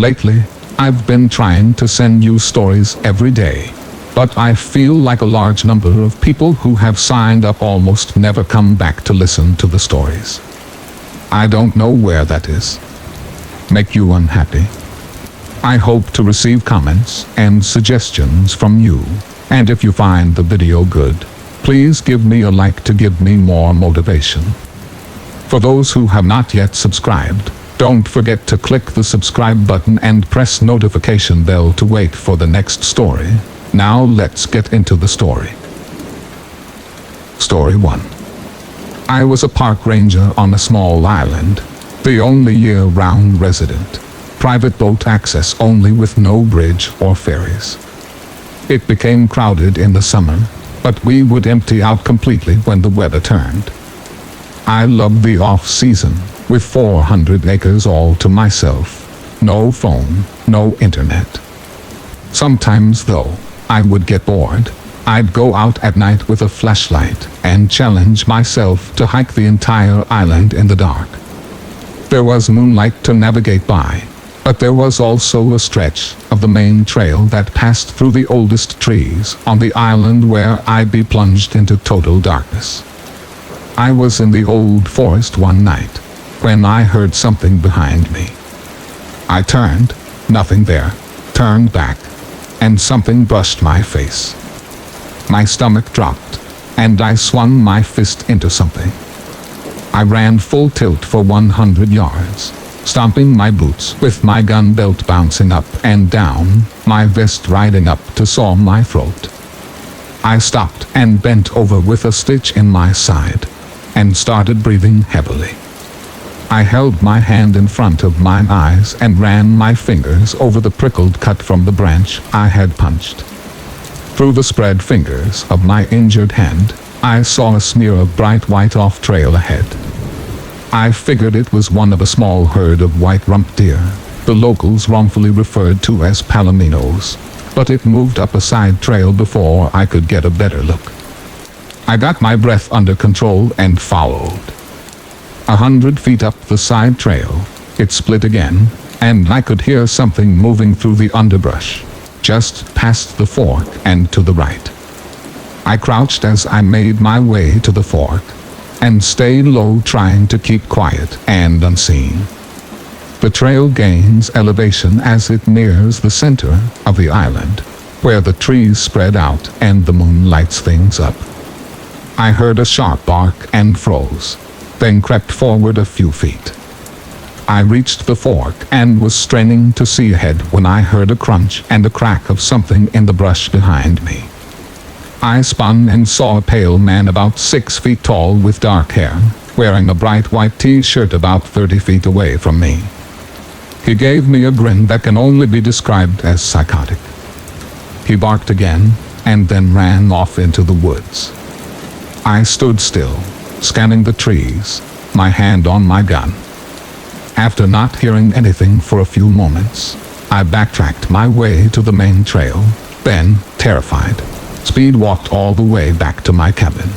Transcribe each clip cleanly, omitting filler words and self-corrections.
Lately, I've been trying to send you stories every day, but I feel like a large number of people who have signed up almost never come back to listen to the stories. I don't know where that is. Make you unhappy? I hope to receive comments and suggestions from you, and if you find the video good, please give me a like to give me more motivation. For those who have not yet subscribed, don't forget to click the subscribe button and press notification bell to wait for the next story. Now let's get into the story. Story 1. I was a park ranger on a small island, the only year-round resident. Private boat access only with no bridge or ferries. It became crowded in the summer, but we would empty out completely when the weather turned. I loved the off-season, with 400 acres all to myself. No phone, no internet. Sometimes though, I would get bored. I'd go out at night with a flashlight and challenge myself to hike the entire island in the dark. There was moonlight to navigate by, but there was also a stretch of the main trail that passed through the oldest trees on the island where I'd be plunged into total darkness. I was in the old forest one night when I heard something behind me. I turned, nothing there, turned back, and something brushed my face. My stomach dropped, and I swung my fist into something. I ran full tilt for 100 yards, stomping my boots with my gun belt bouncing up and down, my vest riding up to saw my throat. I stopped and bent over with a stitch in my side, and started breathing heavily. I held my hand in front of my eyes and ran my fingers over the prickled cut from the branch I had punched. Through the spread fingers of my injured hand, I saw a smear of bright white off trail ahead. I figured it was one of a small herd of white-rumped deer, the locals wrongfully referred to as palominos, but it moved up a side trail before I could get a better look. I got my breath under control and followed. 100 feet up the side trail, it split again, and I could hear something moving through the underbrush, just past the fork and to the right. I crouched as I made my way to the fork, and stayed low trying to keep quiet and unseen. The trail gains elevation as it nears the center of the island, where the trees spread out and the moon lights things up. I heard a sharp bark and froze, then crept forward a few feet. I reached the fork and was straining to see ahead when I heard a crunch and a crack of something in the brush behind me. I spun and saw a pale man about 6 feet tall with dark hair, wearing a bright white t-shirt about 30 feet away from me. He gave me a grin that can only be described as psychotic. He barked again, and then ran off into the woods. I stood still, scanning the trees, my hand on my gun. After not hearing anything for a few moments, I backtracked my way to the main trail, then, terrified, speed-walked all the way back to my cabin.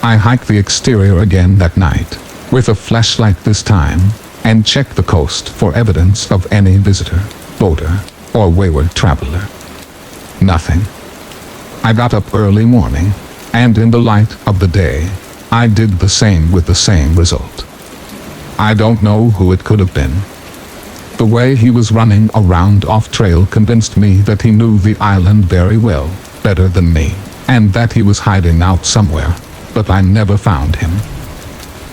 I hiked the exterior again that night, with a flashlight this time, and checked the coast for evidence of any visitor, boater, or wayward traveler. Nothing. I got up early morning, and in the light of the day, I did the same with the same result. I don't know who it could have been. The way he was running around off-trail convinced me that he knew the island very well, better than me, and that he was hiding out somewhere, but I never found him.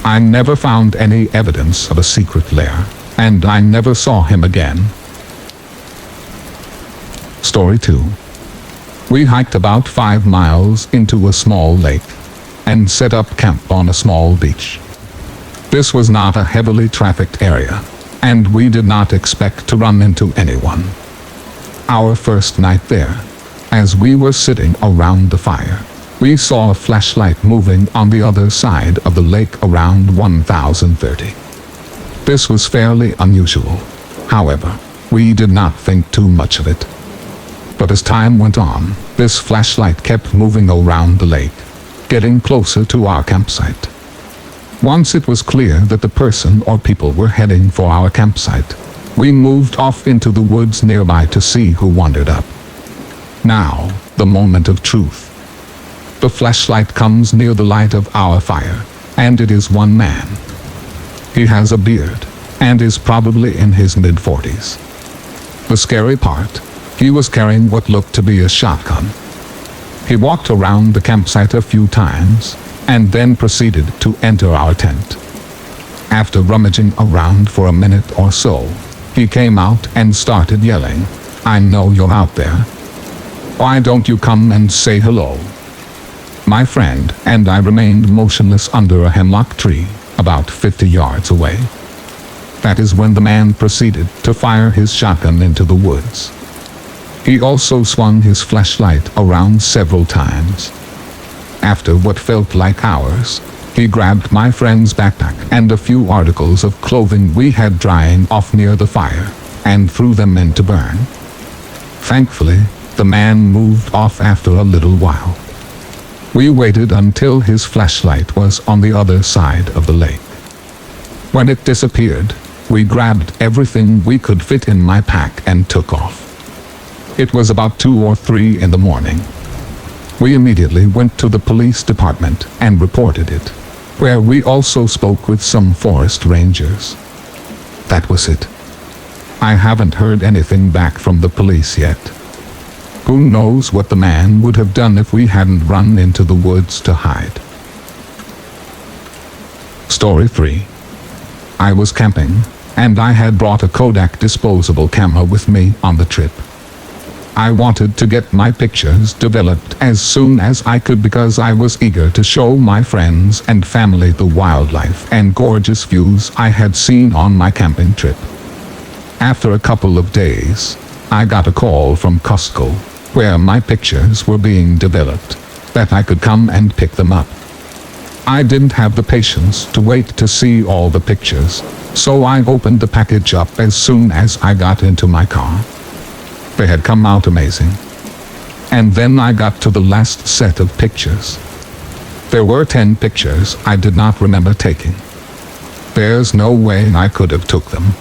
I never found any evidence of a secret lair, and I never saw him again. Story 2. We hiked about 5 miles into a small lake, and set up camp on a small beach. This was not a heavily trafficked area, and we did not expect to run into anyone. Our first night there, as we were sitting around the fire, we saw a flashlight moving on the other side of the lake around 1030. This was fairly unusual. However, we did not think too much of it. But as time went on, this flashlight kept moving around the lake, getting closer to our campsite. Once it was clear that the person or people were heading for our campsite, We moved off into the woods nearby to see who wandered up. Now, the moment of truth. The flashlight comes near the light of our fire, and it is one man. He has a beard, and is probably in his mid-40s. The scary part, he was carrying what looked to be a shotgun. He walked around the campsite a few times, and then proceeded to enter our tent. After rummaging around for a minute or so, he came out and started yelling, "I know you're out there. Why don't you come and say hello?" My friend and I remained motionless under a hemlock tree, about 50 yards away. That is when the man proceeded to fire his shotgun into the woods. He also swung his flashlight around several times. After what felt like hours, he grabbed my friend's backpack and a few articles of clothing we had drying off near the fire, and threw them in to burn. Thankfully, the man moved off after a little while. We waited until his flashlight was on the other side of the lake. When it disappeared, we grabbed everything we could fit in my pack and took off. It was about 2 or 3 in the morning. We immediately went to the police department and reported it, where we also spoke with some forest rangers. That was it. I haven't heard anything back from the police yet. Who knows what the man would have done if we hadn't run into the woods to hide. Story 3. I was camping, and I had brought a Kodak disposable camera with me on the trip. I wanted to get my pictures developed as soon as I could because I was eager to show my friends and family the wildlife and gorgeous views I had seen on my camping trip. After a couple of days, I got a call from Costco, where my pictures were being developed, that I could come and pick them up. I didn't have the patience to wait to see all the pictures, so I opened the package up as soon as I got into my car. They had come out amazing. And then I got to the last set of pictures. There were 10 pictures I did not remember taking. There's no way I could have took them.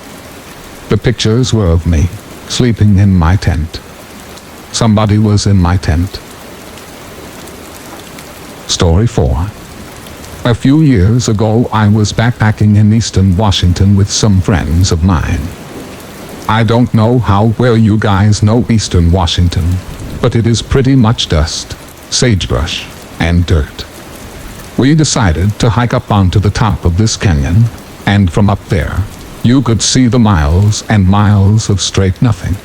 The pictures were of me, sleeping in my tent. Somebody was in my tent. Story 4. A few years ago I was backpacking in eastern Washington with some friends of mine. I don't know how well you guys know eastern Washington, but it is pretty much dust, sagebrush, and dirt. We decided to hike up onto the top of this canyon, and from up there, you could see the miles and miles of straight nothing.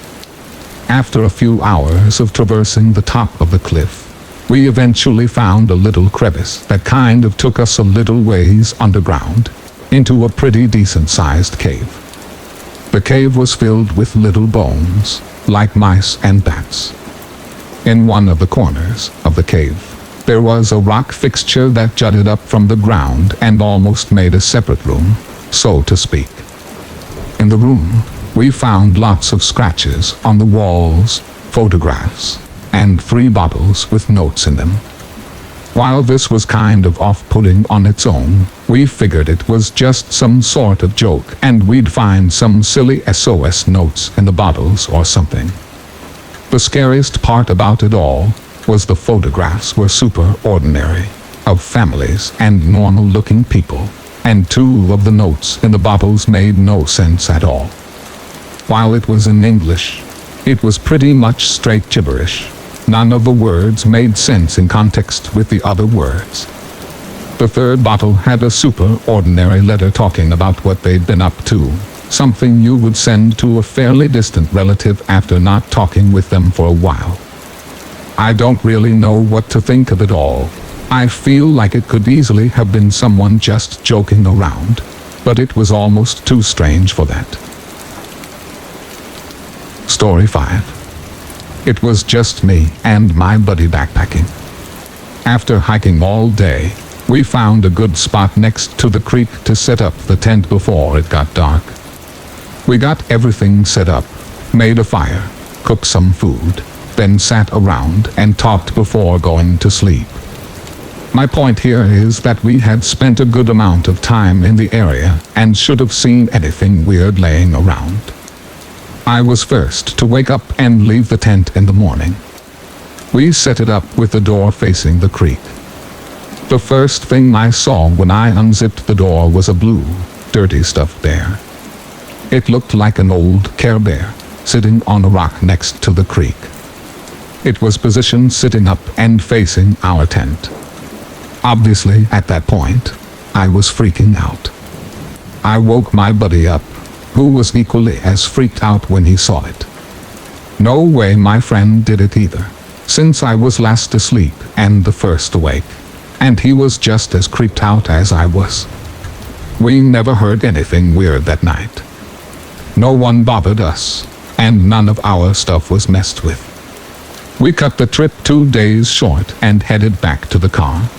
After a few hours of traversing the top of the cliff, we eventually found a little crevice that kind of took us a little ways underground, into a pretty decent-sized cave. The cave was filled with little bones, like mice and bats. In one of the corners of the cave, there was a rock fixture that jutted up from the ground and almost made a separate room, so to speak. In the room, we found lots of scratches on the walls, photographs, and 3 bottles with notes in them. While this was kind of off-putting on its own, we figured it was just some sort of joke and we'd find some silly SOS notes in the bottles or something. The scariest part about it all was the photographs were super ordinary, of families and normal-looking people, and 2 of the notes in the bottles made no sense at all. While it was in English, it was pretty much straight gibberish. None of the words made sense in context with the other words. The 3rd bottle had a super ordinary letter talking about what they'd been up to, something you would send to a fairly distant relative after not talking with them for a while. I don't really know what to think of it all. I feel like it could easily have been someone just joking around, but it was almost too strange for that. Story 5. It was just me and my buddy backpacking. After hiking all day, we found a good spot next to the creek to set up the tent before it got dark. We got everything set up, made a fire, cooked some food, then sat around and talked before going to sleep. My point here is that we had spent a good amount of time in the area and should have seen anything weird laying around. I was first to wake up and leave the tent in the morning. We set it up with the door facing the creek. The first thing I saw when I unzipped the door was a blue, dirty stuffed bear. It looked like an old Care Bear, sitting on a rock next to the creek. It was positioned sitting up and facing our tent. Obviously, at that point, I was freaking out. I woke my buddy up, who was equally as freaked out when he saw it. No way my friend did it either, since I was last asleep and the first awake, and he was just as creeped out as I was. We never heard anything weird that night. No one bothered us, and none of our stuff was messed with. We cut the trip 2 days short and headed back to the car.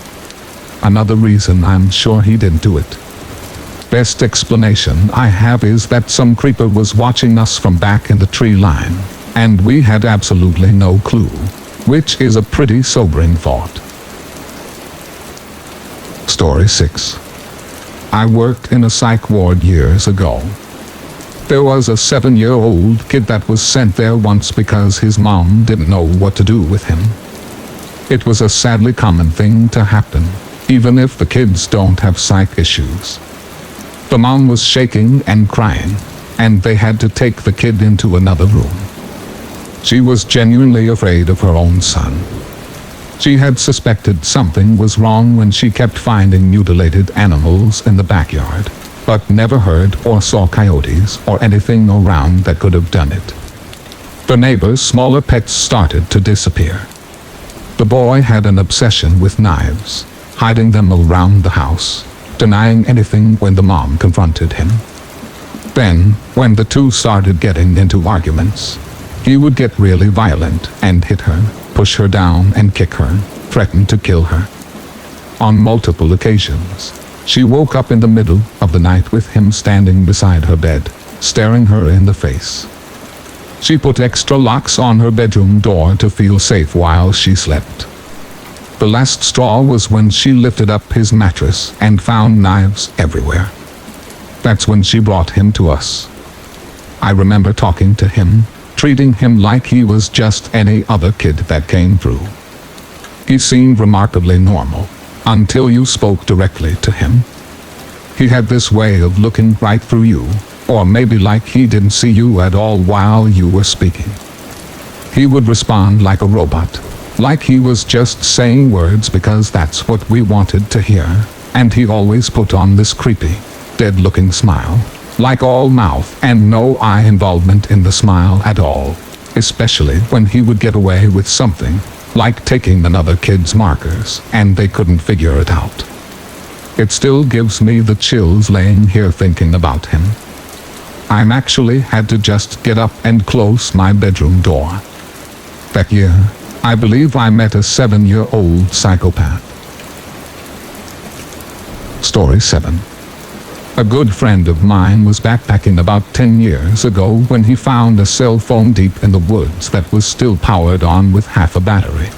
Another reason I'm sure he didn't do it. Best explanation I have is that some creeper was watching us from back in the tree line, and we had absolutely no clue, which is a pretty sobering thought. Story 6. I worked in a psych ward years ago. There was a 7-year-old kid that was sent there once because his mom didn't know what to do with him. It was a sadly common thing to happen, even if the kids don't have psych issues. The mom was shaking and crying, and they had to take the kid into another room. She was genuinely afraid of her own son. She had suspected something was wrong when she kept finding mutilated animals in the backyard, but never heard or saw coyotes or anything around that could have done it. The neighbor's smaller pets started to disappear. The boy had an obsession with knives, hiding them around the house, denying anything when the mom confronted him. Then, when the two started getting into arguments, he would get really violent and hit her, push her down and kick her, threaten to kill her. On multiple occasions, she woke up in the middle of the night with him standing beside her bed, staring her in the face. She put extra locks on her bedroom door to feel safe while she slept. The last straw was when she lifted up his mattress and found knives everywhere. That's when she brought him to us. I remember talking to him, treating him like he was just any other kid that came through. He seemed remarkably normal, until you spoke directly to him. He had this way of looking right through you, or maybe like he didn't see you at all while you were speaking. He would respond like a robot, like he was just saying words because that's what we wanted to hear, and he always put on this creepy, dead-looking smile, like all mouth and no eye involvement in the smile at all, especially when he would get away with something, like taking another kid's markers, and they couldn't figure it out. It still gives me the chills laying here thinking about him. I'm actually had to just get up and close my bedroom door. That year, I believe I met a 7-year-old psychopath. Story 7. A good friend of mine was backpacking about 10 years ago when he found a cell phone deep in the woods that was still powered on with half a battery.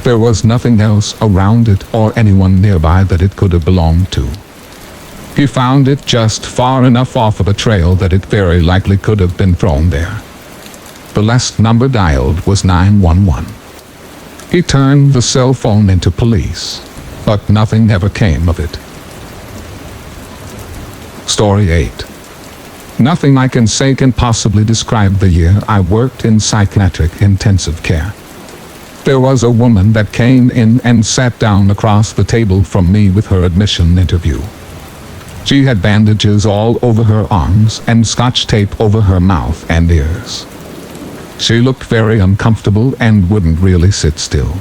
There was nothing else around it or anyone nearby that it could have belonged to. He found it just far enough off of a trail that it very likely could have been thrown there. The last number dialed was 911. He turned the cell phone into police, but nothing ever came of it. Story 8. Nothing I can say can possibly describe the year I worked in psychiatric intensive care. There was a woman that came in and sat down across the table from me with her admission interview. She had bandages all over her arms and scotch tape over her mouth and ears. She looked very uncomfortable and wouldn't really sit still.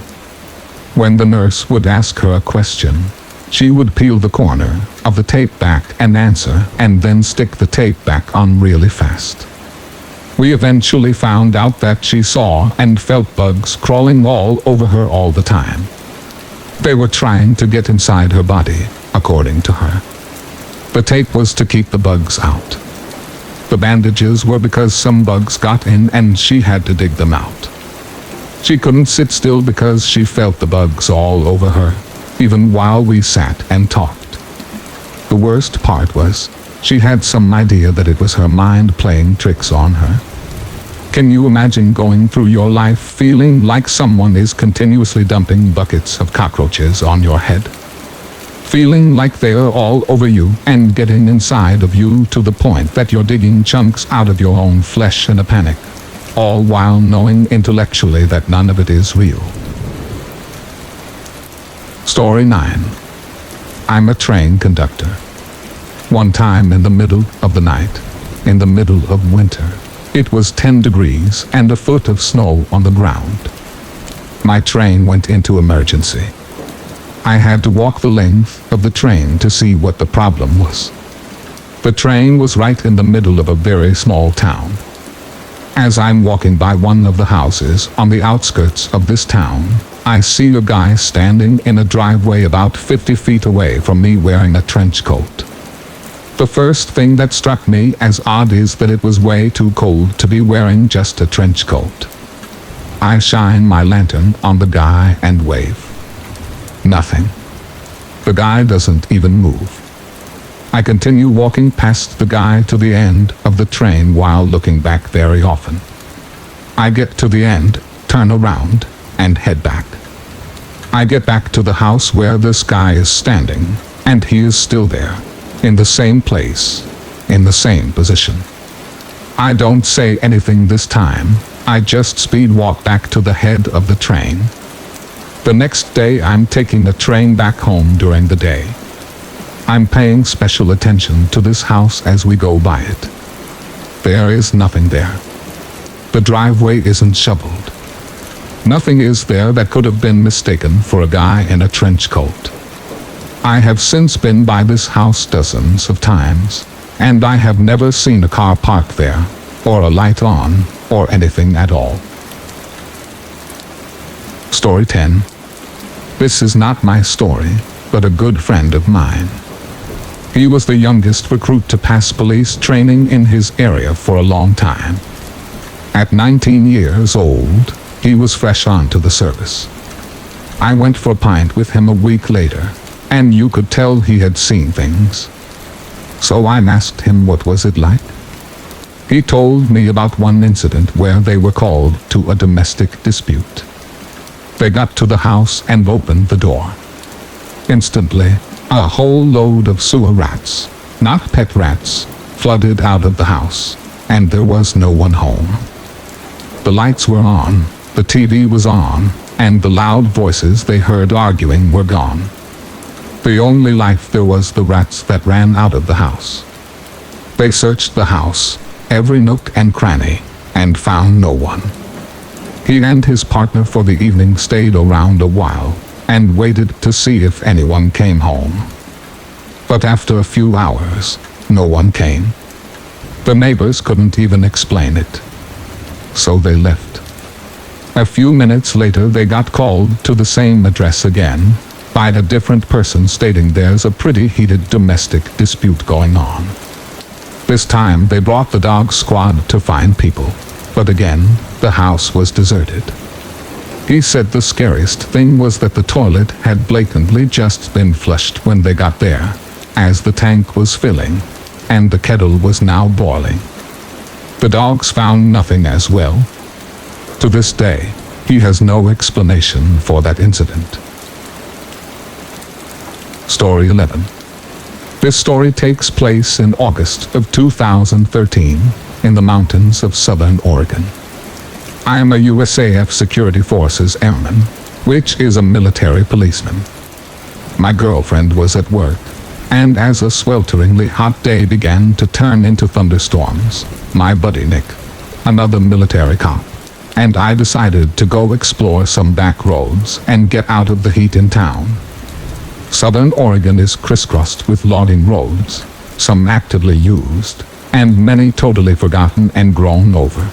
When the nurse would ask her a question, she would peel the corner of the tape back and answer, and then stick the tape back on really fast. We eventually found out that she saw and felt bugs crawling all over her all the time. They were trying to get inside her body, according to her. The tape was to keep the bugs out. The bandages were because some bugs got in and she had to dig them out. She couldn't sit still because she felt the bugs all over her, even while we sat and talked. The worst part was, she had some idea that it was her mind playing tricks on her, Can you imagine going through your life feeling like someone is continuously dumping buckets of cockroaches on your head? Feeling like they are all over you and getting inside of you to the point that you're digging chunks out of your own flesh in a panic, all while knowing intellectually that none of it is real. Story 9. I'm a train conductor. One time in the middle of the night, in the middle of winter, it was 10 degrees and a foot of snow on the ground. My train went into emergency. I had to walk the length of the train to see what the problem was. The train was right in the middle of a very small town. As I'm walking by one of the houses on the outskirts of this town, I see a guy standing in a driveway about 50 feet away from me wearing a trench coat. The first thing that struck me as odd is that it was way too cold to be wearing just a trench coat. I shine my lantern on the guy and wave. Nothing. The guy doesn't even move. I continue walking past the guy to the end of the train while looking back very often. I get to the end, turn around, and head back. I get back to the house where this guy is standing, and he is still there, in the same place, in the same position. I don't say anything this time, I just speed walk back to the head of the train. The next day I'm taking the train back home during the day. I'm paying special attention to this house as we go by it. There is nothing there. The driveway isn't shoveled. Nothing is there that could have been mistaken for a guy in a trench coat. I have since been by this house dozens of times, and I have never seen a car parked there, or a light on, or anything at all. Story 10. This is not my story, but a good friend of mine. He was the youngest recruit to pass police training in his area for a long time. At 19 years old, he was fresh onto the service. I went for a pint with him a week later, and you could tell he had seen things. So I asked him what was it like. He told me about one incident where they were called to a domestic dispute. They got to the house and opened the door. Instantly, a whole load of sewer rats, not pet rats, flooded out of the house, and there was no one home. The lights were on, the TV was on, and the loud voices they heard arguing were gone. The only life there was the rats that ran out of the house. They searched the house, every nook and cranny, and found no one. He and his partner for the evening stayed around a while, and waited to see if anyone came home. But after a few hours, no one came. The neighbors couldn't even explain it. So they left. A few minutes later they got called to the same address again, by a different person stating there's a pretty heated domestic dispute going on. This time they brought the dog squad to find people, but again, the house was deserted. He said the scariest thing was that the toilet had blatantly just been flushed when they got there, as the tank was filling, and the kettle was now boiling. The dogs found nothing as well. To this day, he has no explanation for that incident. Story 11. This story takes place in August of 2013, in the mountains of southern Oregon. I am a USAF Security Forces airman, which is a military policeman. My girlfriend was at work, and as a swelteringly hot day began to turn into thunderstorms, my buddy Nick, another military cop, and I decided to go explore some back roads and get out of the heat in town. Southern Oregon is crisscrossed with logging roads, some actively used, and many totally forgotten and grown over.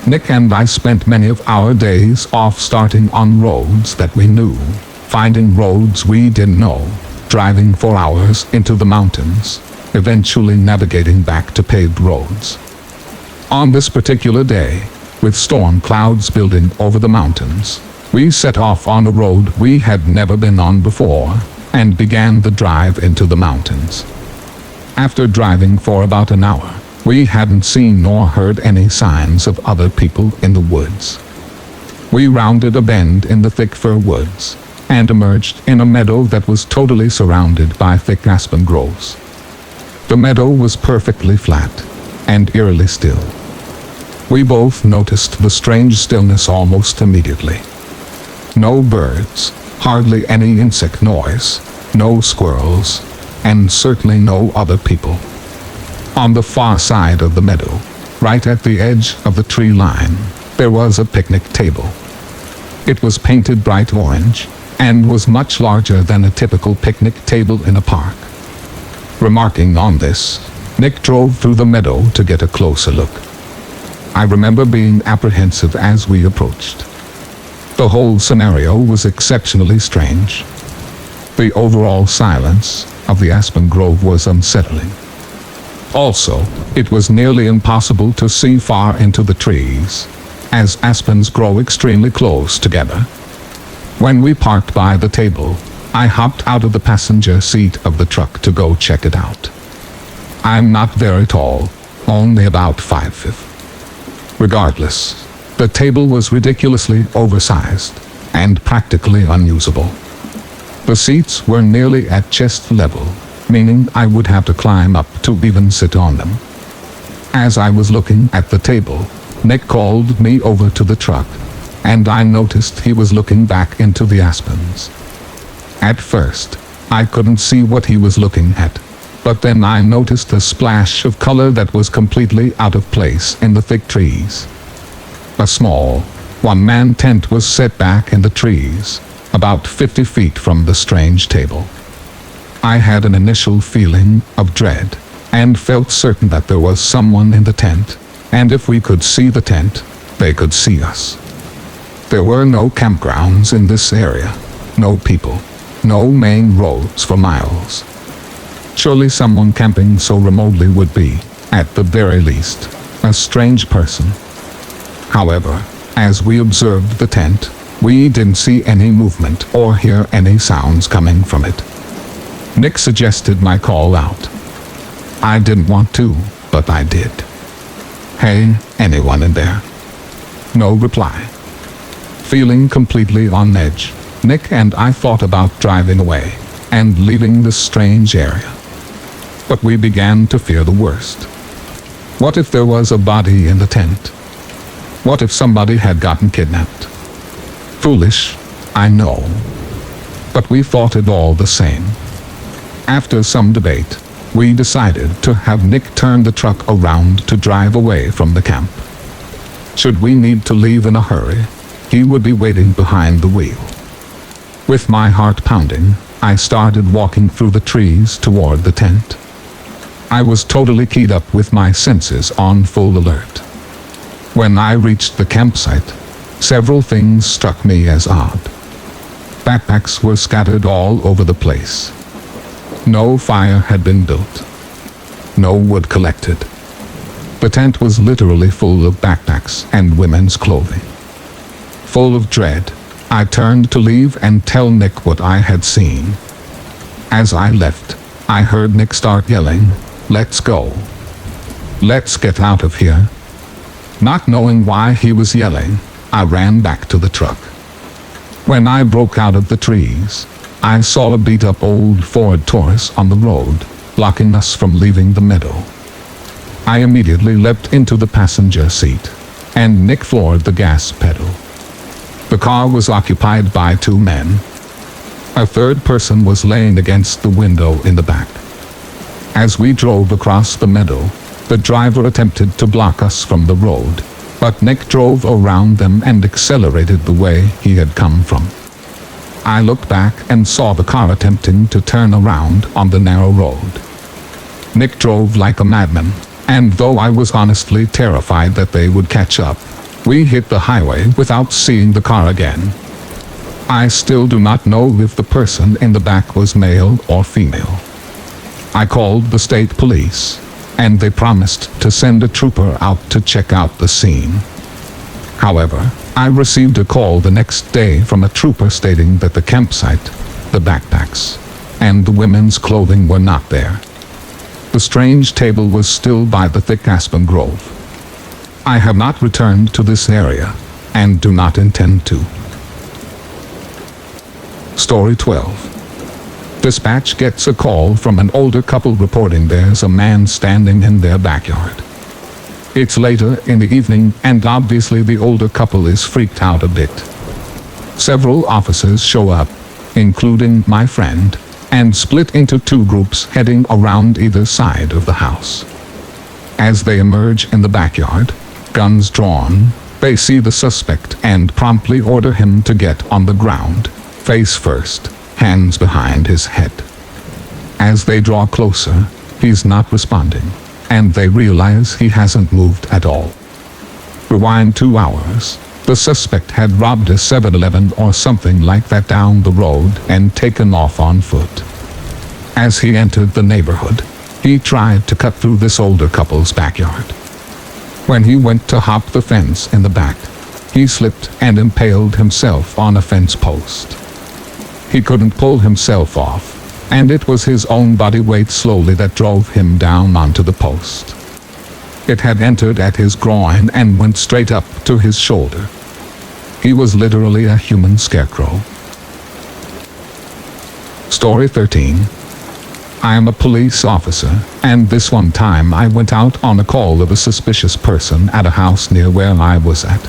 Nick and I spent many of our days off starting on roads that we knew, finding roads we didn't know, driving for hours into the mountains, eventually navigating back to paved roads. On this particular day, with storm clouds building over the mountains, we set off on a road we had never been on before, and began the drive into the mountains. After driving for about an hour, We hadn't seen nor heard any signs of other people in the woods. We rounded a bend in the thick fir woods and emerged in a meadow that was totally surrounded by thick aspen groves. The meadow was perfectly flat and eerily still. We both noticed the strange stillness almost immediately. No birds, hardly any insect noise, no squirrels, and certainly no other people. On the far side of the meadow, right at the edge of the tree line, there was a picnic table. It was painted bright orange and was much larger than a typical picnic table in a park. Remarking on this, Nick drove through the meadow to get a closer look. I remember being apprehensive as we approached. The whole scenario was exceptionally strange. The overall silence of the aspen grove was unsettling. Also, it was nearly impossible to see far into the trees, as aspens grow extremely close together. When we parked by the table, I hopped out of the passenger seat of the truck to go check it out. I'm not very tall, only about 5'. Regardless, the table was ridiculously oversized and practically unusable. The seats were nearly at chest level, meaning I would have to climb up to even sit on them. As I was looking at the table, Nick called me over to the truck, and I noticed he was looking back into the aspens. At first, I couldn't see what he was looking at, but then I noticed a splash of color that was completely out of place in the thick trees. A small, one-man tent was set back in the trees, about 50 feet from the strange table. I had an initial feeling of dread, and felt certain that there was someone in the tent, and if we could see the tent, they could see us. There were no campgrounds in this area, no people, no main roads for miles. Surely someone camping so remotely would be, at the very least, a strange person. However, as we observed the tent, we didn't see any movement or hear any sounds coming from it. Nick suggested my call out. I didn't want to, but I did. Hey, anyone in there? No reply. Feeling completely on edge, Nick and I thought about driving away and leaving this strange area. But we began to fear the worst. What if there was a body in the tent? What if somebody had gotten kidnapped? Foolish, I know. But we thought it all the same. After some debate, we decided to have Nick turn the truck around to drive away from the camp. Should we need to leave in a hurry, he would be waiting behind the wheel. With my heart pounding, I started walking through the trees toward the tent. I was totally keyed up with my senses on full alert. When I reached the campsite, several things struck me as odd. Backpacks were scattered all over the place. No fire had been built. No wood collected. The tent was literally full of backpacks and women's clothing. Full of dread, I turned to leave and tell Nick what I had seen. As I left, I heard Nick start yelling, "Let's go. Let's get out of here." Not knowing why he was yelling, I ran back to the truck. When I broke out of the trees, I saw a beat-up old Ford Taurus on the road, blocking us from leaving the meadow. I immediately leapt into the passenger seat, and Nick floored the gas pedal. The car was occupied by two men. A third person was laying against the window in the back. As we drove across the meadow, the driver attempted to block us from the road, but Nick drove around them and accelerated the way he had come from. I looked back and saw the car attempting to turn around on the narrow road. Nick drove like a madman, and though I was honestly terrified that they would catch up, we hit the highway without seeing the car again. I still do not know if the person in the back was male or female. I called the state police, and they promised to send a trooper out to check out the scene. However, I received a call the next day from a trooper stating that the campsite, the backpacks, and the women's clothing were not there. The strange table was still by the thick aspen grove. I have not returned to this area, and do not intend to. Story 12. Dispatch gets a call from an older couple reporting there's a man standing in their backyard. It's later in the evening, and obviously the older couple is freaked out a bit. Several officers show up, including my friend, and split into two groups heading around either side of the house. As they emerge in the backyard, guns drawn, they see the suspect and promptly order him to get on the ground, face first, hands behind his head. As they draw closer, he's not responding, and they realize he hasn't moved at all. Rewind 2 hours. The suspect had robbed a 7-Eleven or something like that down the road and taken off on foot. As he entered the neighborhood, he tried to cut through this older couple's backyard. When he went to hop the fence in the back, he slipped and impaled himself on a fence post. He couldn't pull himself off, and it was his own body weight slowly that drove him down onto the post. It had entered at his groin and went straight up to his shoulder. He was literally a human scarecrow. Story 13. I am a police officer, and this one time I went out on a call of a suspicious person at a house near where I was at.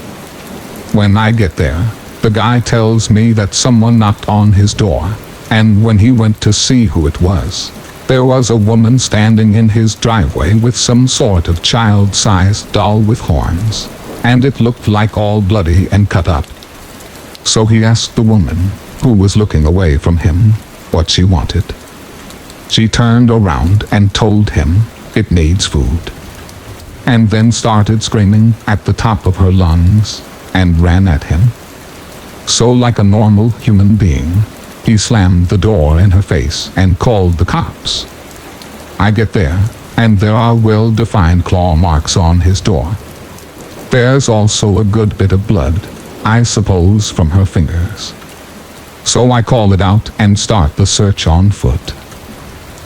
When I get there, the guy tells me that someone knocked on his door, and when he went to see who it was, there was a woman standing in his driveway with some sort of child-sized doll with horns, and it looked like all bloody and cut up. So he asked the woman, who was looking away from him, what she wanted. She turned around and told him it needs food, and then started screaming at the top of her lungs and ran at him. So like a normal human being, he slammed the door in her face and called the cops. I get there, and there are well-defined claw marks on his door. There's also a good bit of blood, I suppose from her fingers. So I call it out and start the search on foot.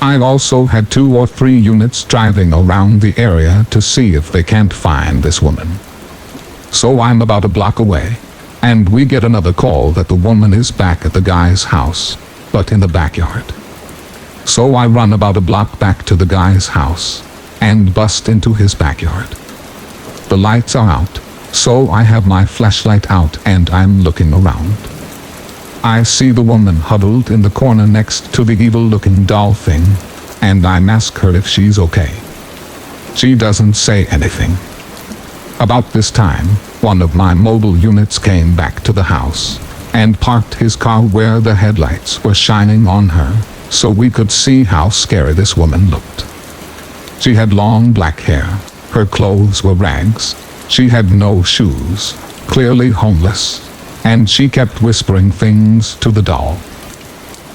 I also had 2 or 3 units driving around the area to see if they can't find this woman. So I'm about a block away, and we get another call that the woman is back at the guy's house, but in the backyard. So I run about a block back to the guy's house, and bust into his backyard. The lights are out, so I have my flashlight out and I'm looking around. I see the woman huddled in the corner next to the evil-looking doll thing, and I ask her if she's okay. She doesn't say anything. About this time, one of my mobile units came back to the house, and parked his car where the headlights were shining on her, so we could see how scary this woman looked. She had long black hair, her clothes were rags, she had no shoes, clearly homeless, and she kept whispering things to the doll.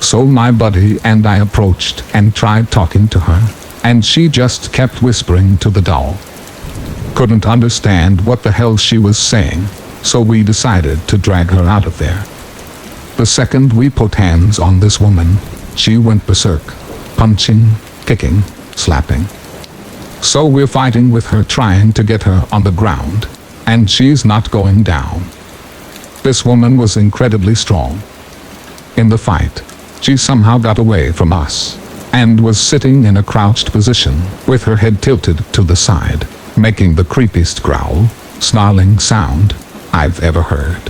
So my buddy and I approached and tried talking to her, and she just kept whispering to the doll. Couldn't understand what the hell she was saying, so we decided to drag her out of there. The second we put hands on this woman, she went berserk, punching, kicking, slapping. So we're fighting with her, trying to get her on the ground, and she's not going down. This woman was incredibly strong. In the fight, she somehow got away from us, and was sitting in a crouched position, with her head tilted to the side, making the creepiest growl, snarling sound I've ever heard.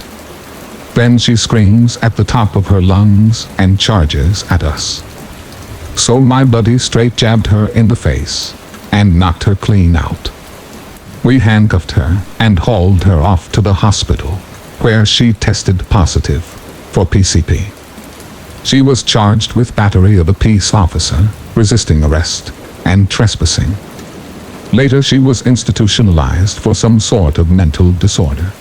Then she screams at the top of her lungs and charges at us. So my buddy straight jabbed her in the face, and knocked her clean out. We handcuffed her and hauled her off to the hospital, where she tested positive for PCP. She was charged with battery of a peace officer, resisting arrest, and trespassing. Later she was institutionalized for some sort of mental disorder.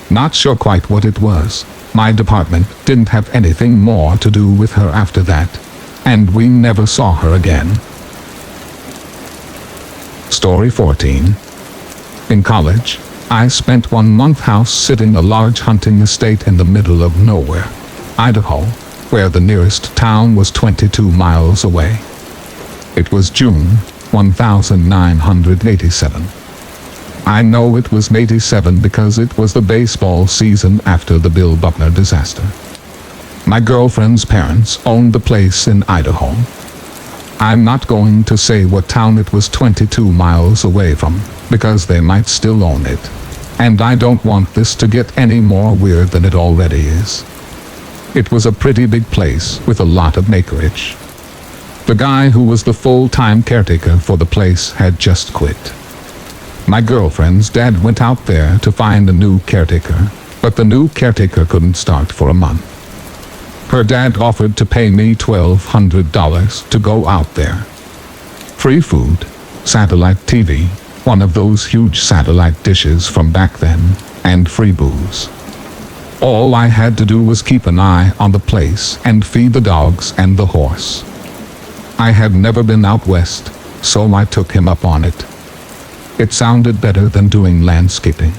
Not sure quite what it was. My department didn't have anything more to do with her after that, and we never saw her again. Story 14. In college, I spent 1 month house-sitting a large hunting estate in the middle of nowhere, Idaho, where the nearest town was 22 miles away. It was June 1987. I know it was 87 because it was the baseball season after the Bill Buckner disaster. My girlfriend's parents owned the place in Idaho. I'm not going to say what town it was 22 miles away from, because they might still own it. And I don't want this to get any more weird than it already is. It was a pretty big place with a lot of acreage. The guy who was the full-time caretaker for the place had just quit. My girlfriend's dad went out there to find a new caretaker, but the new caretaker couldn't start for a month. Her dad offered to pay me $1,200 to go out there. Free food, satellite TV, one of those huge satellite dishes from back then, and free booze. All I had to do was keep an eye on the place and feed the dogs and the horse. I had never been out west, so I took him up on it. It sounded better than doing landscaping.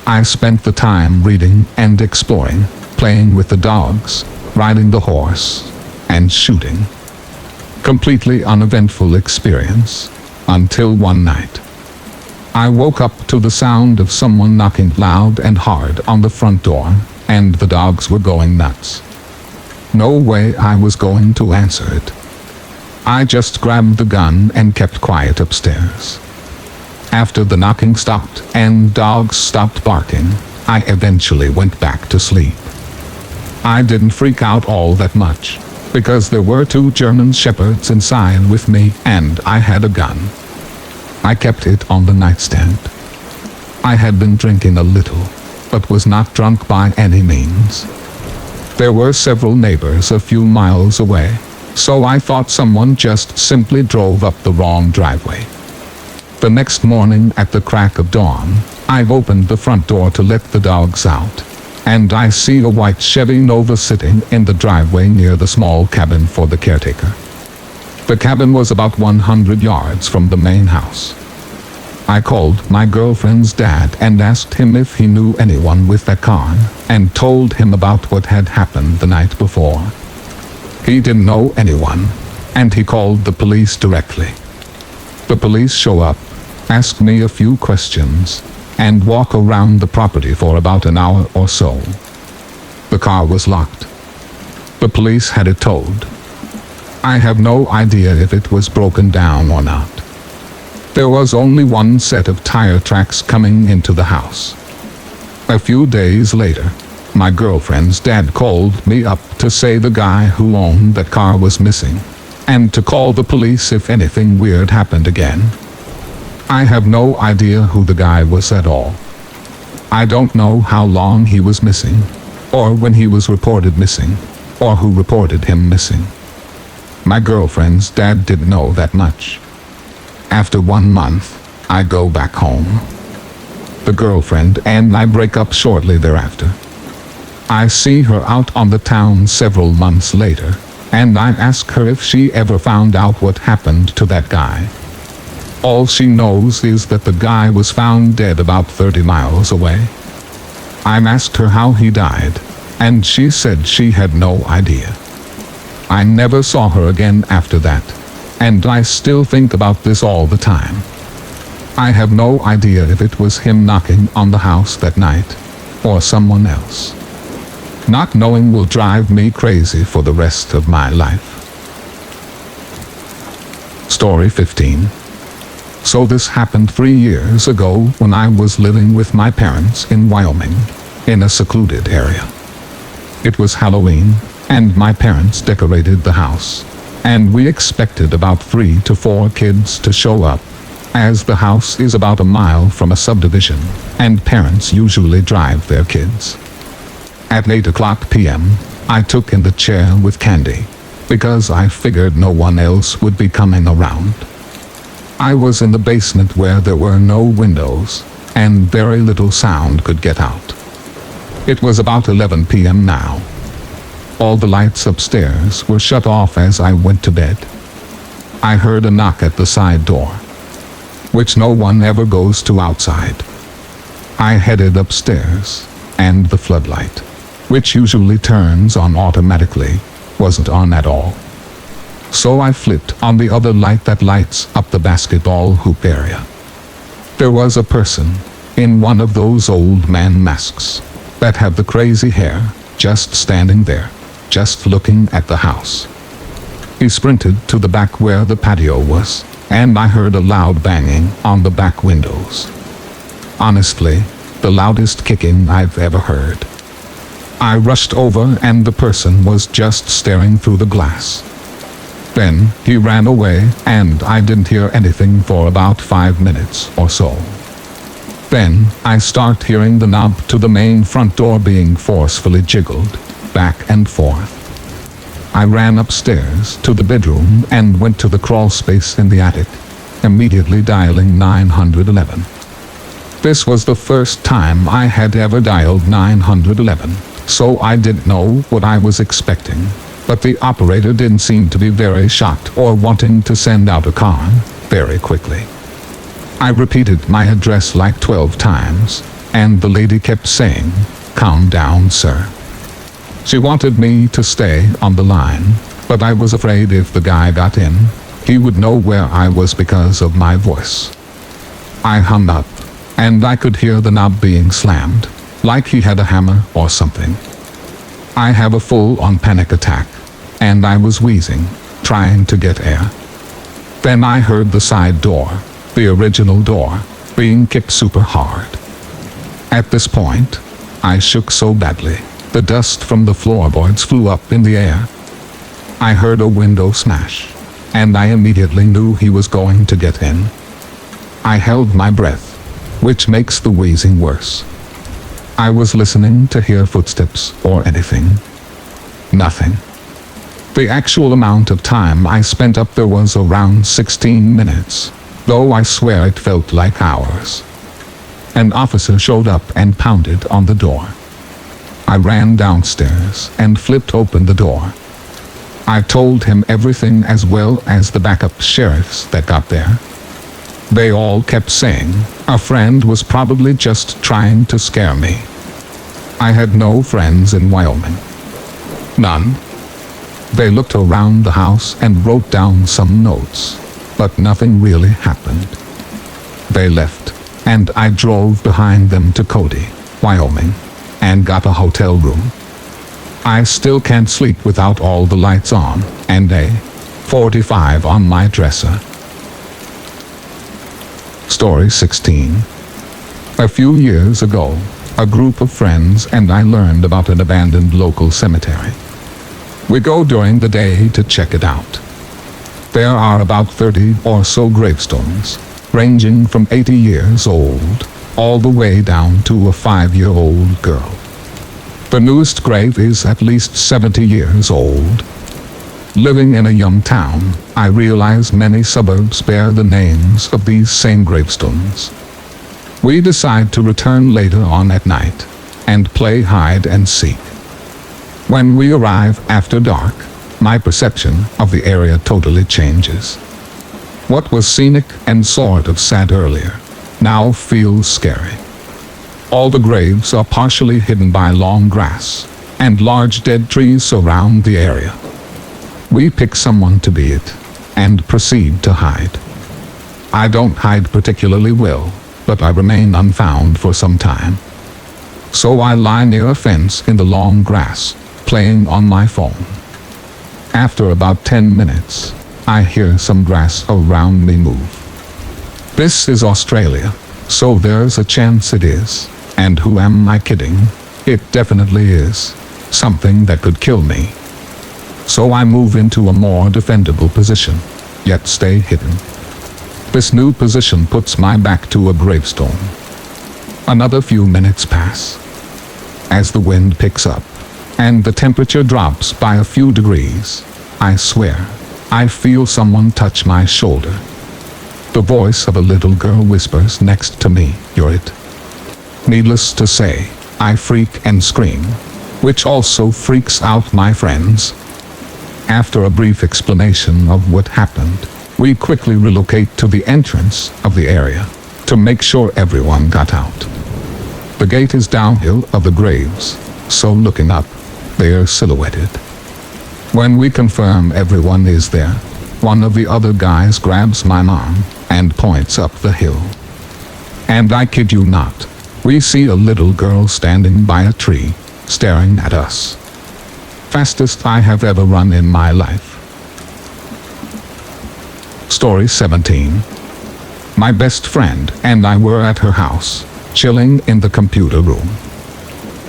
I spent the time reading and exploring, playing with the dogs, riding the horse, and shooting. Completely uneventful experience, until one night. I woke up to the sound of someone knocking loud and hard on the front door, and the dogs were going nuts. No way I was going to answer it. I just grabbed the gun and kept quiet upstairs. After the knocking stopped and dogs stopped barking, I eventually went back to sleep. I didn't freak out all that much, because there were 2 German shepherds inside with me and I had a gun. I kept it on the nightstand. I had been drinking a little, but was not drunk by any means. There were several neighbors a few miles away, so I thought someone just simply drove up the wrong driveway. The next morning at the crack of dawn, I opened the front door to let the dogs out, and I see a white Chevy Nova sitting in the driveway near the small cabin for the caretaker. The cabin was about 100 yards from the main house. I called my girlfriend's dad and asked him if he knew anyone with that car, and told him about what had happened the night before. He didn't know anyone, and he called the police directly. The police show up, ask me a few questions, and walk around the property for about an hour or so. The car was locked. The police had it towed. I have no idea if it was broken down or not. There was only one set of tire tracks coming into the house. A few days later, my girlfriend's dad called me up to say the guy who owned that car was missing, and to call the police if anything weird happened again. I have no idea who the guy was at all. I don't know how long he was missing, or when he was reported missing, or who reported him missing. My girlfriend's dad didn't know that much. After 1 month, I go back home. The girlfriend and I break up shortly thereafter. I see her out on the town several months later, and I ask her if she ever found out what happened to that guy. All she knows is that the guy was found dead about 30 miles away. I asked her how he died, and she said she had no idea. I never saw her again after that, and I still think about this all the time. I have no idea if it was him knocking on the house that night, or someone else. Not knowing will drive me crazy for the rest of my life. Story 15. So this happened 3 years ago when I was living with my parents in Wyoming, in a secluded area. It was Halloween, and my parents decorated the house, and we expected about 3 to 4 kids to show up, as the house is about a mile from a subdivision, and parents usually drive their kids. At 8:00 p.m., I took in the chair with candy, because I figured no one else would be coming around. I was in the basement where there were no windows, and very little sound could get out. It was about 11 p.m. now. All the lights upstairs were shut off as I went to bed. I heard a knock at the side door, which no one ever goes to outside. I headed upstairs, and the floodlight, which usually turns on automatically, wasn't on at all. So I flipped on the other light that lights up the basketball hoop area. There was a person in one of those old man masks that have the crazy hair, just standing there, just looking at the house. He sprinted to the back where the patio was, and I heard a loud banging on the back windows. Honestly, the loudest kicking I've ever heard. I rushed over and the person was just staring through the glass. Then he ran away and I didn't hear anything for about 5 minutes or so. Then I start hearing the knob to the main front door being forcefully jiggled back and forth. I ran upstairs to the bedroom and went to the crawl space in the attic, immediately dialing 911. This was the first time I had ever dialed 911, so I didn't know what I was expecting, but the operator didn't seem to be very shocked or wanting to send out a car very quickly. I repeated my address like 12 times, and the lady kept saying, "Calm down, sir." She wanted me to stay on the line, but I was afraid if the guy got in, he would know where I was because of my voice. I hung up, and I could hear the knob being slammed, like he had a hammer or something. I have a full-on panic attack, and I was wheezing, trying to get air. Then I heard the side door, the original door, being kicked super hard. At this point, I shook so badly, the dust from the floorboards flew up in the air. I heard a window smash, and I immediately knew he was going to get in. I held my breath, which makes the wheezing worse. I was listening to hear footsteps or anything. Nothing. The actual amount of time I spent up there was around 16 minutes, though I swear it felt like hours. An officer showed up and pounded on the door. I ran downstairs and flipped open the door. I told him everything as well as the backup sheriffs that got there. They all kept saying a friend was probably just trying to scare me. I had no friends in Wyoming. None. They looked around the house and wrote down some notes, but nothing really happened. They left, and I drove behind them to Cody, Wyoming, and got a hotel room. I still can't sleep without all the lights on, and a 45 on my dresser. Story 16. A few years ago, a group of friends and I learned about an abandoned local cemetery. We go during the day to check it out. There are about 30 or so gravestones, ranging from 80 years old, all the way down to a 5-year-old girl. The newest grave is at least 70 years old. Living in a young town, I realize many suburbs bear the names of these same gravestones. We decide to return later on at night and play hide and seek. When we arrive after dark, my perception of the area totally changes. What was scenic and sort of sad earlier now feels scary. All the graves are partially hidden by long grass, and large dead trees surround the area. We pick someone to be it, and proceed to hide. I don't hide particularly well, but I remain unfound for some time. So I lie near a fence in the long grass, playing on my phone. After about 10 minutes, I hear some grass around me move. This is Australia, so there's a chance it is, and who am I kidding? It definitely is, something that could kill me. So I move into a more defendable position, yet stay hidden. This new position puts my back to a gravestone. Another few minutes pass. As the wind picks up, and the temperature drops by a few degrees, I swear, I feel someone touch my shoulder. The voice of a little girl whispers next to me, "You're it." Needless to say, I freak and scream, which also freaks out my friends. After a brief explanation of what happened, we quickly relocate to the entrance of the area to make sure everyone got out. The gate is downhill of the graves, so looking up, they are silhouetted. When we confirm everyone is there, one of the other guys grabs my arm and points up the hill. And I kid you not, we see a little girl standing by a tree, staring at us. Fastest I have ever run in my life. Story 17. My best friend and I were at her house, chilling in the computer room.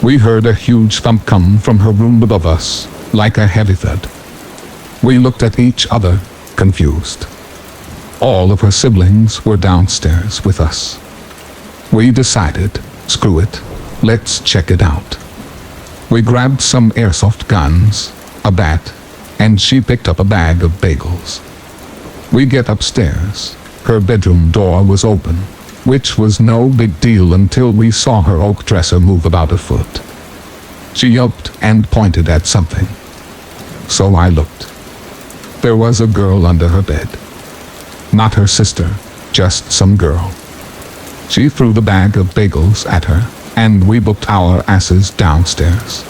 We heard a huge thump come from her room above us, like a heavy thud. We looked at each other, confused. All of her siblings were downstairs with us. We decided, screw it, let's check it out. We grabbed some airsoft guns, a bat, and she picked up a bag of bagels. We get upstairs. Her bedroom door was open, which was no big deal until we saw her oak dresser move about a foot. She yelped and pointed at something. So I looked. There was a girl under her bed. Not her sister, just some girl. She threw the bag of bagels at her, and we booked our asses downstairs.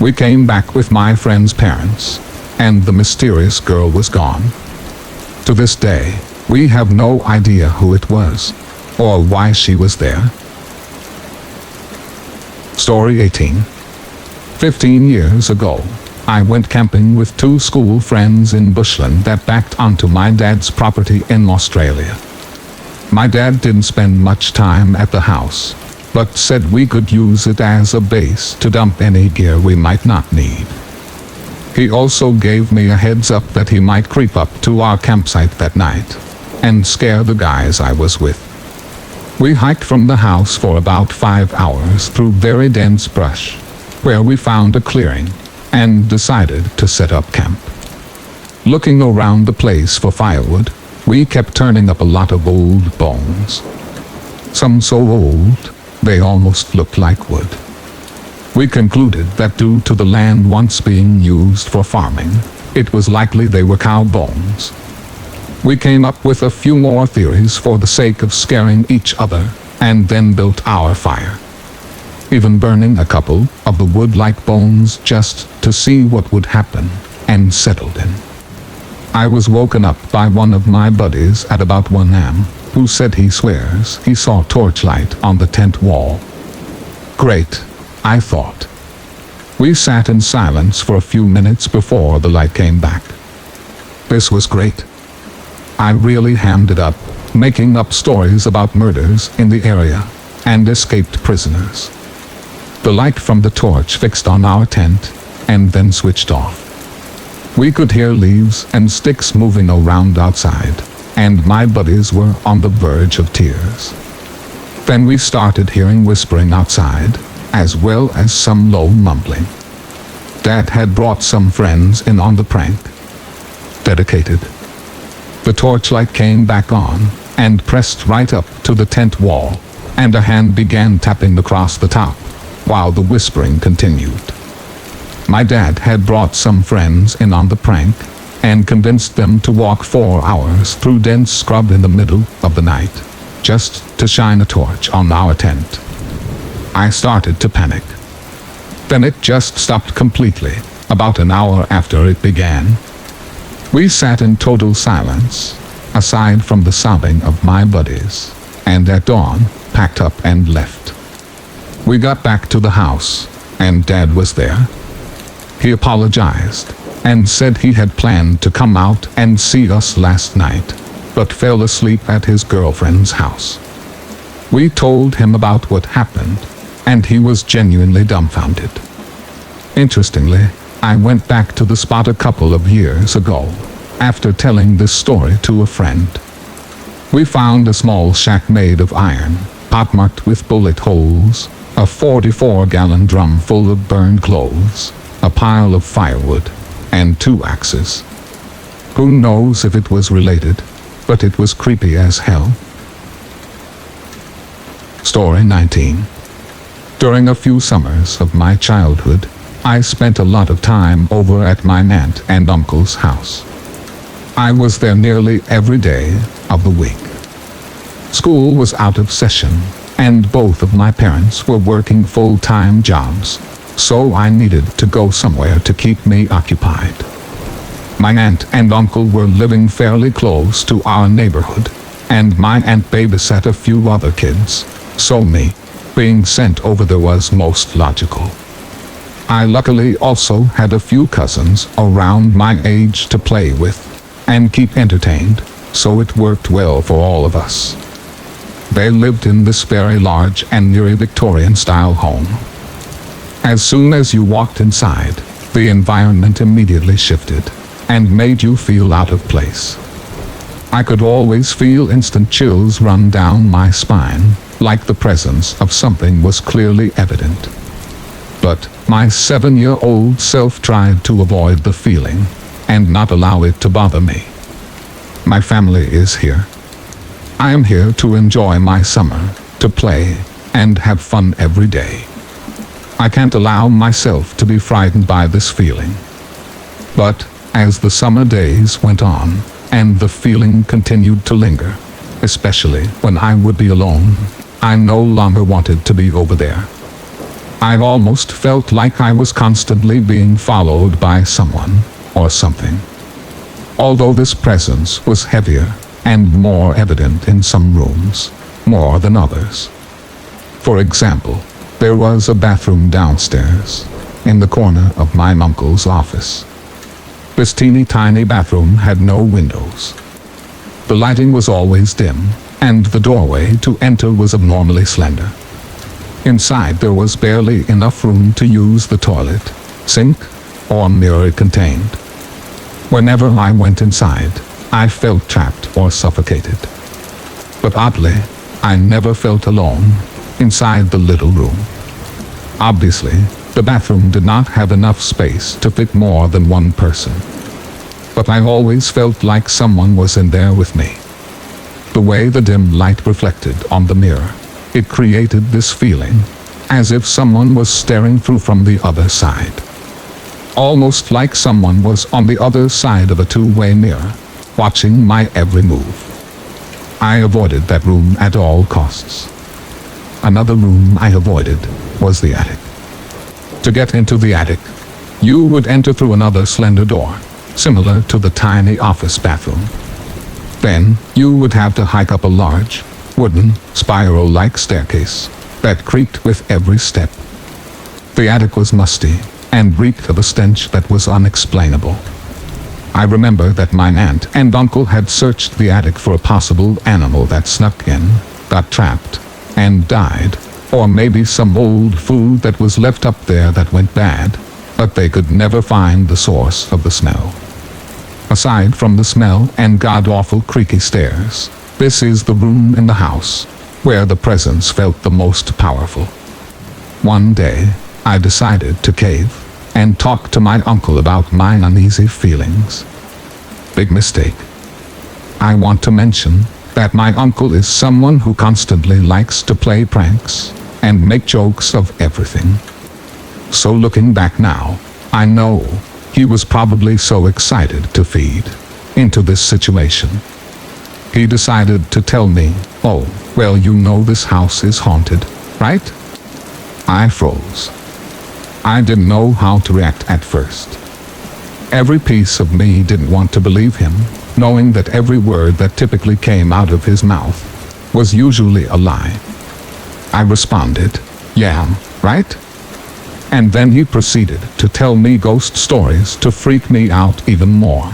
We came back with my friend's parents, and the mysterious girl was gone. To this day, we have no idea who it was, or why she was there. Story 18. 15 years ago, I went camping with 2 school friends in bushland that backed onto my dad's property in Australia. My dad didn't spend much time at the house, but said we could use it as a base to dump any gear we might not need. He also gave me a heads up that he might creep up to our campsite that night and scare the guys I was with. We hiked from the house for about 5 hours through very dense brush, where we found a clearing and decided to set up camp. Looking around the place for firewood, we kept turning up a lot of old bones. Some so old, they almost looked like wood. We concluded that due to the land once being used for farming, it was likely they were cow bones. We came up with a few more theories for the sake of scaring each other, and then built our fire. Even burning a couple of the wood-like bones just to see what would happen, and settled in. I was woken up by one of my buddies at about 1 a.m., who said he swears he saw torchlight on the tent wall. Great, I thought. We sat in silence for a few minutes before the light came back. This was great. I really hammed it up, making up stories about murders in the area and escaped prisoners. The light from the torch fixed on our tent and then switched off. We could hear leaves and sticks moving around outside, and my buddies were on the verge of tears. Then we started hearing whispering outside, as well as some low mumbling. Dad had brought some friends in on the prank. Dedicated. The torchlight came back on, and pressed right up to the tent wall, and a hand began tapping across the top, while the whispering continued. My dad had brought some friends in on the prank, and convinced them to walk 4 hours through dense scrub in the middle of the night, just to shine a torch on our tent. I started to panic. Then it just stopped completely, about an hour after it began. We sat in total silence, aside from the sobbing of my buddies, and at dawn, packed up and left. We got back to the house, and Dad was there. He apologized, and said he had planned to come out and see us last night, but fell asleep at his girlfriend's house. We told him about what happened, and he was genuinely dumbfounded. Interestingly, I went back to the spot a couple of years ago, after telling this story to a friend. We found a small shack made of iron, pot-marked with bullet holes, a 44-gallon drum full of burned clothes, a pile of firewood, and 2 axes. Who knows if it was related, but it was creepy as hell. Story 19. During a few summers of my childhood, I spent a lot of time over at my aunt and uncle's house. I was there nearly every day of the week. School was out of session, and both of my parents were working full-time jobs, so I needed to go somewhere to keep me occupied. My aunt and uncle were living fairly close to our neighborhood, and my aunt babysat a few other kids, so me being sent over there was most logical. I luckily also had a few cousins around my age to play with and keep entertained, so it worked well for all of us. They lived in this very large and nearly Victorian-style home. As soon as you walked inside, the environment immediately shifted and made you feel out of place. I could always feel instant chills run down my spine, like the presence of something was clearly evident. But my 7-year-old self tried to avoid the feeling and not allow it to bother me. My family is here. I am here to enjoy my summer, to play, and have fun every day. I can't allow myself to be frightened by this feeling. But as the summer days went on, and the feeling continued to linger, especially when I would be alone, I no longer wanted to be over there. I almost felt like I was constantly being followed by someone or something. Although this presence was heavier and more evident in some rooms, more than others. For example, there was a bathroom downstairs, in the corner of my uncle's office. This teeny-tiny bathroom had no windows. The lighting was always dim, and the doorway to enter was abnormally slender. Inside there was barely enough room to use the toilet, sink, or mirror it contained. Whenever I went inside, I felt trapped or suffocated. But oddly, I never felt alone inside the little room. Obviously, the bathroom did not have enough space to fit more than one person. But I always felt like someone was in there with me. The way the dim light reflected on the mirror, it created this feeling, as if someone was staring through from the other side. Almost like someone was on the other side of a two-way mirror, watching my every move. I avoided that room at all costs. Another room I avoided was the attic. To get into the attic, you would enter through another slender door, similar to the tiny office bathroom. Then, you would have to hike up a large, wooden, spiral-like staircase that creaked with every step. The attic was musty and reeked of a stench that was unexplainable. I remember that my aunt and uncle had searched the attic for a possible animal that snuck in, got trapped, and died, or maybe some old food that was left up there that went bad, but they could never find the source of the smell. Aside from the smell and god-awful creaky stairs, this is the room in the house where the presence felt the most powerful. One day, I decided to cave and talk to my uncle about my uneasy feelings. Big mistake. I want to mention that my uncle is someone who constantly likes to play pranks and make jokes of everything. So looking back now, I know he was probably so excited to feed into this situation. He decided to tell me, "Oh, well, you know this house is haunted, right?" I froze. I didn't know how to react at first. Every piece of me didn't want to believe him, knowing that every word that typically came out of his mouth was usually a lie. I responded, "Yeah, right?" And then he proceeded to tell me ghost stories to freak me out even more.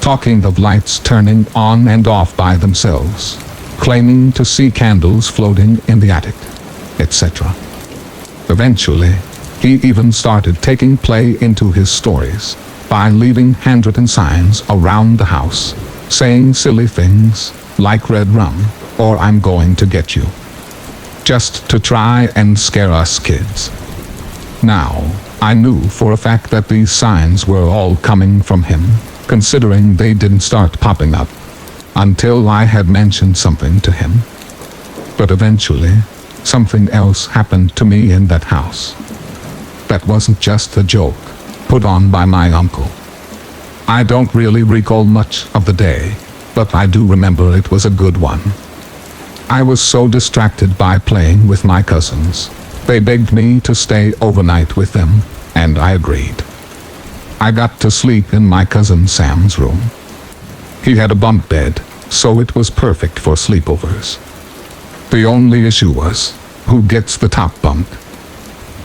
Talking of lights turning on and off by themselves, claiming to see candles floating in the attic, etc. Eventually, he even started taking play into his stories by leaving handwritten signs around the house, saying silly things like "red rum" or "I'm going to get you," just to try and scare us kids. Now, I knew for a fact that these signs were all coming from him, considering they didn't start popping up until I had mentioned something to him. But eventually, something else happened to me in that house. That wasn't just a joke put on by my uncle. I don't really recall much of the day, but I do remember it was a good one. I was so distracted by playing with my cousins They begged me to stay overnight with them, and I agreed. I got to sleep in my cousin Sam's room. He had a bunk bed, so it was perfect for sleepovers. The only issue was, who gets the top bunk?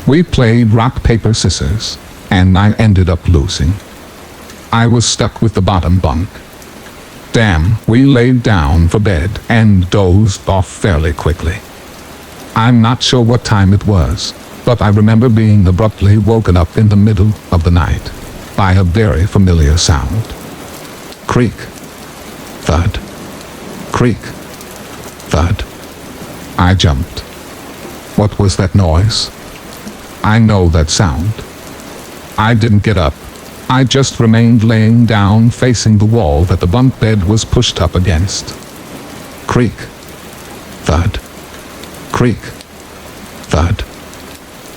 We played rock, paper, scissors, and I ended up losing. I was stuck with the bottom bunk. Damn, we laid down for bed and dozed off fairly quickly. I'm not sure what time it was, but I remember being abruptly woken up in the middle of the night by a very familiar sound. Creak. Thud. Creak. Thud. I jumped. What was that noise? I know that sound. I didn't get up. I just remained laying down facing the wall that the bunk bed was pushed up against. Creak. Thud. Creak. Thud.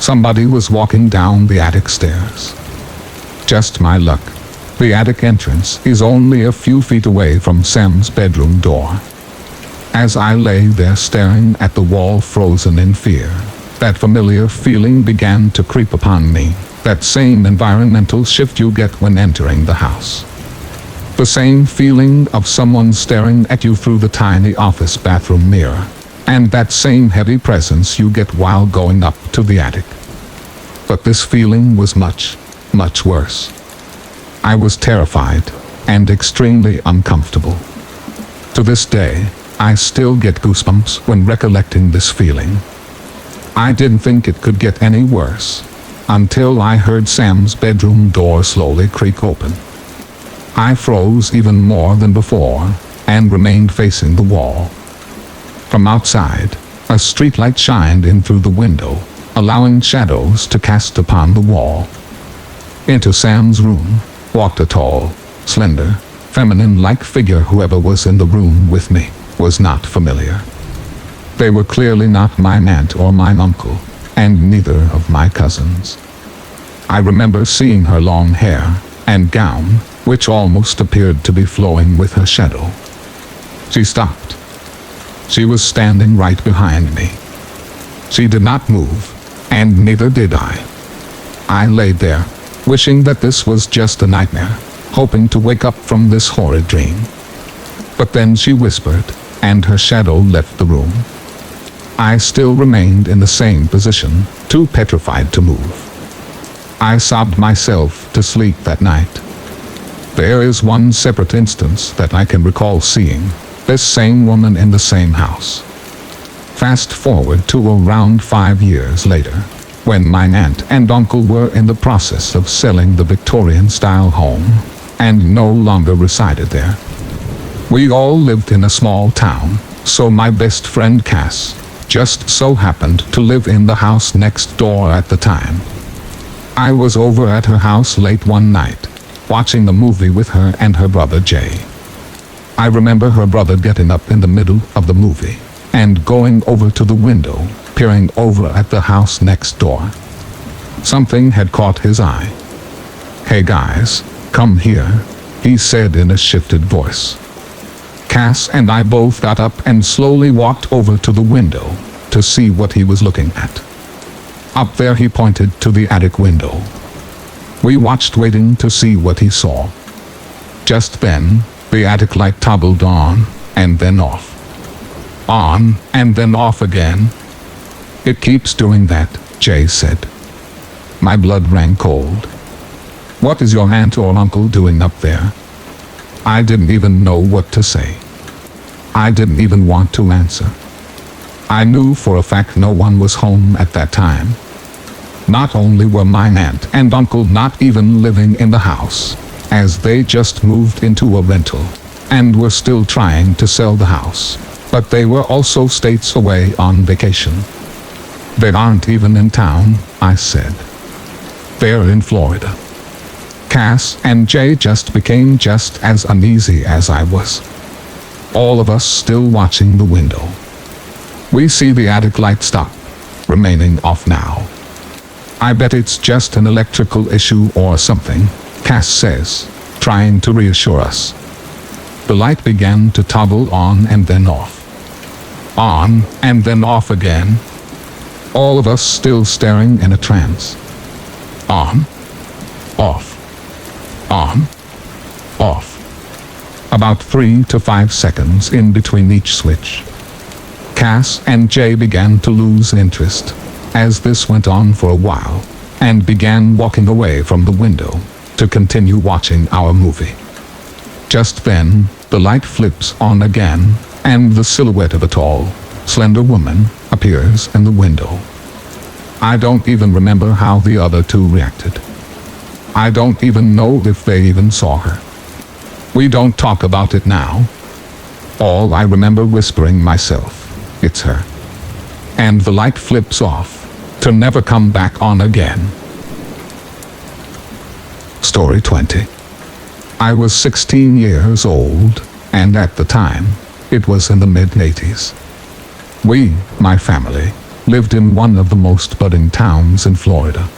Somebody was walking down the attic stairs. Just my luck. The attic entrance is only a few feet away from Sam's bedroom door. As I lay there staring at the wall frozen in fear, that familiar feeling began to creep upon me, that same environmental shift you get when entering the house. The same feeling of someone staring at you through the tiny office bathroom mirror, and that same heavy presence you get while going up to the attic. But this feeling was much, much worse. I was terrified and extremely uncomfortable. To this day, I still get goosebumps when recollecting this feeling. I didn't think it could get any worse, until I heard Sam's bedroom door slowly creak open. I froze even more than before, and remained facing the wall. From outside, a streetlight shined in through the window, allowing shadows to cast upon the wall. Into Sam's room walked a tall, slender, feminine-like figure. Whoever was in the room with me was not familiar. They were clearly not my aunt or my uncle, and neither of my cousins. I remember seeing her long hair and gown, which almost appeared to be flowing with her shadow. She stopped. She was standing right behind me. She did not move, and neither did I. I lay there, wishing that this was just a nightmare, hoping to wake up from this horrid dream. But then she whispered, and her shadow left the room. I still remained in the same position, too petrified to move. I sobbed myself to sleep that night. There is one separate instance that I can recall seeing this same woman in the same house. Fast forward to around 5 years later, when my aunt and uncle were in the process of selling the Victorian-style home, and no longer resided there. We all lived in a small town, so my best friend Cass just so happened to live in the house next door at the time. I was over at her house late one night, watching a movie with her and her brother Jay. I remember her brother getting up in the middle of the movie and going over to the window, peering over at the house next door. Something had caught his eye. "Hey guys, come here," he said in a shifted voice. Cass and I both got up and slowly walked over to the window to see what he was looking at. Up there he pointed to the attic window. We watched, waiting to see what he saw. Just then, the attic light toggled on and then off. On and then off again. "It keeps doing that," Jay said. My blood ran cold. "What is your aunt or uncle doing up there?" I didn't even know what to say. I didn't even want to answer. I knew for a fact no one was home at that time. Not only were my aunt and uncle not even living in the house, as they just moved into a rental, and were still trying to sell the house, but they were also states away on vacation. "They aren't even in town," I said. "They're in Florida." Cass and Jay just became just as uneasy as I was. All of us still watching the window. We see the attic light stop, remaining off now. "I bet it's just an electrical issue or something," Cass says, trying to reassure us. The light began to toggle on and then off. On and then off again. all of us still staring in a trance. On, off, on, off. About 3 to 5 seconds in between each switch. Cass and Jay began to lose interest as this went on for a while, and began walking away from the window to continue watching our movie. Just then, the light flips on again, and the silhouette of a tall, slender woman appears in the window. I don't even remember how the other two reacted. I don't even know if they even saw her. We don't talk about it now. All I remember whispering myself, it's her. And the light flips off, to never come back on again. Story 20. I was 16 years old, and at the time, it was in the mid-80s. We, my family, lived in one of the most budding towns in Florida.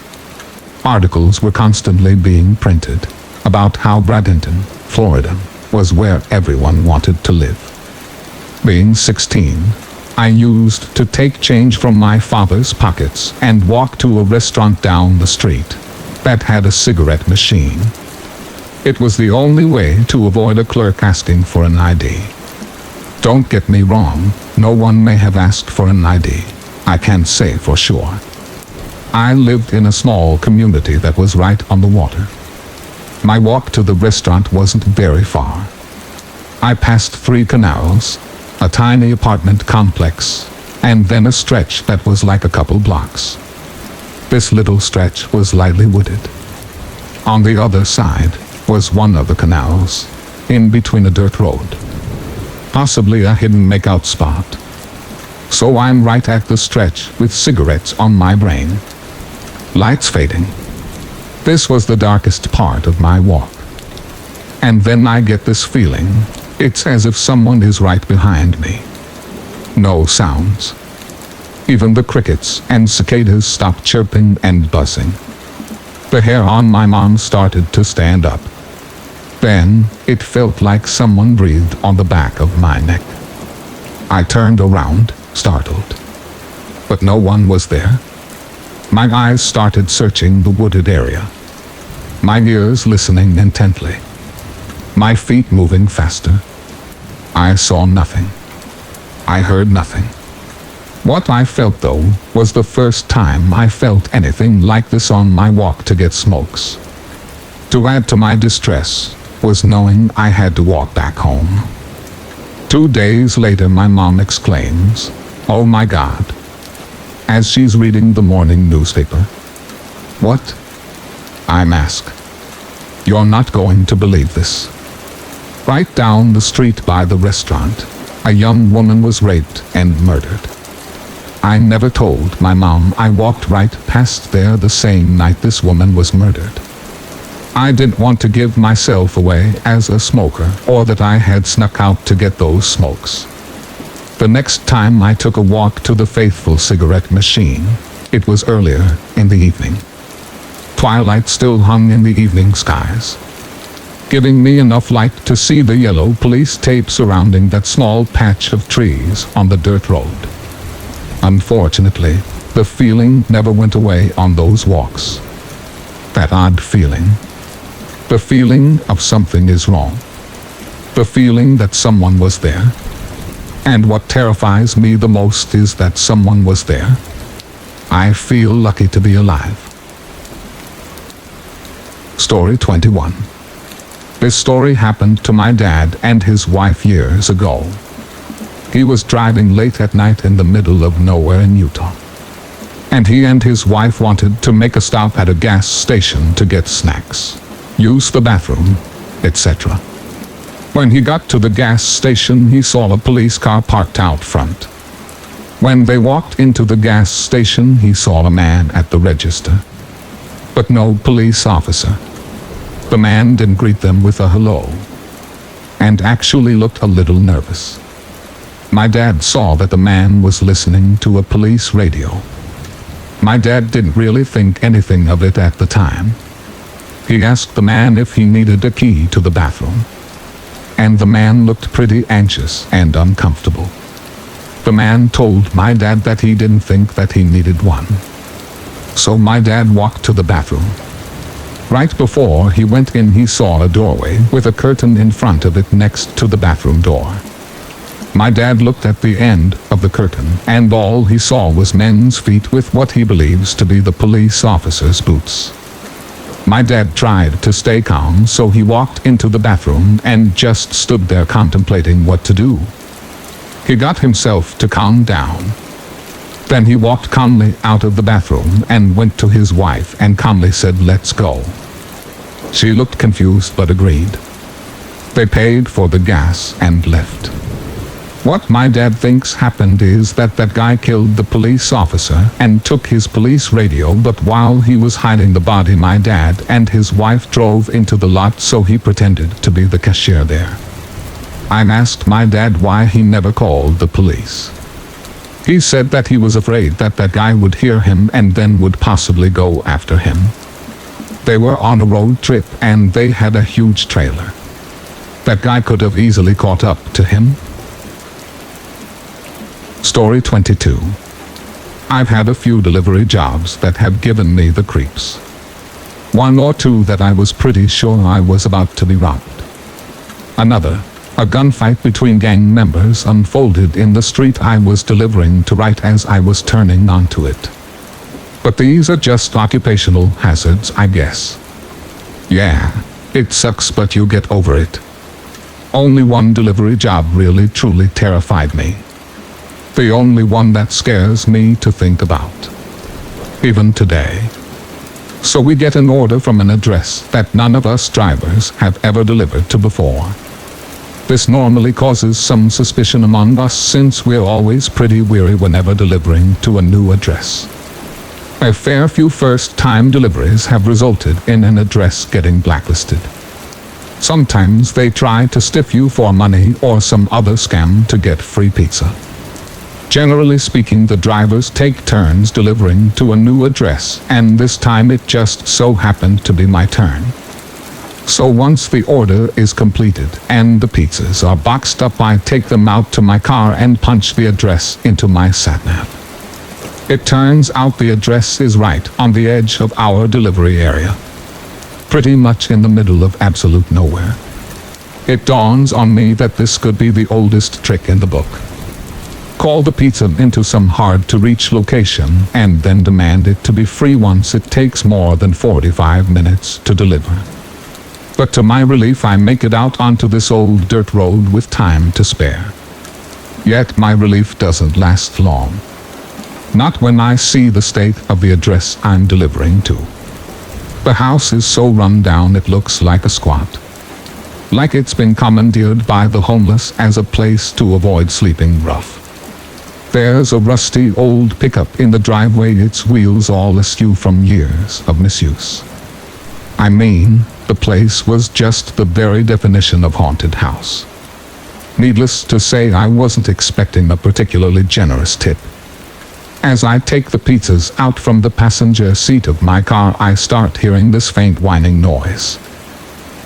Articles were constantly being printed about how Bradenton, Florida, was where everyone wanted to live. Being 16, I used to take change from my father's pockets and walk to a restaurant down the street that had a cigarette machine. It was the only way to avoid a clerk asking for an ID. Don't get me wrong, no one may have asked for an ID. I can't say for sure. I lived in a small community that was right on the water. My walk to the restaurant wasn't very far. I passed 3 canals, a tiny apartment complex, and then a stretch that was like a couple blocks. This little stretch was lightly wooded. On the other side was one of the canals, in between a dirt road. Possibly a hidden makeout spot. So I'm right at the stretch with cigarettes on my brain. Lights fading. This was the darkest part of my walk. And then I get this feeling. It's as if someone is right behind me. No sounds. Even the crickets and cicadas stopped chirping and buzzing. The hair on my arm started to stand up. Then, it felt like someone breathed on the back of my neck. I turned around, startled. But no one was there. My eyes started searching the wooded area. My ears listening intently. My feet moving faster. I saw nothing. I heard nothing. What I felt, though, was the first time I felt anything like this on my walk to get smokes. To add to my distress was knowing I had to walk back home. 2 days later, my mom exclaims, "Oh my God," as she's reading the morning newspaper. "What?" I'm asked. "You're not going to believe this. Right down the street by the restaurant, a young woman was raped and murdered." I never told my mom I walked right past there the same night this woman was murdered. I didn't want to give myself away as a smoker, or that I had snuck out to get those smokes. The next time I took a walk to the faithful cigarette machine, it was earlier in the evening. Twilight still hung in the evening skies, giving me enough light to see the yellow police tape surrounding that small patch of trees on the dirt road. Unfortunately, the feeling never went away on those walks. That odd feeling. The feeling of something is wrong. The feeling that someone was there. And what terrifies me the most is that someone was there. I feel lucky to be alive. Story 21. This story happened to my dad and his wife years ago. He was driving late at night in the middle of nowhere in Utah. And he and his wife wanted to make a stop at a gas station to get snacks, use the bathroom, etc. When he got to the gas station, he saw a police car parked out front. When they walked into the gas station, he saw a man at the register, but no police officer. The man didn't greet them with a hello, and actually looked a little nervous. My dad saw that the man was listening to a police radio. My dad didn't really think anything of it at the time. He asked the man if he needed a key to the bathroom, and the man looked pretty anxious and uncomfortable. The man told my dad that he didn't think that he needed one. So my dad walked to the bathroom. Right before he went in, he saw a doorway with a curtain in front of it next to the bathroom door. My dad looked at the end of the curtain, and all he saw was men's feet with what he believes to be the police officers' boots. My dad tried to stay calm, so he walked into the bathroom and just stood there contemplating what to do. He got himself to calm down. Then he walked calmly out of the bathroom and went to his wife and calmly said, "Let's go." She looked confused but agreed. They paid for the gas and left. What my dad thinks happened is that guy killed the police officer and took his police radio, but while he was hiding the body, my dad and his wife drove into the lot, so he pretended to be the cashier there. I asked my dad why he never called the police. He said that he was afraid that guy would hear him and then would possibly go after him. They were on a road trip and they had a huge trailer. That guy could have easily caught up to him. Story 22. I've had a few delivery jobs that have given me the creeps. One or two that I was pretty sure I was about to be robbed. Another, a gunfight between gang members unfolded in the street I was delivering to right as I was turning onto it. But these are just occupational hazards, I guess. Yeah, it sucks, but you get over it. Only one delivery job really truly terrified me. The only one that scares me to think about. Even today. So we get an order from an address that none of us drivers have ever delivered to before. This normally causes some suspicion among us since we're always pretty weary whenever delivering to a new address. A fair few first-time deliveries have resulted in an address getting blacklisted. Sometimes they try to stiff you for money or some other scam to get free pizza. Generally speaking, the drivers take turns delivering to a new address, and this time it just so happened to be my turn. So once the order is completed and the pizzas are boxed up, I take them out to my car and punch the address into my sat-nav. It turns out the address is right on the edge of our delivery area. Pretty much in the middle of absolute nowhere. It dawns on me that this could be the oldest trick in the book. Call the pizza into some hard-to-reach location and then demand it to be free once it takes more than 45 minutes to deliver. But to my relief, I make it out onto this old dirt road with time to spare. Yet my relief doesn't last long. Not when I see the state of the address I'm delivering to. The house is so run down it looks like a squat. Like it's been commandeered by the homeless as a place to avoid sleeping rough. There's a rusty old pickup in the driveway, its wheels all askew from years of misuse. I mean, the place was just the very definition of haunted house. Needless to say, I wasn't expecting a particularly generous tip. As I take the pizzas out from the passenger seat of my car, I start hearing this faint whining noise.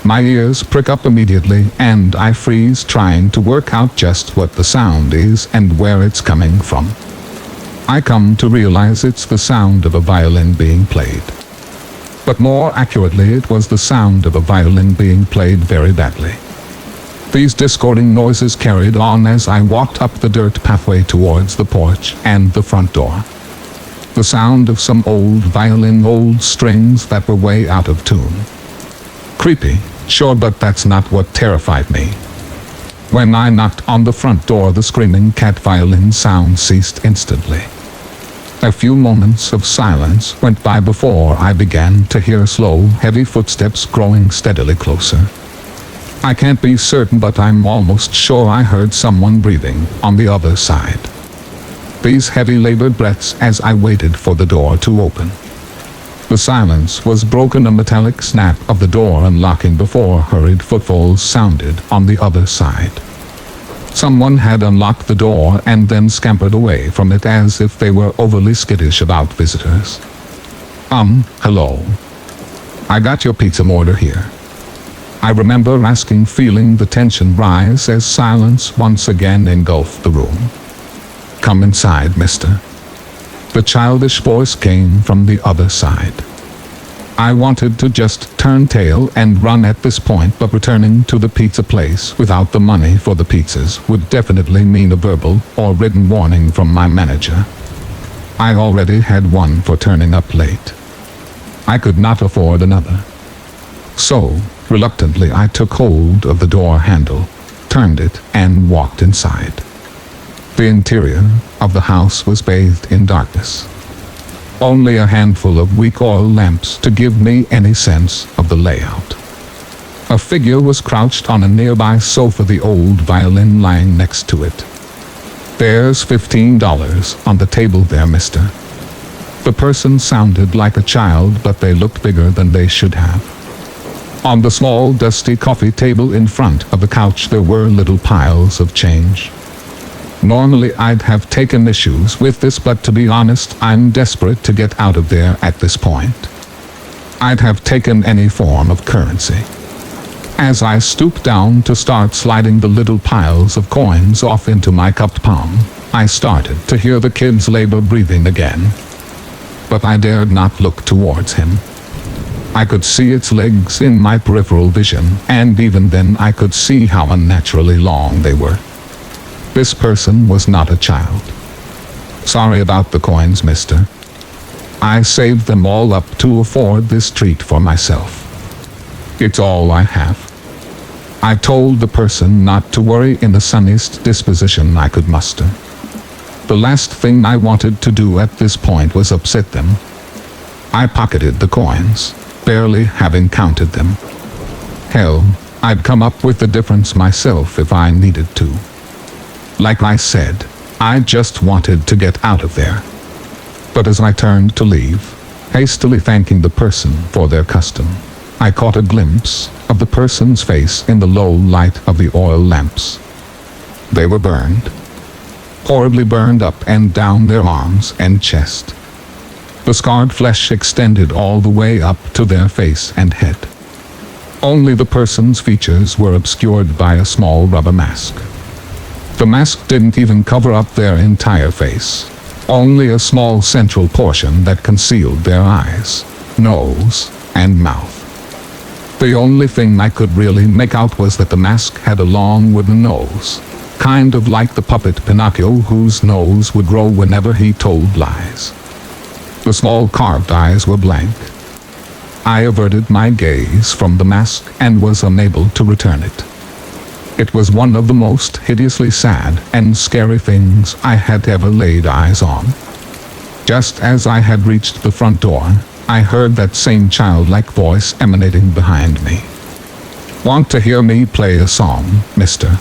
My ears prick up immediately and I freeze, trying to work out just what the sound is and where it's coming from. I come to realize it's the sound of a violin being played. But more accurately, it was the sound of a violin being played very badly. These discording noises carried on as I walked up the dirt pathway towards the porch and the front door. The sound of some old violin, old strings that were way out of tune. Creepy, sure, but that's not what terrified me. When I knocked on the front door, the screaming cat violin sound ceased instantly. A few moments of silence went by before I began to hear slow, heavy footsteps growing steadily closer. I can't be certain, but I'm almost sure I heard someone breathing on the other side. These heavy labored breaths as I waited for the door to open. The silence was broken, a metallic snap of the door unlocking before hurried footfalls sounded on the other side. Someone had unlocked the door and then scampered away from it as if they were overly skittish about visitors. Hello. I got your pizza order here. I remember asking, feeling the tension rise as silence once again engulfed the room. "Come inside, mister." The childish voice came from the other side. I wanted to just turn tail and run at this point, but returning to the pizza place without the money for the pizzas would definitely mean a verbal or written warning from my manager. I already had one for turning up late. I could not afford another. So, reluctantly, I took hold of the door handle, turned it, and walked inside. The interior of the house was bathed in darkness. Only a handful of weak oil lamps to give me any sense of the layout. A figure was crouched on a nearby sofa, the old violin lying next to it. "There's $15 on the table there, mister." The person sounded like a child, but they looked bigger than they should have. On the small, dusty coffee table in front of the couch there were little piles of change. Normally I'd have taken issues with this, but to be honest, I'm desperate to get out of there at this point. I'd have taken any form of currency. As I stooped down to start sliding the little piles of coins off into my cupped palm, I started to hear the kid's labor breathing again. But I dared not look towards him. I could see its legs in my peripheral vision, and even then I could see how unnaturally long they were. This person was not a child. "Sorry about the coins, mister. I saved them all up to afford this treat for myself. It's all I have." I told the person not to worry in the sunniest disposition I could muster. The last thing I wanted to do at this point was upset them. I pocketed the coins, barely having counted them. Hell, I'd come up with the difference myself if I needed to. Like I said, I just wanted to get out of there. But as I turned to leave, hastily thanking the person for their custom, I caught a glimpse of the person's face in the low light of the oil lamps. They were burned. Horribly burned up and down their arms and chest. The scarred flesh extended all the way up to their face and head. Only the person's features were obscured by a small rubber mask. The mask didn't even cover up their entire face, only a small central portion that concealed their eyes, nose, and mouth. The only thing I could really make out was that the mask had a long wooden nose, kind of like the puppet Pinocchio, whose nose would grow whenever he told lies. The small carved eyes were blank. I averted my gaze from the mask and was unable to return it. It was one of the most hideously sad and scary things I had ever laid eyes on. Just as I had reached the front door, I heard that same childlike voice emanating behind me. "Want to hear me play a song, mister?"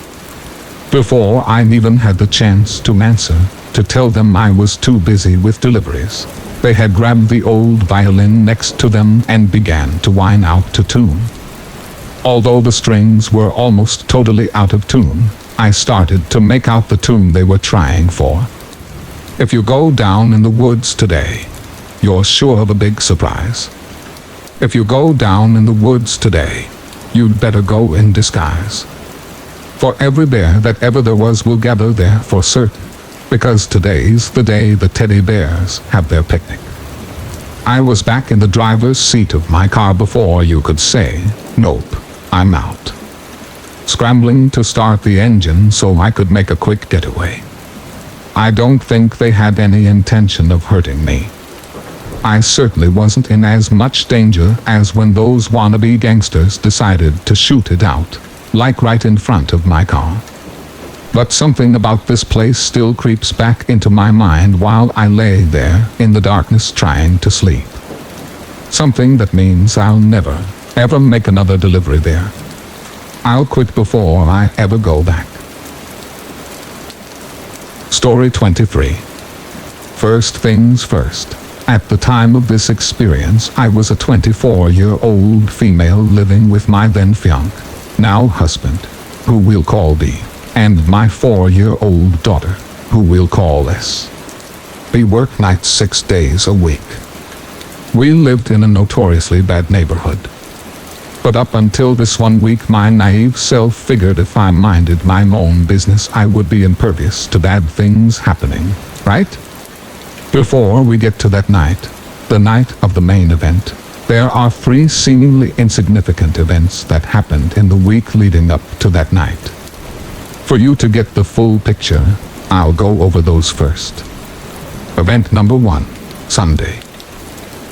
Before I even had the chance to answer, to tell them I was too busy with deliveries, they had grabbed the old violin next to them and began to whine out to tune. Although the strings were almost totally out of tune, I started to make out the tune they were trying for. "If you go down in the woods today, you're sure of a big surprise. If you go down in the woods today, you'd better go in disguise. For every bear that ever there was will gather there for certain, because today's the day the teddy bears have their picnic." I was back in the driver's seat of my car before you could say, "Nope, I'm out." Scrambling to start the engine so I could make a quick getaway. I don't think they had any intention of hurting me. I certainly wasn't in as much danger as when those wannabe gangsters decided to shoot it out, like right in front of my car. But something about this place still creeps back into my mind while I lay there in the darkness trying to sleep. Something that means I'll never, ever make another delivery there. I'll quit before I ever go back. Story 23. First things first. At the time of this experience, I was a 24-year-old female living with my then fiancé, now husband, who we'll call B, and my 4-year-old daughter, who we'll call S. We worked nights 6 days a week. We lived in a notoriously bad neighborhood. But up until this 1 week, my naive self figured if I minded my own business, I would be impervious to bad things happening, right? Before we get to that night, the night of the main event, there are 3 seemingly insignificant events that happened in the week leading up to that night. For you to get the full picture, I'll go over those first. Event number 1, Sunday.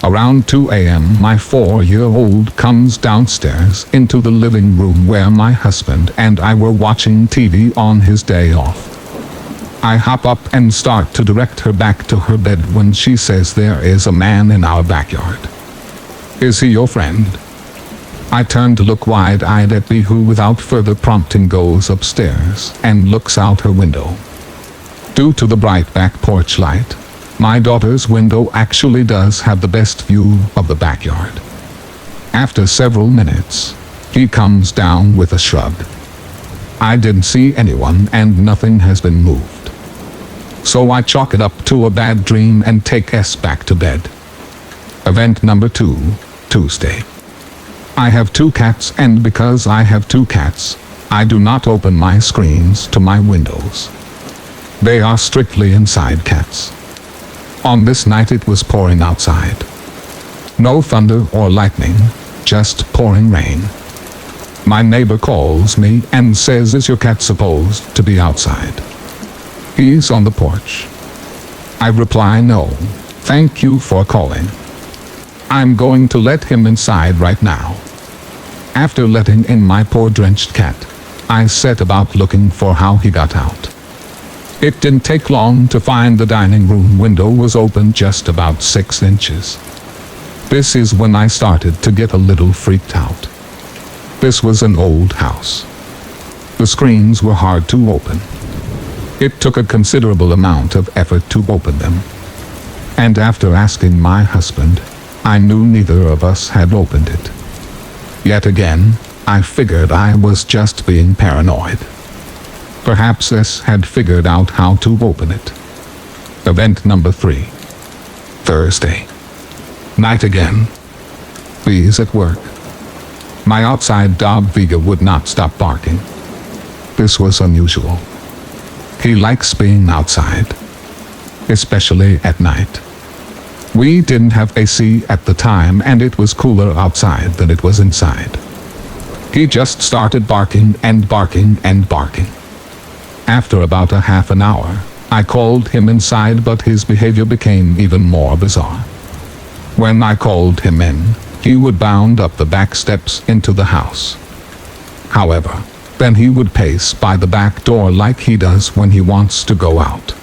Around 2 a.m., my 4-year-old comes downstairs into the living room where my husband and I were watching TV on his day off. I hop up and start to direct her back to her bed when she says there is a man in our backyard. Is he your friend? I turn to look wide-eyed at B, who without further prompting goes upstairs and looks out her window. Due to the bright back porch light, my daughter's window actually does have the best view of the backyard. After several minutes, he comes down with a shrug. I didn't see anyone and nothing has been moved. So I chalk it up to a bad dream and take us back to bed. Event number 2, Tuesday. I have 2 cats, and because I have 2 cats, I do not open my screens to my windows. They are strictly inside cats. On this night it was pouring outside. No thunder or lightning, just pouring rain. My neighbor calls me and says, "Is your cat supposed to be outside?" He's on the porch. I reply, "No, thank you for calling. I'm going to let him inside right now." After letting in my poor drenched cat, I set about looking for how he got out. It didn't take long to find the dining room window was open just about 6 inches. This is when I started to get a little freaked out. This was an old house. The screens were hard to open. It took a considerable amount of effort to open them. And after asking my husband, I knew neither of us had opened it. Yet again, I figured I was just being paranoid. Perhaps S had figured out how to open it. Event number 3, Thursday. Night again. B's at work. My outside dog Vega would not stop barking. This was unusual. He likes being outside, especially at night. We didn't have AC at the time and it was cooler outside than it was inside. He just started barking and barking and barking. After about a half an hour, I called him inside, but his behavior became even more bizarre. When I called him in, he would bound up the back steps into the house. However, then he would pace by the back door like he does when he wants to go out.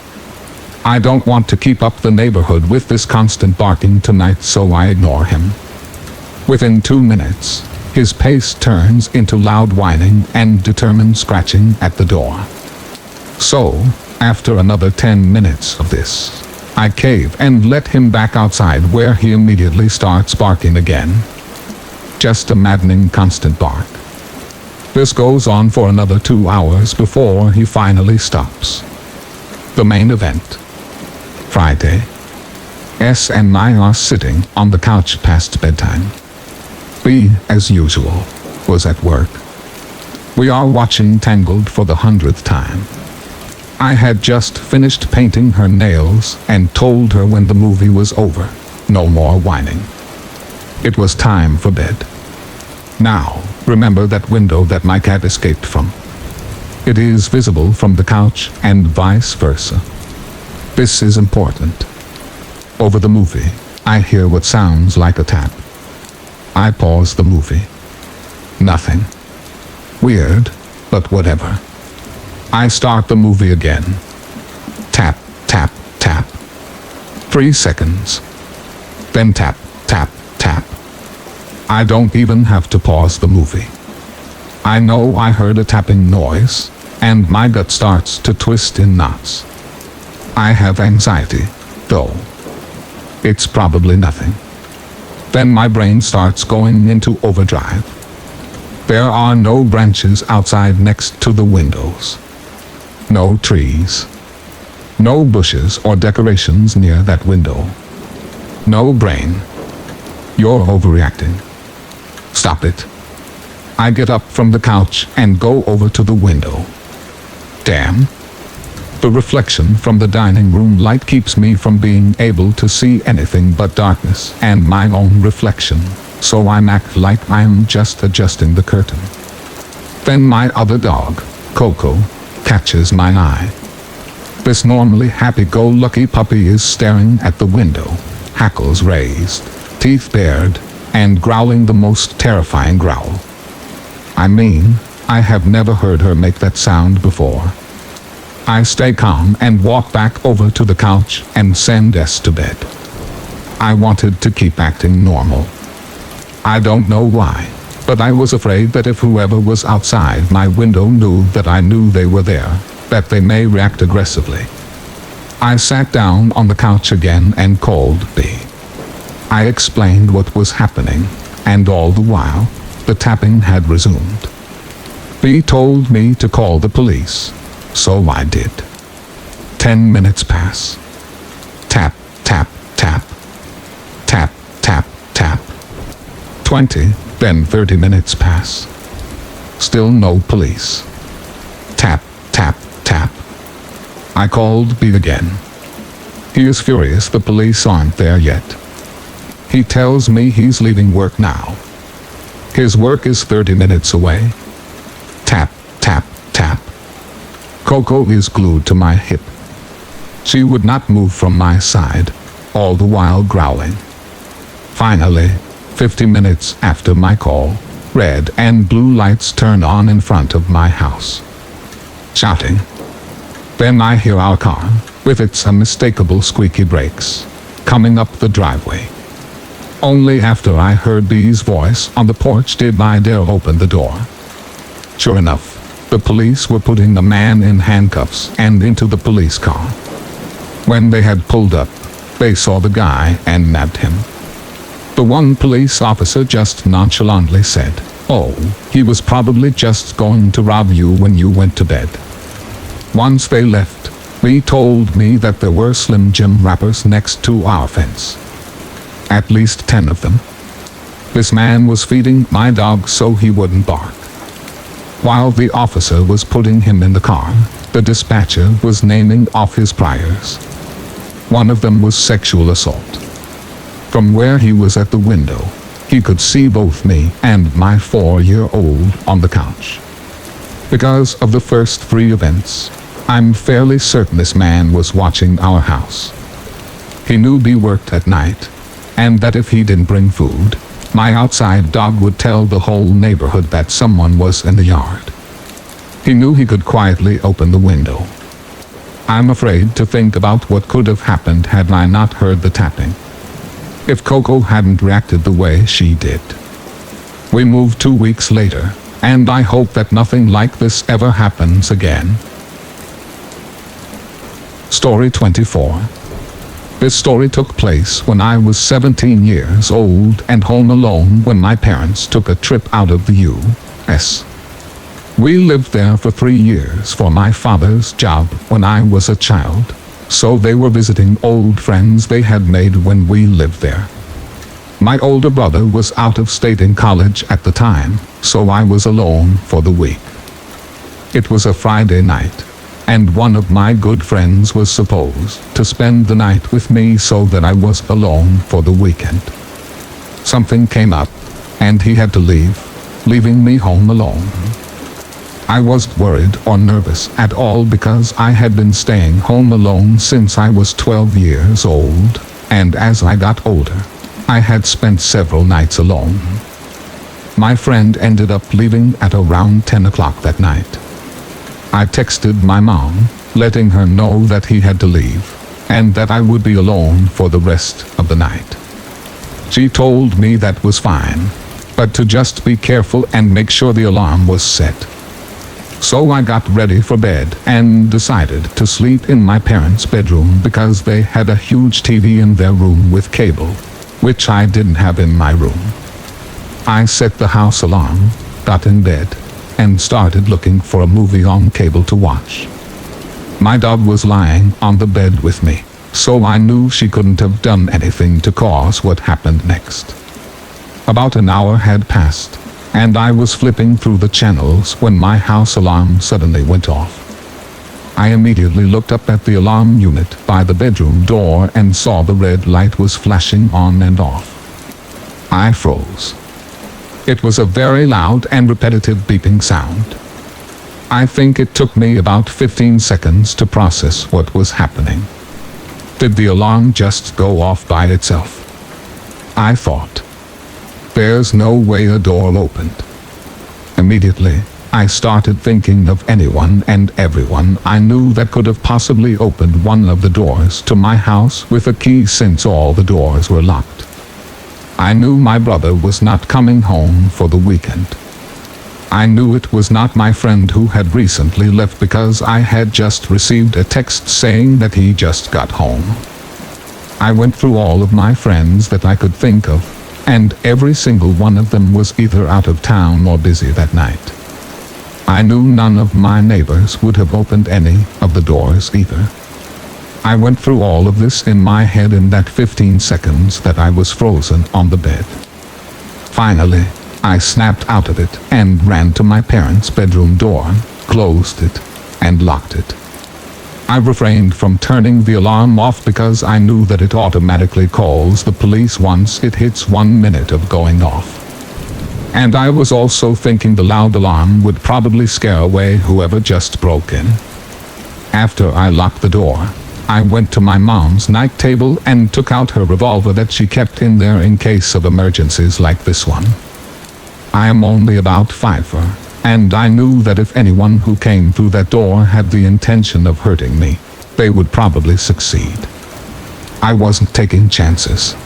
I don't want to keep up the neighborhood with this constant barking tonight, so I ignore him. Within 2 minutes, his pace turns into loud whining and determined scratching at the door. So, after another 10 minutes of this, I cave and let him back outside, where he immediately starts barking again. Just a maddening constant bark. This goes on for another 2 hours before he finally stops. The main event. Friday. S and I are sitting on the couch past bedtime. B, as usual, was at work. We are watching Tangled for the 100th time. I had just finished painting her nails and told her when the movie was over, no more whining. It was time for bed. Now, remember that window that my cat escaped from. It is visible from the couch and vice versa. This is important. Over the movie, I hear what sounds like a tap. I pause the movie. Nothing. Weird, but whatever. I start the movie again. Tap, tap, tap. 3 seconds. Then tap, tap, tap. I don't even have to pause the movie. I know I heard a tapping noise, and my gut starts to twist in knots. I have anxiety, though. It's probably nothing. Then my brain starts going into overdrive. There are no branches outside next to the windows. No trees. No bushes or decorations near that window. No brain. You're overreacting. Stop it. I get up from the couch and go over to the window. Damn. The reflection from the dining room light keeps me from being able to see anything but darkness and my own reflection, so I act like I'm just adjusting the curtain. Then my other dog, Coco, catches my eye. This normally happy-go-lucky puppy is staring at the window, hackles raised, teeth bared, and growling the most terrifying growl. I mean, I have never heard her make that sound before. I stay calm and walk back over to the couch and send S to bed. I wanted to keep acting normal. I don't know why, but I was afraid that if whoever was outside my window knew that I knew they were there, that they may react aggressively. I sat down on the couch again and called B. I explained what was happening, and all the while, the tapping had resumed. B told me to call the police, so I did. 10 minutes pass. Tap, tap, tap. Tap, tap, tap. 20, then 30 minutes pass. Still no police. Tap, tap, tap. I called B again. He is furious the police aren't there yet. He tells me he's leaving work now. His work is 30 minutes away. Tap, tap, tap. Coco is glued to my hip. She would not move from my side, all the while growling. Finally, 50 minutes after my call, red and blue lights turn on in front of my house. Shouting. Then I hear our car, with its unmistakable squeaky brakes, coming up the driveway. Only after I heard B's voice on the porch did I dare open the door. Sure enough, the police were putting a man in handcuffs and into the police car. When they had pulled up, they saw the guy and nabbed him. The one police officer just nonchalantly said, "Oh, he was probably just going to rob you when you went to bed." Once they left, he told me that there were Slim Jim wrappers next to our fence. At least 10 of them. This man was feeding my dog so he wouldn't bark. While the officer was putting him in the car, the dispatcher was naming off his priors. One of them was sexual assault. From where he was at the window, he could see both me and my 4-year-old on the couch. Because of the first 3 events, I'm fairly certain this man was watching our house. He knew B worked at night, and that if he didn't bring food, my outside dog would tell the whole neighborhood that someone was in the yard. He knew he could quietly open the window. I'm afraid to think about what could have happened had I not heard the tapping. If Coco hadn't reacted the way she did. We moved 2 weeks later, and I hope that nothing like this ever happens again. Story 24. This story took place when I was 17 years old and home alone when my parents took a trip out of the U.S. We lived there for 3 years for my father's job when I was a child, so they were visiting old friends they had made when we lived there. My older brother was out of state in college at the time, so I was alone for the week. It was a Friday night, and one of my good friends was supposed to spend the night with me so that I was alone for the weekend. Something came up, and he had to leave, leaving me home alone. I wasn't worried or nervous at all because I had been staying home alone since I was 12 years old, and as I got older, I had spent several nights alone. My friend ended up leaving at around 10 o'clock that night. I texted my mom, letting her know that he had to leave, and that I would be alone for the rest of the night. She told me that was fine, but to just be careful and make sure the alarm was set. So I got ready for bed and decided to sleep in my parents' bedroom because they had a huge TV in their room with cable, which I didn't have in my room. I set the house alarm, got in bed, and started looking for a movie on cable to watch. My dog was lying on the bed with me, so I knew she couldn't have done anything to cause what happened next. About an hour had passed, and I was flipping through the channels when my house alarm suddenly went off. I immediately looked up at the alarm unit by the bedroom door and saw the red light was flashing on and off. I froze. It was a very loud and repetitive beeping sound. I think it took me about 15 seconds to process what was happening. Did the alarm just go off by itself? I thought. There's no way a door opened. Immediately, I started thinking of anyone and everyone I knew that could have possibly opened one of the doors to my house with a key since all the doors were locked. I knew my brother was not coming home for the weekend. I knew it was not my friend who had recently left because I had just received a text saying that he just got home. I went through all of my friends that I could think of, and every single one of them was either out of town or busy that night. I knew none of my neighbors would have opened any of the doors either. I went through all of this in my head in that 15 seconds that I was frozen on the bed. Finally, I snapped out of it and ran to my parents' bedroom door, closed it, and locked it. I refrained from turning the alarm off because I knew that it automatically calls the police once it hits 1 minute of going off. And I was also thinking the loud alarm would probably scare away whoever just broke in. After I locked the door, I went to my mom's night table and took out her revolver that she kept in there in case of emergencies like this one. I am only about 5, and I knew that if anyone who came through that door had the intention of hurting me, they would probably succeed. I wasn't taking chances.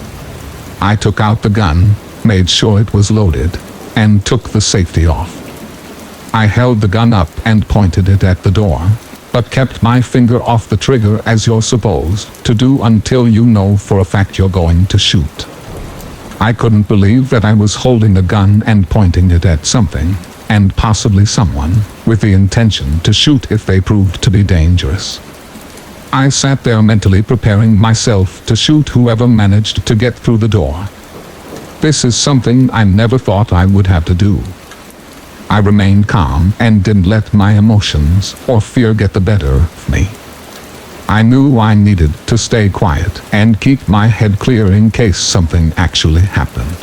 I took out the gun, made sure it was loaded, and took the safety off. I held the gun up and pointed it at the door, but kept my finger off the trigger as you're supposed to do until you know for a fact you're going to shoot. I couldn't believe that I was holding a gun and pointing it at something, and possibly someone, with the intention to shoot if they proved to be dangerous. I sat there mentally preparing myself to shoot whoever managed to get through the door. This is something I never thought I would have to do. I remained calm and didn't let my emotions or fear get the better of me. I knew I needed to stay quiet and keep my head clear in case something actually happened.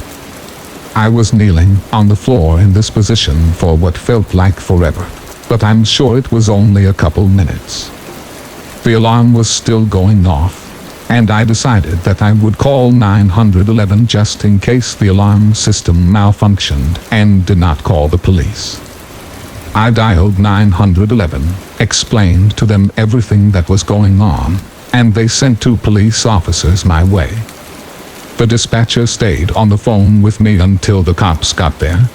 I was kneeling on the floor in this position for what felt like forever, but I'm sure it was only a couple minutes. The alarm was still going off, and I decided that I would call 911 just in case the alarm system malfunctioned and did not call the police. I dialed 911, explained to them everything that was going on, and they sent 2 police officers my way. The dispatcher stayed on the phone with me until the cops got there.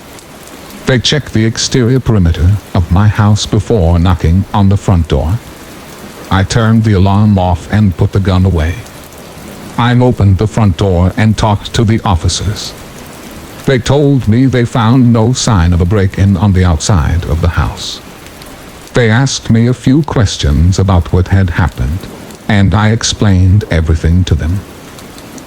They checked the exterior perimeter of my house before knocking on the front door. I turned the alarm off and put the gun away. I opened the front door and talked to the officers. They told me they found no sign of a break-in on the outside of the house. They asked me a few questions about what had happened, and I explained everything to them.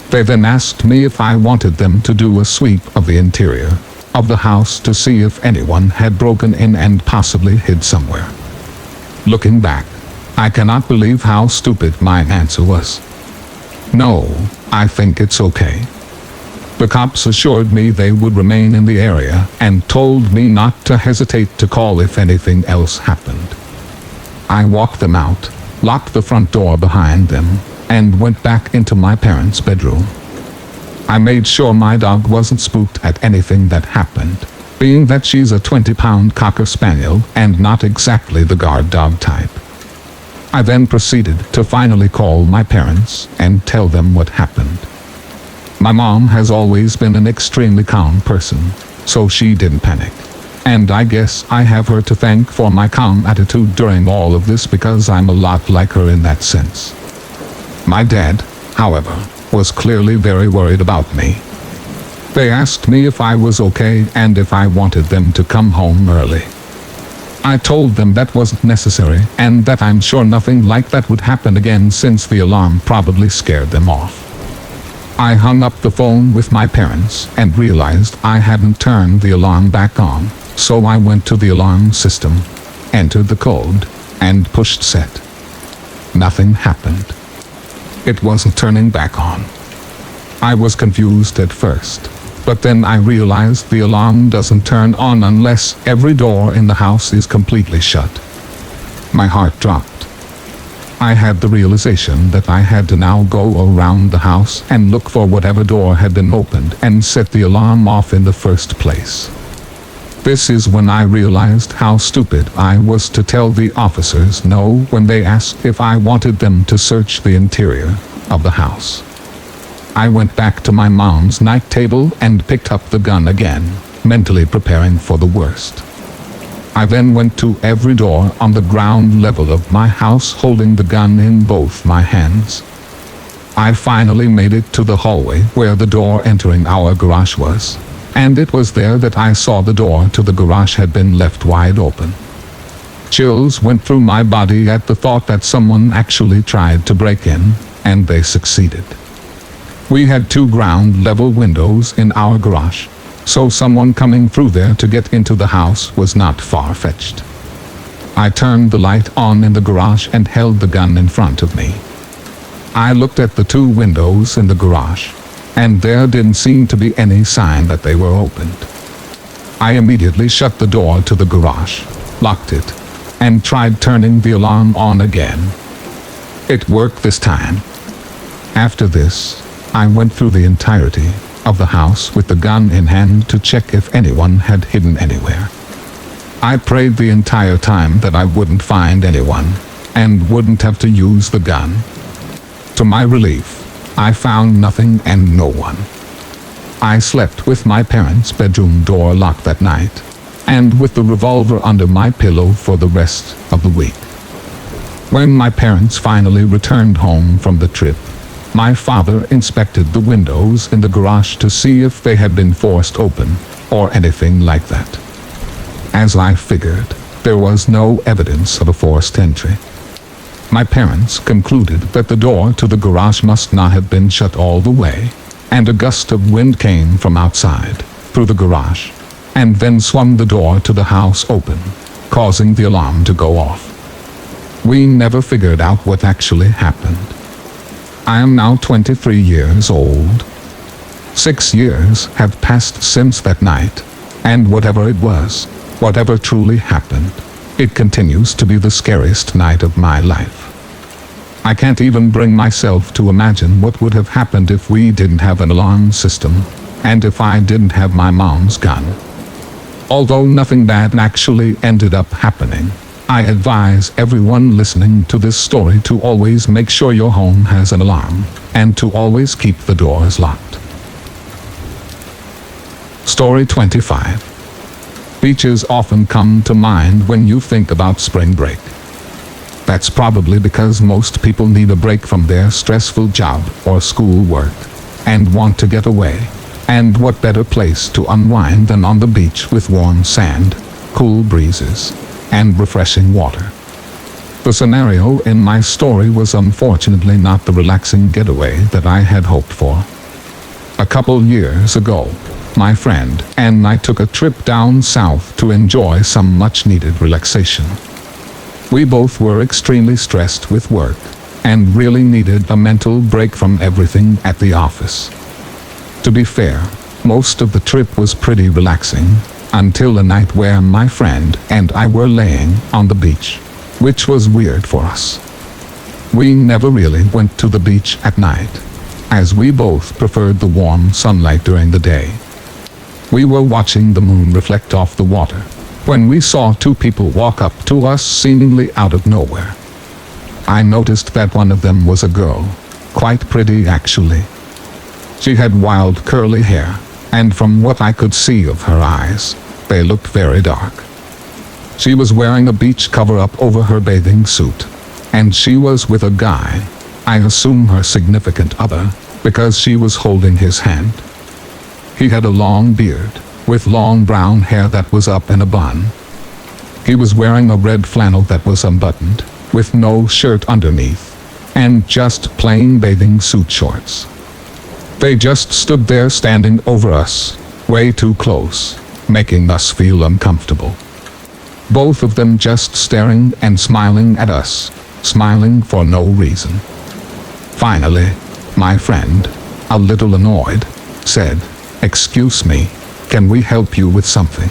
They then asked me if I wanted them to do a sweep of the interior of the house to see if anyone had broken in and possibly hid somewhere. Looking back, I cannot believe how stupid my answer was. No, I think it's okay. The cops assured me they would remain in the area and told me not to hesitate to call if anything else happened. I walked them out, locked the front door behind them, and went back into my parents' bedroom. I made sure my dog wasn't spooked at anything that happened, being that she's a 20-pound Cocker Spaniel and not exactly the guard dog type. I then proceeded to finally call my parents and tell them what happened. My mom has always been an extremely calm person, so she didn't panic. And I guess I have her to thank for my calm attitude during all of this because I'm a lot like her in that sense. My dad, however, was clearly very worried about me. They asked me if I was okay and if I wanted them to come home early. I told them that wasn't necessary and that I'm sure nothing like that would happen again since the alarm probably scared them off. I hung up the phone with my parents and realized I hadn't turned the alarm back on, so I went to the alarm system, entered the code, and pushed set. Nothing happened. It wasn't turning back on. I was confused at first, but then I realized the alarm doesn't turn on unless every door in the house is completely shut. My heart dropped. I had the realization that I had to now go around the house and look for whatever door had been opened and set the alarm off in the first place. This is when I realized how stupid I was to tell the officers no when they asked if I wanted them to search the interior of the house. I went back to my mom's night table and picked up the gun again, mentally preparing for the worst. I then went to every door on the ground level of my house holding the gun in both my hands. I finally made it to the hallway where the door entering our garage was, and it was there that I saw the door to the garage had been left wide open. Chills went through my body at the thought that someone actually tried to break in, and they succeeded. We had 2 ground-level windows in our garage, so someone coming through there to get into the house was not far-fetched. I turned the light on in the garage and held the gun in front of me. I looked at the 2 windows in the garage, and there didn't seem to be any sign that they were opened. I immediately shut the door to the garage, locked it, and tried turning the alarm on again. It worked this time. After this, I went through the entirety of the house with the gun in hand to check if anyone had hidden anywhere. I prayed the entire time that I wouldn't find anyone, and wouldn't have to use the gun. To my relief, I found nothing and no one. I slept with my parents' bedroom door locked that night, and with the revolver under my pillow for the rest of the week. When my parents finally returned home from the trip, my father inspected the windows in the garage to see if they had been forced open, or anything like that. As I figured, there was no evidence of a forced entry. My parents concluded that the door to the garage must not have been shut all the way, and a gust of wind came from outside, through the garage, and then swung the door to the house open, causing the alarm to go off. We never figured out what actually happened. I am now 23 years old. 6 years have passed since that night, and whatever it was, whatever truly happened, it continues to be the scariest night of my life. I can't even bring myself to imagine what would have happened if we didn't have an alarm system, and if I didn't have my mom's gun. Although nothing bad actually ended up happening, I advise everyone listening to this story to always make sure your home has an alarm, and to always keep the doors locked. Story 25. Beaches often come to mind when you think about spring break. That's probably because most people need a break from their stressful job or school work, and want to get away. And what better place to unwind than on the beach with warm sand, cool breezes, and refreshing water. The scenario in my story was unfortunately not the relaxing getaway that I had hoped for. A couple years ago, my friend and I took a trip down south to enjoy some much-needed relaxation. We both were extremely stressed with work, and really needed a mental break from everything at the office. To be fair, most of the trip was pretty relaxing, until a night where my friend and I were laying on the beach, which was weird for us. We never really went to the beach at night, as we both preferred the warm sunlight during the day. We were watching the moon reflect off the water, when we saw 2 people walk up to us seemingly out of nowhere. I noticed that one of them was a girl, quite pretty actually. She had wild curly hair, and from what I could see of her eyes, they looked very dark. She was wearing a beach cover-up over her bathing suit, and she was with a guy, I assume her significant other, because she was holding his hand. He had a long beard, with long brown hair that was up in a bun. He was wearing a red flannel that was unbuttoned, with no shirt underneath, and just plain bathing suit shorts. They just stood there standing over us, way too close, making us feel uncomfortable. Both of them just staring and smiling at us, smiling for no reason. Finally, my friend, a little annoyed, said, "Excuse me, can we help you with something?"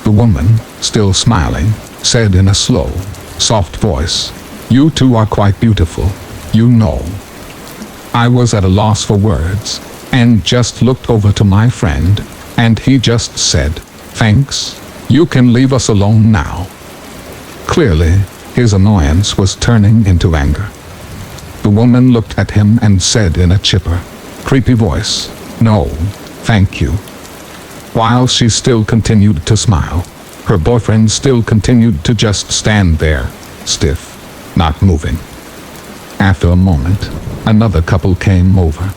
The woman, still smiling, said in a slow, soft voice, "You two are quite beautiful, you know." I was at a loss for words, and just looked over to my friend, and he just said, "Thanks, you can leave us alone now." Clearly, his annoyance was turning into anger. The woman looked at him and said in a chipper, creepy voice, "No, thank you." While she still continued to smile, her boyfriend still continued to just stand there, stiff, not moving. After a moment, another couple came over.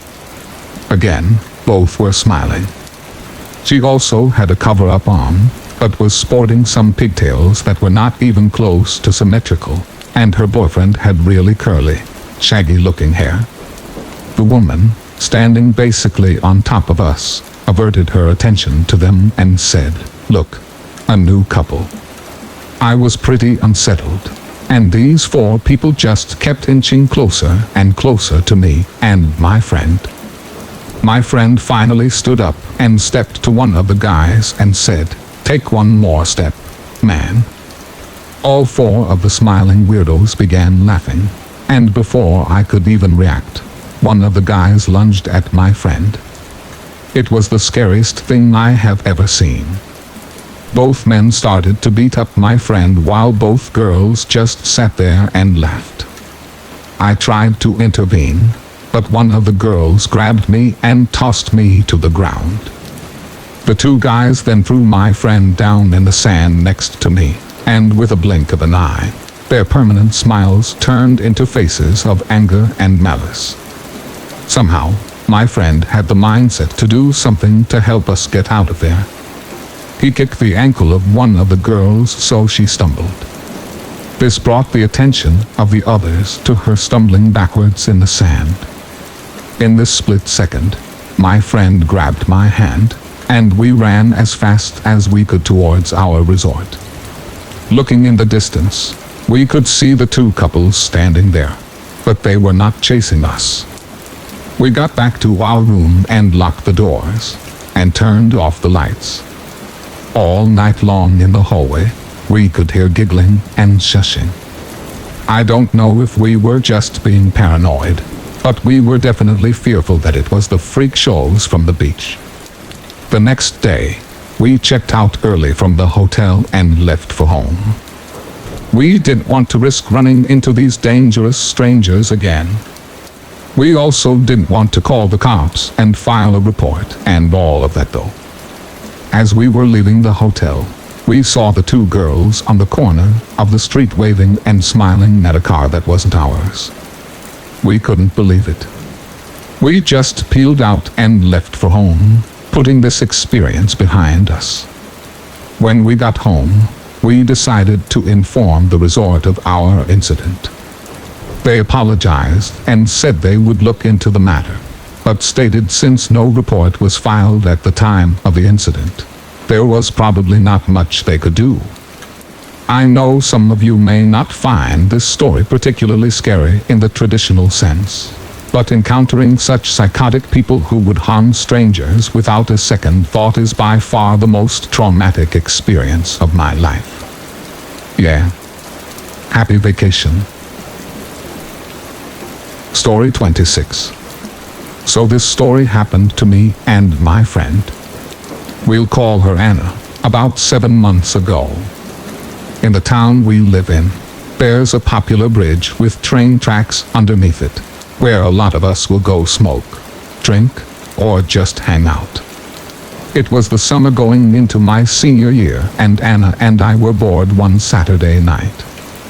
Again, both were smiling. She also had a cover-up on, but was sporting some pigtails that were not even close to symmetrical, and her boyfriend had really curly, shaggy-looking hair. The woman, standing basically on top of us, averted her attention to them and said, "Look, a new couple." I was pretty unsettled, and these four people just kept inching closer and closer to me and my friend. My friend finally stood up and stepped to one of the guys and said, "Take one more step, man." All four of the smiling weirdos began laughing, and before I could even react, one of the guys lunged at my friend. It was the scariest thing I have ever seen. Both men started to beat up my friend while both girls just sat there and laughed. I tried to intervene, but one of the girls grabbed me and tossed me to the ground. The two guys then threw my friend down in the sand next to me, and with a blink of an eye, their permanent smiles turned into faces of anger and malice. Somehow, my friend had the mindset to do something to help us get out of there. He kicked the ankle of one of the girls so she stumbled. This brought the attention of the others to her stumbling backwards in the sand. In this split second, my friend grabbed my hand, and we ran as fast as we could towards our resort. Looking in the distance, we could see the two couples standing there, but they were not chasing us. We got back to our room and locked the doors, and turned off the lights. All night long in the hallway, we could hear giggling and shushing. I don't know if we were just being paranoid, but we were definitely fearful that it was the freak shows from the beach. The next day, we checked out early from the hotel and left for home. We didn't want to risk running into these dangerous strangers again. We also didn't want to call the cops and file a report and all of that though. As we were leaving the hotel, we saw the two girls on the corner of the street waving and smiling at a car that wasn't ours. We couldn't believe it. We just peeled out and left for home, putting this experience behind us. When we got home, we decided to inform the resort of our incident. They apologized and said they would look into the matter, but stated since no report was filed at the time of the incident, there was probably not much they could do. I know some of you may not find this story particularly scary in the traditional sense, but encountering such psychotic people who would harm strangers without a second thought is by far the most traumatic experience of my life. Yeah. Happy vacation. Story 26. So this story happened to me and my friend. We'll call her Anna, about 7 months ago. In the town we live in, there's a popular bridge with train tracks underneath it, where a lot of us will go smoke, drink, or just hang out. It was the summer going into my senior year, and Anna and I were bored one Saturday night,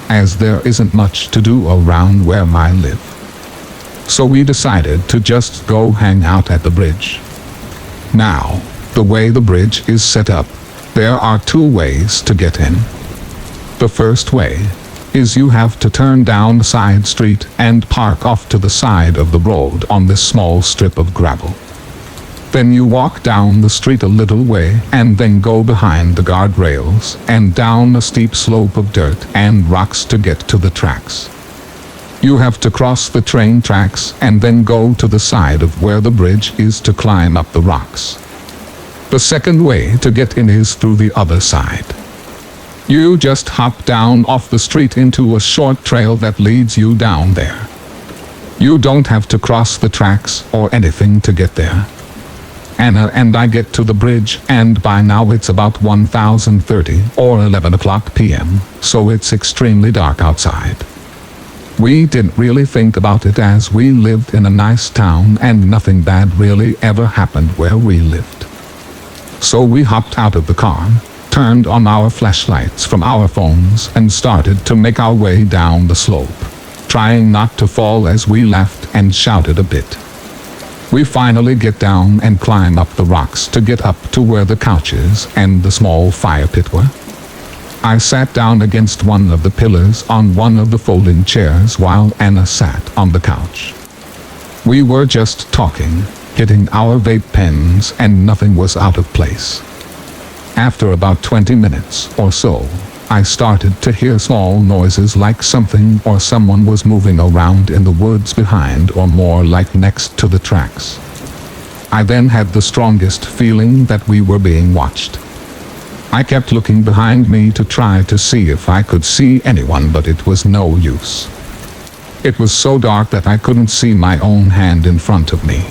as there isn't much to do around where I live. So we decided to just go hang out at the bridge. Now, the way the bridge is set up, there are two ways to get in. The first way is you have to turn down the side street and park off to the side of the road on this small strip of gravel. Then you walk down the street a little way and then go behind the guardrails and down a steep slope of dirt and rocks to get to the tracks. You have to cross the train tracks and then go to the side of where the bridge is to climb up the rocks. The second way to get in is through the other side. You just hop down off the street into a short trail that leads you down there. You don't have to cross the tracks or anything to get there. Anna and I get to the bridge, and by now it's about 1030 or 11 o'clock p.m., so it's extremely dark outside. We didn't really think about it as we lived in a nice town and nothing bad really ever happened where we lived. So we hopped out of the car, turned on our flashlights from our phones and started to make our way down the slope, trying not to fall as we laughed and shouted a bit. We finally get down and climb up the rocks to get up to where the couches and the small fire pit were. I sat down against one of the pillars on one of the folding chairs while Anna sat on the couch. We were just talking, hitting our vape pens, and nothing was out of place. After about 20 minutes or so, I started to hear small noises like something or someone was moving around in the woods behind or more like next to the tracks. I then had the strongest feeling that we were being watched. I kept looking behind me to try to see if I could see anyone, but it was no use. It was so dark that I couldn't see my own hand in front of me.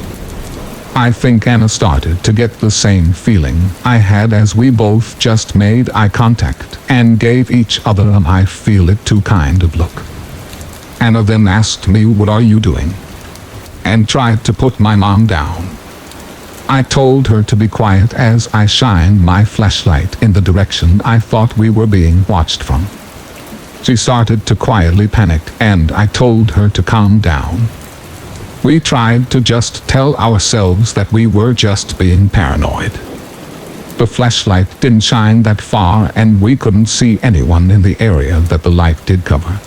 I think Anna started to get the same feeling I had as we both just made eye contact and gave each other an "I feel it too" kind of look. Anna then asked me, "What are you doing?" and tried to put my mom down. I told her to be quiet as I shined my flashlight in the direction I thought we were being watched from. She started to quietly panic and I told her to calm down. We tried to just tell ourselves that we were just being paranoid. The flashlight didn't shine that far and we couldn't see anyone in the area that the light did cover.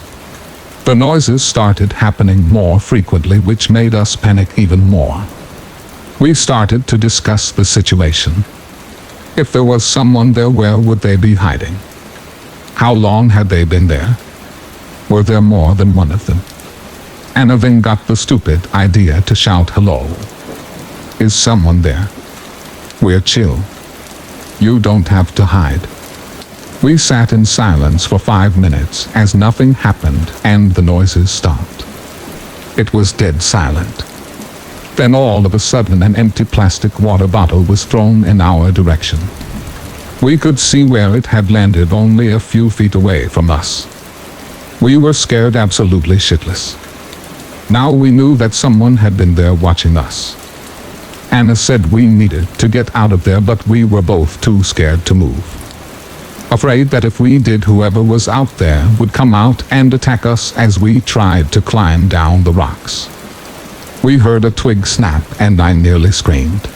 The noises started happening more frequently, which made us panic even more. We started to discuss the situation. If there was someone there, where would they be hiding? How long had they been there? Were there more than one of them? Anna then got the stupid idea to shout, "Hello. Is someone there? We're chill. You don't have to hide." We sat in silence for 5 minutes as nothing happened and the noises stopped. It was dead silent. Then all of a sudden an empty plastic water bottle was thrown in our direction. We could see where it had landed only a few feet away from us. We were scared absolutely shitless. Now we knew that someone had been there watching us. Anna said we needed to get out of there, but we were both too scared to move. Afraid that if we did, whoever was out there would come out and attack us as we tried to climb down the rocks. We heard a twig snap and I nearly screamed.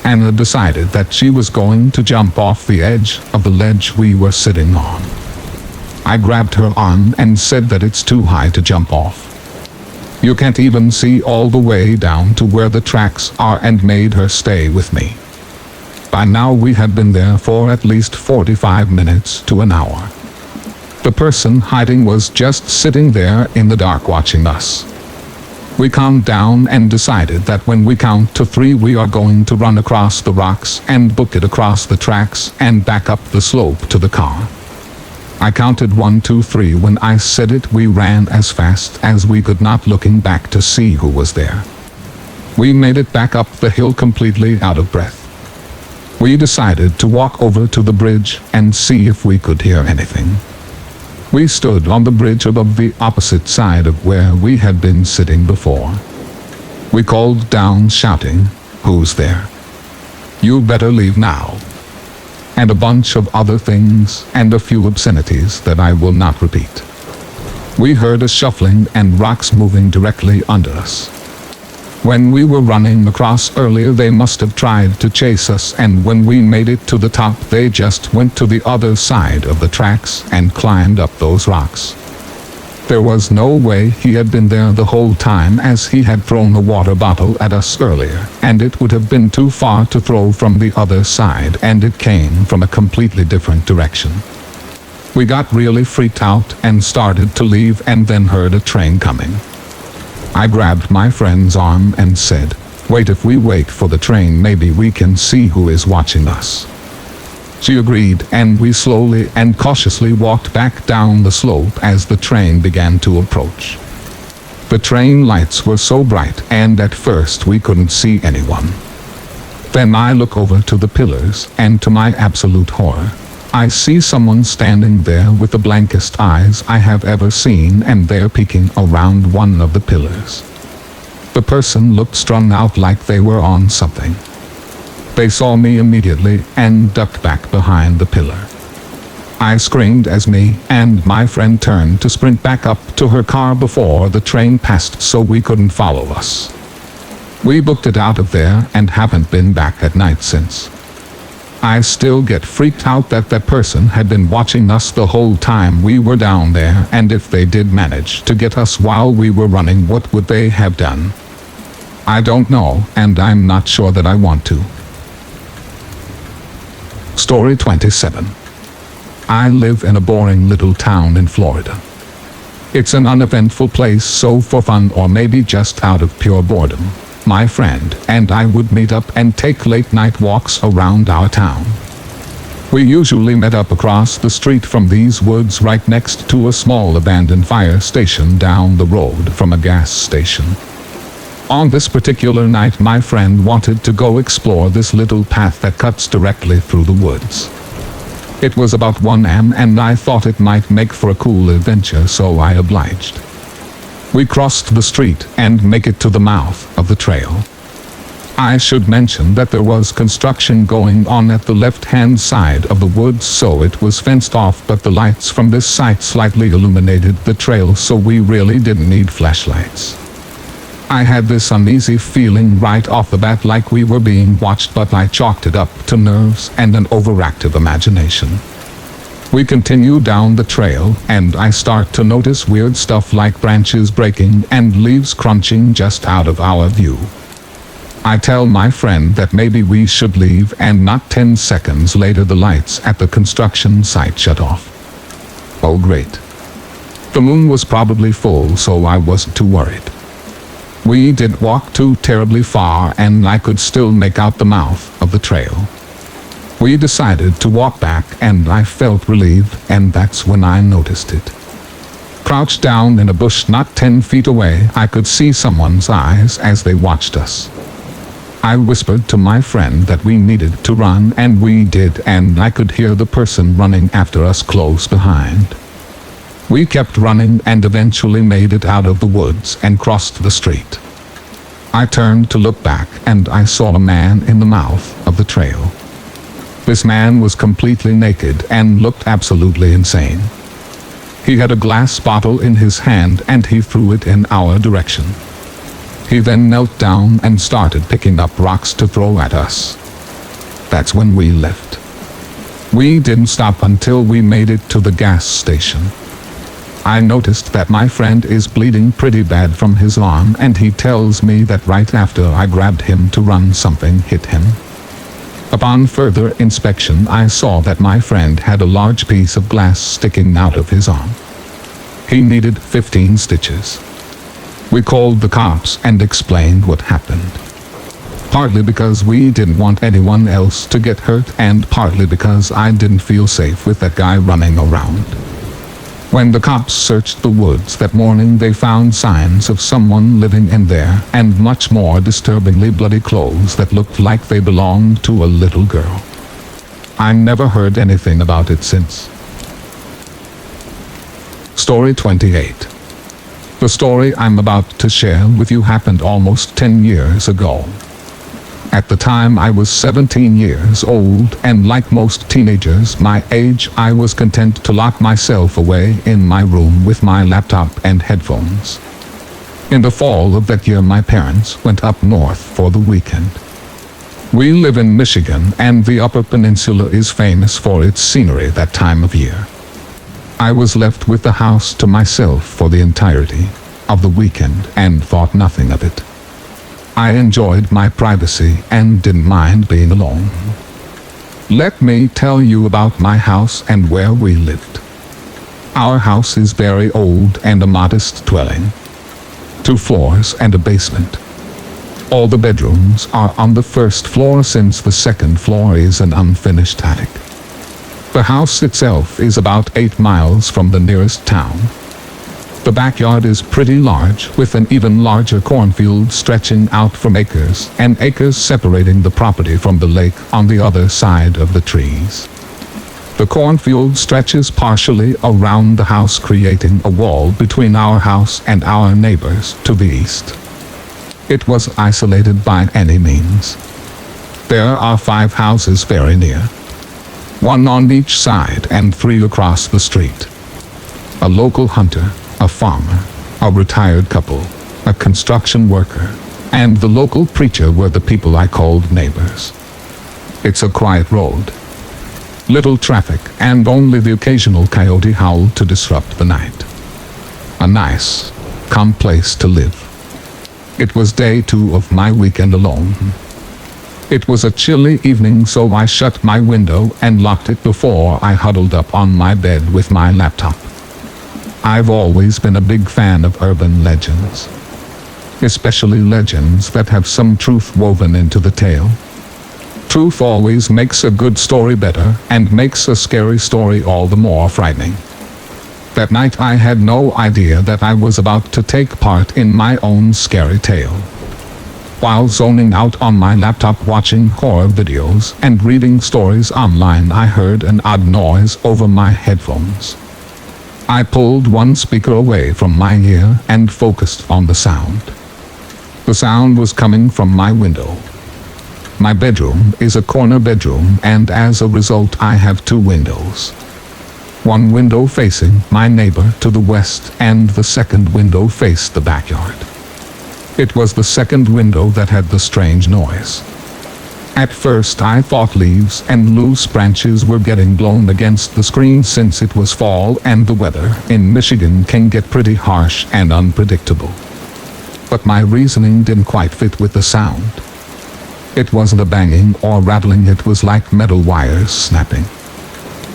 Anna decided that she was going to jump off the edge of the ledge we were sitting on. I grabbed her arm and said that it's too high to jump off. You can't even see all the way down to where the tracks are, and made her stay with me. By now we had been there for at least 45 minutes to an hour. The person hiding was just sitting there in the dark watching us. We calmed down and decided that when we count to 3 we are going to run across the rocks and book it across the tracks and back up the slope to the car. I counted 1, 2, 3. When I said it, we ran as fast as we could, not looking back to see who was there. We made it back up the hill completely out of breath. We decided to walk over to the bridge and see if we could hear anything. We stood on the bridge above the opposite side of where we had been sitting before. We called down shouting, "Who's there? You better leave now," and a bunch of other things and a few obscenities that I will not repeat. We heard a shuffling and rocks moving directly under us. When we were running across earlier, they must have tried to chase us, and when we made it to the top, they just went to the other side of the tracks and climbed up those rocks. There was no way he had been there the whole time, as he had thrown a water bottle at us earlier, and it would have been too far to throw from the other side, and it came from a completely different direction. We got really freaked out and started to leave, and then heard a train coming. I grabbed my friend's arm and said, "Wait, if we wait for the train, maybe we can see who is watching us." She agreed, and we slowly and cautiously walked back down the slope as the train began to approach. The train lights were so bright, and at first we couldn't see anyone. Then I look over to the pillars, and to my absolute horror, I see someone standing there with the blankest eyes I have ever seen, and they're peeking around one of the pillars. The person looked strung out, like they were on something. They saw me immediately and ducked back behind the pillar. I screamed as me and my friend turned to sprint back up to her car before the train passed, so we couldn't follow us. We booked it out of there and haven't been back at night since. I still get freaked out that that person had been watching us the whole time we were down there, and if they did manage to get us while we were running, what would they have done? I don't know, and I'm not sure that I want to. Story 27. I live in a boring little town in Florida. It's an uneventful place, so for fun, or maybe just out of pure boredom, my friend and I would meet up and take late night walks around our town. We usually met up across the street from these woods, right next to a small abandoned fire station down the road from a gas station. On this particular night, my friend wanted to go explore this little path that cuts directly through the woods. It was about 1 a.m. and I thought it might make for a cool adventure, so I obliged. We crossed the street and make it to the mouth of the trail. I should mention that there was construction going on at the left-hand side of the woods, so it was fenced off, but the lights from this site slightly illuminated the trail, so we really didn't need flashlights. I had this uneasy feeling right off the bat, like we were being watched, but I chalked it up to nerves and an overactive imagination. We continue down the trail, and I start to notice weird stuff like branches breaking and leaves crunching just out of our view. I tell my friend that maybe we should leave, and not 10 seconds later the lights at the construction site shut off. Oh great. The moon was probably full, so I wasn't too worried. We didn't walk too terribly far, and I could still make out the mouth of the trail. We decided to walk back, and I felt relieved, and that's when I noticed it. Crouched down in a bush not 10 feet away, I could see someone's eyes as they watched us. I whispered to my friend that we needed to run, and we did, and I could hear the person running after us close behind. We kept running and eventually made it out of the woods and crossed the street. I turned to look back, and I saw a man in the mouth of the trail. This man was completely naked and looked absolutely insane. He had a glass bottle in his hand, and he threw it in our direction. He then knelt down and started picking up rocks to throw at us. That's when we left. We didn't stop until we made it to the gas station. I noticed that my friend is bleeding pretty bad from his arm, and he tells me that right after I grabbed him to run, something hit him. Upon further inspection, I saw that my friend had a large piece of glass sticking out of his arm. He needed 15 stitches. We called the cops and explained what happened. Partly because we didn't want anyone else to get hurt, and partly because I didn't feel safe with that guy running around. When the cops searched the woods that morning, they found signs of someone living in there, and much more disturbingly bloody clothes that looked like they belonged to a little girl. I never heard anything about it since. Story 28. The story I'm about to share with you happened almost 10 years ago. At the time, I was 17 years old, and like most teenagers my age, I was content to lock myself away in my room with my laptop and headphones. In the fall of that year, my parents went up north for the weekend. We live in Michigan, and the Upper Peninsula is famous for its scenery that time of year. I was left with the house to myself for the entirety of the weekend and thought nothing of it. I enjoyed my privacy and didn't mind being alone. Let me tell you about my house and where we lived. Our house is very old and a modest dwelling. 2 floors and a basement. All the bedrooms are on the first floor since the second floor is an unfinished attic. The house itself is about 8 miles from the nearest town. The backyard is pretty large, with an even larger cornfield stretching out from acres and acres separating the property from the lake on the other side of the trees. The cornfield stretches partially around the house, creating a wall between our house and our neighbors to the east. It was isolated by any means. There are 5 houses very near, 1 on each side and 3 across the street. A local hunter, a farmer, a retired couple, a construction worker, and the local preacher were the people I called neighbors. It's a quiet road. Little traffic and only the occasional coyote howl to disrupt the night. A nice, calm place to live. It was day 2 of my weekend alone. It was a chilly evening, so I shut my window and locked it before I huddled up on my bed with my laptop. I've always been a big fan of urban legends, especially legends that have some truth woven into the tale. Truth always makes a good story better and makes a scary story all the more frightening. That night I had no idea that I was about to take part in my own scary tale. While zoning out on my laptop watching horror videos and reading stories online, I heard an odd noise over my headphones. I pulled one speaker away from my ear and focused on the sound. The sound was coming from my window. My bedroom is a corner bedroom, and as a result I have 2 windows. One window facing my neighbor to the west and the second window faced the backyard. It was the second window that had the strange noise. At first I thought leaves and loose branches were getting blown against the screen, since it was fall and the weather in Michigan can get pretty harsh and unpredictable. But my reasoning didn't quite fit with the sound. It wasn't a banging or rattling, it was like metal wires snapping.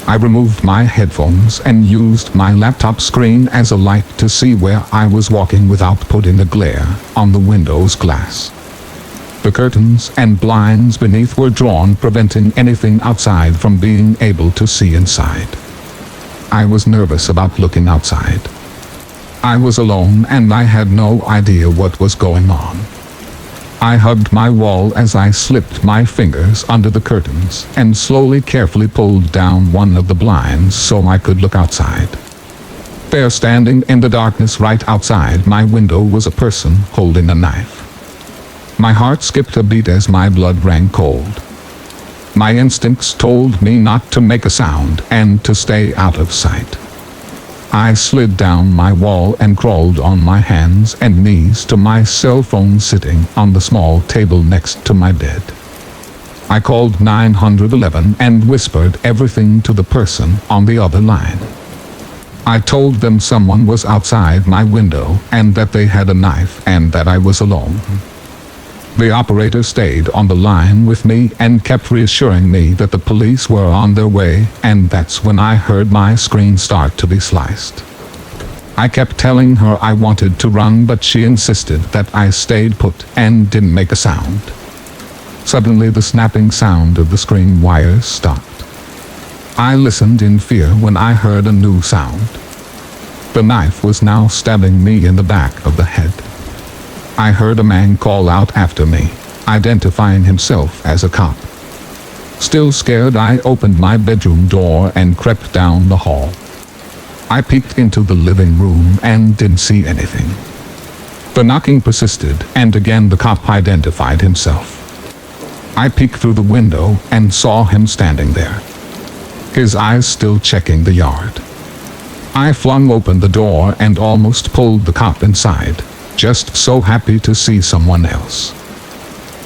I removed my headphones and used my laptop screen as a light to see where I was walking without putting a glare on the window's glass. The curtains and blinds beneath were drawn, preventing anything outside from being able to see inside. I was nervous about looking outside. I was alone and I had no idea what was going on. I hugged my wall as I slipped my fingers under the curtains and slowly, carefully pulled down one of the blinds so I could look outside. There, standing in the darkness right outside my window, was a person holding a knife. My heart skipped a beat as my blood ran cold. My instincts told me not to make a sound and to stay out of sight. I slid down my wall and crawled on my hands and knees to my cell phone sitting on the small table next to my bed. I called 911 and whispered everything to the person on the other line. I told them someone was outside my window and that they had a knife and that I was alone. The operator stayed on the line with me and kept reassuring me that the police were on their way, and that's when I heard my screen start to be sliced. I kept telling her I wanted to run, but she insisted that I stayed put and didn't make a sound. Suddenly the snapping sound of the screen wires stopped. I listened in fear when I heard a new sound. The knife was now stabbing me in the back of the head. I heard a man call out after me, identifying himself as a cop. Still scared, I opened my bedroom door and crept down the hall. I peeked into the living room and didn't see anything. The knocking persisted, and again the cop identified himself. I peeked through the window and saw him standing there, his eyes still checking the yard. I flung open the door and almost pulled the cop inside, just so happy to see someone else.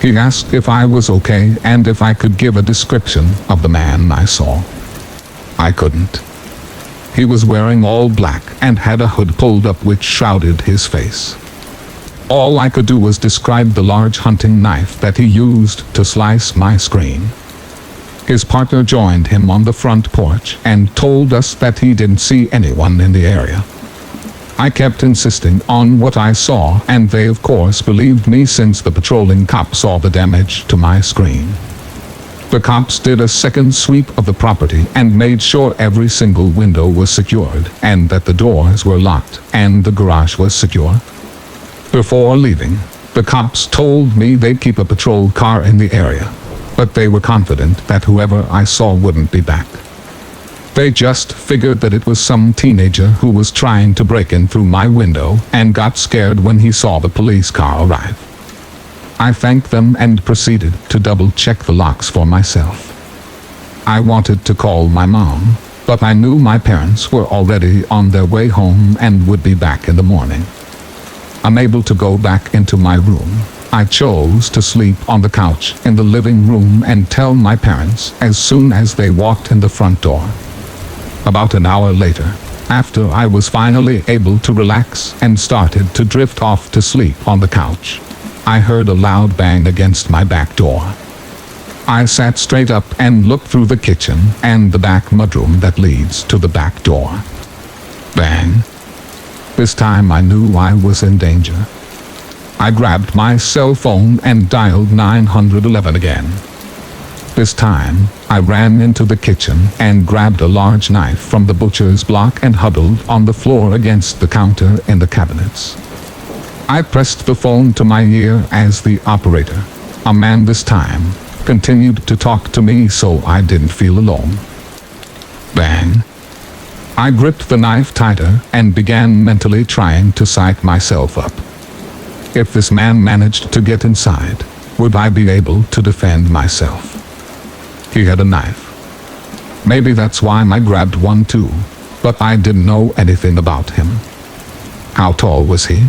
He asked if I was okay and if I could give a description of the man I saw. I couldn't. He was wearing all black and had a hood pulled up which shrouded his face. All I could do was describe the large hunting knife that he used to slice my screen. His partner joined him on the front porch and told us that he didn't see anyone in the area. I kept insisting on what I saw, and they of course believed me since the patrolling cop saw the damage to my screen. The cops did a second sweep of the property and made sure every single window was secured and that the doors were locked and the garage was secure. Before leaving, the cops told me they'd keep a patrol car in the area, but they were confident that whoever I saw wouldn't be back. They just figured that it was some teenager who was trying to break in through my window and got scared when he saw the police car arrive. I thanked them and proceeded to double-check the locks for myself. I wanted to call my mom, but I knew my parents were already on their way home and would be back in the morning. Unable to go back into my room, I chose to sleep on the couch in the living room and tell my parents as soon as they walked in the front door. About an hour later, after I was finally able to relax and started to drift off to sleep on the couch, I heard a loud bang against my back door. I sat straight up and looked through the kitchen and the back mudroom that leads to the back door. Bang. This time I knew I was in danger. I grabbed my cell phone and dialed 911 again. This time, I ran into the kitchen and grabbed a large knife from the butcher's block and huddled on the floor against the counter in the cabinets. I pressed the phone to my ear as the operator, a man this time, continued to talk to me so I didn't feel alone. Bang. I gripped the knife tighter and began mentally trying to psych myself up. If this man managed to get inside, would I be able to defend myself? He had a knife. Maybe that's why I grabbed one too, but I didn't know anything about him. How tall was he?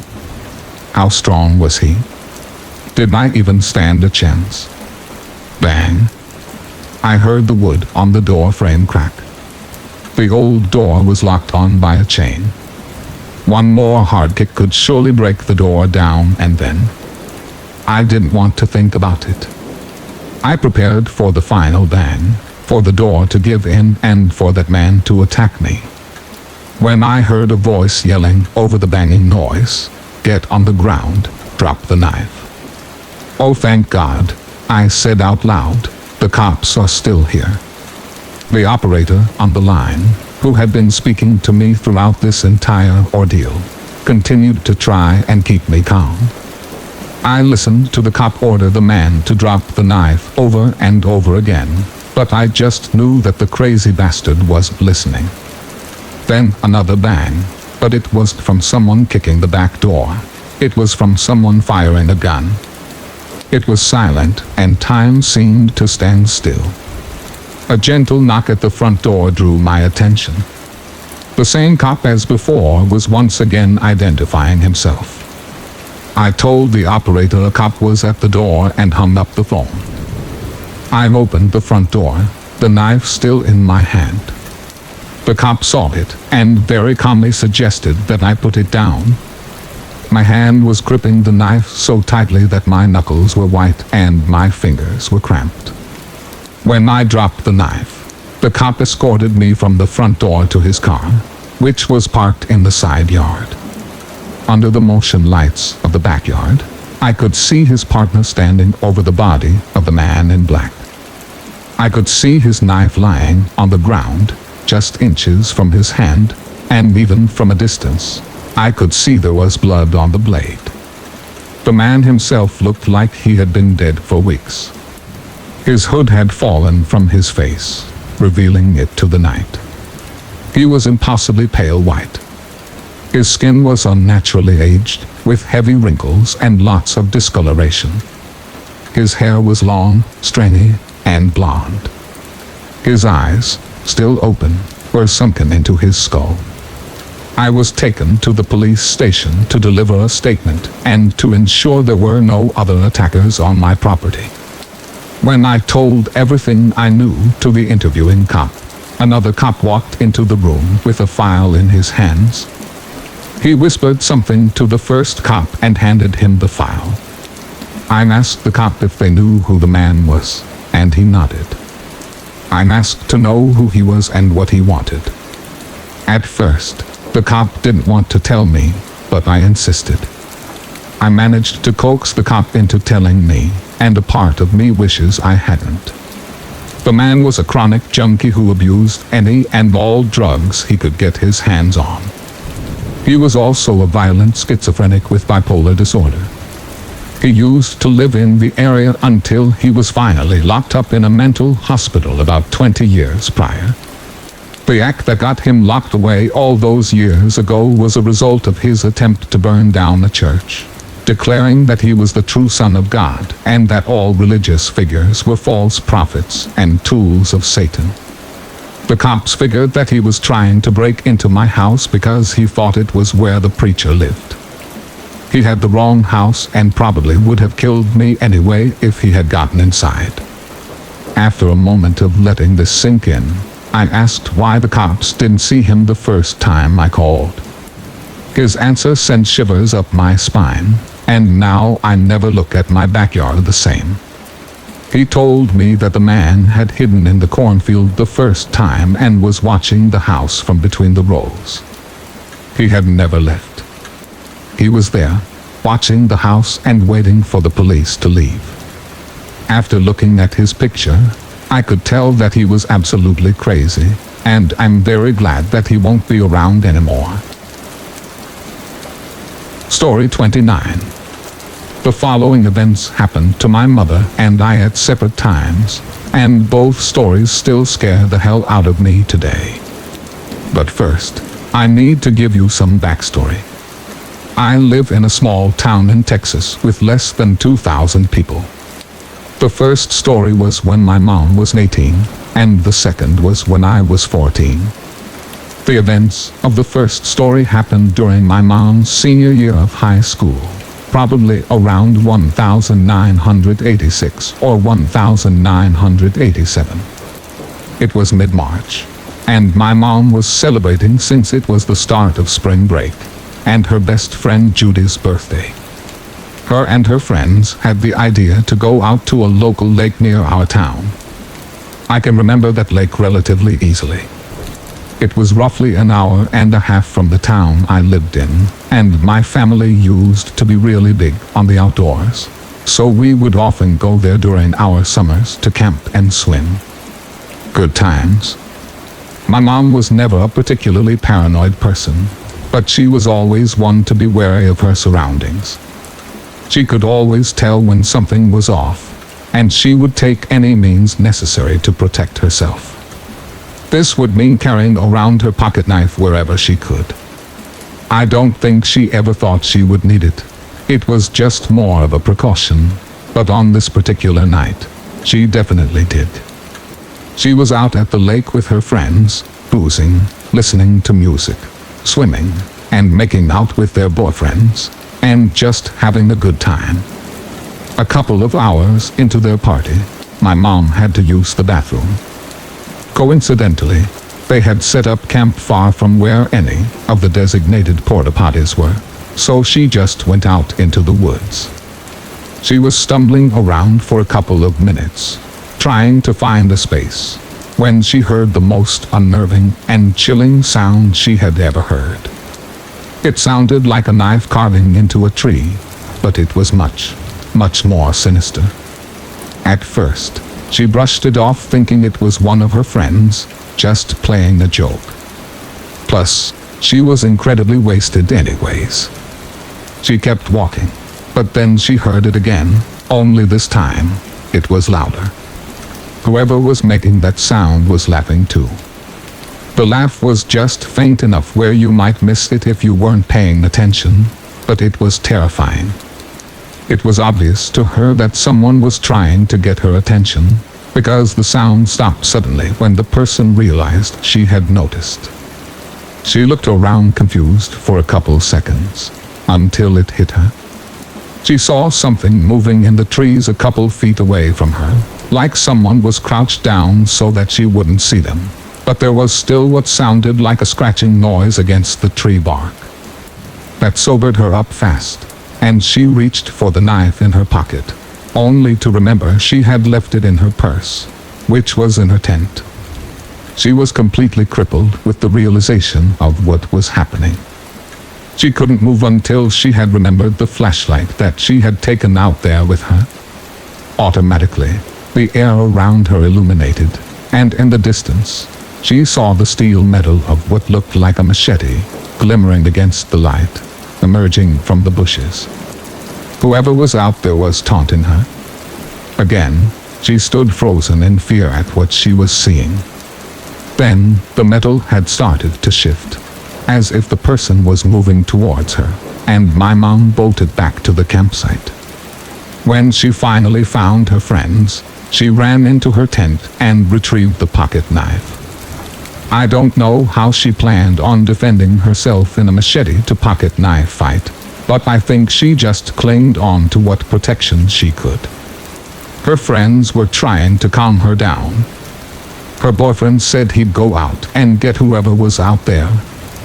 How strong was he? Did I even stand a chance? Bang. I heard the wood on the door frame crack. The old door was locked on by a chain. One more hard kick could surely break the door down, and then I didn't want to think about it. I prepared for the final bang, for the door to give in and for that man to attack me. When I heard a voice yelling over the banging noise, "Get on the ground, drop the knife." "Oh, thank God," I said out loud, "the cops are still here." The operator on the line, who had been speaking to me throughout this entire ordeal, continued to try and keep me calm. I listened to the cop order the man to drop the knife over and over again, but I just knew that the crazy bastard wasn't listening. Then another bang, but it wasn't from someone kicking the back door. It was from someone firing a gun. It was silent, and time seemed to stand still. A gentle knock at the front door drew my attention. The same cop as before was once again identifying himself. I told the operator a cop was at the door and hung up the phone. I opened the front door, the knife still in my hand. The cop saw it and very calmly suggested that I put it down. My hand was gripping the knife so tightly that my knuckles were white and my fingers were cramped. When I dropped the knife, the cop escorted me from the front door to his car, which was parked in the side yard. Under the motion lights of the backyard, I could see his partner standing over the body of the man in black. I could see his knife lying on the ground, just inches from his hand, and even from a distance, I could see there was blood on the blade. The man himself looked like he had been dead for weeks. His hood had fallen from his face, revealing it to the night. He was impossibly pale white. His skin was unnaturally aged, with heavy wrinkles and lots of discoloration. His hair was long, stringy, and blonde. His eyes, still open, were sunken into his skull. I was taken to the police station to deliver a statement and to ensure there were no other attackers on my property. When I told everything I knew to the interviewing cop, Another cop walked into the room with a file in his hands. He whispered something to the first cop and handed him the file. I asked the cop if they knew who the man was, and he nodded. I asked to know who he was and what he wanted. At first, the cop didn't want to tell me, but I insisted. I managed to coax the cop into telling me, and a part of me wishes I hadn't. The man was a chronic junkie who abused any and all drugs he could get his hands on. He was also a violent schizophrenic with bipolar disorder. He used to live in the area until he was finally locked up in a mental hospital about 20 years prior. The act that got him locked away all those years ago was a result of his attempt to burn down a church, declaring that he was the true Son of God and that all religious figures were false prophets and tools of Satan. The cops figured that he was trying to break into my house because he thought it was where the preacher lived. He had the wrong house and probably would have killed me anyway if he had gotten inside. After a moment of letting this sink in, I asked why the cops didn't see him the first time I called. His answer sent shivers up my spine, and now I never look at my backyard the same. He told me that the man had hidden in the cornfield the first time and was watching the house from between the rows. He had never left. He was there, watching the house and waiting for the police to leave. After looking at his picture, I could tell that he was absolutely crazy, and I'm very glad that he won't be around anymore. Story 29. The following events happened to my mother and I at separate times, and both stories still scare the hell out of me today. But first, I need to give you some backstory. I live in a small town in Texas with less than 2,000 people. The first story was when my mom was 18, and the second was when I was 14. The events of the first story happened during my mom's senior year of high school, probably around 1986 or 1987. It was mid-March, and my mom was celebrating since it was the start of spring break, and her best friend Judy's birthday. Her and her friends had the idea to go out to a local lake near our town. I can remember that lake relatively easily. It was roughly an hour and a half from the town I lived in, and my family used to be really big on the outdoors, so we would often go there during our summers to camp and swim. Good times. My mom was never a particularly paranoid person, but she was always one to be wary of her surroundings. She could always tell when something was off, and she would take any means necessary to protect herself. This would mean carrying around her pocket knife wherever she could. I don't think she ever thought she would need it. It was just more of a precaution, but on this particular night, she definitely did. She was out at the lake with her friends, boozing, listening to music, swimming, and making out with their boyfriends, and just having a good time. A couple of hours into their party, my mom had to use the bathroom. Coincidentally, they had set up camp far from where any of the designated porta potties were, so she just went out into the woods. She was stumbling around for a couple of minutes, trying to find a space, when she heard the most unnerving and chilling sound she had ever heard. It sounded like a knife carving into a tree, but it was much, much more sinister. At first, she brushed it off thinking it was one of her friends, just playing a joke. Plus, she was incredibly wasted anyways. She kept walking, but then she heard it again, only this time, it was louder. Whoever was making that sound was laughing too. The laugh was just faint enough where you might miss it if you weren't paying attention, but it was terrifying. It was obvious to her that someone was trying to get her attention, because the sound stopped suddenly when the person realized she had noticed. She looked around confused for a couple seconds, until it hit her. She saw something moving in the trees a couple feet away from her, like someone was crouched down so that she wouldn't see them, but there was still what sounded like a scratching noise against the tree bark. That sobered her up fast, and she reached for the knife in her pocket, only to remember she had left it in her purse, which was in her tent. She was completely crippled with the realization of what was happening. She couldn't move until she had remembered the flashlight that she had taken out there with her. Automatically, the air around her illuminated, and in the distance, she saw the steel metal of what looked like a machete glimmering against the light, emerging from the bushes. Whoever was out there was taunting her. Again, she stood frozen in fear at what she was seeing. Then, the metal had started to shift, as if the person was moving towards her, and my mom bolted back to the campsite. When she finally found her friends, she ran into her tent and retrieved the pocket knife. I don't know how she planned on defending herself in a machete-to-pocket knife fight, but I think she just clinged on to what protection she could. Her friends were trying to calm her down. Her boyfriend said he'd go out and get whoever was out there,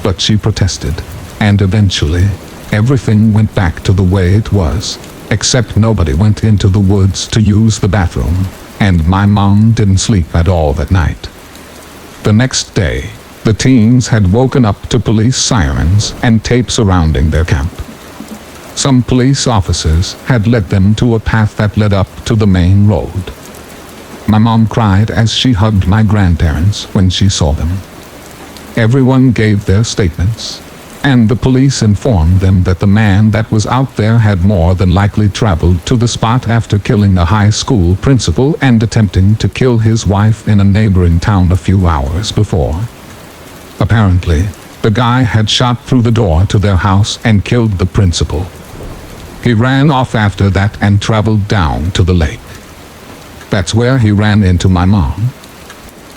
but she protested, and eventually, everything went back to the way it was, except nobody went into the woods to use the bathroom, and my mom didn't sleep at all that night. The next day, the teens had woken up to police sirens and tape surrounding their camp. Some police officers had led them to a path that led up to the main road. My mom cried as she hugged my grandparents when she saw them. Everyone gave their statements, and the police informed them that the man that was out there had more than likely traveled to the spot after killing a high school principal and attempting to kill his wife in a neighboring town a few hours before. Apparently, the guy had shot through the door to their house and killed the principal. He ran off after that and traveled down to the lake. That's where he ran into my mom.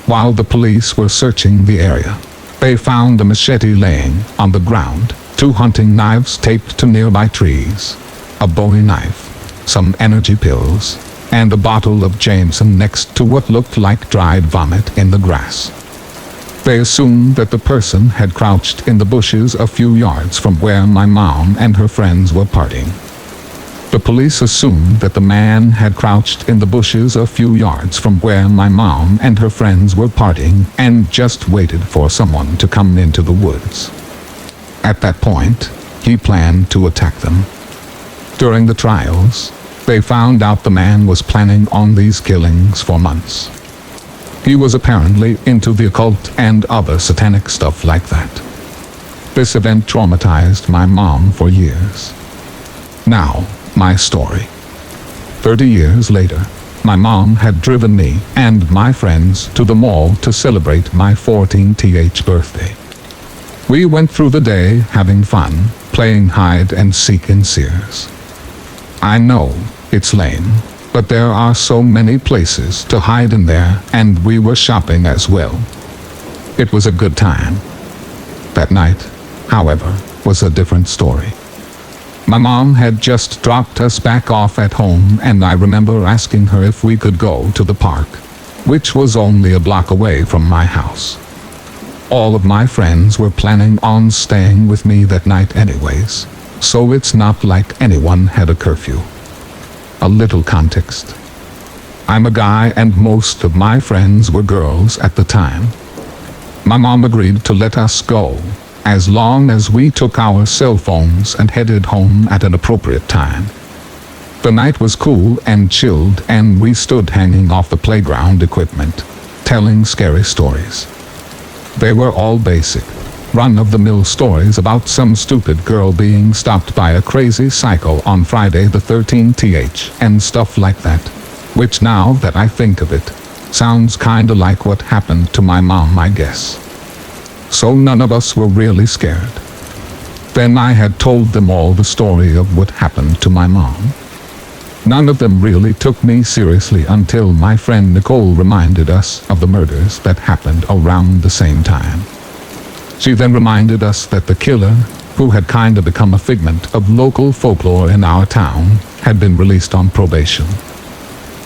While the police were searching the area, they found a machete laying on the ground, 2 hunting knives taped to nearby trees, a Bowie knife, some energy pills, and a bottle of Jameson next to what looked like dried vomit in the grass. They assumed that the person had crouched in the bushes a few yards from where my mom and her friends were partying. The police assumed that the man had crouched in the bushes a few yards from where my mom and her friends were partying and just waited for someone to come into the woods. At that point, he planned to attack them. During the trials, they found out the man was planning on these killings for months. He was apparently into the occult and other satanic stuff like that. This event traumatized my mom for years. Now, my story. 30 years later, my mom had driven me and my friends to the mall to celebrate my 14th birthday. We went through the day having fun, playing hide and seek in Sears. I know, it's lame, but there are so many places to hide in there, and we were shopping as well. It was a good time. That night, however, was a different story. My mom had just dropped us back off at home, and I remember asking her if we could go to the park, which was only a block away from my house. All of my friends were planning on staying with me that night anyways, so it's not like anyone had a curfew. A little context. I'm a guy and most of my friends were girls at the time. My mom agreed to let us go, as long as we took our cell phones and headed home at an appropriate time. The night was cool and chilled, and we stood hanging off the playground equipment, telling scary stories. They were all basic, run-of-the-mill stories about some stupid girl being stopped by a crazy psycho on Friday the 13th and stuff like that, which now that I think of it, sounds kinda like what happened to my mom, I guess. So none of us were really scared. Then I had told them all the story of what happened to my mom. None of them really took me seriously until my friend Nicole reminded us of the murders that happened around the same time. She then reminded us that the killer, who had kinda become a figment of local folklore in our town, had been released on probation.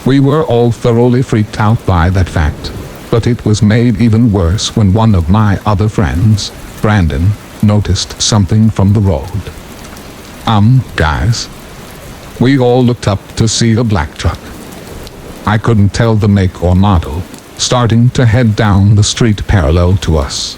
We were all thoroughly freaked out by that fact, But it was made even worse when one of my other friends, Brandon, noticed something from the road. Guys. We all looked up to see a black truck. I couldn't tell the make or model, starting to head down the street parallel to us.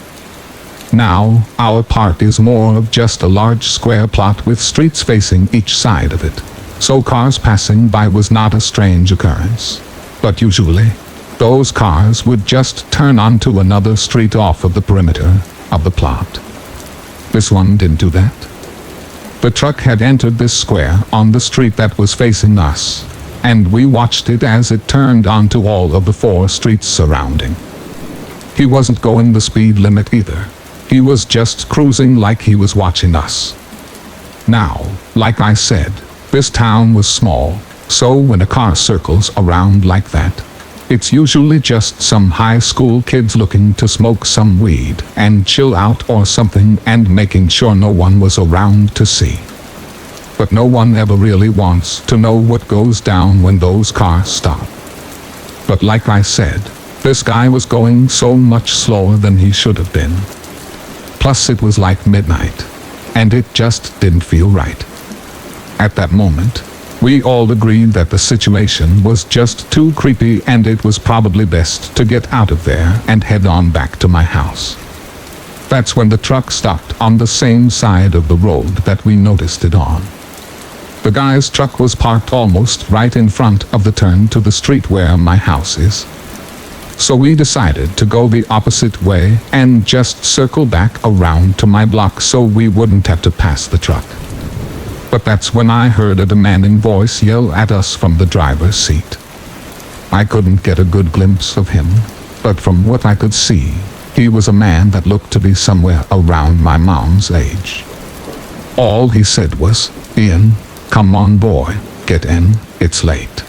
Now, our part is more of just a large square plot with streets facing each side of it, so cars passing by was not a strange occurrence. But usually, those cars would just turn onto another street off of the perimeter of the plot. This one didn't do that. The truck had entered this square on the street that was facing us, and we watched it as it turned onto all of the 4 streets surrounding. He wasn't going the speed limit either. He was just cruising like he was watching us. Now, like I said, this town was small, so when a car circles around like that, it's usually just some high school kids looking to smoke some weed and chill out or something and making sure no one was around to see. But no one ever really wants to know what goes down when those cars stop. But like I said, this guy was going so much slower than he should have been. Plus it was like midnight, and it just didn't feel right. At that moment, we all agreed that the situation was just too creepy and it was probably best to get out of there and head on back to my house. That's when the truck stopped on the same side of the road that we noticed it on. The guy's truck was parked almost right in front of the turn to the street where my house is. So we decided to go the opposite way and just circle back around to my block so we wouldn't have to pass the truck. But that's when I heard a demanding voice yell at us from the driver's seat. I couldn't get a good glimpse of him, but from what I could see, he was a man that looked to be somewhere around my mom's age. All he said was, "Ian, come on boy, get in, it's late."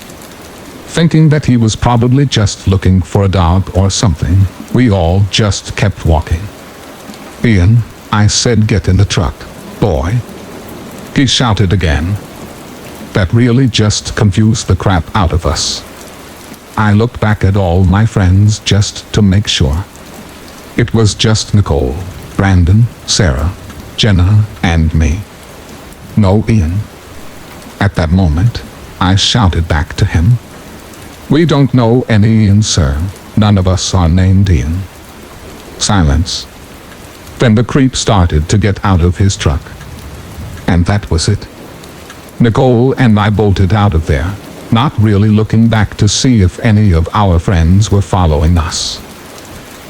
Thinking that he was probably just looking for a dog or something, we all just kept walking. "Ian," I said, "get in the truck, boy." He shouted again. That really just confused the crap out of us. I looked back at all my friends just to make sure. It was just Nicole, Brandon, Sarah, Jenna, and me. No Ian. At that moment, I shouted back to him, "We don't know any Ian, sir. None of us are named Ian." Silence. Then the creep started to get out of his truck. And that was it. Nicole and I bolted out of there, not really looking back to see if any of our friends were following us.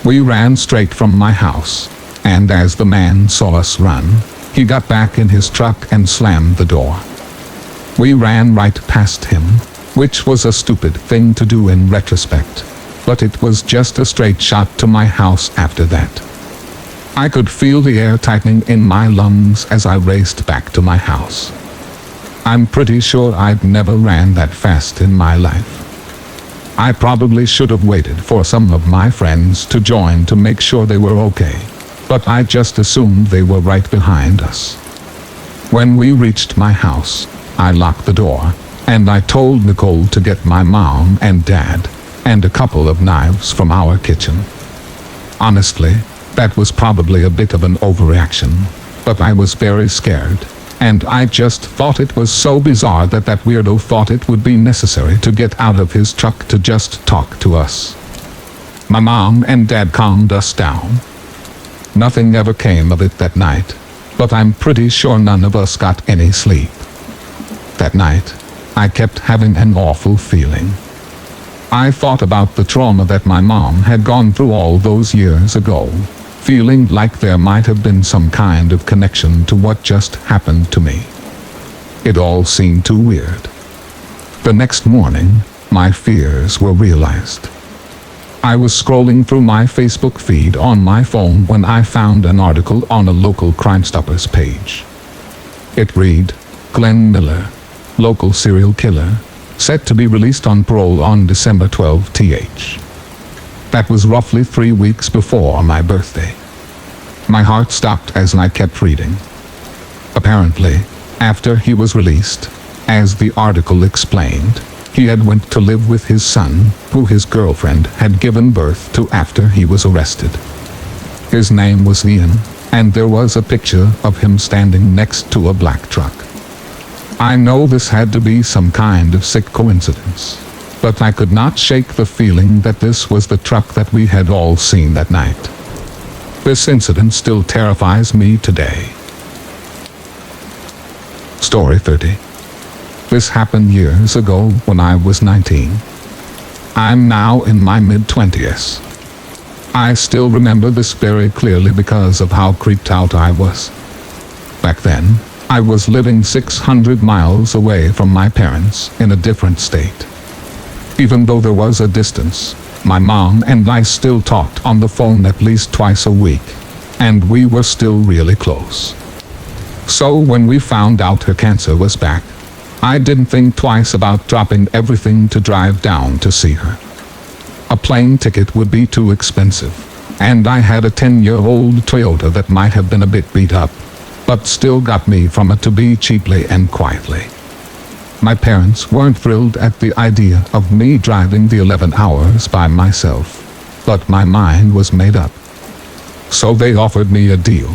We ran straight from my house, and as the man saw us run, he got back in his truck and slammed the door. We ran right past him, which was a stupid thing to do in retrospect, but it was just a straight shot to my house after that. I could feel the air tightening in my lungs as I raced back to my house. I'm pretty sure I'd never ran that fast in my life. I probably should have waited for some of my friends to join to make sure they were okay, but I just assumed they were right behind us. When we reached my house, I locked the door, and I told Nicole to get my mom and dad, and a couple of knives from our kitchen. Honestly, that was probably a bit of an overreaction, but I was very scared, and I just thought it was so bizarre that that weirdo thought it would be necessary to get out of his truck to just talk to us. My mom and dad calmed us down. Nothing ever came of it that night, but I'm pretty sure none of us got any sleep. That night, I kept having an awful feeling. I thought about the trauma that my mom had gone through all those years ago, feeling like there might have been some kind of connection to what just happened to me. It all seemed too weird. The next morning, my fears were realized. I was scrolling through my Facebook feed on my phone when I found an article on a local Crime Stoppers page. It read, "Glenn Miller, local serial killer, set to be released on parole on December 12 th." That was roughly 3 weeks before my birthday. My heart stopped as I kept reading. Apparently, after he was released, as the article explained, He had went to live with his son, who his girlfriend had given birth to after he was arrested. His name was Ian, and there was a picture of him standing next to a black truck. I know this had to be some kind of sick coincidence, but I could not shake the feeling that this was the truck that we had all seen that night. This incident still terrifies me today. Story 30. This happened years ago when I was 19. I'm now in my mid-20s. I still remember this very clearly because of how creeped out I was. Back then, I was living 600 miles away from my parents in a different state. Even though there was a distance, my mom and I still talked on the phone at least twice a week, and we were still really close. So when we found out her cancer was back, I didn't think twice about dropping everything to drive down to see her. A plane ticket would be too expensive, and I had a 10-year-old Toyota that might have been a bit beat up, but still got me from A to B cheaply and quietly. My parents weren't thrilled at the idea of me driving the 11 hours by myself, but my mind was made up. So they offered me a deal.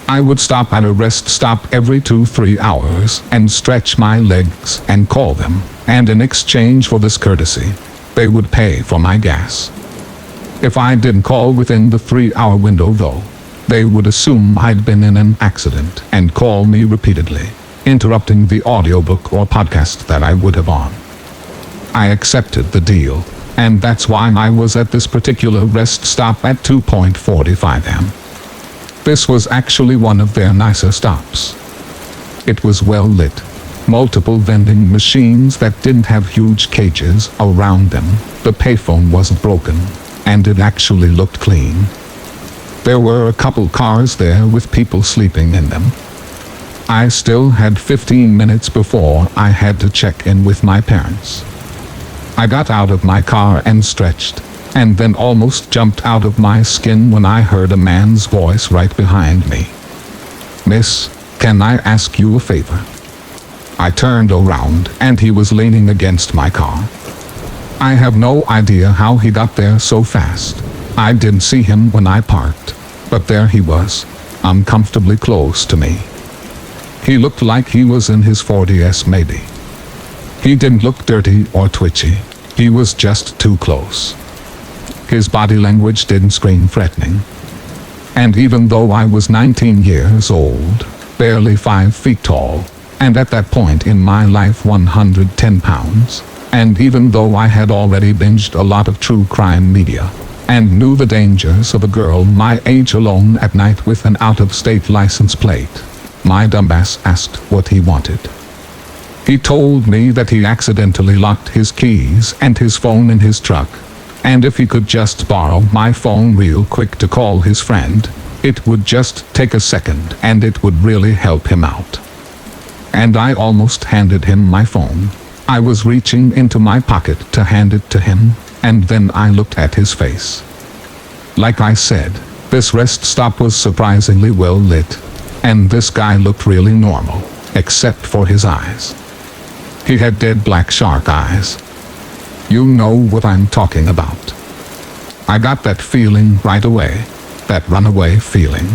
I would stop at a rest stop every 2-3 hours and stretch my legs and call them, and in exchange for this courtesy, they would pay for my gas. If I didn't call within the 3-hour window though, they would assume I'd been in an accident and call me repeatedly, interrupting the audiobook or podcast that I would have on. I accepted the deal, and that's why I was at this particular rest stop at 2:45 am. This was actually one of their nicer stops. It was well lit, multiple vending machines that didn't have huge cages around them, the payphone wasn't broken, and it actually looked clean. There were a couple cars there with people sleeping in them. I still had 15 minutes before I had to check in with my parents. I got out of my car and stretched, and then almost jumped out of my skin when I heard a man's voice right behind me. "Miss, can I ask you a favor?" I turned around and he was leaning against my car. I have no idea how he got there so fast. I didn't see him when I parked, but there he was, uncomfortably close to me. He looked like he was in his 40s maybe. He didn't look dirty or twitchy, he was just too close. His body language didn't scream threatening. And even though I was 19 years old, barely 5 feet tall, and at that point in my life 110 pounds, and even though I had already binged a lot of true crime media, and knew the dangers of a girl my age alone at night with an out-of-state license plate, my dumbass asked what he wanted. He told me that he accidentally locked his keys and his phone in his truck, and if he could just borrow my phone real quick to call his friend, it would just take a second and it would really help him out. And I almost handed him my phone. I was reaching into my pocket to hand it to him, and then I looked at his face. Like I said, this rest stop was surprisingly well lit, and this guy looked really normal, except for his eyes. He had dead black shark eyes. You know what I'm talking about. I got that feeling right away, that runaway feeling.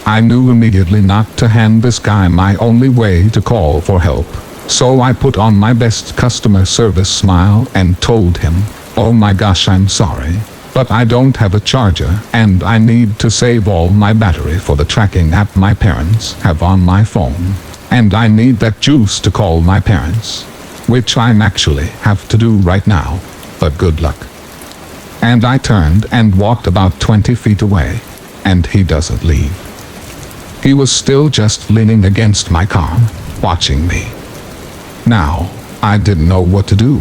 I knew immediately not to hand this guy my only way to call for help, so I put on my best customer service smile and told him, "Oh my gosh, I'm sorry, but I don't have a charger and I need to save all my battery for the tracking app my parents have on my phone, and I need that juice to call my parents, which I actually have to do right now, but good luck." And I turned and walked about 20 feet away, and he doesn't leave. He was still just leaning against my car, watching me. Now, I didn't know what to do.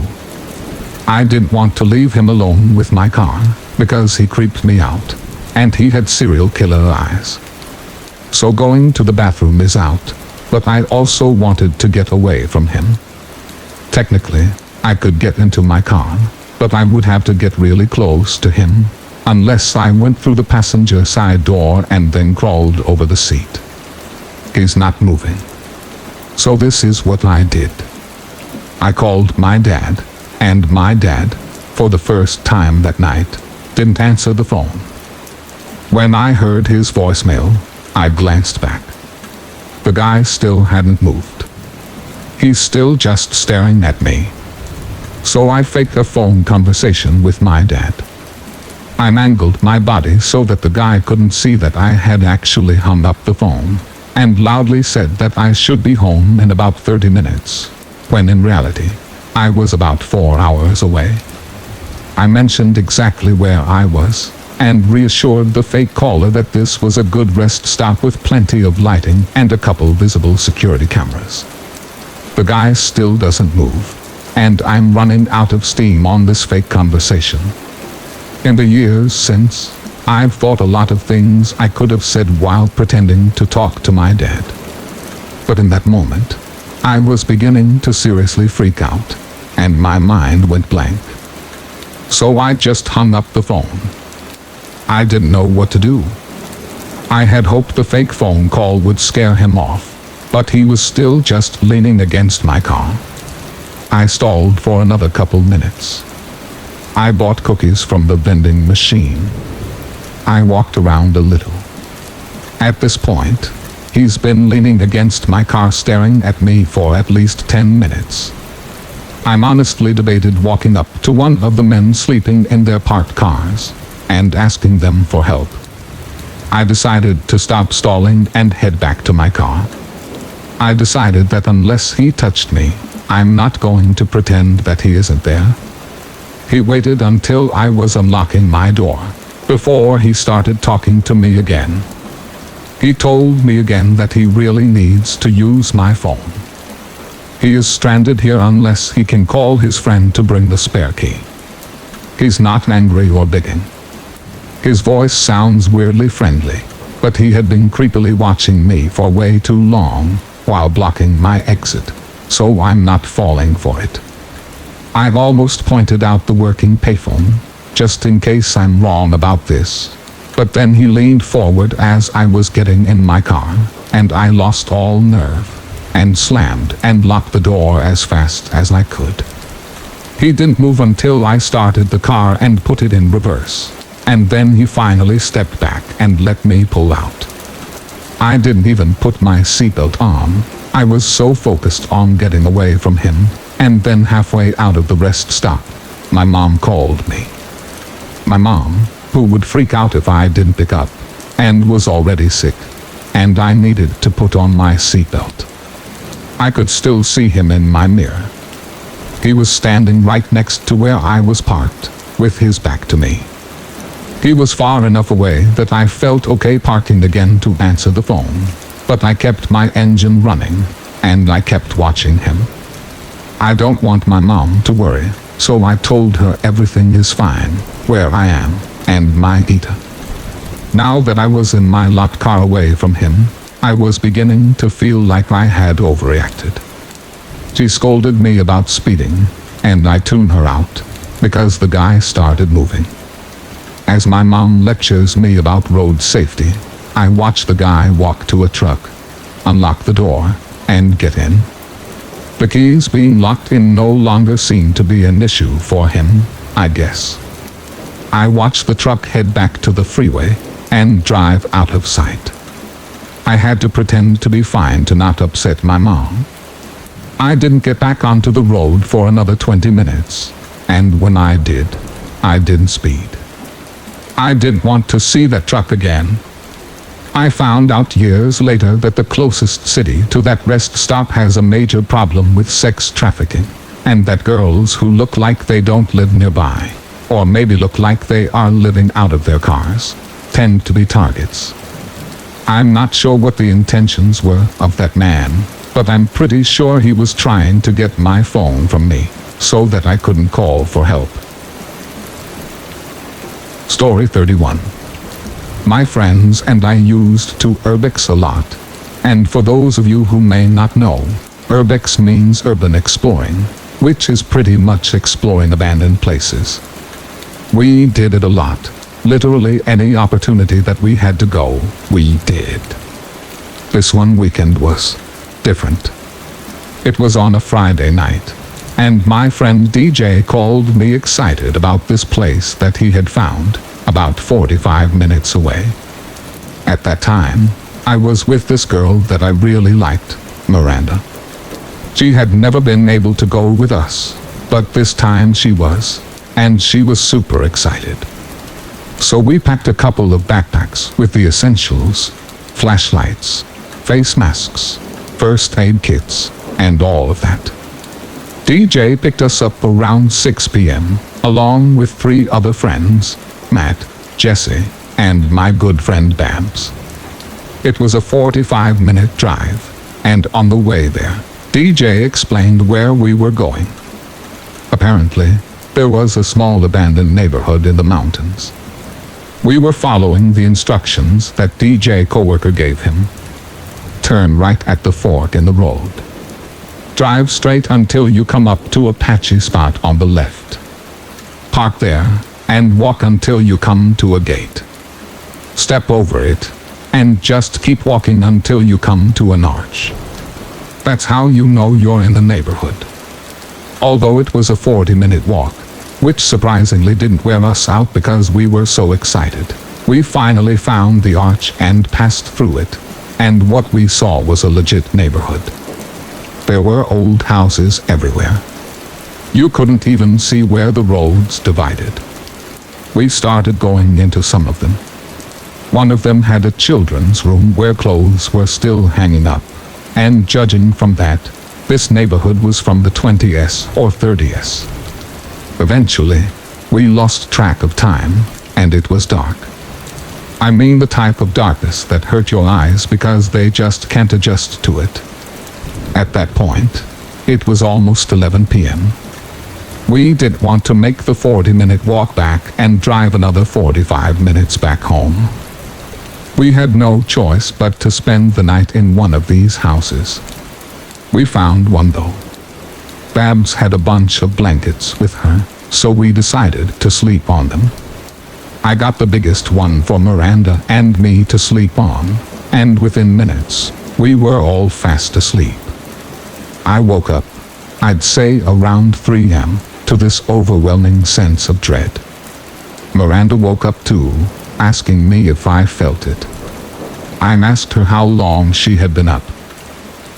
I didn't want to leave him alone with my car, because he creeped me out, and he had serial killer eyes. So going to the bathroom is out, but I also wanted to get away from him. Technically, I could get into my car, but I would have to get really close to him, unless I went through the passenger side door and then crawled over the seat. He's not moving. So this is what I did. I called my dad, and my dad, for the first time that night, didn't answer the phone. When I heard his voicemail, I glanced back. The guy still hadn't moved. He's still just staring at me. So I faked a phone conversation with my dad. I angled my body so that the guy couldn't see that I had actually hung up the phone, and loudly said that I should be home in about 30 minutes, when in reality, I was about 4 hours away. I mentioned exactly where I was, and reassured the fake caller that this was a good rest stop with plenty of lighting and a couple visible security cameras. The guy still doesn't move, and I'm running out of steam on this fake conversation. In the years since, I've thought a lot of things I could have said while pretending to talk to my dad. But in that moment, I was beginning to seriously freak out, and my mind went blank. So I just hung up the phone. I didn't know what to do. I had hoped the fake phone call would scare him off, but he was still just leaning against my car. I stalled for another couple minutes. I bought cookies from the vending machine. I walked around a little. At this point, he's been leaning against my car staring at me for at least 10 minutes. I'm honestly debated walking up to one of the men sleeping in their parked cars and asking them for help. I decided to stop stalling and head back to my car. I decided that unless he touched me, I'm not going to pretend that he isn't there. He waited until I was unlocking my door before he started talking to me again. He told me again that he really needs to use my phone. He is stranded here unless he can call his friend to bring the spare key. He's not angry or begging. His voice sounds weirdly friendly, but he had been creepily watching me for way too long while blocking my exit, so I'm not falling for it. I've almost pointed out the working payphone, just in case I'm wrong about this, but then he leaned forward as I was getting in my car, and I lost all nerve, and slammed and locked the door as fast as I could. He didn't move until I started the car and put it in reverse, and then he finally stepped back and let me pull out. I didn't even put my seatbelt on. I was so focused on getting away from him, and then halfway out of the rest stop, my mom called me. My mom, who would freak out if I didn't pick up, and was already sick, and I needed to put on my seatbelt. I could still see him in my mirror. He was standing right next to where I was parked, with his back to me. He was far enough away that I felt okay parking again to answer the phone, but I kept my engine running, and I kept watching him. I don't want my mom to worry, so I told her everything is fine, where I am, and my eater. Now that I was in my locked car away from him, I was beginning to feel like I had overreacted. She scolded me about speeding, and I tuned her out, because the guy started moving. As my mom lectures me about road safety, I watch the guy walk to a truck, unlock the door, and get in. The keys being locked in no longer seemed to be an issue for him, I guess. I watch the truck head back to the freeway and drive out of sight. I had to pretend to be fine to not upset my mom. I didn't get back onto the road for another 20 minutes, and when I didn't speed. I didn't want to see that truck again. I found out years later that the closest city to that rest stop has a major problem with sex trafficking, and that girls who look like they don't live nearby, or maybe look like they are living out of their cars, tend to be targets. I'm not sure what the intentions were of that man, but I'm pretty sure he was trying to get my phone from me, so that I couldn't call for help. Story 31. My friends and I used to urbex a lot, and for those of you who may not know, urbex means urban exploring, which is pretty much exploring abandoned places. We did it a lot. Literally any opportunity that we had to go, we did. This one weekend was different. It was on a Friday night. and my friend DJ called me excited about this place that he had found, about 45 minutes away. At that time, I was with this girl that I really liked, Miranda. She had never been able to go with us, but this time she was, and she was super excited. So we packed a couple of backpacks with the essentials, flashlights, face masks, first aid kits, and all of that. DJ picked us up around 6 p.m., along with 3 other friends, Matt, Jesse, and my good friend Babs. It was a 45-minute drive, and on the way there, DJ explained where we were going. Apparently, there was a small abandoned neighborhood in the mountains. We were following the instructions that DJ coworker gave him. Turn right at the fork in the road. Drive straight until you come up to a patchy spot on the left. Park there, and walk until you come to a gate. Step over it, and just keep walking until you come to an arch. That's how you know you're in the neighborhood. Although it was a 40-minute walk, which surprisingly didn't wear us out because we were so excited, we finally found the arch and passed through it, and what we saw was a legit neighborhood. There were old houses everywhere. You couldn't even see where the roads divided. We started going into some of them. One of them had a children's room where clothes were still hanging up, and judging from that, this neighborhood was from the 20s or 30s. Eventually, we lost track of time, and it was dark. I mean the type of darkness that hurt your eyes because they just can't adjust to it. At that point, it was almost 11 p.m. We didn't want to make the 40-minute walk back and drive another 45 minutes back home. We had no choice but to spend the night in one of these houses. We found one though. Babs had a bunch of blankets with her, so we decided to sleep on them. I got the biggest one for Miranda and me to sleep on, and within minutes, we were all fast asleep. I woke up, I'd say around 3 a.m., to this overwhelming sense of dread. Miranda woke up too, asking me if I felt it. I asked her how long she had been up.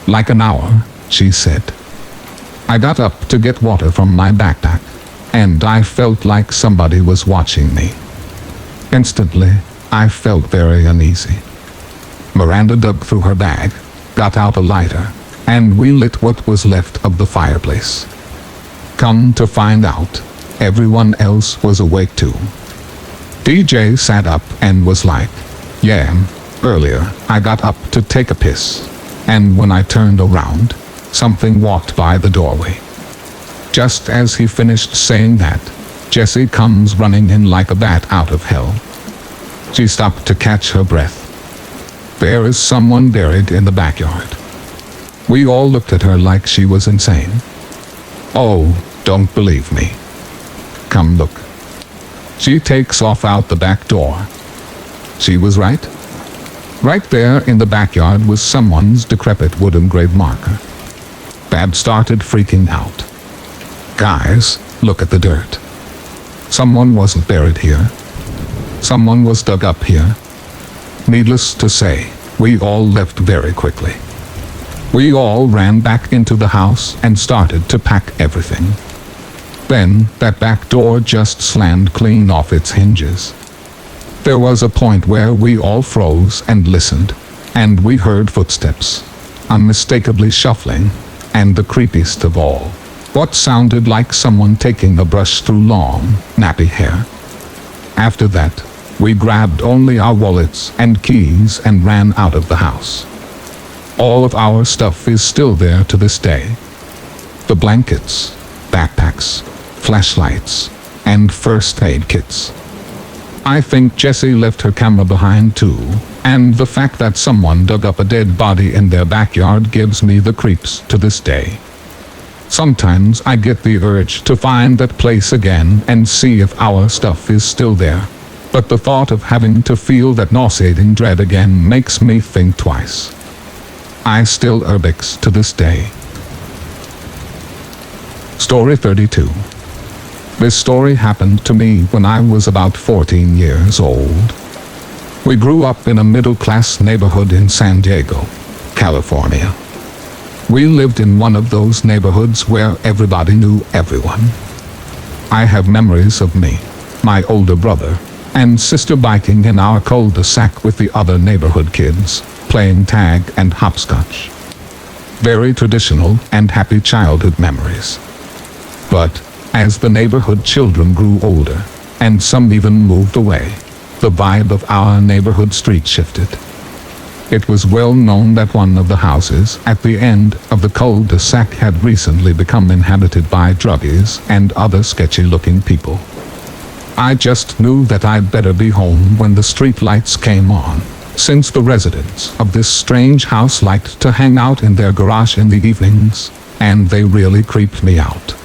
Like an hour, she said. I got up to get water from my backpack, and I felt like somebody was watching me. Instantly, I felt very uneasy. Miranda dug through her bag, got out a lighter, and we lit what was left of the fireplace. Come to find out, everyone else was awake too. DJ sat up and was like, "Yeah, earlier I got up to take a piss, and when I turned around, something walked by the doorway." Just as he finished saying that, Jessie comes running in like a bat out of hell. She stopped to catch her breath. There is someone buried in the backyard. We all looked at her like she was insane. Oh, don't believe me. Come look. She takes off out the back door. She was right. Right there in the backyard was someone's decrepit wooden grave marker. Bab started freaking out. Guys, look at the dirt. Someone wasn't buried here. Someone was dug up here. Needless to say, we all left very quickly. We all ran back into the house and started to pack everything. Then, that back door just slammed clean off its hinges. There was a point where we all froze and listened, and we heard footsteps, unmistakably shuffling, and the creepiest of all, what sounded like someone taking a brush through long, nappy hair. After that, we grabbed only our wallets and keys and ran out of the house. All of our stuff is still there to this day. The blankets, backpacks, flashlights, and first aid kits. I think Jessie left her camera behind too, and the fact that someone dug up a dead body in their backyard gives me the creeps to this day. Sometimes I get the urge to find that place again and see if our stuff is still there, but the thought of having to feel that nauseating dread again makes me think twice. I still urbex to this day. Story 32. This story happened to me when I was about 14 years old. We grew up in a middle-class neighborhood in San Diego, California. We lived in one of those neighborhoods where everybody knew everyone. I have memories of me, my older brother, and sister biking in our cul-de-sac with the other neighborhood kids, playing tag and hopscotch. Very traditional and happy childhood memories. But, as the neighborhood children grew older, and some even moved away, the vibe of our neighborhood street shifted. It was well known that one of the houses at the end of the cul-de-sac had recently become inhabited by druggies and other sketchy-looking people. I just knew that I'd better be home when the street lights came on, since the residents of this strange house liked to hang out in their garage in the evenings, and they really creeped me out.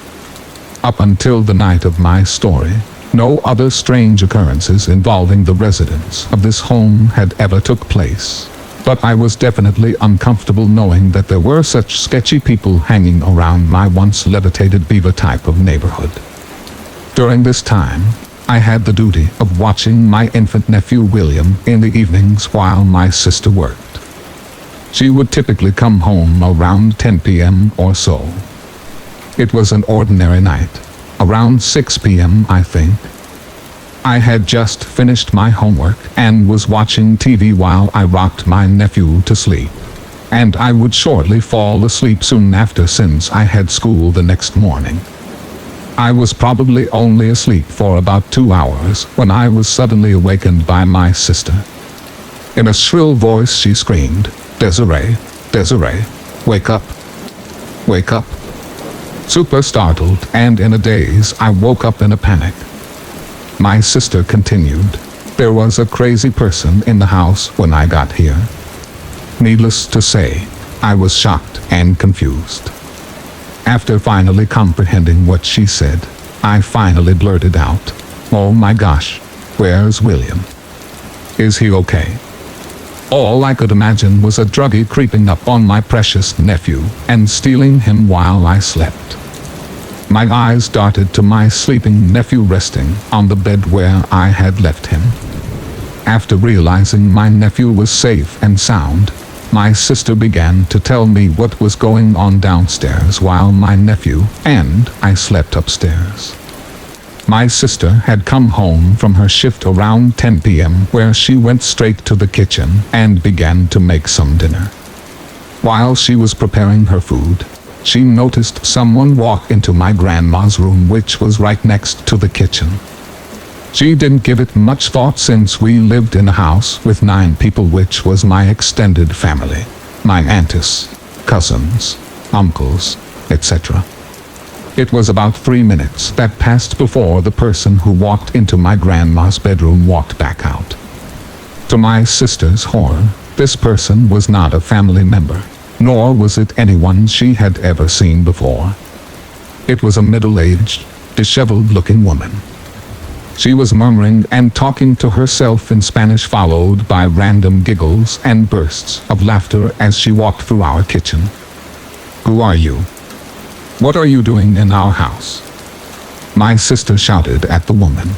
Up until the night of my story, no other strange occurrences involving the residents of this home had ever took place. But I was definitely uncomfortable knowing that there were such sketchy people hanging around my once levitated beaver type of neighborhood. During this time, I had the duty of watching my infant nephew William in the evenings while my sister worked. She would typically come home around 10 p.m. or so. It was an ordinary night, around 6 p.m. I think. I had just finished my homework and was watching TV while I rocked my nephew to sleep. And I would shortly fall asleep soon after since I had school the next morning. I was probably only asleep for about 2 hours when I was suddenly awakened by my sister. In a shrill voice she screamed, "Desiree, Desiree, wake up, wake up." Super startled and in a daze, I woke up in a panic. My sister continued, "There was a crazy person in the house when I got here." Needless to say, I was shocked and confused. After finally comprehending what she said, I finally blurted out, "Oh my gosh, where's William? Is he okay?" All I could imagine was a druggie creeping up on my precious nephew and stealing him while I slept. My eyes darted to my sleeping nephew resting on the bed where I had left him. After realizing my nephew was safe and sound, my sister began to tell me what was going on downstairs while my nephew and I slept upstairs. My sister had come home from her shift around 10 p.m. where she went straight to the kitchen and began to make some dinner. While she was preparing her food, she noticed someone walk into my grandma's room, which was right next to the kitchen. She didn't give it much thought since we lived in a house with 9 people, which was my extended family, my aunts, cousins, uncles, etc. It was about 3 minutes that passed before the person who walked into my grandma's bedroom walked back out. To my sister's horror, this person was not a family member, nor was it anyone she had ever seen before. It was a middle-aged, disheveled-looking woman. She was murmuring and talking to herself in Spanish, followed by random giggles and bursts of laughter as she walked through our kitchen. "Who are you? What are you doing in our house?" my sister shouted at the woman.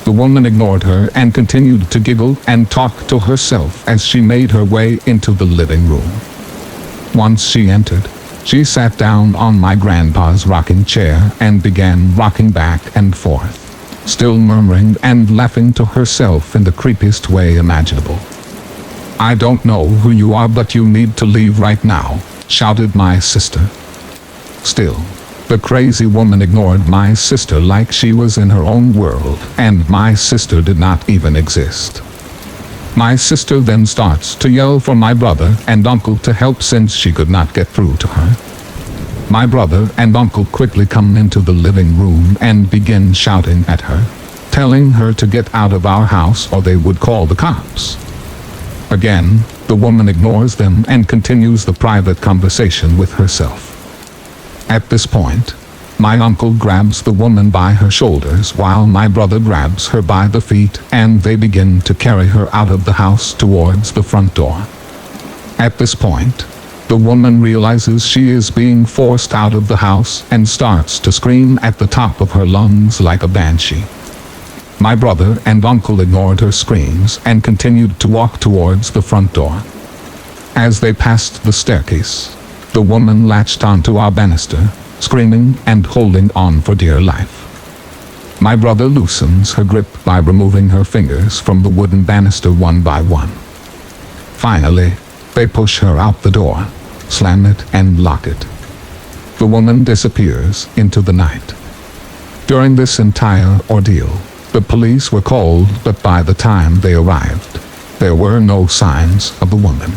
The woman ignored her and continued to giggle and talk to herself as she made her way into the living room. Once she entered, she sat down on my grandpa's rocking chair and began rocking back and forth, still murmuring and laughing to herself in the creepiest way imaginable. "I don't know who you are, but you need to leave right now," shouted my sister. Still, the crazy woman ignored my sister like she was in her own world, and my sister did not even exist. My sister then starts to yell for my brother and uncle to help since she could not get through to her. My brother and uncle quickly come into the living room and begin shouting at her, telling her to get out of our house or they would call the cops. Again, the woman ignores them and continues the private conversation with herself. At this point, my uncle grabs the woman by her shoulders while my brother grabs her by the feet, and they begin to carry her out of the house towards the front door. At this point, The woman realizes she is being forced out of the house and starts to scream at the top of her lungs like a banshee. My brother and uncle ignored her screams and continued to walk towards the front door. As they passed the staircase, the woman latched onto our banister, screaming and holding on for dear life. My brother loosens her grip by removing her fingers from the wooden banister one by one. Finally, they push her out the door, slam it and lock it. The woman disappears into the night. During this entire ordeal, the police were called, but by the time they arrived, there were no signs of the woman.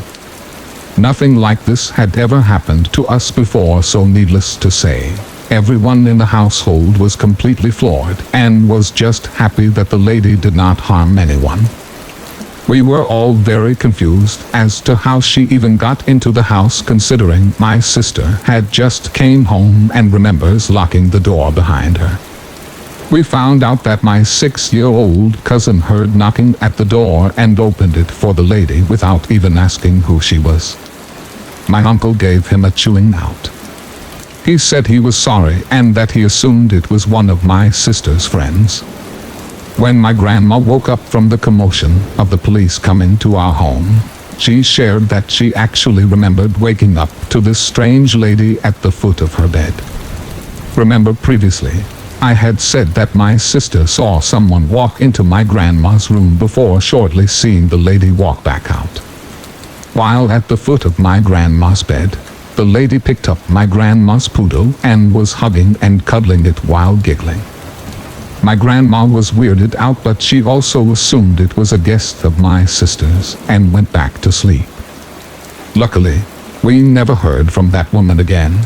Nothing like this had ever happened to us before, so needless to say, everyone in the household was completely floored and was just happy that the lady did not harm anyone. We were all very confused as to how she even got into the house, considering my sister had just came home and remembers locking the door behind her. We found out that my 6-year-old cousin heard knocking at the door and opened it for the lady without even asking who she was. My uncle gave him a chewing out. He said he was sorry and that he assumed it was one of my sister's friends. When my grandma woke up from the commotion of the police coming to our home, she shared that she actually remembered waking up to this strange lady at the foot of her bed. Remember, previously, I had said that my sister saw someone walk into my grandma's room before shortly seeing the lady walk back out. While at the foot of my grandma's bed, the lady picked up my grandma's poodle and was hugging and cuddling it while giggling. My grandma was weirded out, but she also assumed it was a guest of my sister's and went back to sleep. Luckily, we never heard from that woman again.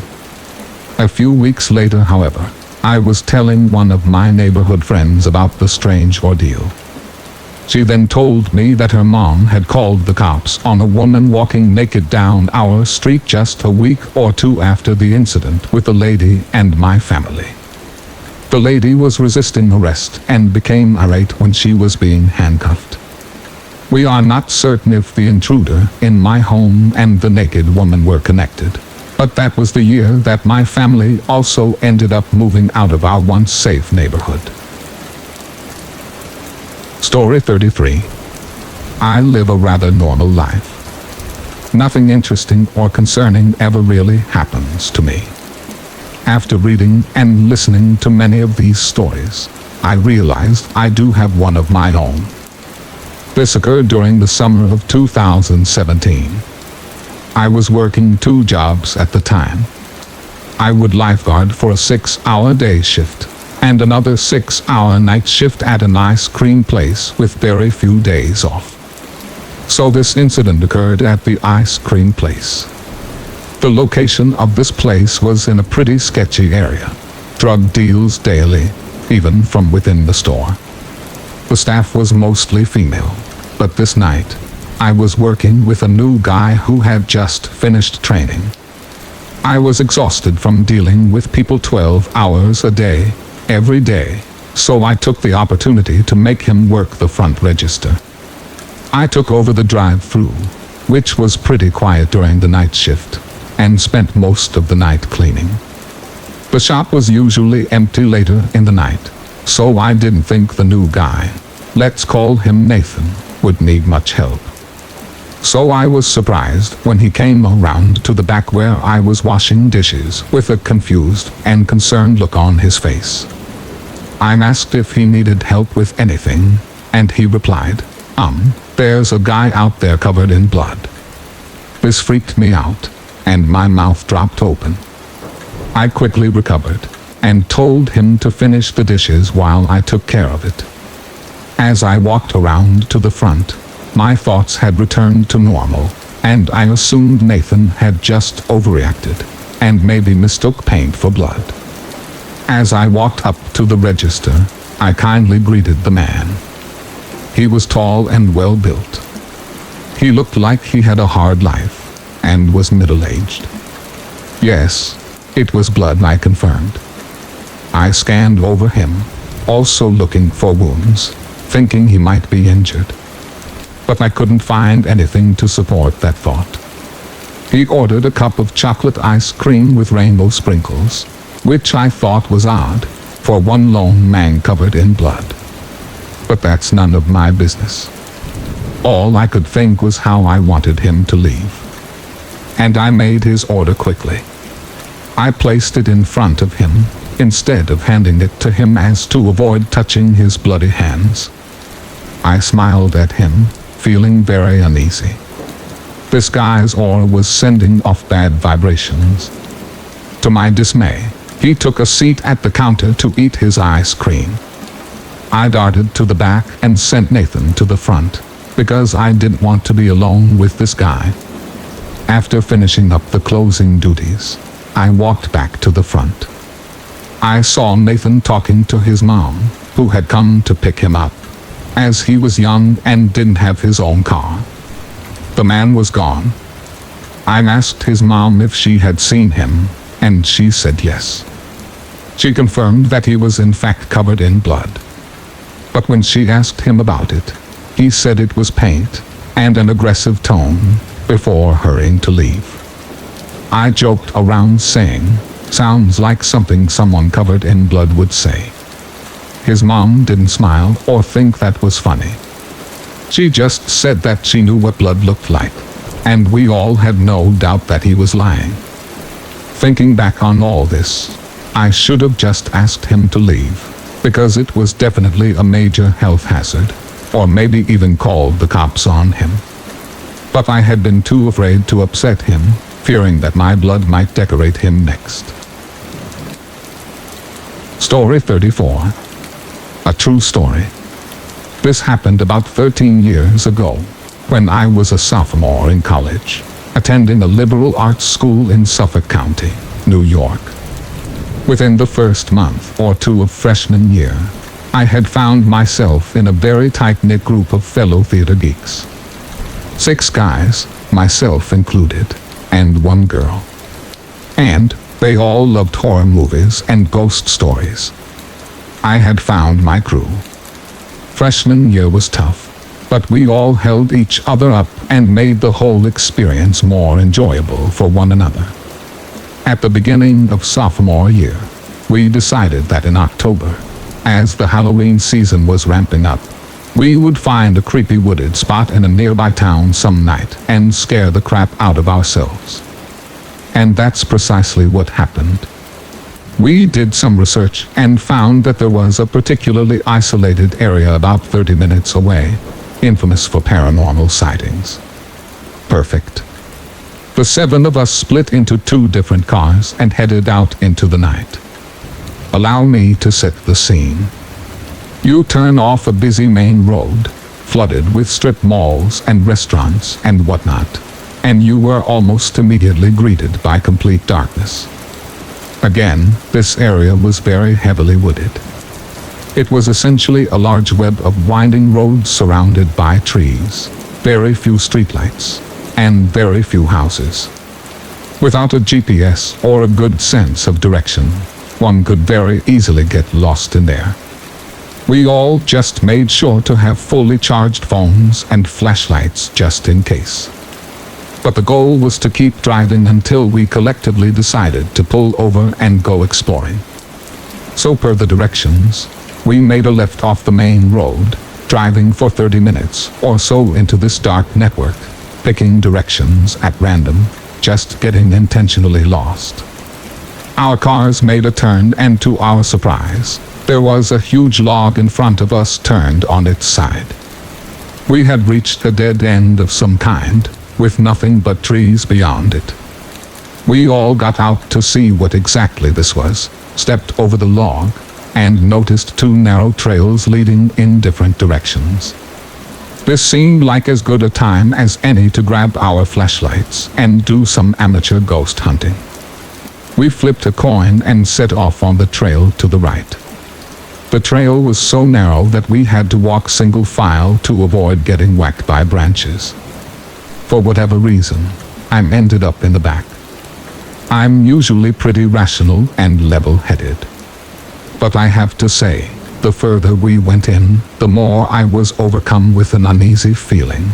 A few weeks later, however, I was telling one of my neighborhood friends about the strange ordeal. She then told me that her mom had called the cops on a woman walking naked down our street just a week or two after the incident with the lady and my family. The lady was resisting arrest and became irate when she was being handcuffed. We are not certain if the intruder in my home and the naked woman were connected, but that was the year that my family also ended up moving out of our once safe neighborhood. Story 33. I live a rather normal life. Nothing interesting or concerning ever really happens to me. After reading and listening to many of these stories, I realized I do have one of my own. This occurred during the summer of 2017. I was working 2 jobs at the time. I would lifeguard for a 6-hour day shift and another 6-hour night shift at an ice cream place with very few days off. So this incident occurred at the ice cream place. The location of this place was in a pretty sketchy area. Drug deals daily, even from within the store. The staff was mostly female, but this night, I was working with a new guy who had just finished training. I was exhausted from dealing with people 12 hours a day, every day, so I took the opportunity to make him work the front register. I took over the drive-through, which was pretty quiet during the night shift, and spent most of the night cleaning. The shop was usually empty later in the night, so I didn't think the new guy, let's call him Nathan, would need much help. So I was surprised when he came around to the back where I was washing dishes with a confused and concerned look on his face. I asked if he needed help with anything, and he replied, there's a guy out there covered in blood. This freaked me out, and my mouth dropped open. I quickly recovered, and told him to finish the dishes while I took care of it. As I walked around to the front, my thoughts had returned to normal, and I assumed Nathan had just overreacted, and maybe mistook paint for blood. As I walked up to the register, I kindly greeted the man. He was tall and well-built. He looked like he had a hard life, and was middle-aged. Yes, it was blood, I confirmed. I scanned over him, also looking for wounds, thinking he might be injured. But I couldn't find anything to support that thought. He ordered a cup of chocolate ice cream with rainbow sprinkles, which I thought was odd, for one lone man covered in blood. But that's none of my business. All I could think was how I wanted him to leave. And I made his order quickly. I placed it in front of him, instead of handing it to him as to avoid touching his bloody hands. I smiled at him, feeling very uneasy. This guy's aura was sending off bad vibrations. To my dismay, he took a seat at the counter to eat his ice cream. I darted to the back and sent Nathan to the front, because I didn't want to be alone with this guy. After finishing up the closing duties, I walked back to the front. I saw Nathan talking to his mom, who had come to pick him up, as he was young and didn't have his own car. The man was gone. I asked his mom if she had seen him, and she said yes. She confirmed that he was in fact covered in blood. But when she asked him about it, he said it was paint, and an aggressive tone, before hurrying to leave. I joked around saying, "Sounds like something someone covered in blood would say." His mom didn't smile or think that was funny. She just said that she knew what blood looked like, and we all had no doubt that he was lying. Thinking back on all this, I should have just asked him to leave, because it was definitely a major health hazard, or maybe even called the cops on him. But I had been too afraid to upset him, fearing that my blood might decorate him next. Story 34. A true story. This happened about 13 years ago, when I was a sophomore in college, attending a liberal arts school in Suffolk County, New York. Within the first month or two of freshman year, I had found myself in a very tight-knit group of fellow theater geeks. 6 guys, myself included, and 1 girl. And they all loved horror movies and ghost stories. I had found my crew. Freshman year was tough, but we all held each other up and made the whole experience more enjoyable for one another. At the beginning of sophomore year, we decided that in October, as the Halloween season was ramping up, we would find a creepy wooded spot in a nearby town some night and scare the crap out of ourselves. And that's precisely what happened. We did some research and found that there was a particularly isolated area about 30 minutes away, infamous for paranormal sightings. Perfect. The 7 of us split into 2 different cars and headed out into the night. Allow me to set the scene. You turn off a busy main road, flooded with strip malls and restaurants and whatnot, and you were almost immediately greeted by complete darkness. Again, this area was very heavily wooded. It was essentially a large web of winding roads surrounded by trees, very few streetlights, and very few houses. Without a GPS or a good sense of direction, one could very easily get lost in there. We all just made sure to have fully charged phones and flashlights just in case. But the goal was to keep driving until we collectively decided to pull over and go exploring. So per the directions, we made a left off the main road, driving for 30 minutes or so into this dark network, picking directions at random, just getting intentionally lost. Our cars made a turn and to our surprise, there was a huge log in front of us turned on its side. We had reached a dead end of some kind, with nothing but trees beyond it. We all got out to see what exactly this was, stepped over the log, and noticed 2 narrow trails leading in different directions. This seemed like as good a time as any to grab our flashlights and do some amateur ghost hunting. We flipped a coin and set off on the trail to the right. The trail was so narrow that we had to walk single file to avoid getting whacked by branches. For whatever reason, I ended up in the back. I'm usually pretty rational and level-headed. But I have to say, the further we went in, the more I was overcome with an uneasy feeling.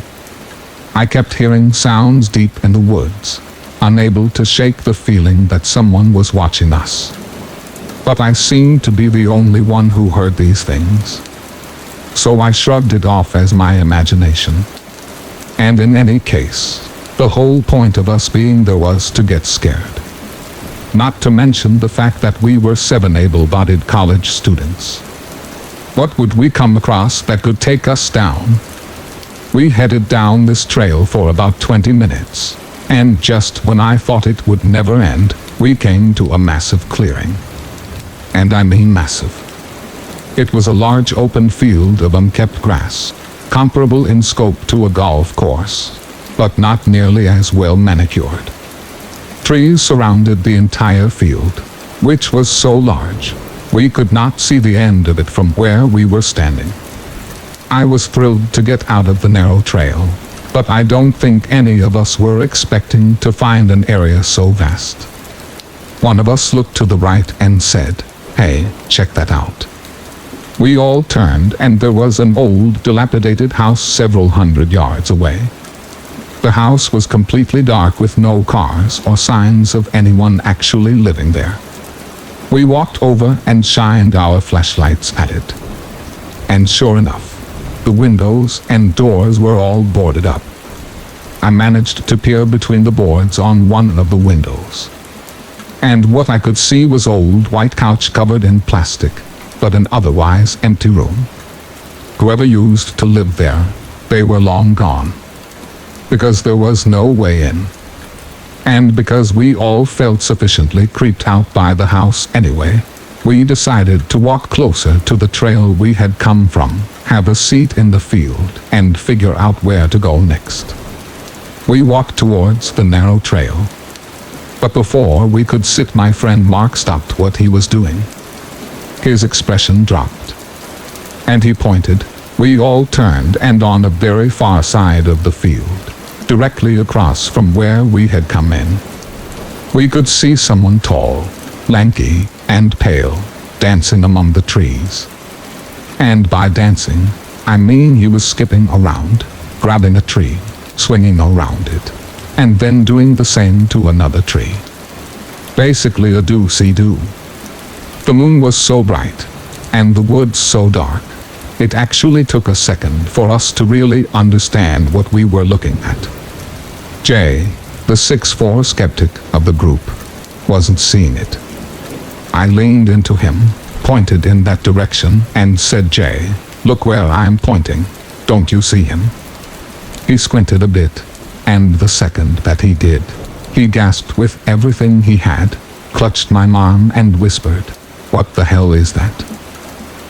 I kept hearing sounds deep in the woods, unable to shake the feeling that someone was watching us. But I seemed to be the only one who heard these things. So I shrugged it off as my imagination. And in any case, the whole point of us being there was to get scared. Not to mention the fact that we were 7 able-bodied college students. What would we come across that could take us down? We headed down this trail for about 20 minutes, and just when I thought it would never end, we came to a massive clearing. And I mean massive. It was a large open field of unkept grass, comparable in scope to a golf course, but not nearly as well manicured. Trees surrounded the entire field, which was so large, we could not see the end of it from where we were standing. I was thrilled to get out of the narrow trail, but I don't think any of us were expecting to find an area so vast. One of us looked to the right and said, "Hey, check that out." We all turned and there was an old, dilapidated house several hundred yards away. The house was completely dark with no cars or signs of anyone actually living there. We walked over and shined our flashlights at it. And sure enough, the windows and doors were all boarded up. I managed to peer between the boards on one of the windows. And what I could see was old white couch covered in plastic, but an otherwise empty room. Whoever used to live there, they were long gone. Because there was no way in. And because we all felt sufficiently creeped out by the house anyway, we decided to walk closer to the trail we had come from, have a seat in the field, and figure out where to go next. We walked towards the narrow trail. But before we could sit, my friend Mark stopped what he was doing. His expression dropped. And he pointed. We all turned, and on a very far side of the field, directly across from where we had come in, we could see someone tall, lanky, and pale, dancing among the trees. And by dancing, I mean he was skipping around, grabbing a tree, swinging around it, and then doing the same to another tree. Basically a do-see-do. The moon was so bright, and the woods so dark, it actually took a second for us to really understand what we were looking at. Jay, the 6'4" skeptic of the group, wasn't seeing it. I leaned into him, pointed in that direction, and said, "Jay, look where I'm pointing. Don't you see him?" He squinted a bit, and the second that he did, he gasped with everything he had, clutched my arm and whispered, "What the hell is that?"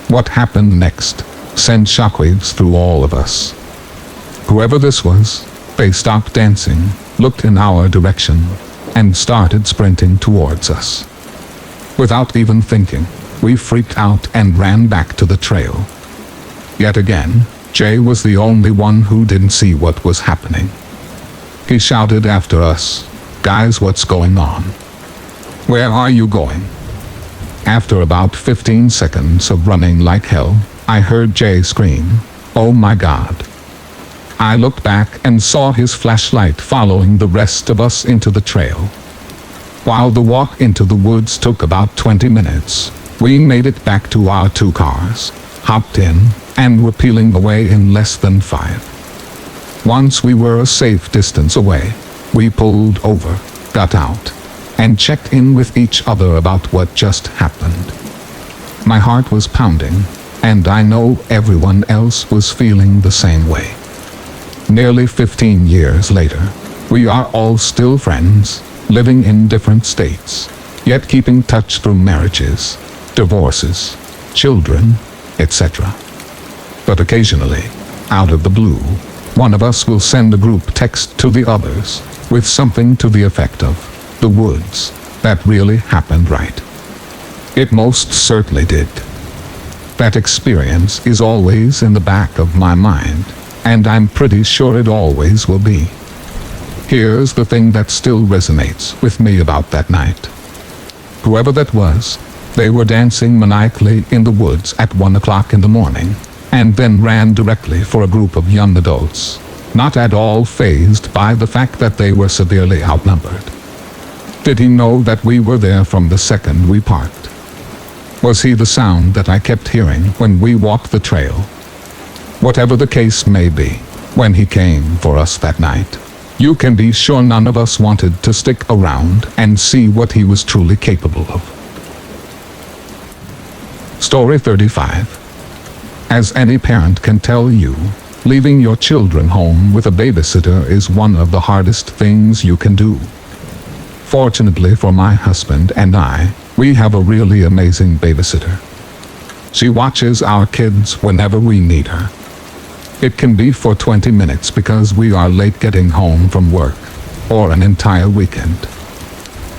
What happened next sent shockwaves through all of us. Whoever this was, they stopped dancing, looked in our direction, and started sprinting towards us. Without even thinking, we freaked out and ran back to the trail. Yet again, Jay was the only one who didn't see what was happening. He shouted after us, "Guys, what's going on? Where are you going?" After about 15 seconds of running like hell, I heard Jay scream, "Oh my God." I looked back and saw his flashlight following the rest of us into the trail. While the walk into the woods took about 20 minutes, we made it back to our 2 cars, hopped in, and were peeling away in less than 5. Once we were a safe distance away, we pulled over, got out, and checked in with each other about what just happened. My heart was pounding, and I know everyone else was feeling the same way. Nearly 15 years later, we are all still friends, living in different states, yet keeping touch through marriages, divorces, children, etc. But occasionally, out of the blue, one of us will send a group text to the others, with something to the effect of, "The woods, that really happened, right?" It most certainly did. That experience is always in the back of my mind, and I'm pretty sure it always will be. Here's the thing that still resonates with me about that night. Whoever that was, they were dancing maniacally in the woods at 1 o'clock in the morning, and then ran directly for a group of young adults, not at all fazed by the fact that they were severely outnumbered. Did he know that we were there from the second we parked? Was he the sound that I kept hearing when we walked the trail? Whatever the case may be, when he came for us that night, you can be sure none of us wanted to stick around and see what he was truly capable of. Story 35. As any parent can tell you, leaving your children home with a babysitter is one of the hardest things you can do. Fortunately for my husband and I, we have a really amazing babysitter. She watches our kids whenever we need her. It can be for 20 minutes because we are late getting home from work, or an entire weekend.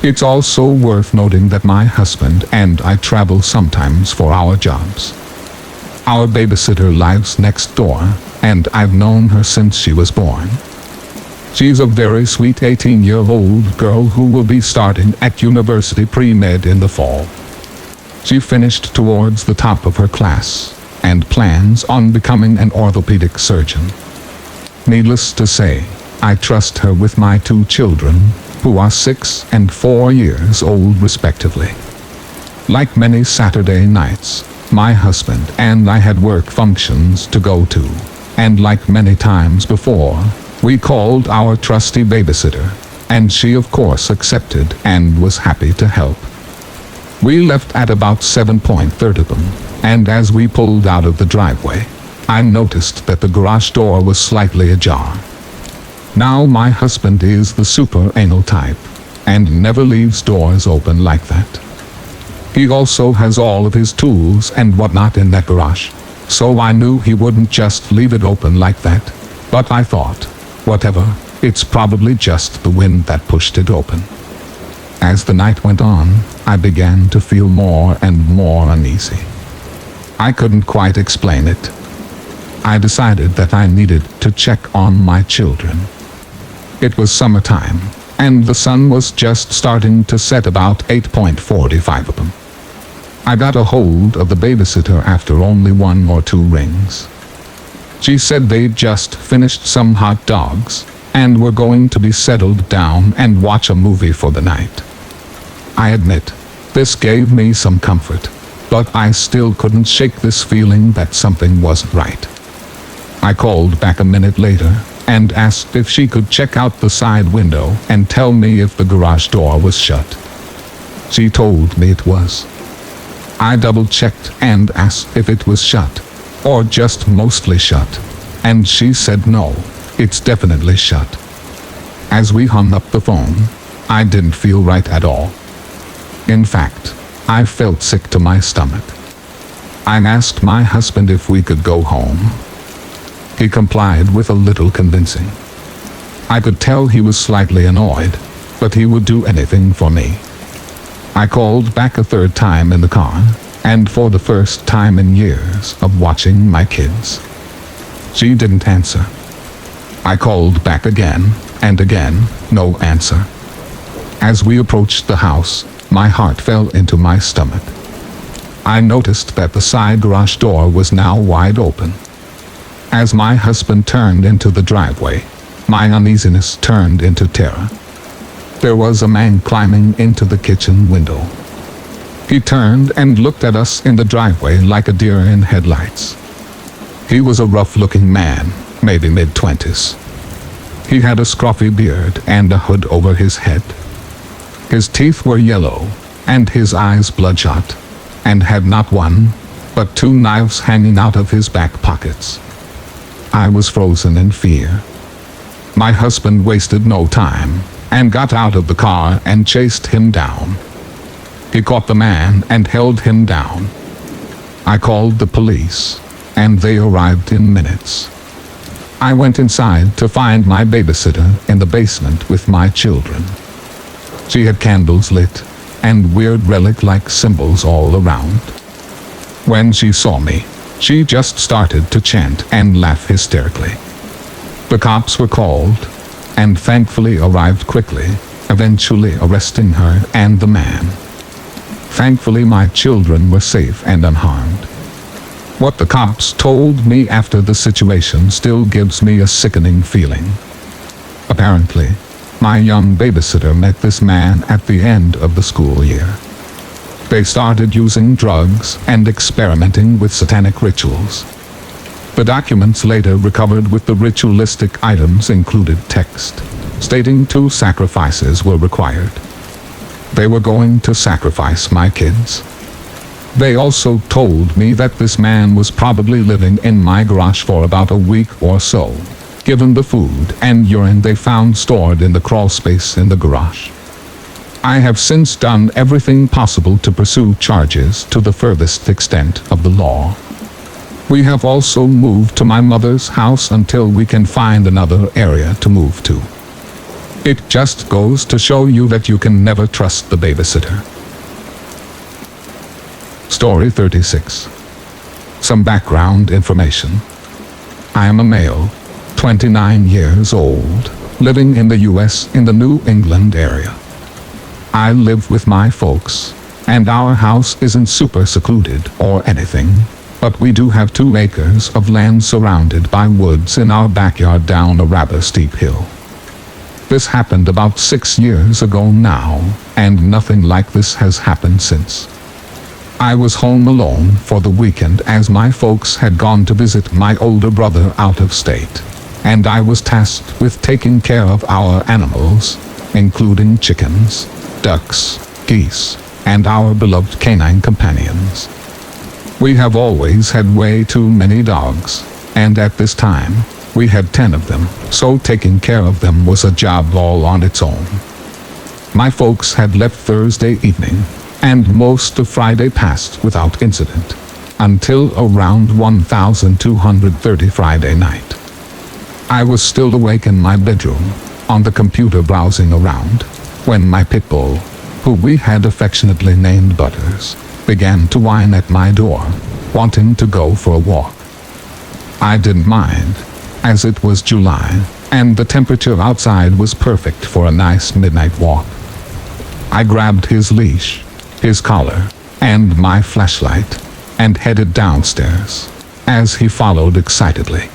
It's also worth noting that my husband and I travel sometimes for our jobs. Our babysitter lives next door, and I've known her since she was born. She's a very sweet 18-year-old girl who will be starting at university pre-med in the fall. She finished towards the top of her class and plans on becoming an orthopedic surgeon. Needless to say, I trust her with my 2 children, who are 6 and 4 years old respectively. Like many Saturday nights, my husband and I had work functions to go to, and like many times before, we called our trusty babysitter, and she of course accepted and was happy to help. We left at about 7:30, and as we pulled out of the driveway, I noticed that the garage door was slightly ajar. Now my husband is the super anal type, and never leaves doors open like that. He also has all of his tools and whatnot in that garage, so I knew he wouldn't just leave it open like that, but I thought, whatever, it's probably just the wind that pushed it open. As the night went on, I began to feel more and more uneasy. I couldn't quite explain it. I decided that I needed to check on my children. It was summertime, and the sun was just starting to set about 8:45 of them. I got a hold of the babysitter after only 1 or 2 rings. She said they'd just finished some hot dogs, and were going to be settled down and watch a movie for the night. I admit, this gave me some comfort, but I still couldn't shake this feeling that something wasn't right. I called back a minute later, and asked if she could check out the side window and tell me if the garage door was shut. She told me it was. I double-checked and asked if it was shut, or just mostly shut, and she said no, it's definitely shut. As we hung up the phone, I didn't feel right at all. In fact, I felt sick to my stomach. I asked my husband if we could go home. He complied with a little convincing. I could tell he was slightly annoyed, but he would do anything for me. I called back a 3rd time in the car, and for the first time in years of watching my kids. She didn't answer. I called back again, and again, no answer. As we approached the house, my heart fell into my stomach. I noticed that the side garage door was now wide open. As my husband turned into the driveway, my uneasiness turned into terror. There was a man climbing into the kitchen window. He turned and looked at us in the driveway like a deer in headlights. He was a rough-looking man, maybe mid-20s. He had a scruffy beard and a hood over his head. His teeth were yellow, and his eyes bloodshot, and had not 1, but 2 knives hanging out of his back pockets. I was frozen in fear. My husband wasted no time, and got out of the car and chased him down. He caught the man and held him down. I called the police, and they arrived in minutes. I went inside to find my babysitter in the basement with my children. She had candles lit, and weird relic-like symbols all around. When she saw me, she just started to chant and laugh hysterically. The cops were called, and thankfully arrived quickly, eventually arresting her and the man. Thankfully my children were safe and unharmed. What the cops told me after the situation still gives me a sickening feeling. Apparently, my young babysitter met this man at the end of the school year. They started using drugs and experimenting with satanic rituals. The documents later recovered with the ritualistic items included text stating 2 sacrifices were required. They were going to sacrifice my kids. They also told me that this man was probably living in my garage for about a week or so, given the food and urine they found stored in the crawl space in the garage. I have since done everything possible to pursue charges to the furthest extent of the law. We have also moved to my mother's house until we can find another area to move to. It just goes to show you that you can never trust the babysitter. Story 36. Some background information. I am a male, 29 years old, living in the US in the New England area. I live with my folks, and our house isn't super secluded or anything, but we do have 2 acres of land surrounded by woods in our backyard down a rather steep hill. This happened about 6 years ago now, and nothing like this has happened since. I was home alone for the weekend as my folks had gone to visit my older brother out of state, and I was tasked with taking care of our animals, including chickens, ducks, geese, and our beloved canine companions. We have always had way too many dogs, and at this time, we had 10 of them, so taking care of them was a job all on its own. My folks had left Thursday evening, and most of Friday passed without incident, until around 1230 Friday night. I was still awake in my bedroom, on the computer browsing around, when my pit bull, who we had affectionately named Butters, began to whine at my door, wanting to go for a walk. I didn't mind, as it was July, and the temperature outside was perfect for a nice midnight walk. I grabbed his leash, his collar, and my flashlight, and headed downstairs, as he followed excitedly.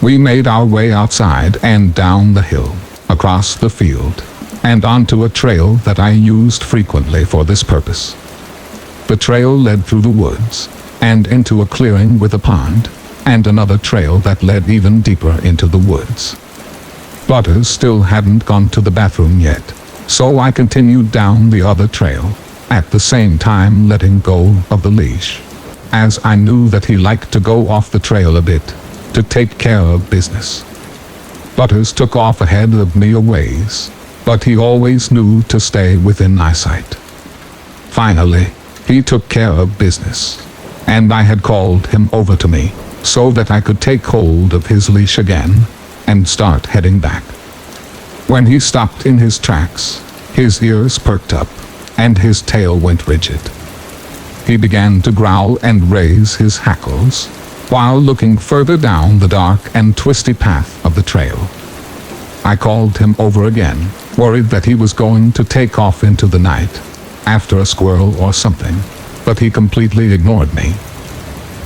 We made our way outside and down the hill, across the field, and onto a trail that I used frequently for this purpose. The trail led through the woods, and into a clearing with a pond, and another trail that led even deeper into the woods. Butters still hadn't gone to the bathroom yet, so I continued down the other trail, at the same time letting go of the leash, as I knew that he liked to go off the trail a bit, to take care of business. Butters took off ahead of me a ways, but he always knew to stay within eyesight. Finally, he took care of business, and I had called him over to me, so that I could take hold of his leash again, and start heading back. When he stopped in his tracks, his ears perked up, and his tail went rigid. He began to growl and raise his hackles, while looking further down the dark and twisty path of the trail. I called him over again, worried that he was going to take off into the night, after a squirrel or something, but he completely ignored me.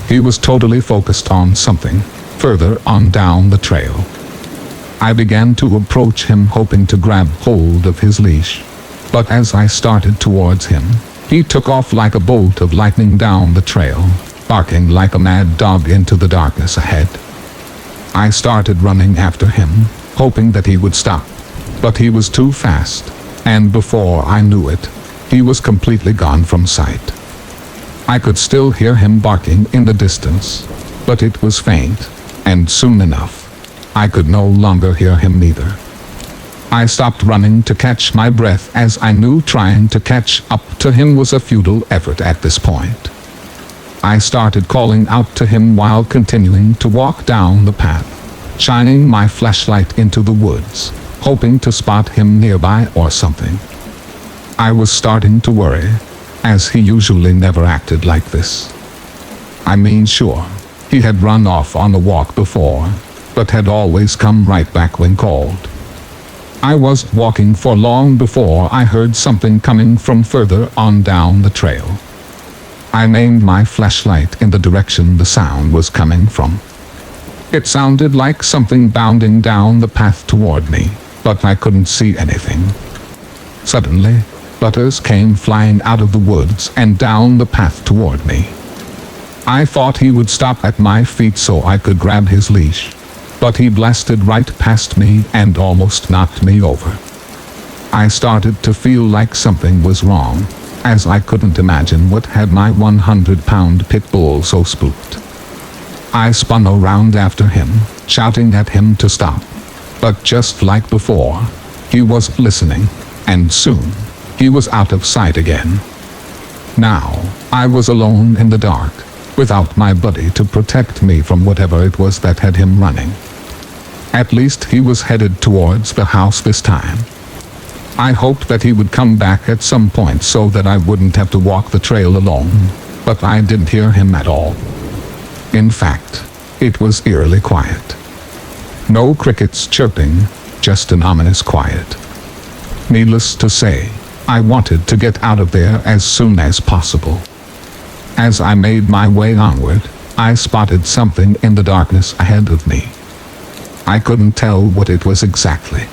He was totally focused on something, further on down the trail. I began to approach him hoping to grab hold of his leash, but as I started towards him, he took off like a bolt of lightning down the trail, barking like a mad dog into the darkness ahead. I started running after him, hoping that he would stop, but he was too fast, and before I knew it, he was completely gone from sight. I could still hear him barking in the distance, but it was faint, and soon enough, I could no longer hear him neither. I stopped running to catch my breath as I knew trying to catch up to him was a futile effort at this point. I started calling out to him while continuing to walk down the path, shining my flashlight into the woods, hoping to spot him nearby or something. I was starting to worry, as he usually never acted like this. I mean, sure, he had run off on a walk before, but had always come right back when called. I was walking for long before I heard something coming from further on down the trail. I aimed my flashlight in the direction the sound was coming from. It sounded like something bounding down the path toward me, but I couldn't see anything. Suddenly, Butters came flying out of the woods and down the path toward me. I thought he would stop at my feet so I could grab his leash, but he blasted right past me and almost knocked me over. I started to feel like something was wrong, as I couldn't imagine what had my 100-pound pit bull so spooked. I spun around after him, shouting at him to stop. But just like before, he was listening, and soon, he was out of sight again. Now, I was alone in the dark, without my buddy to protect me from whatever it was that had him running. At least he was headed towards the house this time. I hoped that he would come back at some point so that I wouldn't have to walk the trail alone, but I didn't hear him at all. In fact, it was eerily quiet. No crickets chirping, just an ominous quiet. Needless to say, I wanted to get out of there as soon as possible. As I made my way onward, I spotted something in the darkness ahead of me. I couldn't tell what it was exactly.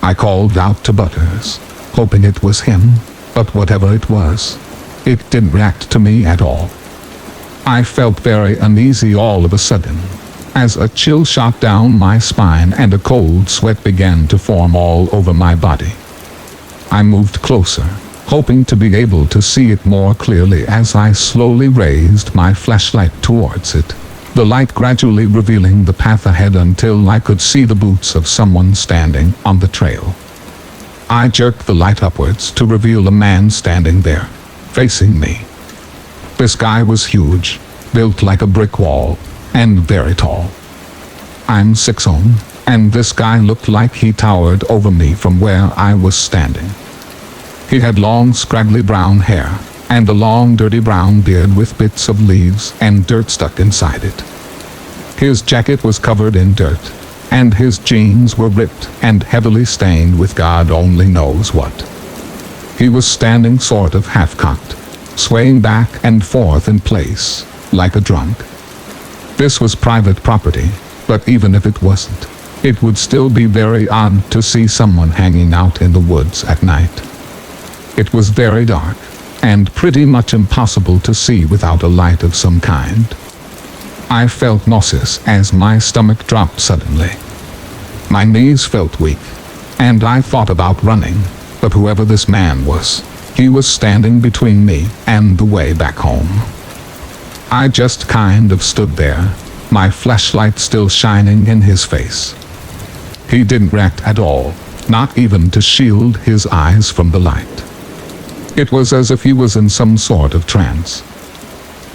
I called out to Butters, hoping it was him, but whatever it was, it didn't react to me at all. I felt very uneasy all of a sudden, as a chill shot down my spine and a cold sweat began to form all over my body. I moved closer, hoping to be able to see it more clearly as I slowly raised my flashlight towards it, the light gradually revealing the path ahead until I could see the boots of someone standing on the trail. I jerked the light upwards to reveal a man standing there, facing me. This guy was huge, built like a brick wall, and very tall. I'm 6'0", and this guy looked like he towered over me from where I was standing. He had long scraggly brown hair, and a long dirty brown beard with bits of leaves and dirt stuck inside it. His jacket was covered in dirt, and his jeans were ripped and heavily stained with God only knows what. He was standing sort of half-cocked, swaying back and forth in place, like a drunk. This was private property, but even if it wasn't, it would still be very odd to see someone hanging out in the woods at night. It was very dark, and pretty much impossible to see without a light of some kind. I felt nauseous as my stomach dropped suddenly. My knees felt weak, and I thought about running, but whoever this man was, he was standing between me and the way back home. I just kind of stood there, my flashlight still shining in his face. He didn't react at all, not even to shield his eyes from the light. It was as if he was in some sort of trance.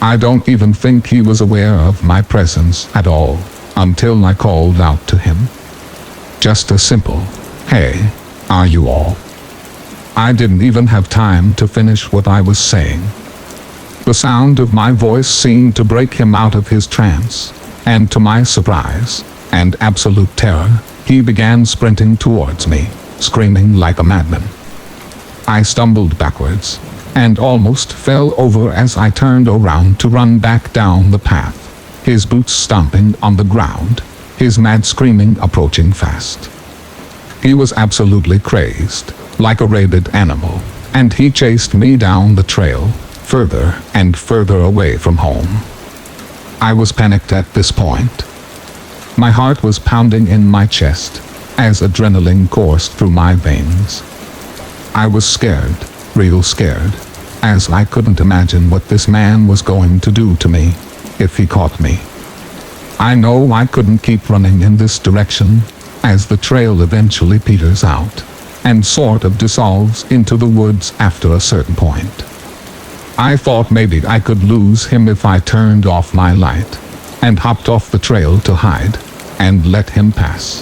I don't even think he was aware of my presence at all, until I called out to him. Just a simple, "Hey, are you all?" I didn't even have time to finish what I was saying. The sound of my voice seemed to break him out of his trance, and to my surprise and absolute terror, he began sprinting towards me, screaming like a madman. I stumbled backwards, and almost fell over as I turned around to run back down the path, his boots stomping on the ground, his mad screaming approaching fast. He was absolutely crazed, like a rabid animal, and he chased me down the trail, further and further away from home. I was panicked at this point. My heart was pounding in my chest, as adrenaline coursed through my veins. I was scared, real scared, as I couldn't imagine what this man was going to do to me, if he caught me. I know I couldn't keep running in this direction, as the trail eventually peters out, and sort of dissolves into the woods after a certain point. I thought maybe I could lose him if I turned off my light, and hopped off the trail to hide, and let him pass.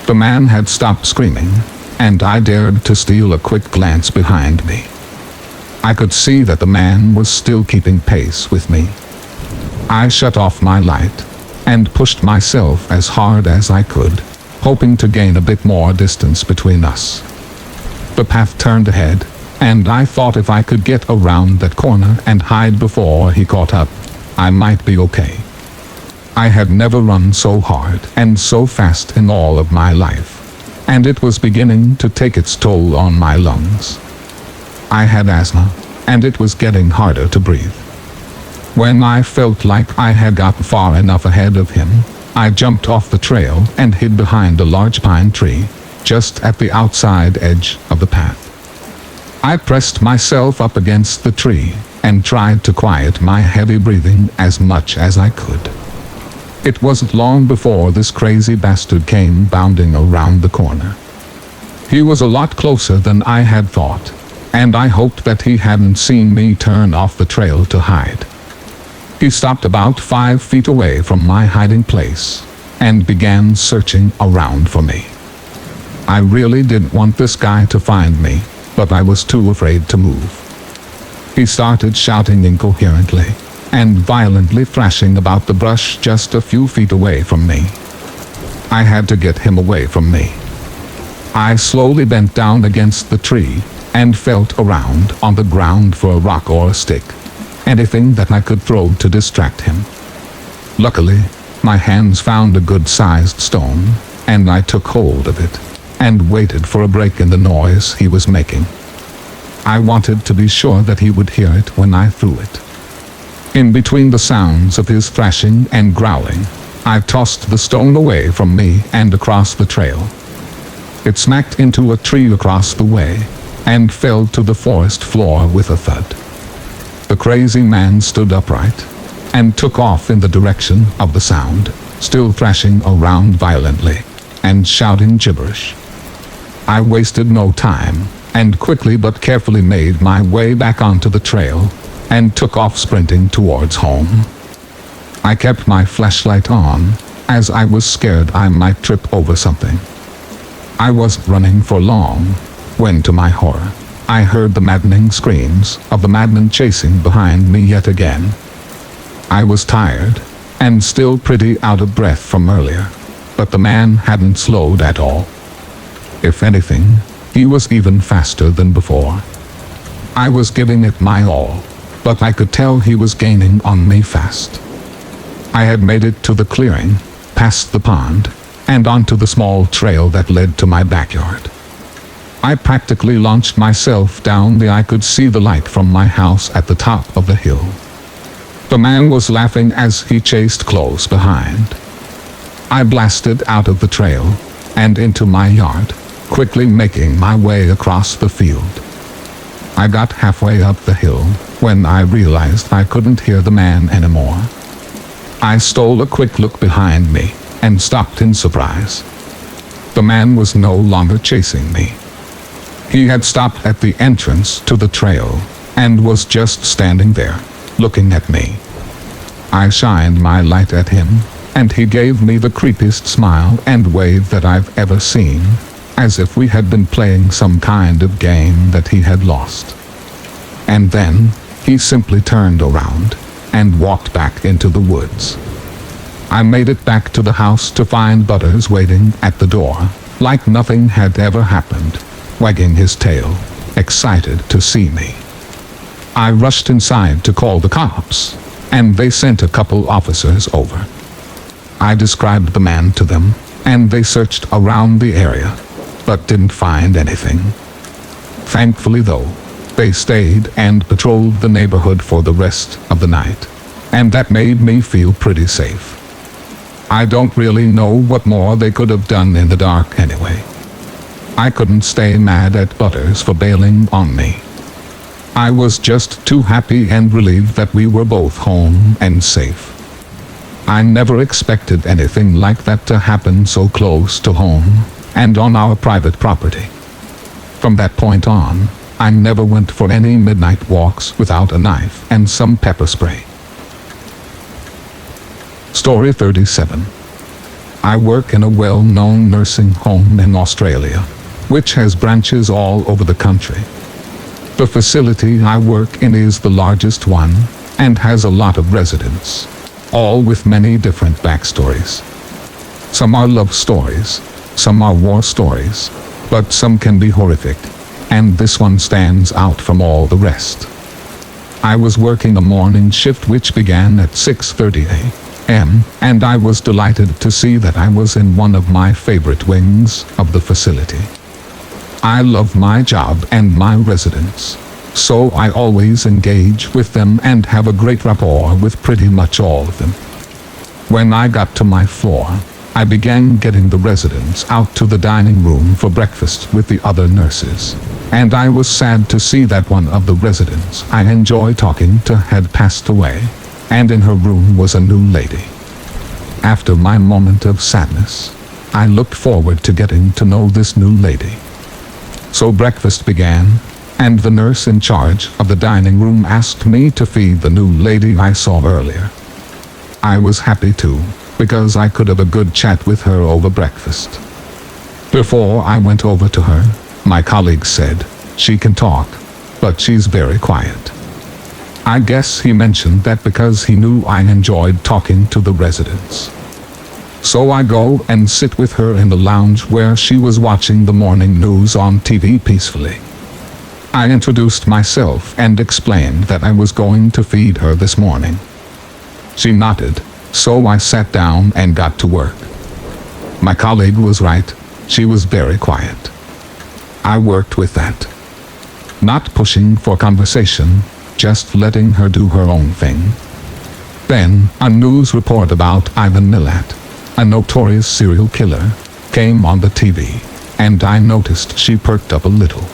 The man had stopped screaming, and I dared to steal a quick glance behind me. I could see that the man was still keeping pace with me. I shut off my light, and pushed myself as hard as I could, hoping to gain a bit more distance between us. The path turned ahead, and I thought if I could get around that corner and hide before he caught up, I might be okay. I had never run so hard and so fast in all of my life. and it was beginning to take its toll on my lungs. I had asthma, and it was getting harder to breathe. When I felt like I had gotten far enough ahead of him, I jumped off the trail and hid behind a large pine tree, just at the outside edge of the path. I pressed myself up against the tree and tried to quiet my heavy breathing as much as I could. It wasn't long before this crazy bastard came bounding around the corner. He was a lot closer than I had thought, and I hoped that he hadn't seen me turn off the trail to hide. He stopped about 5 feet away from my hiding place and began searching around for me. I really didn't want this guy to find me, but I was too afraid to move. He started shouting incoherently and violently thrashing about the brush just a few feet away from me. I had to get him away from me. I slowly bent down against the tree and felt around on the ground for a rock or a stick, anything that I could throw to distract him. Luckily, my hands found a good-sized stone, and I took hold of it and waited for a break in the noise he was making. I wanted to be sure that he would hear it when I threw it. In between the sounds of his thrashing and growling, I tossed the stone away from me and across the trail. It smacked into a tree across the way and fell to the forest floor with a thud. The crazy man stood upright and took off in the direction of the sound, still thrashing around violently and shouting gibberish. I wasted no time and quickly but carefully made my way back onto the trail and took off sprinting towards home. I kept my flashlight on, as I was scared I might trip over something. I wasn't running for long, when to my horror, I heard the maddening screams of the madman chasing behind me yet again. I was tired, and still pretty out of breath from earlier, but the man hadn't slowed at all. If anything, he was even faster than before. I was giving it my all, but I could tell he was gaining on me fast. I had made it to the clearing, past the pond, and onto the small trail that led to my backyard. I practically launched myself down the I could see the light from my house at the top of the hill. The man was laughing as he chased close behind. I blasted out of the trail and into my yard, quickly making my way across the field. I got halfway up the hill when I realized I couldn't hear the man anymore. I stole a quick look behind me and stopped in surprise. The man was no longer chasing me. He had stopped at the entrance to the trail and was just standing there, looking at me. I shined my light at him, and he gave me the creepiest smile and wave that I've ever seen, as if we had been playing some kind of game that he had lost. And then, he simply turned around and walked back into the woods. I made it back to the house to find Butters waiting at the door, like nothing had ever happened, wagging his tail, excited to see me. I rushed inside to call the cops, and they sent a couple officers over. I described the man to them, and they searched around the area, but didn't find anything. Thankfully though, they stayed and patrolled the neighborhood for the rest of the night, and that made me feel pretty safe. I don't really know what more they could have done in the dark anyway. I couldn't stay mad at Butters for bailing on me. I was just too happy and relieved that we were both home and safe. I never expected anything like that to happen so close to home and on our private property. From that point on, I never went for any midnight walks without a knife and some pepper spray. Story 37. I work in a well-known nursing home in Australia, which has branches all over the country. The facility I work in is the largest one and has a lot of residents, all with many different backstories. Some are love stories, some are war stories, but some can be horrific, and this one stands out from all the rest. I was working a morning shift which began at 6:30 a.m. and I was delighted to see that I was in one of my favorite wings of the facility. I love my job and my residents, so I always engage with them and have a great rapport with pretty much all of them. When I got to my floor, I began getting the residents out to the dining room for breakfast with the other nurses, and I was sad to see that one of the residents I enjoy talking to had passed away, and in her room was a new lady. After my moment of sadness, I looked forward to getting to know this new lady. So breakfast began, and the nurse in charge of the dining room asked me to feed the new lady I saw earlier. I was happy too, because I could have a good chat with her over breakfast. Before I went over to her, my colleague said, "She can talk, but she's very quiet." I guess he mentioned that because he knew I enjoyed talking to the residents. So I go and sit with her in the lounge where she was watching the morning news on TV peacefully. I introduced myself and explained that I was going to feed her this morning. She nodded, so I sat down and got to work. My colleague was right, she was very quiet. I worked with that. Not pushing for conversation, just letting her do her own thing. Then, a news report about Ivan Milat, a notorious serial killer, came on the TV, and I noticed she perked up a little.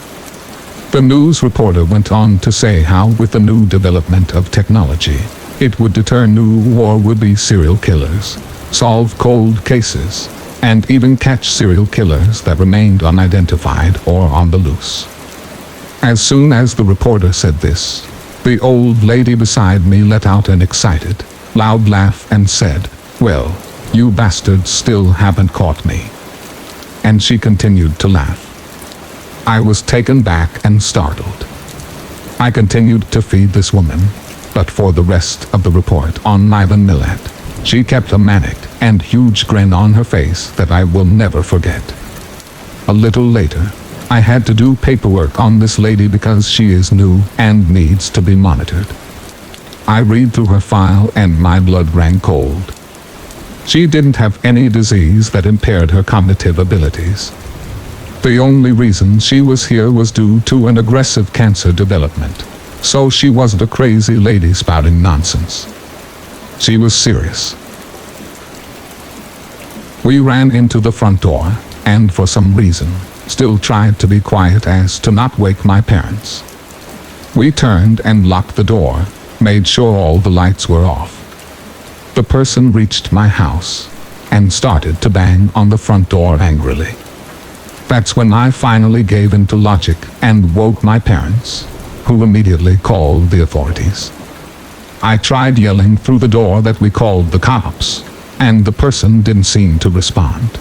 The news reporter went on to say how with the new development of technology, it would deter new or would-be serial killers, solve cold cases, and even catch serial killers that remained unidentified or on the loose. As soon as the reporter said this, the old lady beside me let out an excited, loud laugh and said, "Well, you bastards still haven't caught me." And she continued to laugh. I was taken back and startled. I continued to feed this woman, but for the rest of the report on Ivan Milat, she kept a manic and huge grin on her face that I will never forget. A little later, I had to do paperwork on this lady because she is new and needs to be monitored. I read through her file and my blood ran cold. She didn't have any disease that impaired her cognitive abilities. The only reason she was here was due to an aggressive cancer development, so she wasn't a crazy lady spouting nonsense. She was serious. We ran into the front door, and for some reason, still tried to be quiet as to not wake my parents. We turned and locked the door, made sure all the lights were off. The person reached my house and started to bang on the front door angrily. That's when I finally gave in to logic and woke my parents, who immediately called the authorities. I tried yelling through the door that we called the cops, and the person didn't seem to respond.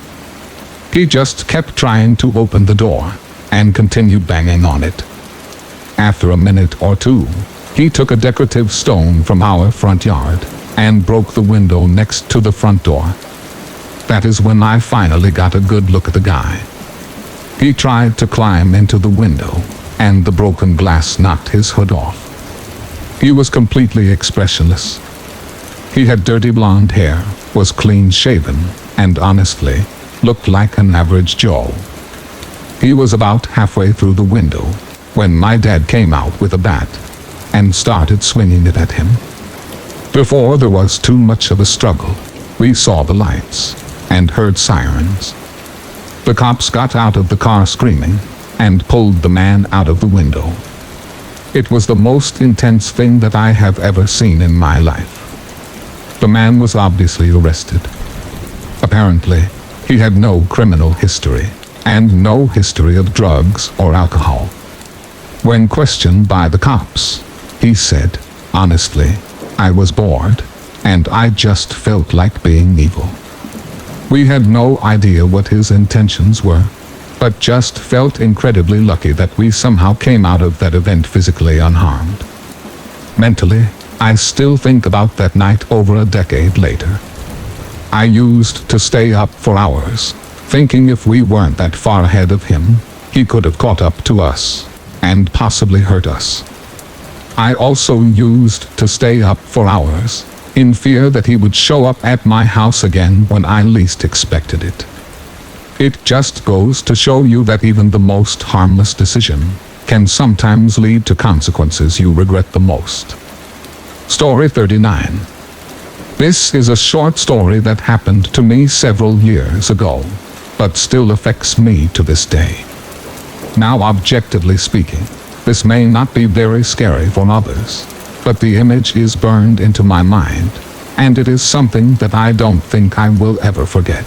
He just kept trying to open the door and continued banging on it. After a minute or two, he took a decorative stone from our front yard and broke the window next to the front door. That is when I finally got a good look at the guy. He tried to climb into the window, and the broken glass knocked his hood off. He was completely expressionless. He had dirty blonde hair, was clean-shaven, and honestly, looked like an average Joe. He was about halfway through the window when my dad came out with a bat and started swinging it at him. Before there was too much of a struggle, we saw the lights and heard sirens. The cops got out of the car screaming and pulled the man out of the window. It was the most intense thing that I have ever seen in my life. The man was obviously arrested. Apparently, he had no criminal history, and no history of drugs or alcohol. When questioned by the cops, he said, "Honestly, I was bored, and I just felt like being evil." We had no idea what his intentions were, but just felt incredibly lucky that we somehow came out of that event physically unharmed. Mentally, I still think about that night over a decade later. I used to stay up for hours, thinking if we weren't that far ahead of him, he could have caught up to us, and possibly hurt us. I also used to stay up for hours, in fear that he would show up at my house again when I least expected it. It just goes to show you that even the most harmless decision can sometimes lead to consequences you regret the most. Story 39. This is a short story that happened to me several years ago, but still affects me to this day. Now, objectively speaking, this may not be very scary for others, but the image is burned into my mind, and it is something that I don't think I will ever forget.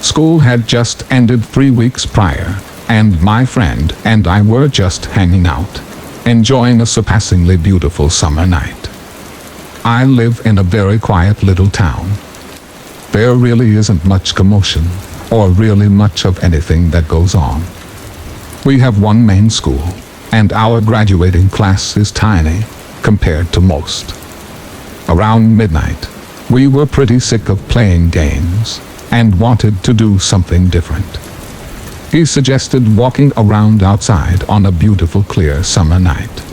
School had just ended 3 weeks prior, and my friend and I were just hanging out, enjoying a surpassingly beautiful summer night. I live in a very quiet little town. There really isn't much commotion, or really much of anything that goes on. We have one main school, and our graduating class is tiny compared to most. Around midnight, we were pretty sick of playing games and wanted to do something different. He suggested walking around outside on a beautiful clear summer night.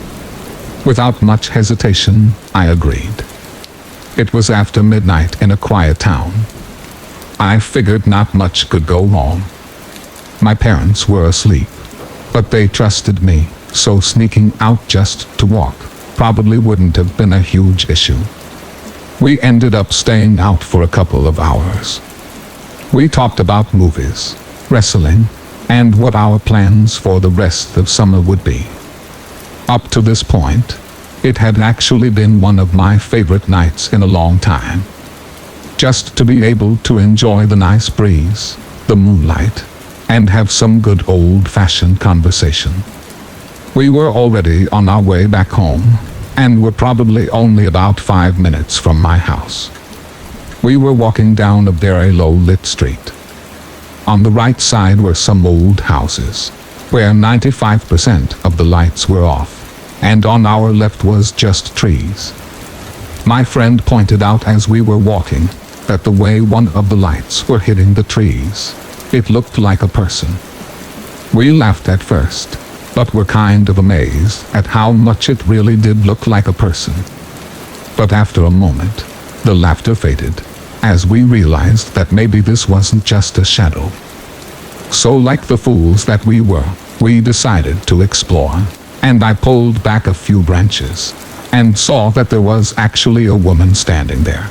Without much hesitation, I agreed. It was after midnight in a quiet town. I figured not much could go wrong. My parents were asleep, but they trusted me, so sneaking out just to walk probably wouldn't have been a huge issue. We ended up staying out for a couple of hours. We talked about movies, wrestling, and what our plans for the rest of summer would be. Up to this point, it had actually been one of my favorite nights in a long time. Just to be able to enjoy the nice breeze, the moonlight, and have some good old-fashioned conversation. We were already on our way back home, and were probably only about 5 minutes from my house. We were walking down a very low-lit street. On the right side were some old houses, where 95% of the lights were off, and on our left was just trees. My friend pointed out as we were walking that the way one of the lights were hitting the trees, it looked like a person. We laughed at first, but were kind of amazed at how much it really did look like a person. But after a moment, the laughter faded, as we realized that maybe this wasn't just a shadow. So like the fools that we were, we decided to explore, and I pulled back a few branches, and saw that there was actually a woman standing there.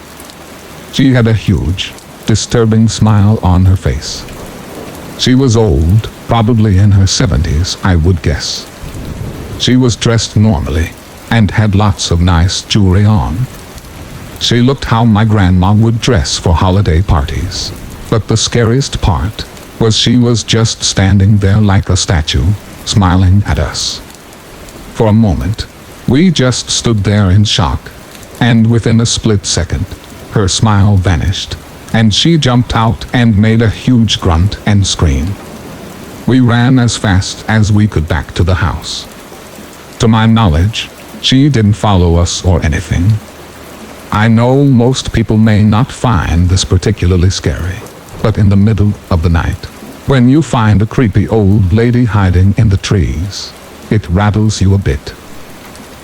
She had a huge, disturbing smile on her face. She was old, probably in her 70s, I would guess. She was dressed normally, and had lots of nice jewelry on. She looked how my grandma would dress for holiday parties, but the scariest part was she was just standing there like a statue, smiling at us. For a moment, we just stood there in shock, and within a split second, her smile vanished, and she jumped out and made a huge grunt and scream. We ran as fast as we could back to the house. To my knowledge, she didn't follow us or anything. I know most people may not find this particularly scary, but in the middle of the night, when you find a creepy old lady hiding in the trees, it rattles you a bit.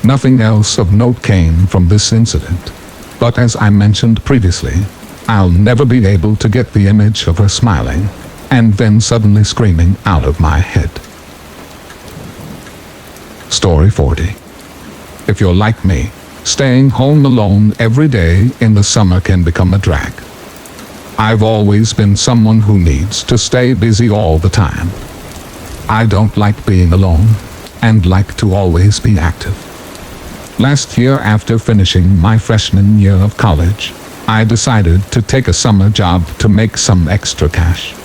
Nothing else of note came from this incident, but as I mentioned previously, I'll never be able to get the image of her smiling, and then suddenly screaming out of my head. Story 40. If you're like me, staying home alone every day in the summer can become a drag. I've always been someone who needs to stay busy all the time. I don't like being alone, and like to always be active. Last year, after finishing my freshman year of college, I decided to take a summer job to make some extra cash.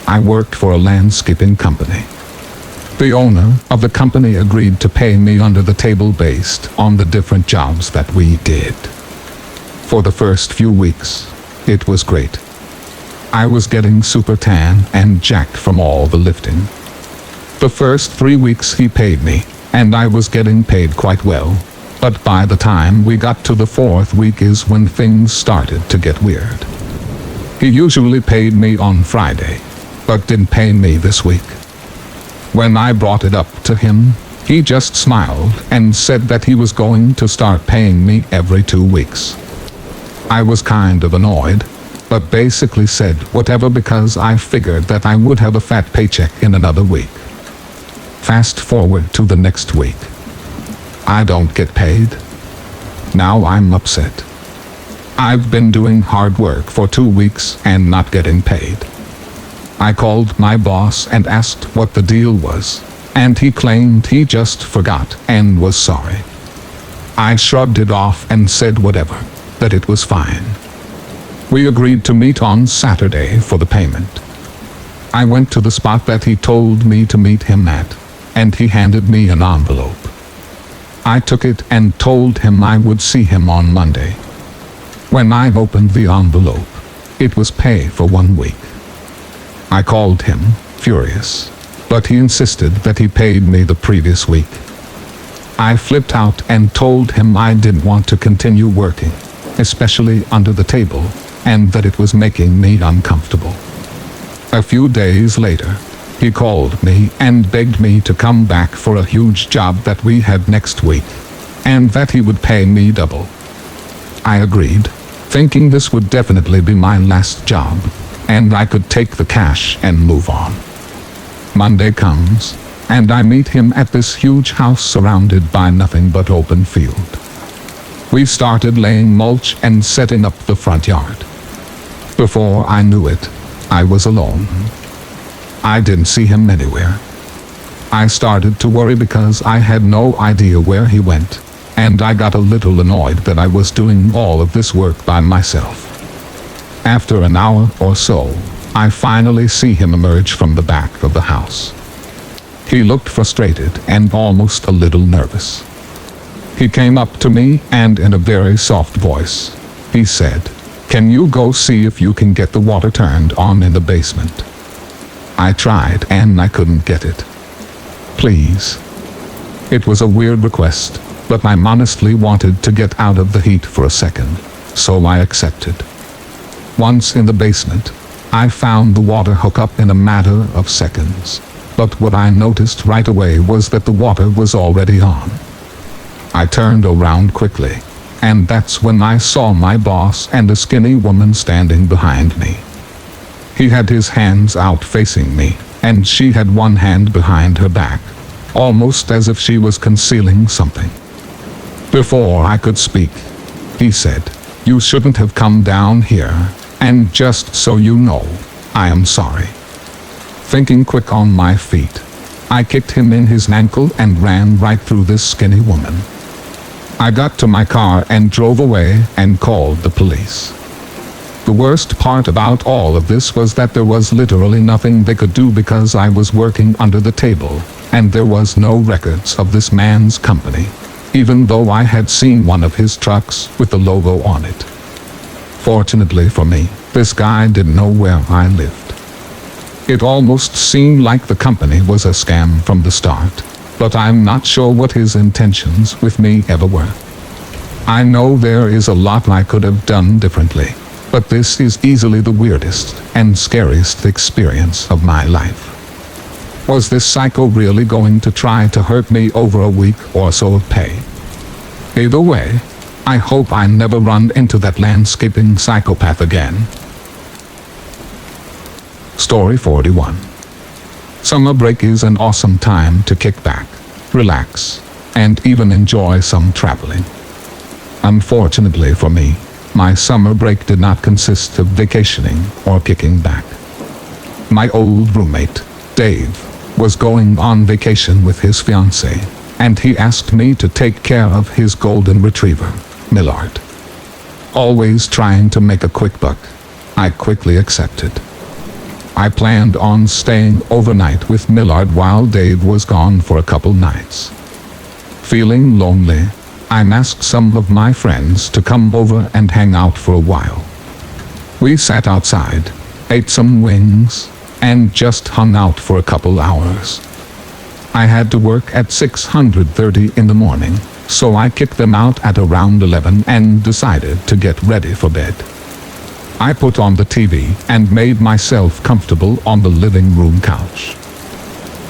I worked for a landscaping company. The owner of the company agreed to pay me under the table based on the different jobs that we did. For the first few weeks, it was great. I was getting super tan and jacked from all the lifting. The first 3 weeks he paid me, and I was getting paid quite well. But by the time we got to the 4th week is when things started to get weird. He usually paid me on Friday, but didn't pay me this week. When I brought it up to him, he just smiled and said that he was going to start paying me every 2 weeks, I was kind of annoyed, but basically said whatever because I figured that I would have a fat paycheck in another week. Fast forward to the next week. I don't get paid. Now I'm upset. I've been doing hard work for 2 weeks and not getting paid. I called my boss and asked what the deal was, and he claimed he just forgot and was sorry. I shrugged it off and said whatever, that it was fine. We agreed to meet on Saturday for the payment. I went to the spot that he told me to meet him at, and he handed me an envelope. I took it and told him I would see him on Monday. When I opened the envelope, it was pay for 1 week. I called him, furious, but he insisted that he paid me the previous week. I flipped out and told him I didn't want to continue working, especially under the table, and that it was making me uncomfortable. A few days later, he called me and begged me to come back for a huge job that we had next week, and that he would pay me double. I agreed, thinking this would definitely be my last job, and I could take the cash and move on. Monday comes, and I meet him at this huge house surrounded by nothing but open field. We started laying mulch and setting up the front yard. Before I knew it, I was alone. I didn't see him anywhere. I started to worry because I had no idea where he went, and I got a little annoyed that I was doing all of this work by myself. After an hour or so, I finally see him emerge from the back of the house. He looked frustrated and almost a little nervous. He came up to me and in a very soft voice, he said, "Can you go see if you can get the water turned on in the basement?" I tried and I couldn't get it. Please. It was a weird request, but I honestly wanted to get out of the heat for a second, so I accepted. Once in the basement, I found the water hookup in a matter of seconds, but what I noticed right away was that the water was already on. I turned around quickly, and that's when I saw my boss and a skinny woman standing behind me. He had his hands out facing me, and she had one hand behind her back, almost as if she was concealing something. Before I could speak, he said, "You shouldn't have come down here, and just so you know, I am sorry." Thinking quick on my feet, I kicked him in his ankle and ran right through this skinny woman. I got to my car and drove away and called the police. The worst part about all of this was that there was literally nothing they could do because I was working under the table, and there was no records of this man's company, even though I had seen one of his trucks with the logo on it. Fortunately for me, this guy didn't know where I lived. It almost seemed like the company was a scam from the start, but I'm not sure what his intentions with me ever were. I know there is a lot I could have done differently, but this is easily the weirdest and scariest experience of my life. Was this psycho really going to try to hurt me over a week or so of pay? Either way, I hope I never run into that landscaping psychopath again. Story 41. Summer break is an awesome time to kick back, relax, and even enjoy some traveling. Unfortunately for me, my summer break did not consist of vacationing or kicking back. My old roommate, Dave, was going on vacation with his fiancée, and he asked me to take care of his golden retriever, Millard. Always trying to make a quick buck, I quickly accepted. I planned on staying overnight with Millard while Dave was gone for a couple nights. Feeling lonely, I asked some of my friends to come over and hang out for a while. We sat outside, ate some wings, and just hung out for a couple hours. I had to work at 6:30 in the morning, so I kicked them out at around 11 and decided to get ready for bed. I put on the TV and made myself comfortable on the living room couch.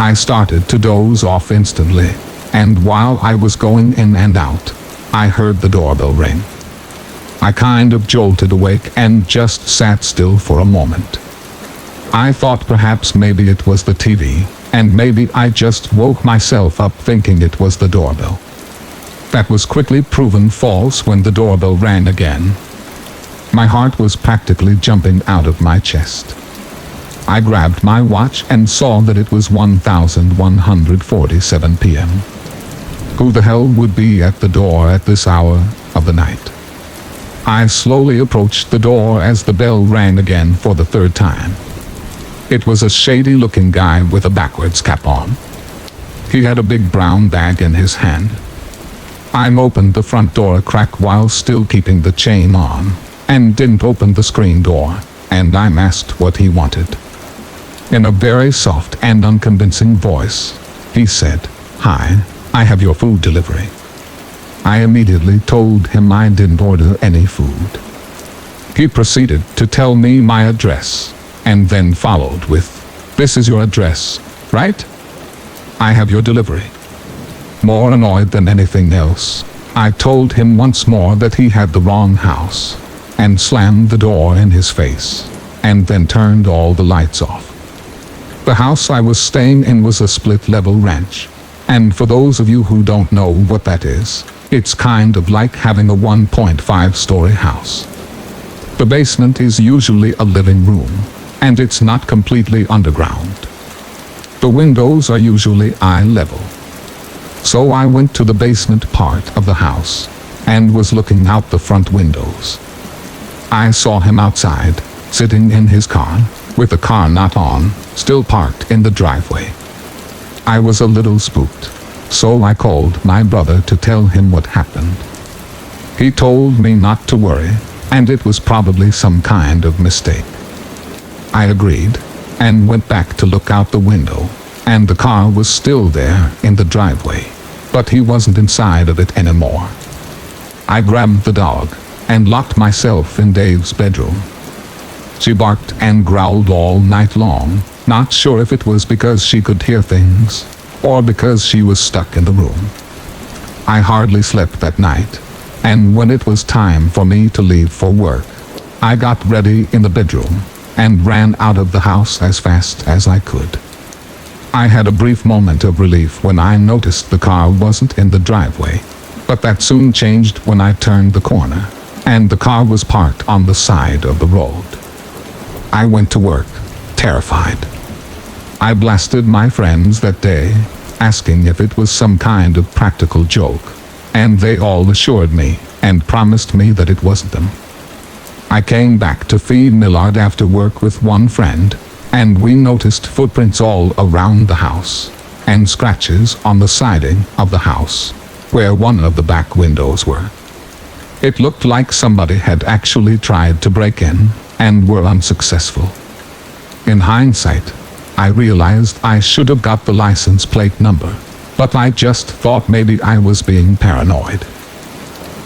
I started to doze off instantly, and while I was going in and out, I heard the doorbell ring. I kind of jolted awake and just sat still for a moment. I thought perhaps maybe it was the TV, and maybe I just woke myself up thinking it was the doorbell. That was quickly proven false when the doorbell rang again. My heart was practically jumping out of my chest. I grabbed my watch and saw that it was 1147 p.m. Who the hell would be at the door at this hour of the night? I slowly approached the door as the bell rang again for the third time. It was a shady-looking guy with a backwards cap on. He had a big brown bag in his hand. I opened the front door a crack while still keeping the chain on, and didn't open the screen door, and I asked what he wanted. In a very soft and unconvincing voice, he said, "Hi, I have your food delivery." I immediately told him I didn't order any food. He proceeded to tell me my address, and then followed with, "This is your address, right? I have your delivery." More annoyed than anything else, I told him once more that he had the wrong house, and slammed the door in his face, and then turned all the lights off. The house I was staying in was a split-level ranch, and for those of you who don't know what that is, it's kind of like having a 1.5-story house. The basement is usually a living room, and it's not completely underground. The windows are usually eye level. So I went to the basement part of the house, and was looking out the front windows. I saw him outside, sitting in his car, with the car not on, still parked in the driveway. I was a little spooked, so I called my brother to tell him what happened. He told me not to worry, and it was probably some kind of mistake. I agreed, and went back to look out the window, and the car was still there in the driveway, but he wasn't inside of it anymore. I grabbed the dog, and locked myself in Dave's bedroom. She barked and growled all night long, not sure if it was because she could hear things, or because she was stuck in the room. I hardly slept that night, and when it was time for me to leave for work, I got ready in the bedroom, and ran out of the house as fast as I could. I had a brief moment of relief when I noticed the car wasn't in the driveway, but that soon changed when I turned the corner, and the car was parked on the side of the road. I went to work, terrified. I blasted my friends that day, asking if it was some kind of practical joke, and they all assured me, and promised me that it wasn't them. I came back to feed Millard after work with one friend, and we noticed footprints all around the house, and scratches on the siding of the house, where one of the back windows were. It looked like somebody had actually tried to break in, and were unsuccessful. In hindsight, I realized I should have got the license plate number, but I just thought maybe I was being paranoid.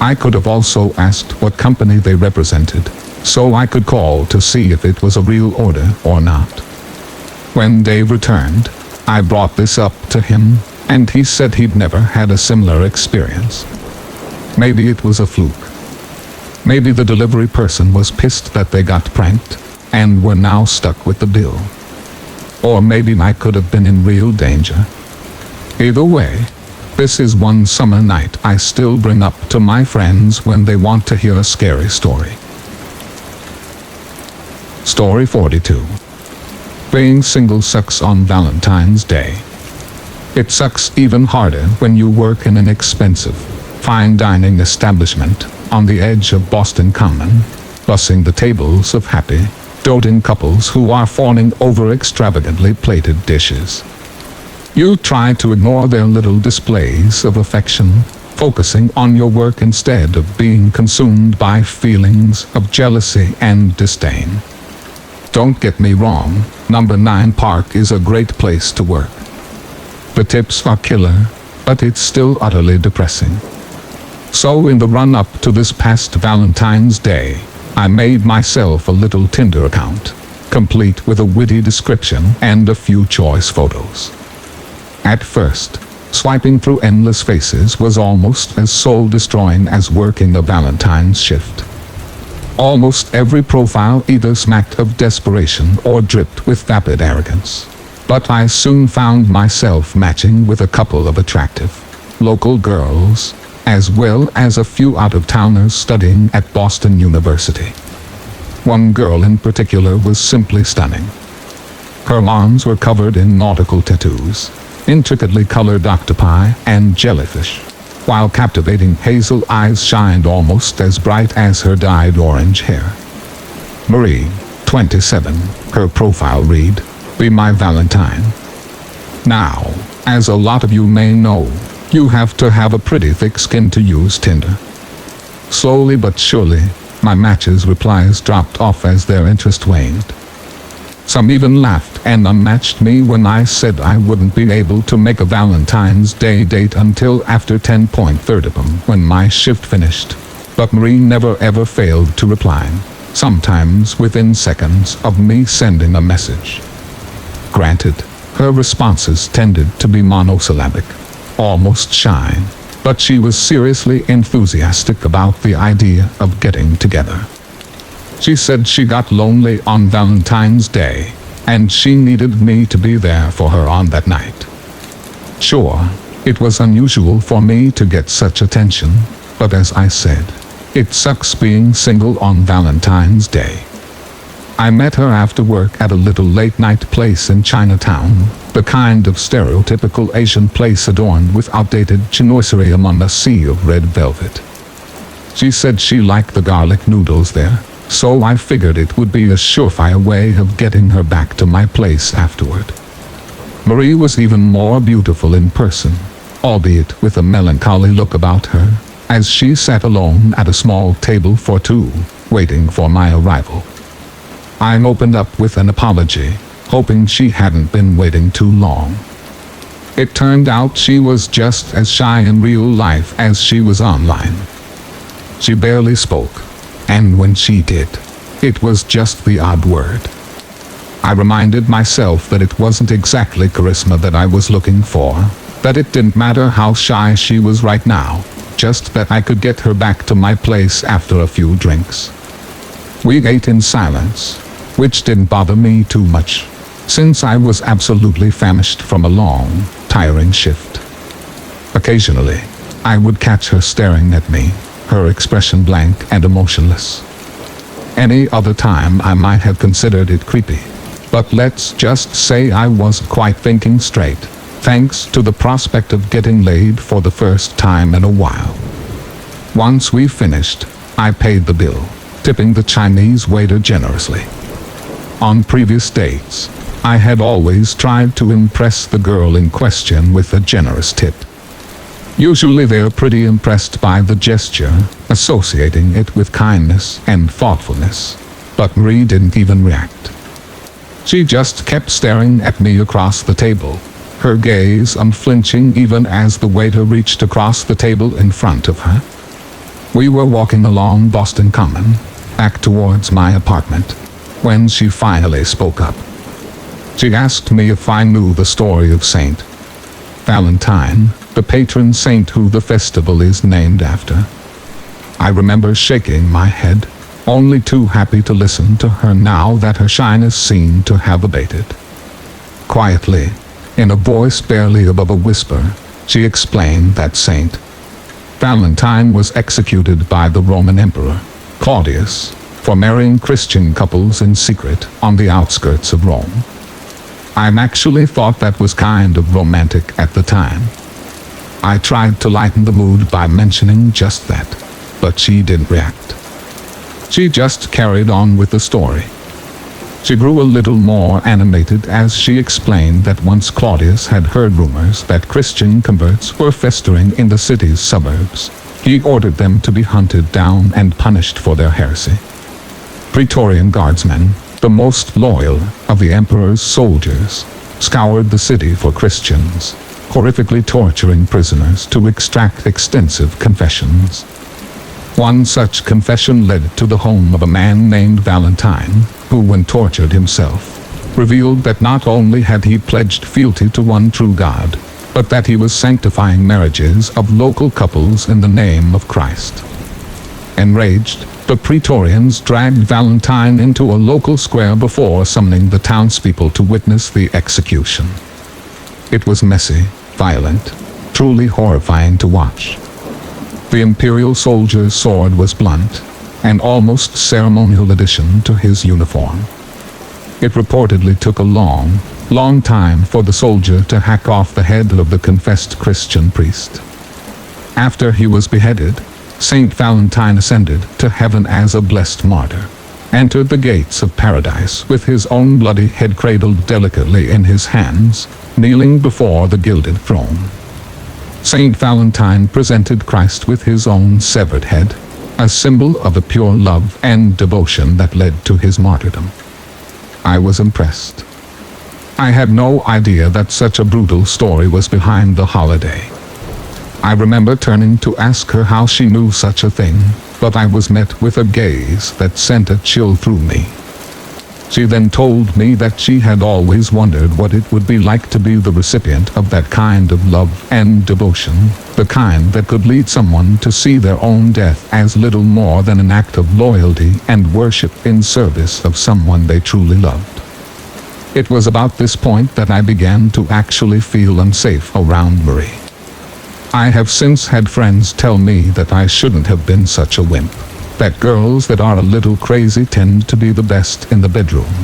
I could have also asked what company they represented, so I could call to see if it was a real order or not. When Dave returned, I brought this up to him, and he said he'd never had a similar experience. Maybe it was a fluke. Maybe the delivery person was pissed that they got pranked, and were now stuck with the bill. Or maybe I could have been in real danger. Either way, this is one summer night I still bring up to my friends when they want to hear a scary story. Story 42. Being single sucks on Valentine's Day. It sucks even harder when you work in an expensive, fine dining establishment on the edge of Boston Common, bussing the tables of happy, doting couples who are fawning over extravagantly plated dishes. You try to ignore their little displays of affection, focusing on your work instead of being consumed by feelings of jealousy and disdain. Don't get me wrong, Number 9 Park is a great place to work. The tips are killer, but it's still utterly depressing. So in the run-up to this past Valentine's Day, I made myself a little Tinder account, complete with a witty description and a few choice photos. At first, swiping through endless faces was almost as soul-destroying as working a Valentine's shift. Almost every profile either smacked of desperation or dripped with vapid arrogance. But I soon found myself matching with a couple of attractive local girls, as well as a few out-of-towners studying at Boston University. One girl in particular was simply stunning. Her arms were covered in nautical tattoos, intricately colored octopi and jellyfish, while captivating hazel eyes shined almost as bright as her dyed orange hair. Marie, 27, her profile read, "Be my Valentine." Now, as a lot of you may know, you have to have a pretty thick skin to use Tinder. Slowly but surely, my matches' replies dropped off as their interest waned. Some even laughed and unmatched me when I said I wouldn't be able to make a Valentine's Day date until after 10:30 p.m. when my shift finished. But Marie never ever failed to reply, sometimes within seconds of me sending a message. Granted, her responses tended to be monosyllabic, almost shy, but she was seriously enthusiastic about the idea of getting together. She said she got lonely on Valentine's Day, and she needed me to be there for her on that night. Sure, it was unusual for me to get such attention, but as I said, it sucks being single on Valentine's Day. I met her after work at a little late-night place in Chinatown, the kind of stereotypical Asian place adorned with outdated chinoiserie among a sea of red velvet. She said she liked the garlic noodles there, so I figured it would be a surefire way of getting her back to my place afterward. Marie was even more beautiful in person, albeit with a melancholy look about her, as she sat alone at a small table for two, waiting for my arrival. I opened up with an apology, hoping she hadn't been waiting too long. It turned out she was just as shy in real life as she was online. She barely spoke, and when she did, it was just the odd word. I reminded myself that it wasn't exactly charisma that I was looking for, that it didn't matter how shy she was right now, just that I could get her back to my place after a few drinks. We ate in silence, which didn't bother me too much, since I was absolutely famished from a long, tiring shift. Occasionally, I would catch her staring at me, her expression blank and emotionless. Any other time I might have considered it creepy, but let's just say I wasn't quite thinking straight, thanks to the prospect of getting laid for the first time in a while. Once we finished, I paid the bill, tipping the Chinese waiter generously. On previous dates, I had always tried to impress the girl in question with a generous tip. Usually they're pretty impressed by the gesture, associating it with kindness and thoughtfulness, but Marie didn't even react. She just kept staring at me across the table, her gaze unflinching even as the waiter reached across the table in front of her. We were walking along Boston Common, back towards my apartment, when she finally spoke up. She asked me if I knew the story of Saint Valentine, the patron saint who the festival is named after. I remember shaking my head, only too happy to listen to her now that her shyness seemed to have abated. Quietly, in a voice barely above a whisper, she explained that Saint Valentine was executed by the Roman Emperor, Claudius, for marrying Christian couples in secret on the outskirts of Rome. I actually thought that was kind of romantic at the time. I tried to lighten the mood by mentioning just that, but she didn't react. She just carried on with the story. She grew a little more animated as she explained that once Claudius had heard rumors that Christian converts were festering in the city's suburbs, he ordered them to be hunted down and punished for their heresy. Praetorian guardsmen, the most loyal of the emperor's soldiers, scoured the city for Christians, horrifically torturing prisoners to extract extensive confessions. One such confession led to the home of a man named Valentine, who, when tortured himself, revealed that not only had he pledged fealty to one true God, but that he was sanctifying marriages of local couples in the name of Christ. Enraged, the Praetorians dragged Valentine into a local square before summoning the townspeople to witness the execution. It was messy, violent, truly horrifying to watch. The imperial soldier's sword was blunt, an almost ceremonial addition to his uniform. It reportedly took a long time for the soldier to hack off the head of the confessed Christian priest. After he was beheaded, Saint Valentine ascended to heaven as a blessed martyr, entered the gates of paradise with his own bloody head cradled delicately in his hands, kneeling before the gilded throne. Saint Valentine presented Christ with his own severed head, a symbol of the pure love and devotion that led to his martyrdom. I was impressed. I had no idea that such a brutal story was behind the holiday. I remember turning to ask her how she knew such a thing, but I was met with a gaze that sent a chill through me. She then told me that she had always wondered what it would be like to be the recipient of that kind of love and devotion, the kind that could lead someone to see their own death as little more than an act of loyalty and worship in service of someone they truly loved. It was about this point that I began to actually feel unsafe around Marie. I have since had friends tell me that I shouldn't have been such a wimp, that girls that are a little crazy tend to be the best in the bedroom,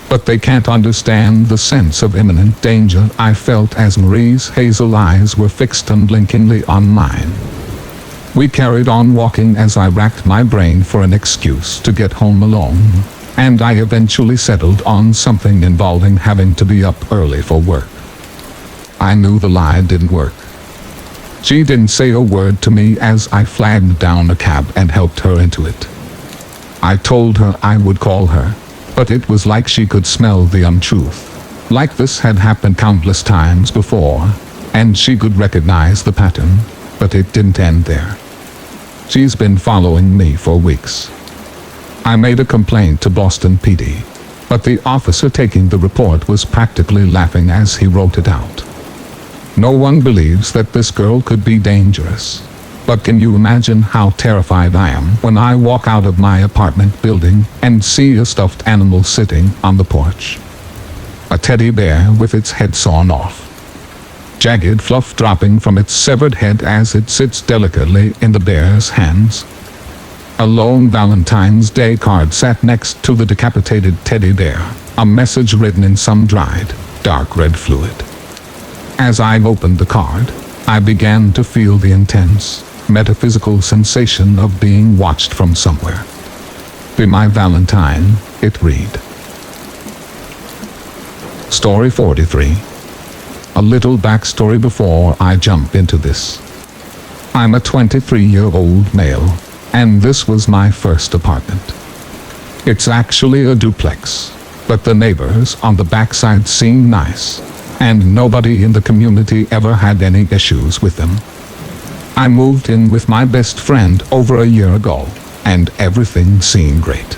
but they can't understand the sense of imminent danger I felt as Marie's hazel eyes were fixed unblinkingly on mine. We carried on walking as I racked my brain for an excuse to get home alone, and I eventually settled on something involving having to be up early for work. I knew the lie didn't work. She didn't say a word to me as I flagged down a cab and helped her into it. I told her I would call her, but it was like she could smell the untruth. Like this had happened countless times before, and she could recognize the pattern, but it didn't end there. She's been following me for weeks. I made a complaint to Boston PD, but the officer taking the report was practically laughing as he wrote it out. No one believes that this girl could be dangerous. But can you imagine how terrified I am when I walk out of my apartment building and see a stuffed animal sitting on the porch? A teddy bear with its head sawn off. Jagged fluff dropping from its severed head as it sits delicately in the bear's hands. A lone Valentine's Day card sat next to the decapitated teddy bear, a message written in some dried, dark red fluid. As I opened the card, I began to feel the intense, metaphysical sensation of being watched from somewhere. Be my Valentine, it read. Story 43. A little backstory before I jump into this. I'm a 23-year-old male, and this was my first apartment. It's actually a duplex, but the neighbors on the backside seem nice, and nobody in the community ever had any issues with them. I moved in with my best friend over a year ago, and everything seemed great.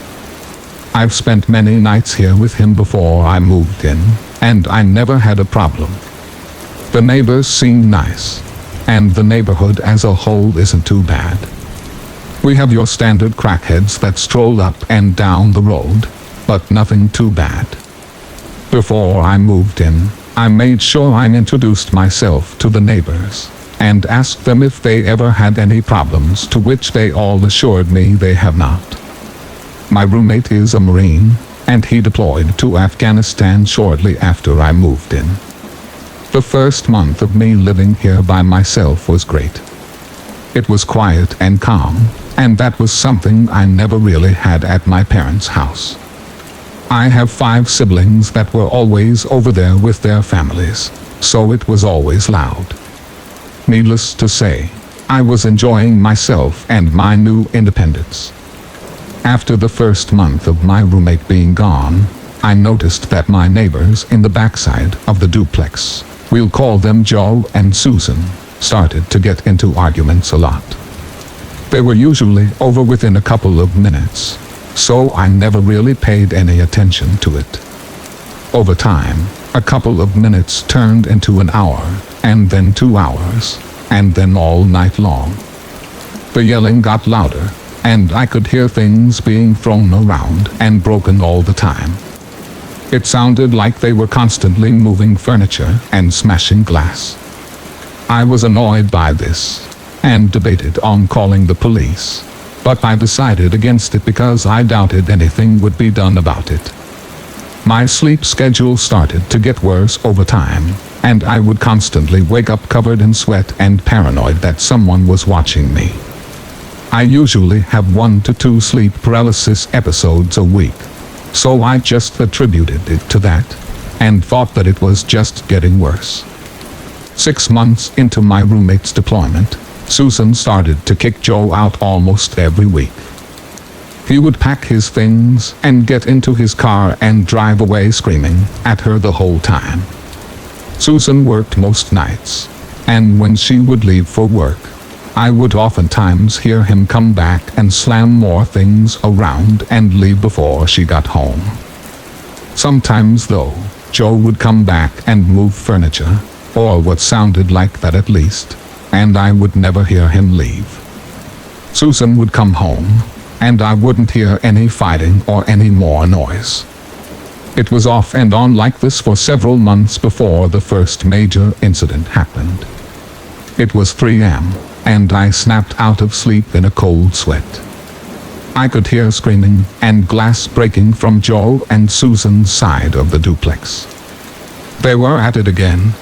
I've spent many nights here with him before I moved in, and I never had a problem. The neighbors seem nice, and the neighborhood as a whole isn't too bad. We have your standard crackheads that stroll up and down the road, but nothing too bad. Before I moved in, I made sure I introduced myself to the neighbors, and asked them if they ever had any problems, to which they all assured me they have not. My roommate is a Marine, and he deployed to Afghanistan shortly after I moved in. The first month of me living here by myself was great. It was quiet and calm, and that was something I never really had at my parents' house. I have 5 siblings that were always over there with their families, so it was always loud. Needless to say, I was enjoying myself and my new independence. After the first month of my roommate being gone, I noticed that my neighbors in the backside of the duplex, we'll call them Joe and Susan, started to get into arguments a lot. They were usually over within a couple of minutes, so I never really paid any attention to it. Over time, a couple of minutes turned into an hour, and then 2 hours, and then all night long. The yelling got louder, and I could hear things being thrown around and broken all the time. It sounded like they were constantly moving furniture and smashing glass. I was annoyed by this and debated on calling the police, but I decided against it because I doubted anything would be done about it. My sleep schedule started to get worse over time, and I would constantly wake up covered in sweat and paranoid that someone was watching me. I usually have 1 to 2 sleep paralysis episodes a week, so I just attributed it to that, and thought that it was just getting worse. 6 months into my roommate's deployment, Susan started to kick Joe out almost every week. He would pack his things and get into his car and drive away screaming at her the whole time. Susan worked most nights, and when she would leave for work, I would oftentimes hear him come back and slam more things around and leave before she got home. Sometimes though, Joe would come back and move furniture, or what sounded like that at least, and I would never hear him leave. Susan would come home, and I wouldn't hear any fighting or any more noise. It was off and on like this for several months before the first major incident happened. It was 3 a.m., and I snapped out of sleep in a cold sweat. I could hear screaming and glass breaking from Joe and Susan's side of the duplex. They were at it again.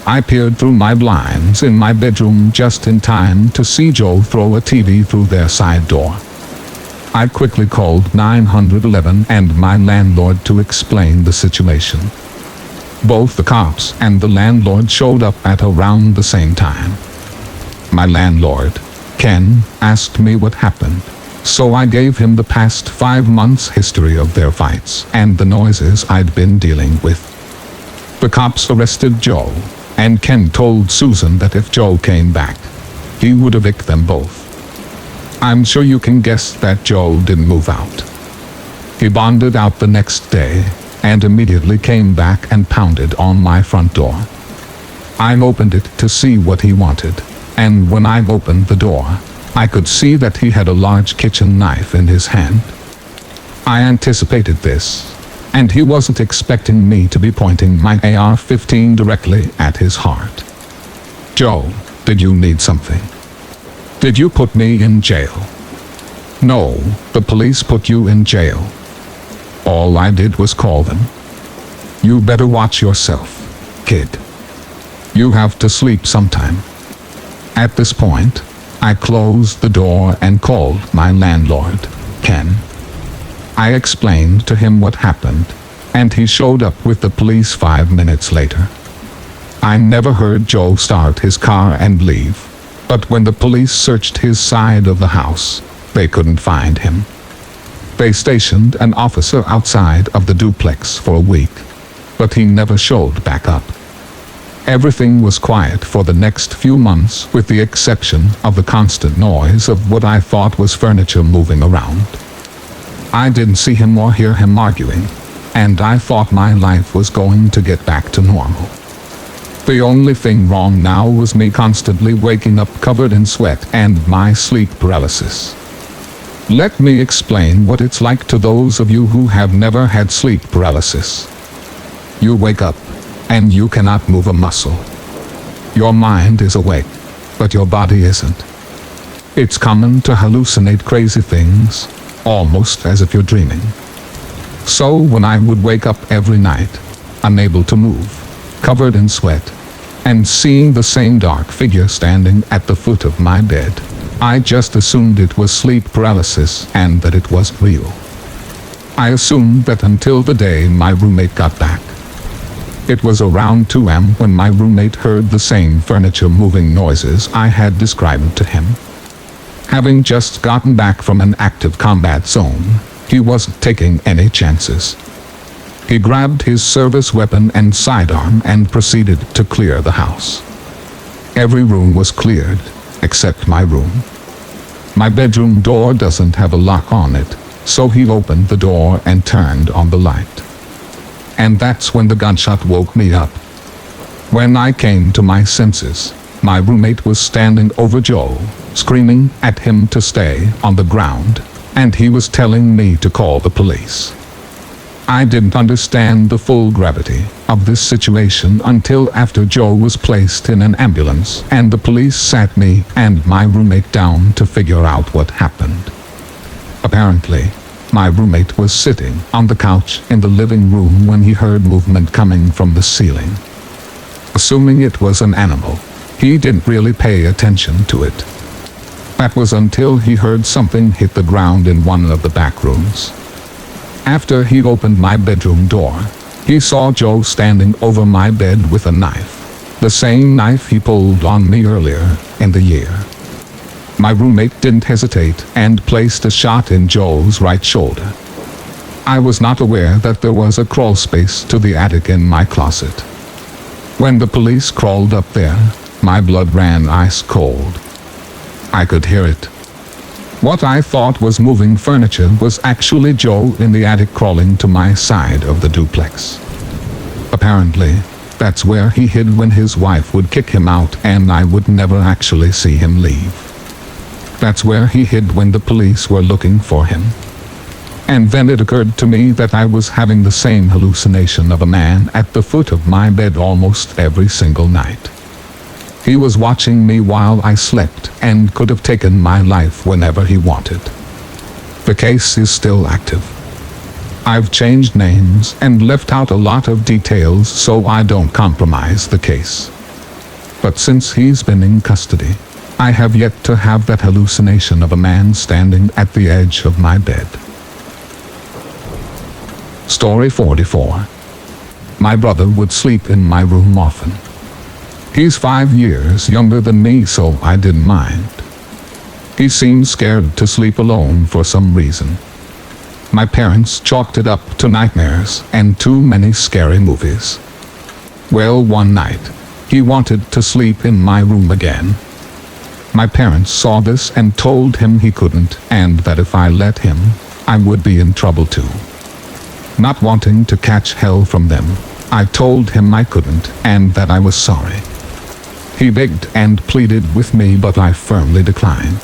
I peered through my blinds in my bedroom just in time to see Joe throw a TV through their side door. I quickly called 911 and my landlord to explain the situation. Both the cops and the landlord showed up at around the same time. My landlord, Ken, asked me what happened, so I gave him the past 5 months' history of their fights and the noises I'd been dealing with. The cops arrested Joe, and Ken told Susan that if Joe came back, he would evict them both. I'm sure you can guess that Joe didn't move out. He bonded out the next day, and immediately came back and pounded on my front door. I opened it to see what he wanted, and when I opened the door, I could see that he had a large kitchen knife in his hand. I anticipated this, and he wasn't expecting me to be pointing my AR-15 directly at his heart. Joe, did you need something? Did you put me in jail? No, the police put you in jail. All I did was call them. You better watch yourself, kid. You have to sleep sometime. At this point, I closed the door and called my landlord, Ken. I explained to him what happened, and he showed up with the police 5 minutes later. I never heard Joe start his car and leave, but when the police searched his side of the house, they couldn't find him. They stationed an officer outside of the duplex for a week, but he never showed back up. Everything was quiet for the next few months with the exception of the constant noise of what I thought was furniture moving around. I didn't see him or hear him arguing, and I thought my life was going to get back to normal. The only thing wrong now was me constantly waking up covered in sweat and my sleep paralysis. Let me explain what it's like to those of you who have never had sleep paralysis. You wake up, and you cannot move a muscle. Your mind is awake, but your body isn't. It's common to hallucinate crazy things, almost as if you're dreaming. So when I would wake up every night, unable to move, covered in sweat, and seeing the same dark figure standing at the foot of my bed, I just assumed it was sleep paralysis and that it was real. I assumed that until the day my roommate got back. It was around 2 a.m. when my roommate heard the same furniture moving noises I had described to him. Having just gotten back from an active combat zone, he wasn't taking any chances. He grabbed his service weapon and sidearm and proceeded to clear the house. Every room was cleared, except my room. My bedroom door doesn't have a lock on it, so he opened the door and turned on the light. And that's when the gunshot woke me up. When I came to my senses, my roommate was standing over Joe, screaming at him to stay on the ground, and he was telling me to call the police. I didn't understand the full gravity of this situation until after Joe was placed in an ambulance and the police sat me and my roommate down to figure out what happened. Apparently, my roommate was sitting on the couch in the living room when he heard movement coming from the ceiling. Assuming it was an animal, he didn't really pay attention to it. That was until he heard something hit the ground in one of the back rooms. After he opened my bedroom door, he saw Joe standing over my bed with a knife, the same knife he pulled on me earlier in the year. My roommate didn't hesitate and placed a shot in Joe's right shoulder. I was not aware that there was a crawl space to the attic in my closet. When the police crawled up there, my blood ran ice cold. I could hear it. What I thought was moving furniture was actually Joe in the attic crawling to my side of the duplex. Apparently, that's where he hid when his wife would kick him out and I would never actually see him leave. That's where he hid when the police were looking for him. And then it occurred to me that I was having the same hallucination of a man at the foot of my bed almost every single night. He was watching me while I slept and could have taken my life whenever he wanted. The case is still active. I've changed names and left out a lot of details so I don't compromise the case. But since he's been in custody, I have yet to have that hallucination of a man standing at the edge of my bed. Story 44. My brother would sleep in my room often. He's 5 years younger than me, so I didn't mind. He seemed scared to sleep alone for some reason. My parents chalked it up to nightmares and too many scary movies. Well, one night, he wanted to sleep in my room again. My parents saw this and told him he couldn't and that if I let him, I would be in trouble too. Not wanting to catch hell from them, I told him I couldn't and that I was sorry. He begged and pleaded with me, but I firmly declined.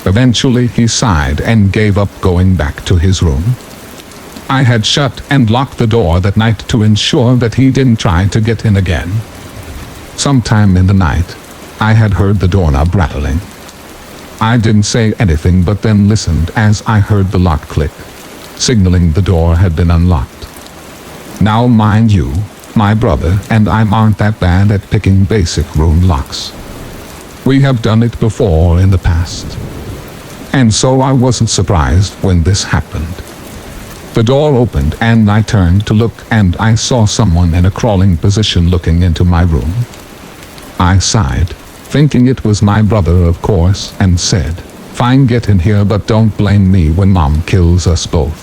Eventually he sighed and gave up going back to his room. I had shut and locked the door that night to ensure that he didn't try to get in again. Sometime in the night, I had heard the doorknob rattling. I didn't say anything but then listened as I heard the lock click, signaling the door had been unlocked. Now mind you, my brother and I aren't that bad at picking basic room locks. We have done it before in the past. And so I wasn't surprised when this happened. The door opened and I turned to look and I saw someone in a crawling position looking into my room. I sighed, thinking it was my brother of course, and said, "Fine, get in here, but don't blame me when Mom kills us both."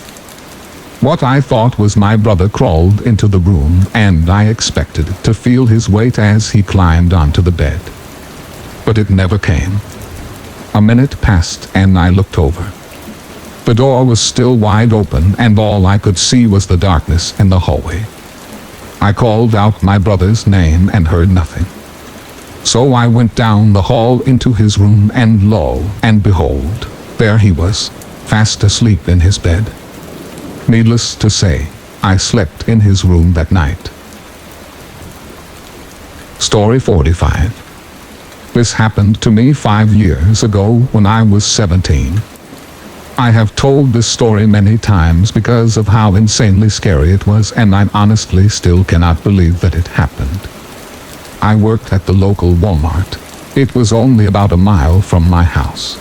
What I thought was my brother crawled into the room and I expected to feel his weight as he climbed onto the bed. But it never came. A minute passed and I looked over. The door was still wide open and all I could see was the darkness in the hallway. I called out my brother's name and heard nothing. So I went down the hall into his room and lo and behold, there he was, fast asleep in his bed. Needless to say, I slept in his room that night. Story 45. This happened to me 5 years ago when I was 17. I have told this story many times because of how insanely scary it was, and I honestly still cannot believe that it happened. I worked at the local Walmart. It was only about a mile from my house.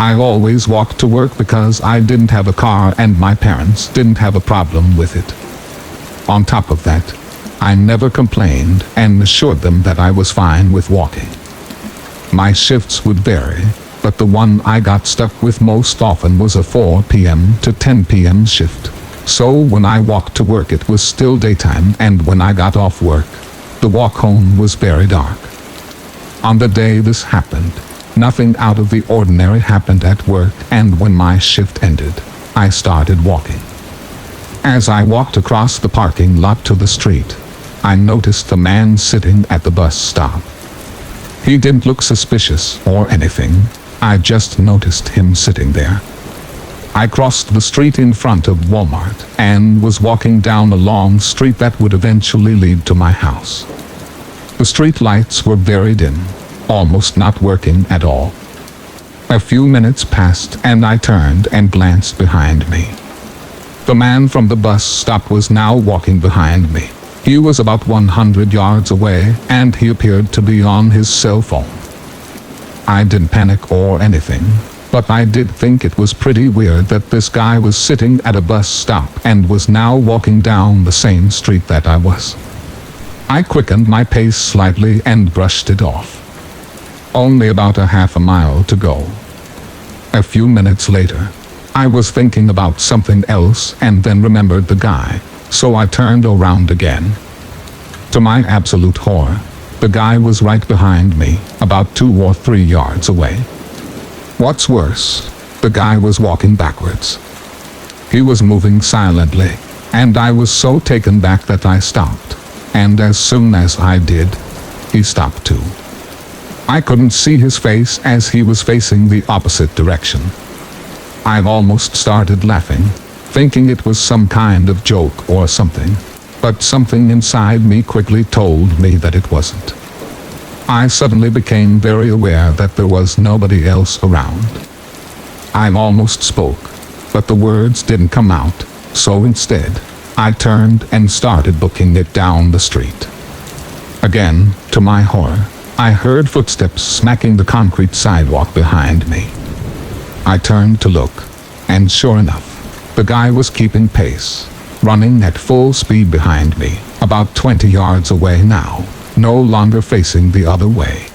I always walked to work because I didn't have a car and my parents didn't have a problem with it. On top of that, I never complained and assured them that I was fine with walking. My shifts would vary, but the one I got stuck with most often was a 4 p.m. to 10 p.m. shift. So when I walked to work it was still daytime, and when I got off work, the walk home was very dark. On the day this happened, nothing out of the ordinary happened at work, and when my shift ended, I started walking. As I walked across the parking lot to the street, I noticed a man sitting at the bus stop. He didn't look suspicious or anything. I just noticed him sitting there. I crossed the street in front of Walmart and was walking down a long street that would eventually lead to my house. The street lights were very dim, almost not working at all. A few minutes passed and I turned and glanced behind me. The man from the bus stop was now walking behind me. He was about 100 yards away and he appeared to be on his cell phone. I didn't panic or anything, but I did think it was pretty weird that this guy was sitting at a bus stop and was now walking down the same street that I was. I quickened my pace slightly and brushed it off. Only about a half a mile to go. A few minutes later, I was thinking about something else and then remembered the guy, so I turned around again. To my absolute horror, the guy was right behind me, about 2 or 3 yards away. What's worse, the guy was walking backwards. He was moving silently, and I was so taken back that I stopped, and as soon as I did, he stopped too. I couldn't see his face as he was facing the opposite direction. I almost started laughing, thinking it was some kind of joke or something, but something inside me quickly told me that it wasn't. I suddenly became very aware that there was nobody else around. I almost spoke, but the words didn't come out, so instead, I turned and started booking it down the street. Again, to my horror, I heard footsteps smacking the concrete sidewalk behind me. I turned to look, and sure enough, the guy was keeping pace, running at full speed behind me, about 20 yards away now, no longer facing the other way.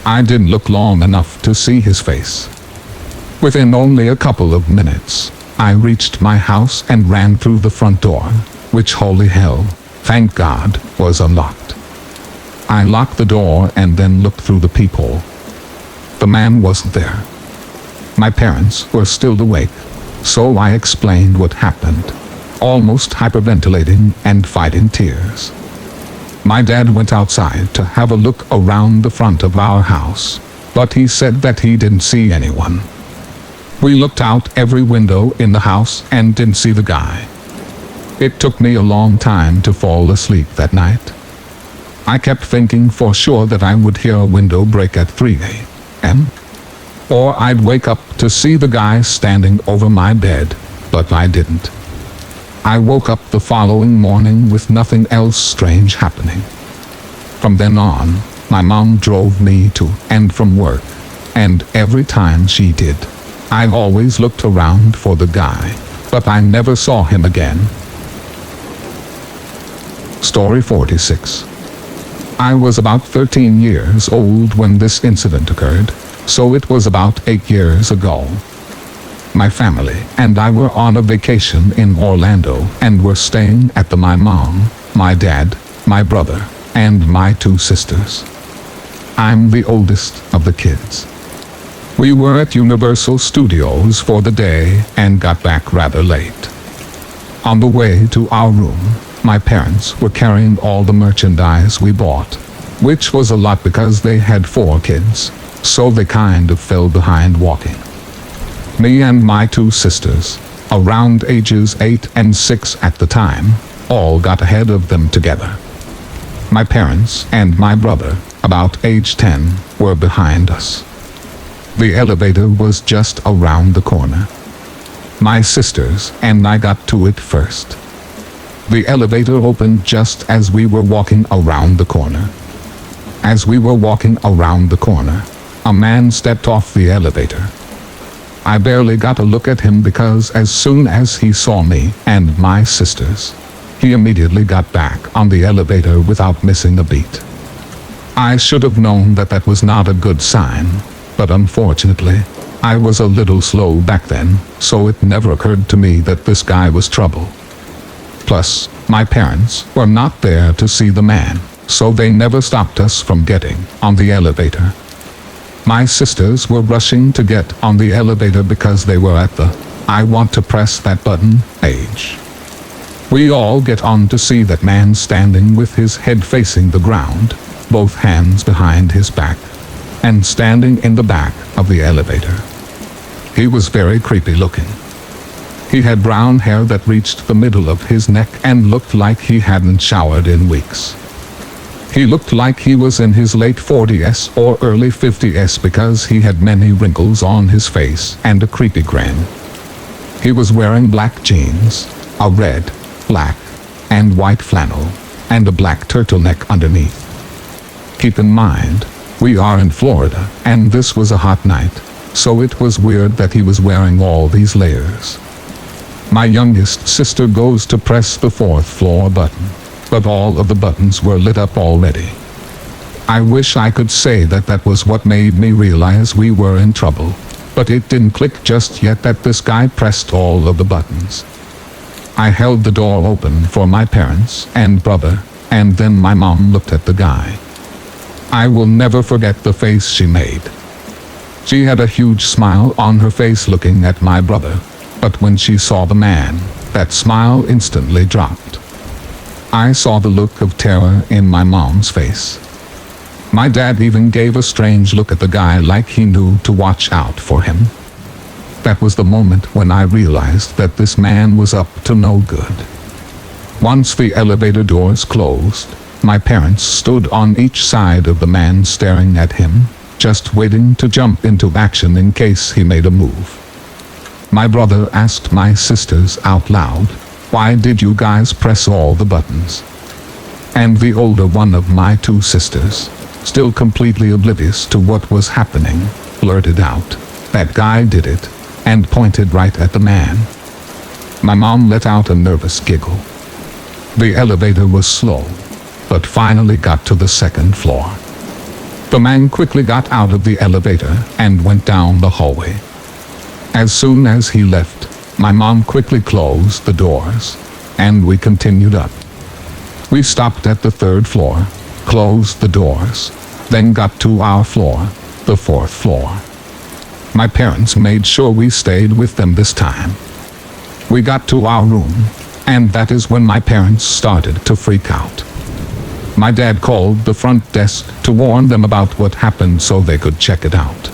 I didn't look long enough to see his face. Within only a couple of minutes, I reached my house and ran through the front door, which, holy hell, thank God, was unlocked. I locked the door and then looked through the peephole. The man wasn't there. My parents were still awake, so I explained what happened, almost hyperventilating and fighting tears. My dad went outside to have a look around the front of our house, but he said that he didn't see anyone. We looked out every window in the house and didn't see the guy. It took me a long time to fall asleep that night. I kept thinking for sure that I would hear a window break at 3 a.m. or I'd wake up to see the guy standing over my bed, but I didn't. I woke up the following morning with nothing else strange happening. From then on, my mom drove me to and from work, and every time she did, I always looked around for the guy, but I never saw him again. Story 46. I was about 13 years old when this incident occurred, so it was about 8 years ago. My family and I were on a vacation in Orlando and were staying at my mom, my dad, my brother, and my 2 sisters. I'm the oldest of the kids. We were at Universal Studios for the day and got back rather late. On the way to our room, my parents were carrying all the merchandise we bought, which was a lot because they had 4 kids, so they kind of fell behind walking. Me and my 2 sisters, around ages 8 and 6 at the time, all got ahead of them together. My parents and my brother, about age 10, were behind us. The elevator was just around the corner. My sisters and I got to it first. The elevator opened just as we were walking around the corner. As we were walking around the corner, a man stepped off the elevator. I barely got a look at him because as soon as he saw me and my sisters, he immediately got back on the elevator without missing a beat. I should have known that that was not a good sign, but unfortunately, I was a little slow back then, so it never occurred to me that this guy was trouble. Plus, my parents were not there to see the man, so they never stopped us from getting on the elevator. My sisters were rushing to get on the elevator because they were at the "I want to press that button" age. We all get on to see that man standing with his head facing the ground, both hands behind his back and standing in the back of the elevator. He was very creepy looking. He had brown hair that reached the middle of his neck and looked like he hadn't showered in weeks. He looked like he was in his late 40s or early 50s because he had many wrinkles on his face and a creepy grin. He was wearing black jeans, a red, black, and white flannel, and a black turtleneck underneath. Keep in mind, we are in Florida, and this was a hot night, so it was weird that he was wearing all these layers. My youngest sister goes to press the 4th floor button, but all of the buttons were lit up already. I wish I could say that that was what made me realize we were in trouble, but it didn't click just yet that this guy pressed all of the buttons. I held the door open for my parents and brother, and then my mom looked at the guy. I will never forget the face she made. She had a huge smile on her face looking at my brother, but when she saw the man, that smile instantly dropped. I saw the look of terror in my mom's face. My dad even gave a strange look at the guy like he knew to watch out for him. That was the moment when I realized that this man was up to no good. Once the elevator doors closed, my parents stood on each side of the man staring at him, just waiting to jump into action in case he made a move. My brother asked my sisters out loud, "Why did you guys press all the buttons?" And the older one of my two sisters, still completely oblivious to what was happening, blurted out, "That guy did it," and pointed right at the man. My mom let out a nervous giggle. The elevator was slow, but finally got to the 2nd floor. The man quickly got out of the elevator and went down the hallway. As soon as he left, my mom quickly closed the doors, and we continued up. We stopped at the 3rd floor, closed the doors, then got to our floor, the 4th floor. My parents made sure we stayed with them this time. We got to our room, and that is when my parents started to freak out. My dad called the front desk to warn them about what happened so they could check it out.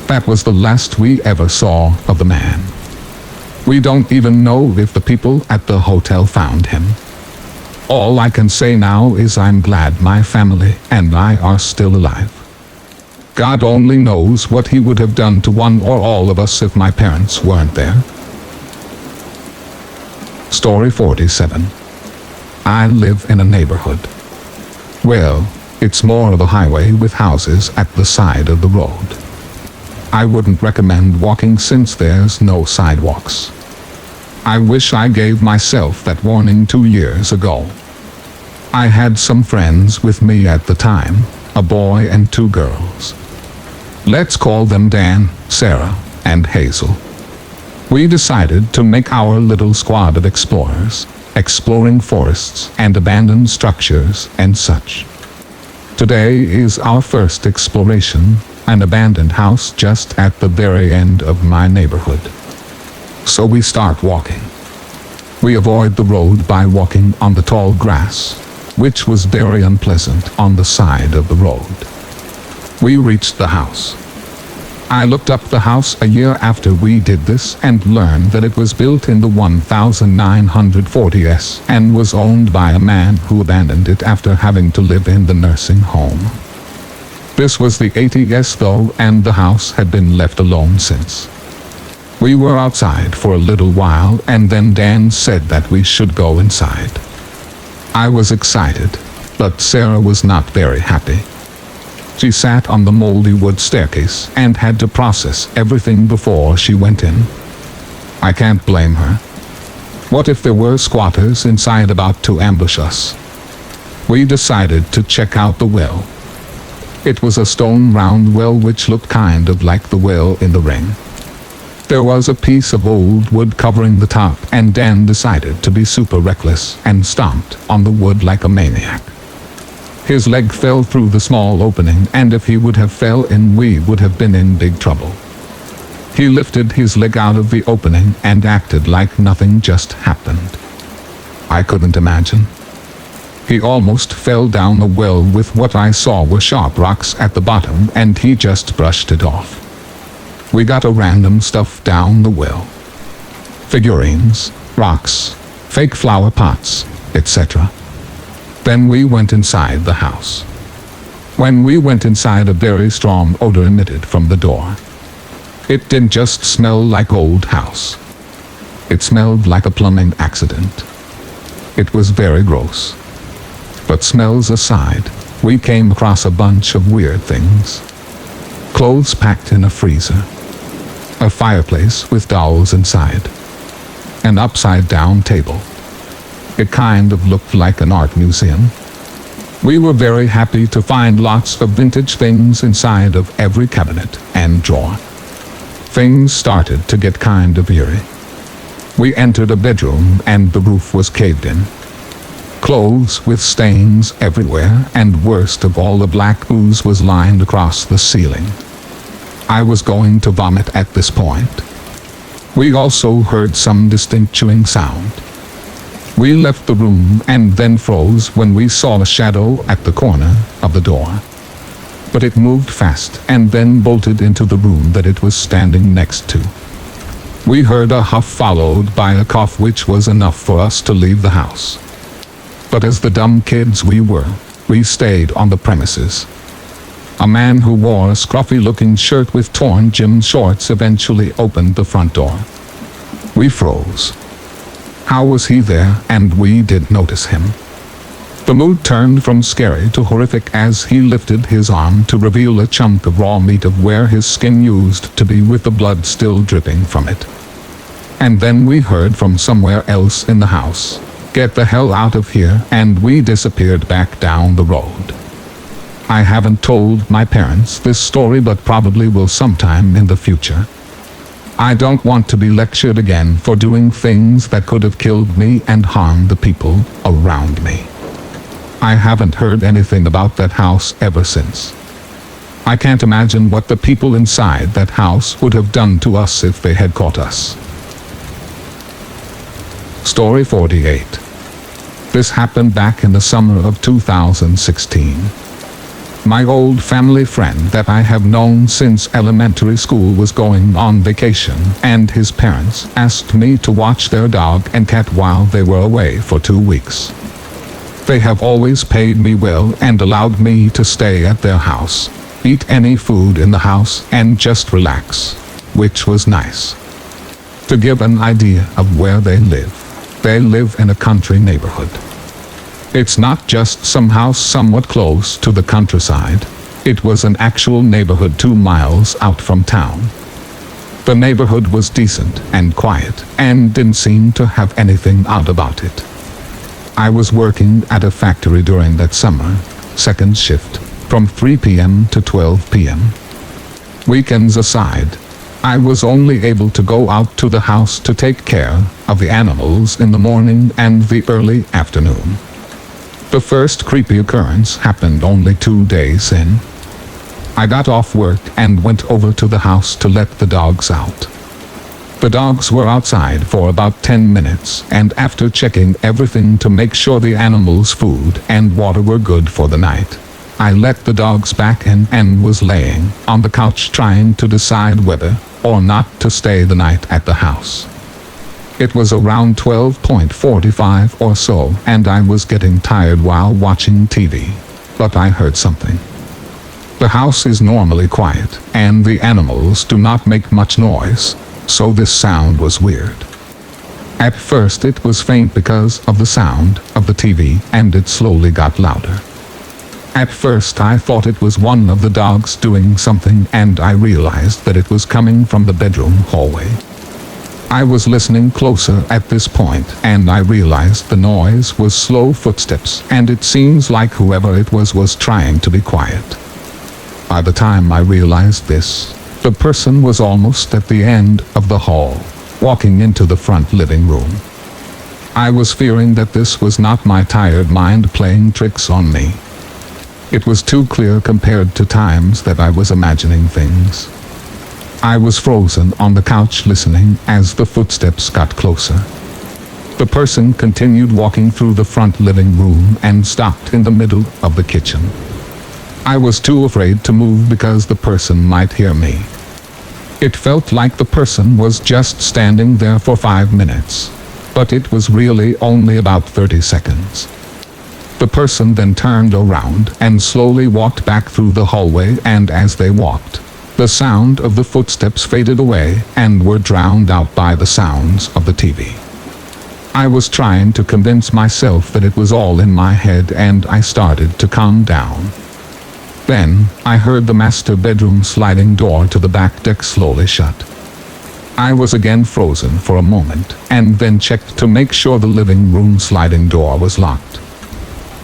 That was the last we ever saw of the man. We don't even know if the people at the hotel found him. All I can say now is I'm glad my family and I are still alive. God only knows what he would have done to one or all of us if my parents weren't there. Story 47. I live in a neighborhood. Well, it's more of a highway with houses at the side of the road. I wouldn't recommend walking since there's no sidewalks. I wish I gave myself that warning 2 years ago. I had some friends with me at the time, a boy and 2 girls. Let's call them Dan, Sarah, and Hazel. We decided to make our little squad of explorers, exploring forests and abandoned structures and such. Today is our first exploration, an abandoned house just at the very end of my neighborhood. So we start walking. We avoid the road by walking on the tall grass, which was very unpleasant on the side of the road. We reached the house. I looked up the house a year after we did this and learned that it was built in the 1940s and was owned by a man who abandoned it after having to live in the nursing home. This was the 80s though, and the house had been left alone since. We were outside for a little while and then Dan said that we should go inside. I was excited, but Sarah was not very happy. She sat on the moldy wood staircase and had to process everything before she went in. I can't blame her. What if there were squatters inside about to ambush us? We decided to check out the well. It was a stone round well which looked kind of like the well in The Ring. There was a piece of old wood covering the top, and Dan decided to be super reckless and stomped on the wood like a maniac. His leg fell through the small opening, and if he would have fell in, we would have been in big trouble. He lifted his leg out of the opening and acted like nothing just happened. I couldn't imagine. He almost fell down the well with what I saw were sharp rocks at the bottom, and he just brushed it off. We got a random stuff down the well. Figurines, rocks, fake flower pots, etc. Then we went inside the house. When we went inside, a very strong odor emitted from the door. It didn't just smell like old house. It smelled like a plumbing accident. It was very gross. But smells aside, we came across a bunch of weird things. Clothes packed in a freezer. A fireplace with dolls inside. An upside-down table. It kind of looked like an art museum. We were very happy to find lots of vintage things inside of every cabinet and drawer. Things started to get kind of eerie. We entered a bedroom and the roof was caved in. Clothes with stains everywhere, and worst of all, the black ooze was lined across the ceiling. I was going to vomit at this point. We also heard some distinct chewing sound. We left the room and then froze when we saw a shadow at the corner of the door. But it moved fast and then bolted into the room that it was standing next to. We heard a huff followed by a cough, which was enough for us to leave the house. But as the dumb kids we were, we stayed on the premises. A man who wore a scruffy-looking shirt with torn gym shorts eventually opened the front door. We froze. How was he there and we didn't notice him? The mood turned from scary to horrific as he lifted his arm to reveal a chunk of raw meat of where his skin used to be, with the blood still dripping from it. And then we heard from somewhere else in the house, "Get the hell out of here," and we disappeared back down the road. I haven't told my parents this story, but probably will sometime in the future. I don't want to be lectured again for doing things that could have killed me and harmed the people around me. I haven't heard anything about that house ever since. I can't imagine what the people inside that house would have done to us if they had caught us. Story 48. This happened back in the summer of 2016. My old family friend that I have known since elementary school was going on vacation, and his parents asked me to watch their dog and cat while they were away for 2 weeks. They have always paid me well and allowed me to stay at their house, eat any food in the house, and just relax, which was nice. To give an idea of where they live in a country neighborhood. It's not just some house somewhat close to the countryside. It was an actual neighborhood 2 miles out from town. The neighborhood was decent and quiet and didn't seem to have anything odd about it. I was working at a factory during that summer, second shift, from 3 p.m. to 12 p.m. Weekends aside, I was only able to go out to the house to take care of the animals in the morning and the early afternoon. The first creepy occurrence happened only 2 days in. I got off work and went over to the house to let the dogs out. The dogs were outside for about 10 minutes, and after checking everything to make sure the animals' food and water were good for the night, I let the dogs back in and was laying on the couch trying to decide whether or not to stay the night at the house. It was around 12:45 or so, and I was getting tired while watching TV, but I heard something. The house is normally quiet, and the animals do not make much noise, so this sound was weird. At first it was faint because of the sound of the TV, and it slowly got louder. At first I thought it was one of the dogs doing something, and I realized that it was coming from the bedroom hallway. I was listening closer at this point, and I realized the noise was slow footsteps, and it seems like whoever it was trying to be quiet. By the time I realized this, the person was almost at the end of the hall, walking into the front living room. I was fearing that this was not my tired mind playing tricks on me. It was too clear compared to times that I was imagining things. I was frozen on the couch listening as the footsteps got closer. The person continued walking through the front living room and stopped in the middle of the kitchen. I was too afraid to move because the person might hear me. It felt like the person was just standing there for 5 minutes, but it was really only about 30 seconds. The person then turned around and slowly walked back through the hallway, and as they walked, the sound of the footsteps faded away and were drowned out by the sounds of the TV. I was trying to convince myself that it was all in my head, and I started to calm down. Then, I heard the master bedroom sliding door to the back deck slowly shut. I was again frozen for a moment, and then checked to make sure the living room sliding door was locked.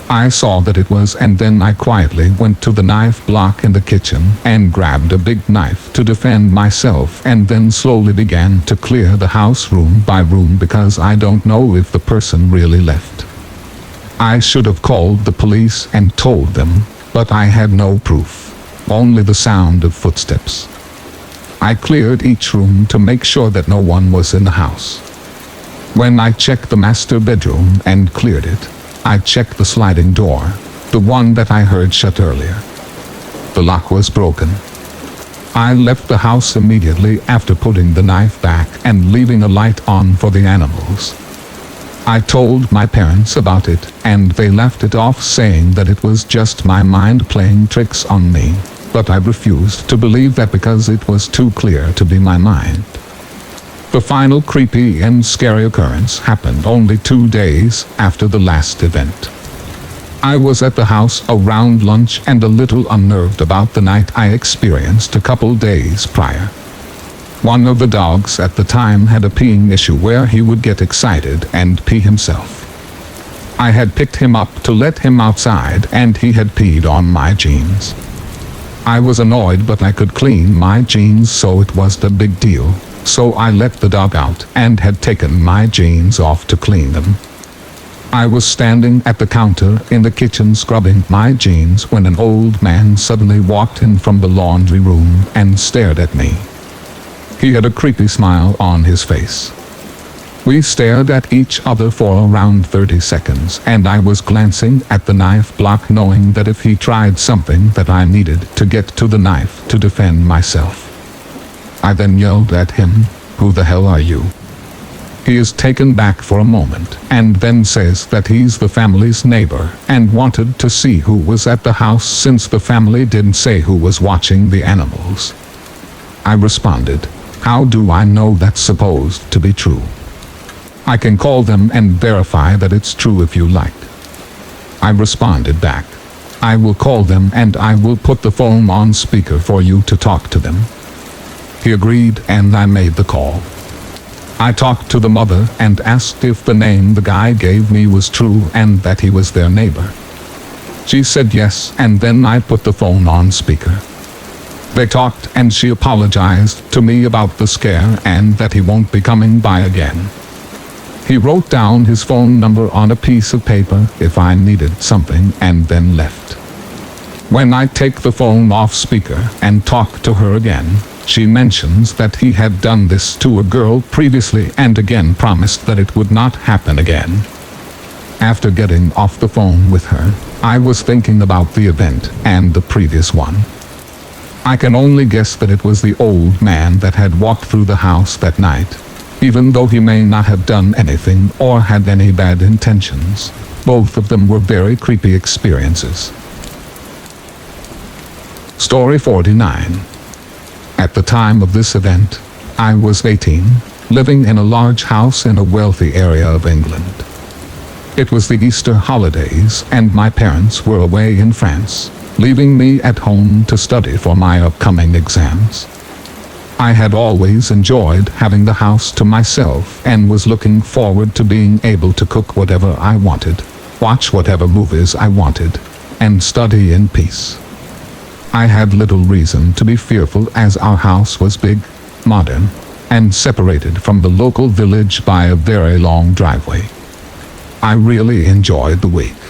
I saw that it was, and then I quietly went to the knife block in the kitchen and grabbed a big knife to defend myself, and then slowly began to clear the house room by room because I don't know if the person really left. I should have called the police and told them, but I had no proof, only the sound of footsteps. I cleared each room to make sure that no one was in the house. When I checked the master bedroom and cleared it, I checked the sliding door, the one that I heard shut earlier. The lock was broken. I left the house immediately after putting the knife back and leaving a light on for the animals. I told my parents about it, and they laughed it off, saying that it was just my mind playing tricks on me, but I refused to believe that because it was too clear to be my mind. The final creepy and scary occurrence happened only 2 days after the last event. I was at the house around lunch and a little unnerved about the night I experienced a couple days prior. One of the dogs at the time had a peeing issue where he would get excited and pee himself. I had picked him up to let him outside, and he had peed on my jeans. I was annoyed, but I could clean my jeans, so it wasn't a big deal. So I let the dog out and had taken my jeans off to clean them. I was standing at the counter in the kitchen scrubbing my jeans when an old man suddenly walked in from the laundry room and stared at me. He had a creepy smile on his face. We stared at each other for around 30 seconds, and I was glancing at the knife block, knowing that if he tried something that I needed to get to the knife to defend myself. I then yelled at him, "Who the hell are you?" He is taken back for a moment, and then says that he's the family's neighbor and wanted to see who was at the house since the family didn't say who was watching the animals. I responded, "How do I know that's supposed to be true? I can call them and verify that it's true if you like." I responded back, "I will call them and I will put the phone on speaker for you to talk to them." He agreed, and I made the call. I talked to the mother and asked if the name the guy gave me was true and that he was their neighbor. She said yes, and then I put the phone on speaker. They talked, and she apologized to me about the scare and that he won't be coming by again. He wrote down his phone number on a piece of paper if I needed something, and then left. When I take the phone off speaker and talk to her again, she mentions that he had done this to a girl previously and again promised that it would not happen again. After getting off the phone with her, I was thinking about the event and the previous one. I can only guess that it was the old man that had walked through the house that night, even though he may not have done anything or had any bad intentions. Both of them were very creepy experiences. Story 49. At the time of this event, I was 18, living in a large house in a wealthy area of England. It was the Easter holidays, and my parents were away in France, leaving me at home to study for my upcoming exams. I had always enjoyed having the house to myself and was looking forward to being able to cook whatever I wanted, watch whatever movies I wanted, and study in peace. I had little reason to be fearful as our house was big, modern, and separated from the local village by a very long driveway. I really enjoyed the week.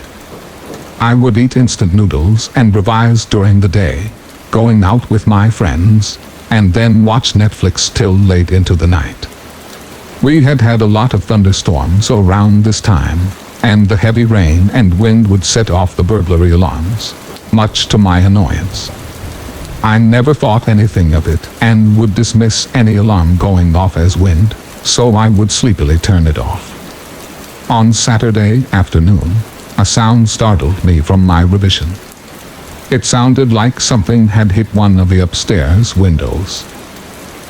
I would eat instant noodles and revise during the day, going out with my friends, and then watch Netflix till late into the night. We had had a lot of thunderstorms around this time, and the heavy rain and wind would set off the burglary alarms, much to my annoyance. I never thought anything of it and would dismiss any alarm going off as wind, so I would sleepily turn it off. On Saturday afternoon, a sound startled me from my revision. It sounded like something had hit one of the upstairs windows.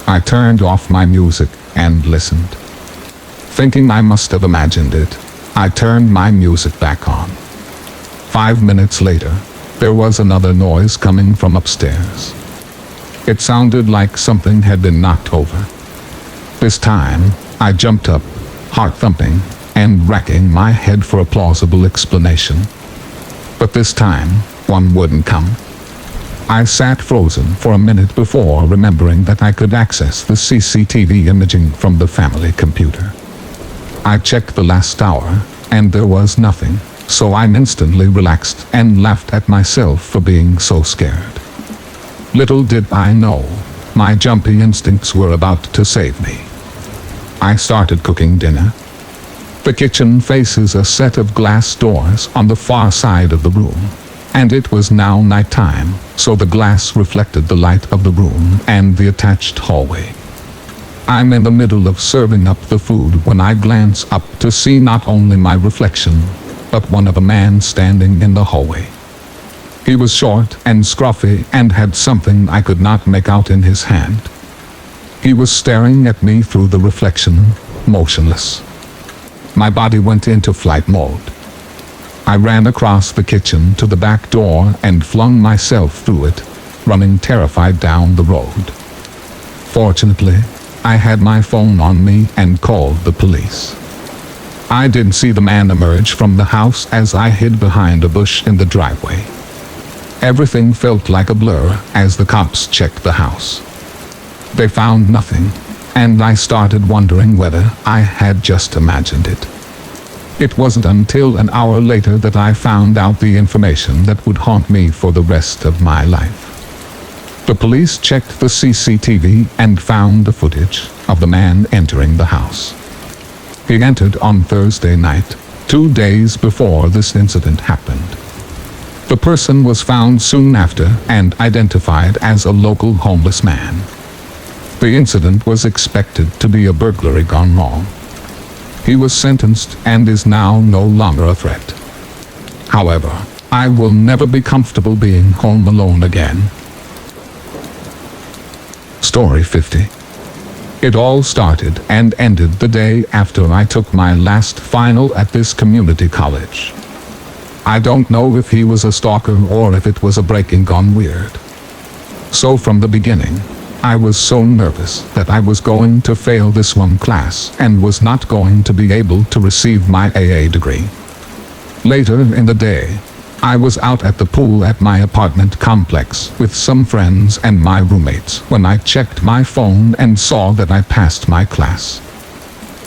I turned off my music and listened. Thinking I must have imagined it, I turned my music back on. 5 minutes later, there was another noise coming from upstairs. It sounded like something had been knocked over. This time, I jumped up, heart thumping, and racking my head for a plausible explanation. But this time, one wouldn't come. I sat frozen for a minute before remembering that I could access the CCTV imaging from the family computer. I checked the last hour, and there was nothing, so I instantly relaxed and laughed at myself for being so scared. Little did I know, my jumpy instincts were about to save me. I started cooking dinner. The kitchen faces a set of glass doors on the far side of the room, and it was now nighttime, so the glass reflected the light of the room and the attached hallway. I'm in the middle of serving up the food when I glance up to see not only my reflection, but one of a man standing in the hallway. He was short and scruffy and had something I could not make out in his hand. He was staring at me through the reflection, motionless. My body went into flight mode. I ran across the kitchen to the back door and flung myself through it, running terrified down the road. Fortunately, I had my phone on me and called the police. I didn't see the man emerge from the house as I hid behind a bush in the driveway. Everything felt like a blur as the cops checked the house. They found nothing, and I started wondering whether I had just imagined it. It wasn't until an hour later that I found out the information that would haunt me for the rest of my life. The police checked the CCTV and found the footage of the man entering the house. He entered on Thursday night, 2 days before this incident happened. The person was found soon after and identified as a local homeless man. The incident was expected to be a burglary gone wrong. He was sentenced and is now no longer a threat. However, I will never be comfortable being home alone again. Story 50. It all started and ended the day after I took my last final at this community college. I don't know if he was a stalker or if it was a breaking gone weird. So from the beginning, I was so nervous that I was going to fail this one class and was not going to be able to receive my AA degree. Later in the day, I was out at the pool at my apartment complex with some friends and my roommates when I checked my phone and saw that I passed my class.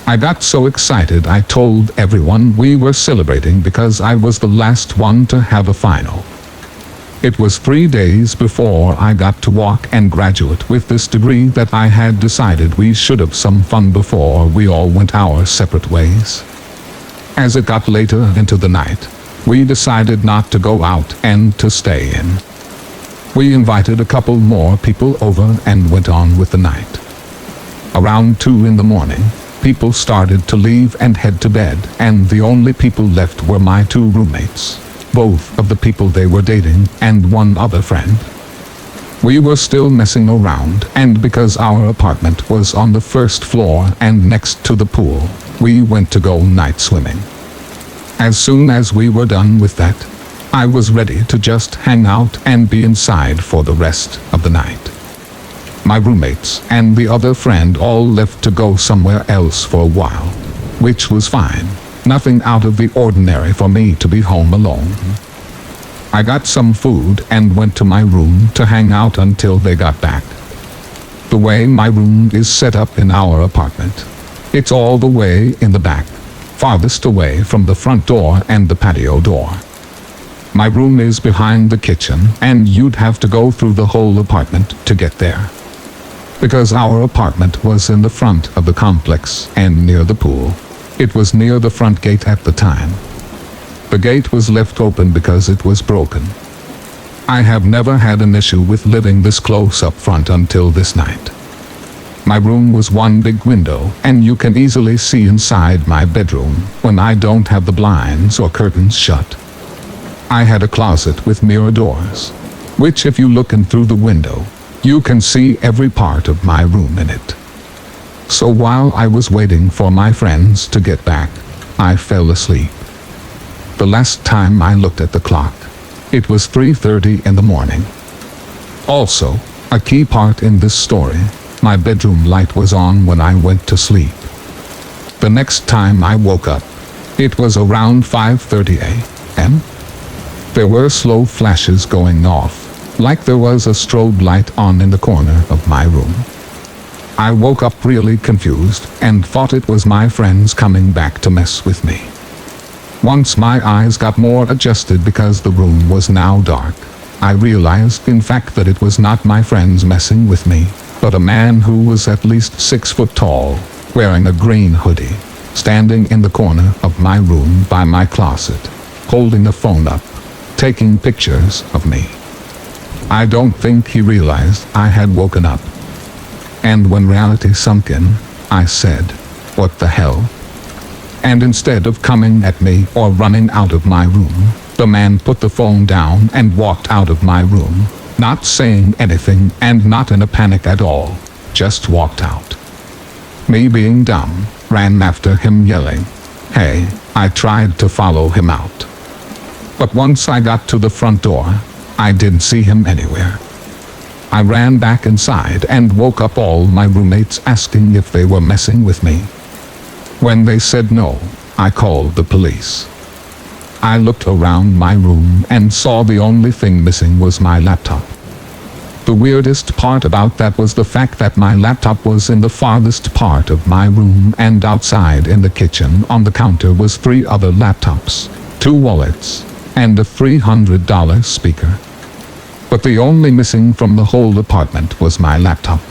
I got so excited I told everyone we were celebrating because I was the last one to have a final. It was 3 days before I got to walk and graduate with this degree that I had decided we should have some fun before we all went our separate ways. As it got later into the night, we decided not to go out and to stay in. We invited a couple more people over and went on with the night. Around 2 in the morning, people started to leave and head to bed, and the only people left were my 2 roommates, both of the people they were dating, and one other friend. We were still messing around, and because our apartment was on the first floor and next to the pool, we went to go night swimming. As soon as we were done with that, I was ready to just hang out and be inside for the rest of the night. My roommates and the other friend all left to go somewhere else for a while, which was fine. Nothing out of the ordinary for me to be home alone. I got some food and went to my room to hang out until they got back. The way my room is set up in our apartment, it's all the way in the back, farthest away from the front door and the patio door. My room is behind the kitchen, and you'd have to go through the whole apartment to get there. because our apartment was in the front of the complex and near the pool. It was near the front gate at the time. The gate was left open because it was broken. I have never had an issue with living this close up front until this night. My room was one big window, and you can easily see inside my bedroom when I don't have the blinds or curtains shut. I had a closet with mirror doors, which if you look in through the window, you can see every part of my room in it. So while I was waiting for my friends to get back, I fell asleep. The last time I looked at the clock, it was 3:30 in the morning. Also, a key part in this story, my bedroom light was on when I went to sleep. The next time I woke up, it was around 5:30 a.m. There were slow flashes going off, like there was a strobe light on in the corner of my room. I woke up really confused and thought it was my friends coming back to mess with me. Once my eyes got more adjusted because the room was now dark, I realized in fact that it was not my friends messing with me, but a man who was at least 6 foot tall, wearing a green hoodie, standing in the corner of my room by my closet, holding the phone up, taking pictures of me. I don't think he realized I had woken up. And when reality sunk in, I said, "What the hell?" And instead of coming at me or running out of my room, the man put the phone down and walked out of my room, not saying anything and not in a panic at all, just walked out. Me being dumb, ran after him yelling, "Hey!" I tried to follow him out. But once I got to the front door, I didn't see him anywhere. I ran back inside and woke up all my roommates asking if they were messing with me. When they said no, I called the police. I looked around my room and saw the only thing missing was my laptop. The weirdest part about that was the fact that my laptop was in the farthest part of my room, and outside in the kitchen on the counter was 3 other laptops, 2 wallets, and a $300 speaker. But the only missing from the whole apartment was my laptop.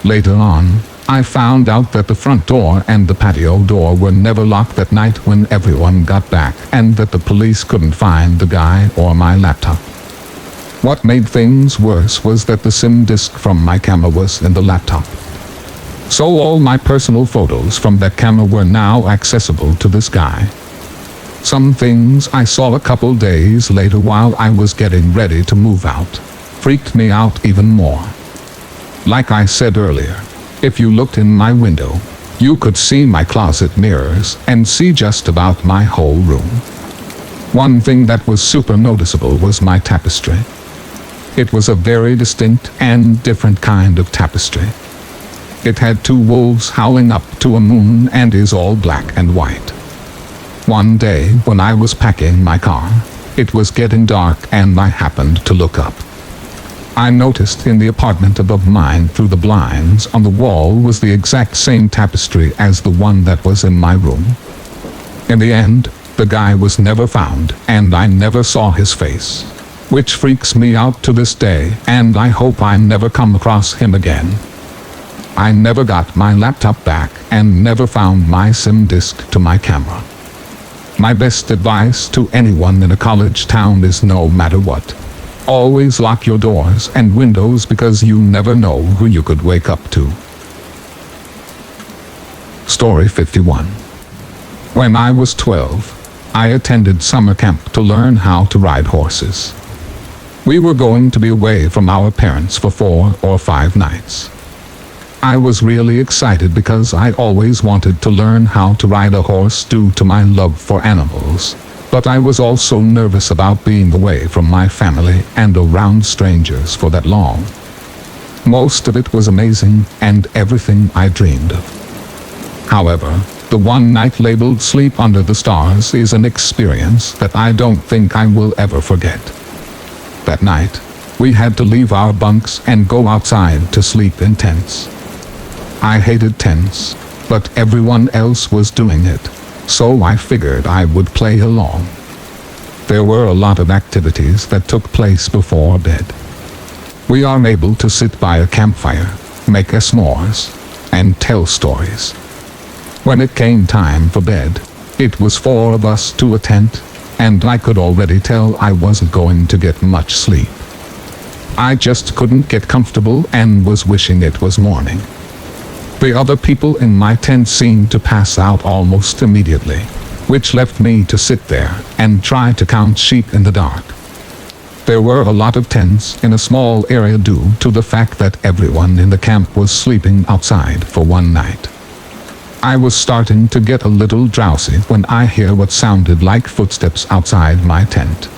Later on, I found out that the front door and the patio door were never locked that night when everyone got back, and that the police couldn't find the guy or my laptop. What made things worse was that the SIM disk from my camera was in the laptop. So all my personal photos from that camera were now accessible to this guy. Some things I saw a couple days later while I was getting ready to move out freaked me out even more. Like I said earlier, if you looked in my window, you could see my closet mirrors and see just about my whole room. One thing that was super noticeable was my tapestry. It was a very distinct and different kind of tapestry. It had 2 wolves howling up to a moon and is all black and white. One day when I was packing my car, it was getting dark and I happened to look up. I noticed in the apartment above mine through the blinds on the wall was the exact same tapestry as the one that was in my room. In the end, the guy was never found and I never saw his face, which freaks me out to this day, and I hope I never come across him again. I never got my laptop back and never found my SIM disk to my camera. My best advice to anyone in a college town is no matter what, always lock your doors and windows because you never know who you could wake up to. Story 51. When I was 12, I attended summer camp to learn how to ride horses. We were going to be away from our parents for 4 or 5 nights. I was really excited because I always wanted to learn how to ride a horse due to my love for animals, but I was also nervous about being away from my family and around strangers for that long. Most of it was amazing and everything I dreamed of. However, the one night labeled Sleep Under the Stars is an experience that I don't think I will ever forget. That night, we had to leave our bunks and go outside to sleep in tents. I hated tents, but everyone else was doing it, so I figured I would play along. There were a lot of activities that took place before bed. We are able to sit by a campfire, make s'mores, and tell stories. When it came time for bed, it was 4 of us to a tent, and I could already tell I wasn't going to get much sleep. I just couldn't get comfortable and was wishing it was morning. The other people in my tent seemed to pass out almost immediately, which left me to sit there and try to count sheep in the dark. There were a lot of tents in a small area due to the fact that everyone in the camp was sleeping outside for one night. I was starting to get a little drowsy when I hear what sounded like footsteps outside my tent.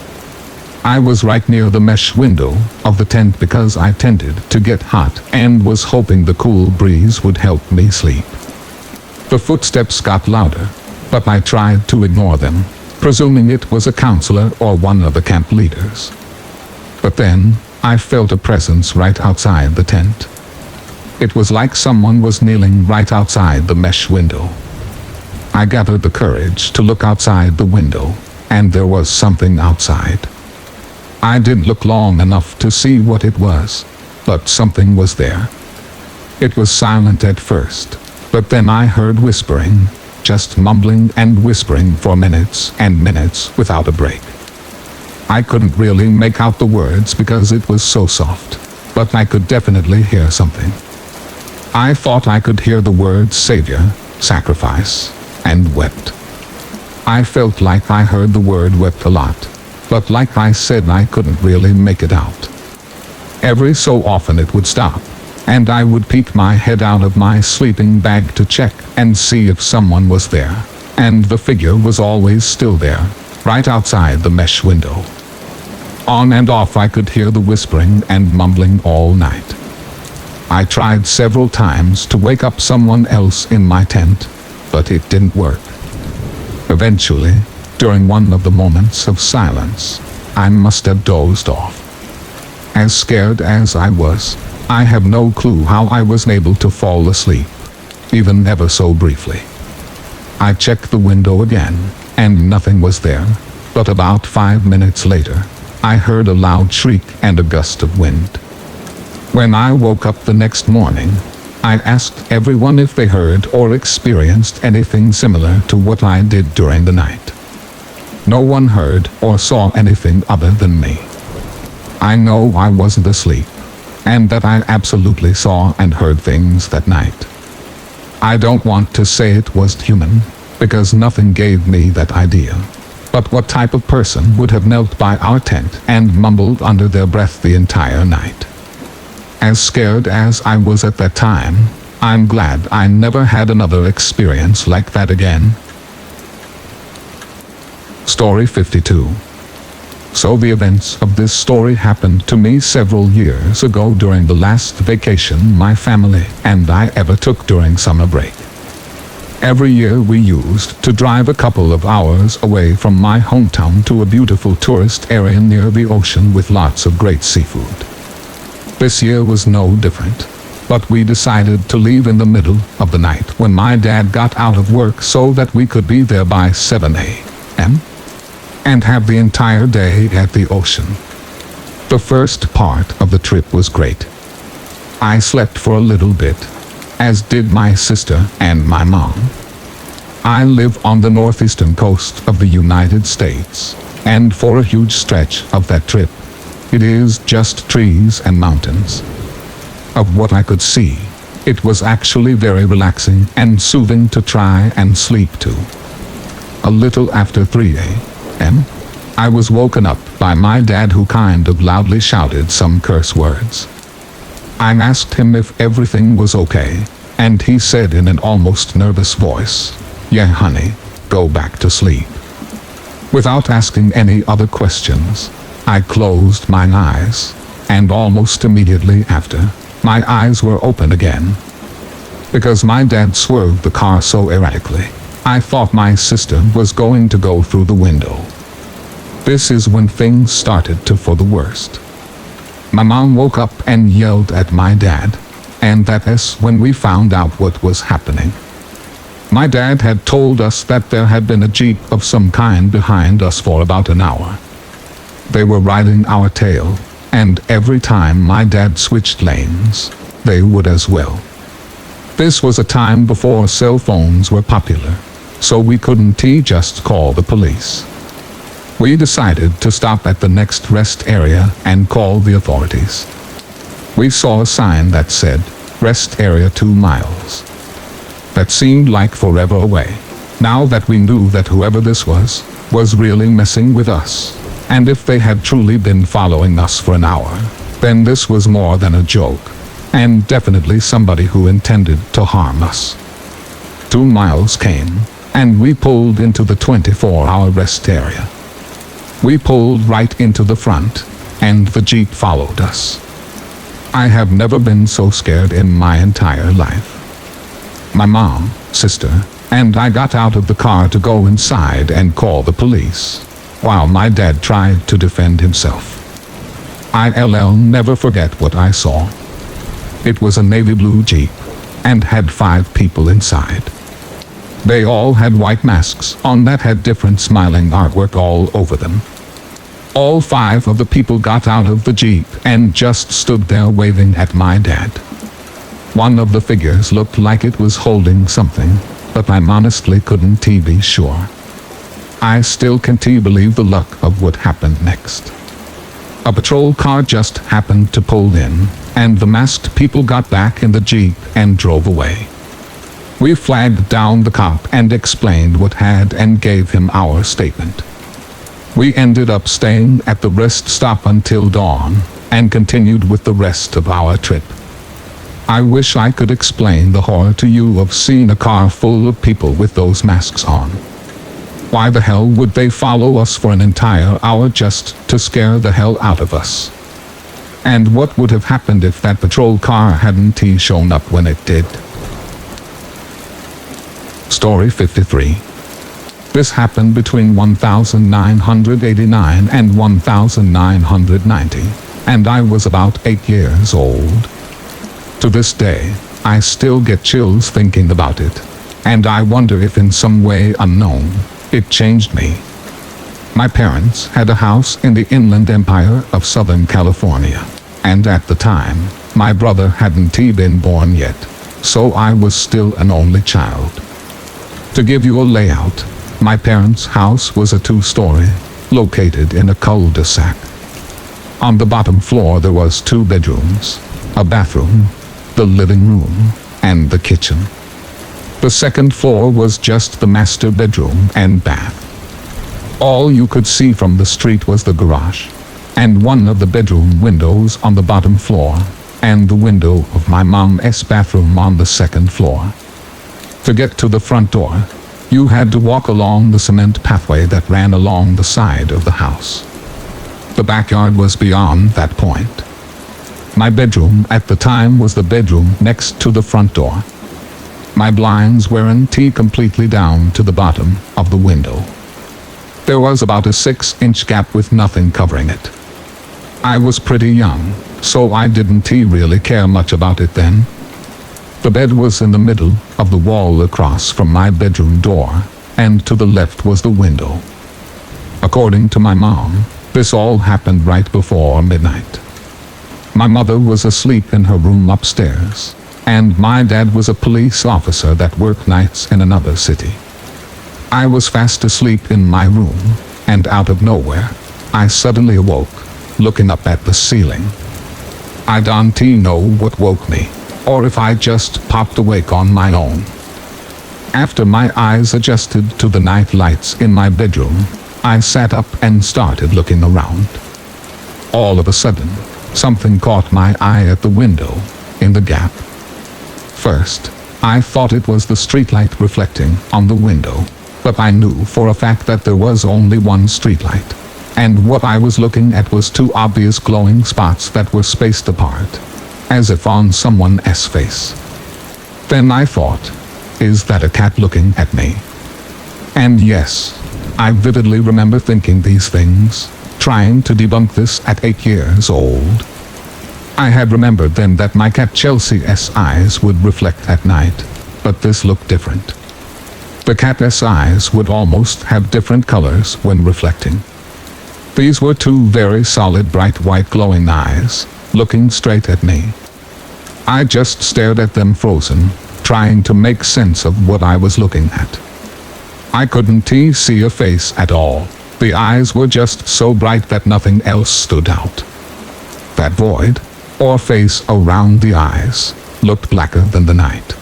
I was right near the mesh window of the tent because I tended to get hot and was hoping the cool breeze would help me sleep. The footsteps got louder, but I tried to ignore them, presuming it was a counselor or one of the camp leaders. But then, I felt a presence right outside the tent. It was like someone was kneeling right outside the mesh window. I gathered the courage to look outside the window, and there was something outside. I didn't look long enough to see what it was, but something was there. It was silent at first, but then I heard whispering, just mumbling and whispering for minutes and minutes without a break. I couldn't really make out the words because it was so soft, but I could definitely hear something. I thought I could hear the words Savior, sacrifice, and wept. I felt like I heard the word wept a lot, but like I said, I couldn't really make it out. Every so often it would stop, and I would peek my head out of my sleeping bag to check and see if someone was there, and the figure was always still there, right outside the mesh window. On and off I could hear the whispering and mumbling all night. I tried several times to wake up someone else in my tent, but it didn't work. Eventually, during one of the moments of silence, I must have dozed off. As scared as I was, I have no clue how I was able to fall asleep, even ever so briefly. I checked the window again, and nothing was there, but about 5 minutes later, I heard a loud shriek and a gust of wind. When I woke up the next morning, I asked everyone if they heard or experienced anything similar to what I did during the night. No one heard or saw anything other than me. I know I wasn't asleep, and that I absolutely saw and heard things that night. I don't want to say it was human, because nothing gave me that idea. But what type of person would have knelt by our tent and mumbled under their breath the entire night? As scared as I was at that time, I'm glad I never had another experience like that again. Story 52. So the events of this story happened to me several years ago during the last vacation my family and I ever took during summer break. Every year we used to drive a couple of hours away from my hometown to a beautiful tourist area near the ocean with lots of great seafood. This year was no different, but we decided to leave in the middle of the night when my dad got out of work so that we could be there by 7 a.m. and have the entire day at the ocean. The first part of the trip was great. I slept for a little bit, as did my sister and my mom. I live on the northeastern coast of the United States, and for a huge stretch of that trip, it is just trees and mountains. Of what I could see, it was actually very relaxing and soothing to try and sleep to. A little after 3 a.m., I was woken up by my dad, who kind of loudly shouted some curse words. I asked him if everything was okay, and he said in an almost nervous voice, "Yeah, honey, go back to sleep." Without asking any other questions, I closed my eyes, and almost immediately after, my eyes were open again. Because my dad swerved the car so erratically, I thought my sister was going to go through the window. This is when things started to for the worst. My mom woke up and yelled at my dad, and that's when we found out what was happening. My dad had told us that there had been a jeep of some kind behind us for about an hour. They were riding our tail, and every time my dad switched lanes, they would as well. This was a time before cell phones were popular, so we couldn't just call the police. We decided to stop at the next rest area and call the authorities. We saw a sign that said, "Rest area 2 miles." That seemed like forever away. Now that we knew that whoever this was really messing with us, and if they had truly been following us for an hour, then this was more than a joke, and definitely somebody who intended to harm us. 2 miles came, and we pulled into the 24-hour rest area. We pulled right into the front, and the Jeep followed us. I have never been so scared in my entire life. My mom, sister, and I got out of the car to go inside and call the police, while my dad tried to defend himself. I'll never forget what I saw. It was a navy blue Jeep, and had 5 people inside. They all had white masks on that had different smiling artwork all over them. All 5 of the people got out of the Jeep and just stood there waving at my dad. One of the figures looked like it was holding something, but I honestly couldn't be sure. I still can't believe the luck of what happened next. A patrol car just happened to pull in, and the masked people got back in the Jeep and drove away. We flagged down the cop and explained what had and gave him our statement. We ended up staying at the rest stop until dawn, and continued with the rest of our trip. I wish I could explain the horror to you of seeing a car full of people with those masks on. Why the hell would they follow us for an entire hour just to scare the hell out of us? And what would have happened if that patrol car hadn't shown up when it did? Story 53. This happened between 1989 and 1990, and I was about 8 years old. To this day, I still get chills thinking about it, and I wonder if in some way unknown, it changed me. My parents had a house in the Inland Empire of Southern California, and at the time, my brother hadn't been born yet, so I was still an only child. To give you a layout, my parents' house was a 2-story, located in a cul-de-sac. On the bottom floor there was 2 bedrooms, a bathroom, the living room, and the kitchen. The second floor was just the master bedroom and bath. All you could see from the street was the garage, and one of the bedroom windows on the bottom floor, and the window of my mom's bathroom on the second floor. To get to the front door, you had to walk along the cement pathway that ran along the side of the house. The backyard was beyond that point. My bedroom at the time was the bedroom next to the front door. My blinds weren't completely down to the bottom of the window. There was about a 6-inch gap with nothing covering it. I was pretty young, so I didn't really care much about it then. The bed was in the middle of the wall across from my bedroom door, and to the left was the window. According to my mom, this all happened right before midnight. My mother was asleep in her room upstairs, and my dad was a police officer that worked nights in another city. I was fast asleep in my room, and out of nowhere, I suddenly awoke, looking up at the ceiling. I don't know what woke me, or if I just popped awake on my own. After my eyes adjusted to the night lights in my bedroom, I sat up and started looking around. All of a sudden, something caught my eye at the window, in the gap. First, I thought it was the streetlight reflecting on the window, but I knew for a fact that there was only one streetlight, and what I was looking at was 2 obvious glowing spots that were spaced apart, as if on someone's face. Then I thought, is that a cat looking at me? And yes, I vividly remember thinking these things, trying to debunk this at 8 years old. I had remembered then that my cat Chelsea's eyes would reflect at night, but this looked different. The cat's eyes would almost have different colors when reflecting. These were 2 very solid bright white glowing eyes, looking straight at me. I just stared at them frozen, trying to make sense of what I was looking at. I couldn't see a face at all. The eyes were just so bright that nothing else stood out. That void, or face around the eyes, looked blacker than the night.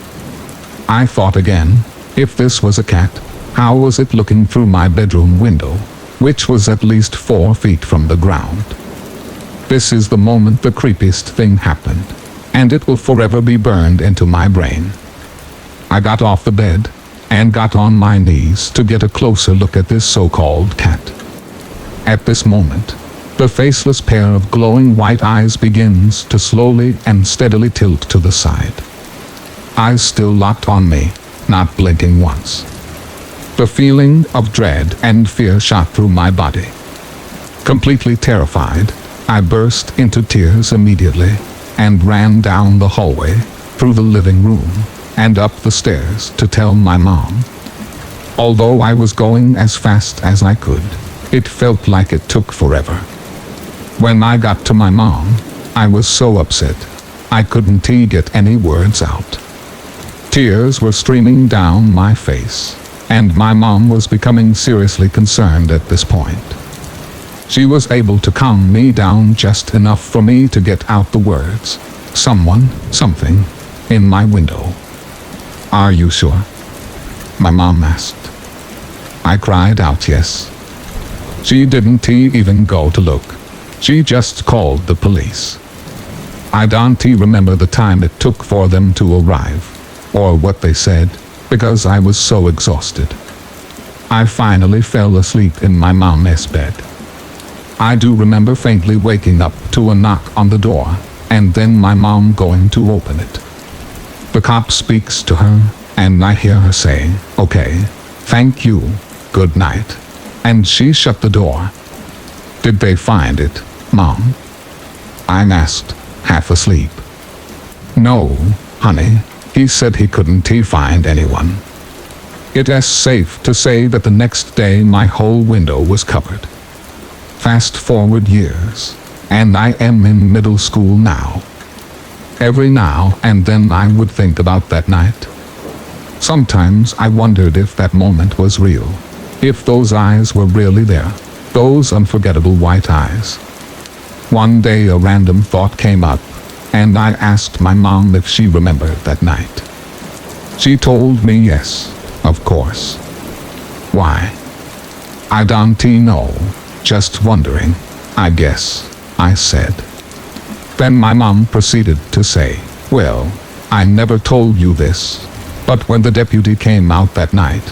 I thought again, if this was a cat, how was it looking through my bedroom window, which was at least 4 feet from the ground? This is the moment the creepiest thing happened, and it will forever be burned into my brain. I got off the bed, and got on my knees to get a closer look at this so-called cat. At this moment, the faceless pair of glowing white eyes begins to slowly and steadily tilt to the side. Eyes still locked on me, not blinking once. The feeling of dread and fear shot through my body. Completely terrified, I burst into tears immediately, and ran down the hallway, through the living room, and up the stairs to tell my mom. Although I was going as fast as I could, it felt like it took forever. When I got to my mom, I was so upset, I couldn't get any words out. Tears were streaming down my face, and my mom was becoming seriously concerned at this point. She was able to calm me down just enough for me to get out the words, "Someone, something, in my window." "Are you sure?" my mom asked. I cried out yes. She didn't even go to look. She just called the police. I don't remember the time it took for them to arrive, or what they said, because I was so exhausted. I finally fell asleep in my mom's bed. I do remember faintly waking up to a knock on the door, and then my mom going to open it. The cop speaks to her, and I hear her say, "Okay, thank you, good night." And she shut the door. "Did they find it, Mom?" I asked, half asleep. "No, honey, he said he couldn't find anyone." It is safe to say that the next day my whole window was covered. Fast forward years, and I am in middle school now. Every now and then I would think about that night. Sometimes I wondered if that moment was real, if those eyes were really there, those unforgettable white eyes. One day a random thought came up, and I asked my mom if she remembered that night. She told me yes, of course. Why? I don't know, just wondering, I guess, I said. Then my mom proceeded to say, "Well, I never told you this, but when the deputy came out that night,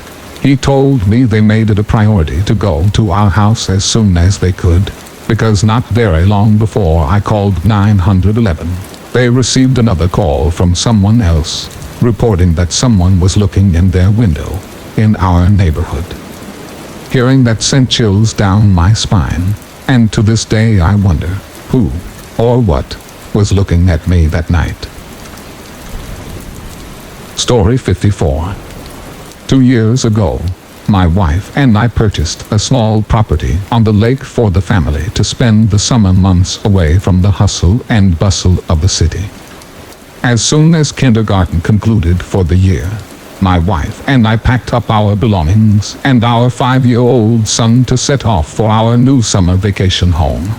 he told me they made it a priority to go to our house as soon as they could, because not very long before I called 911, they received another call from someone else, reporting that someone was looking in their window, in our neighborhood." Hearing that sent chills down my spine, and to this day I wonder, who, or what, was looking at me that night. Story 54. 2 years ago, my wife and I purchased a small property on the lake for the family to spend the summer months away from the hustle and bustle of the city. As soon as kindergarten concluded for the year, my wife and I packed up our belongings and our 5-year-old son to set off for our new summer vacation home.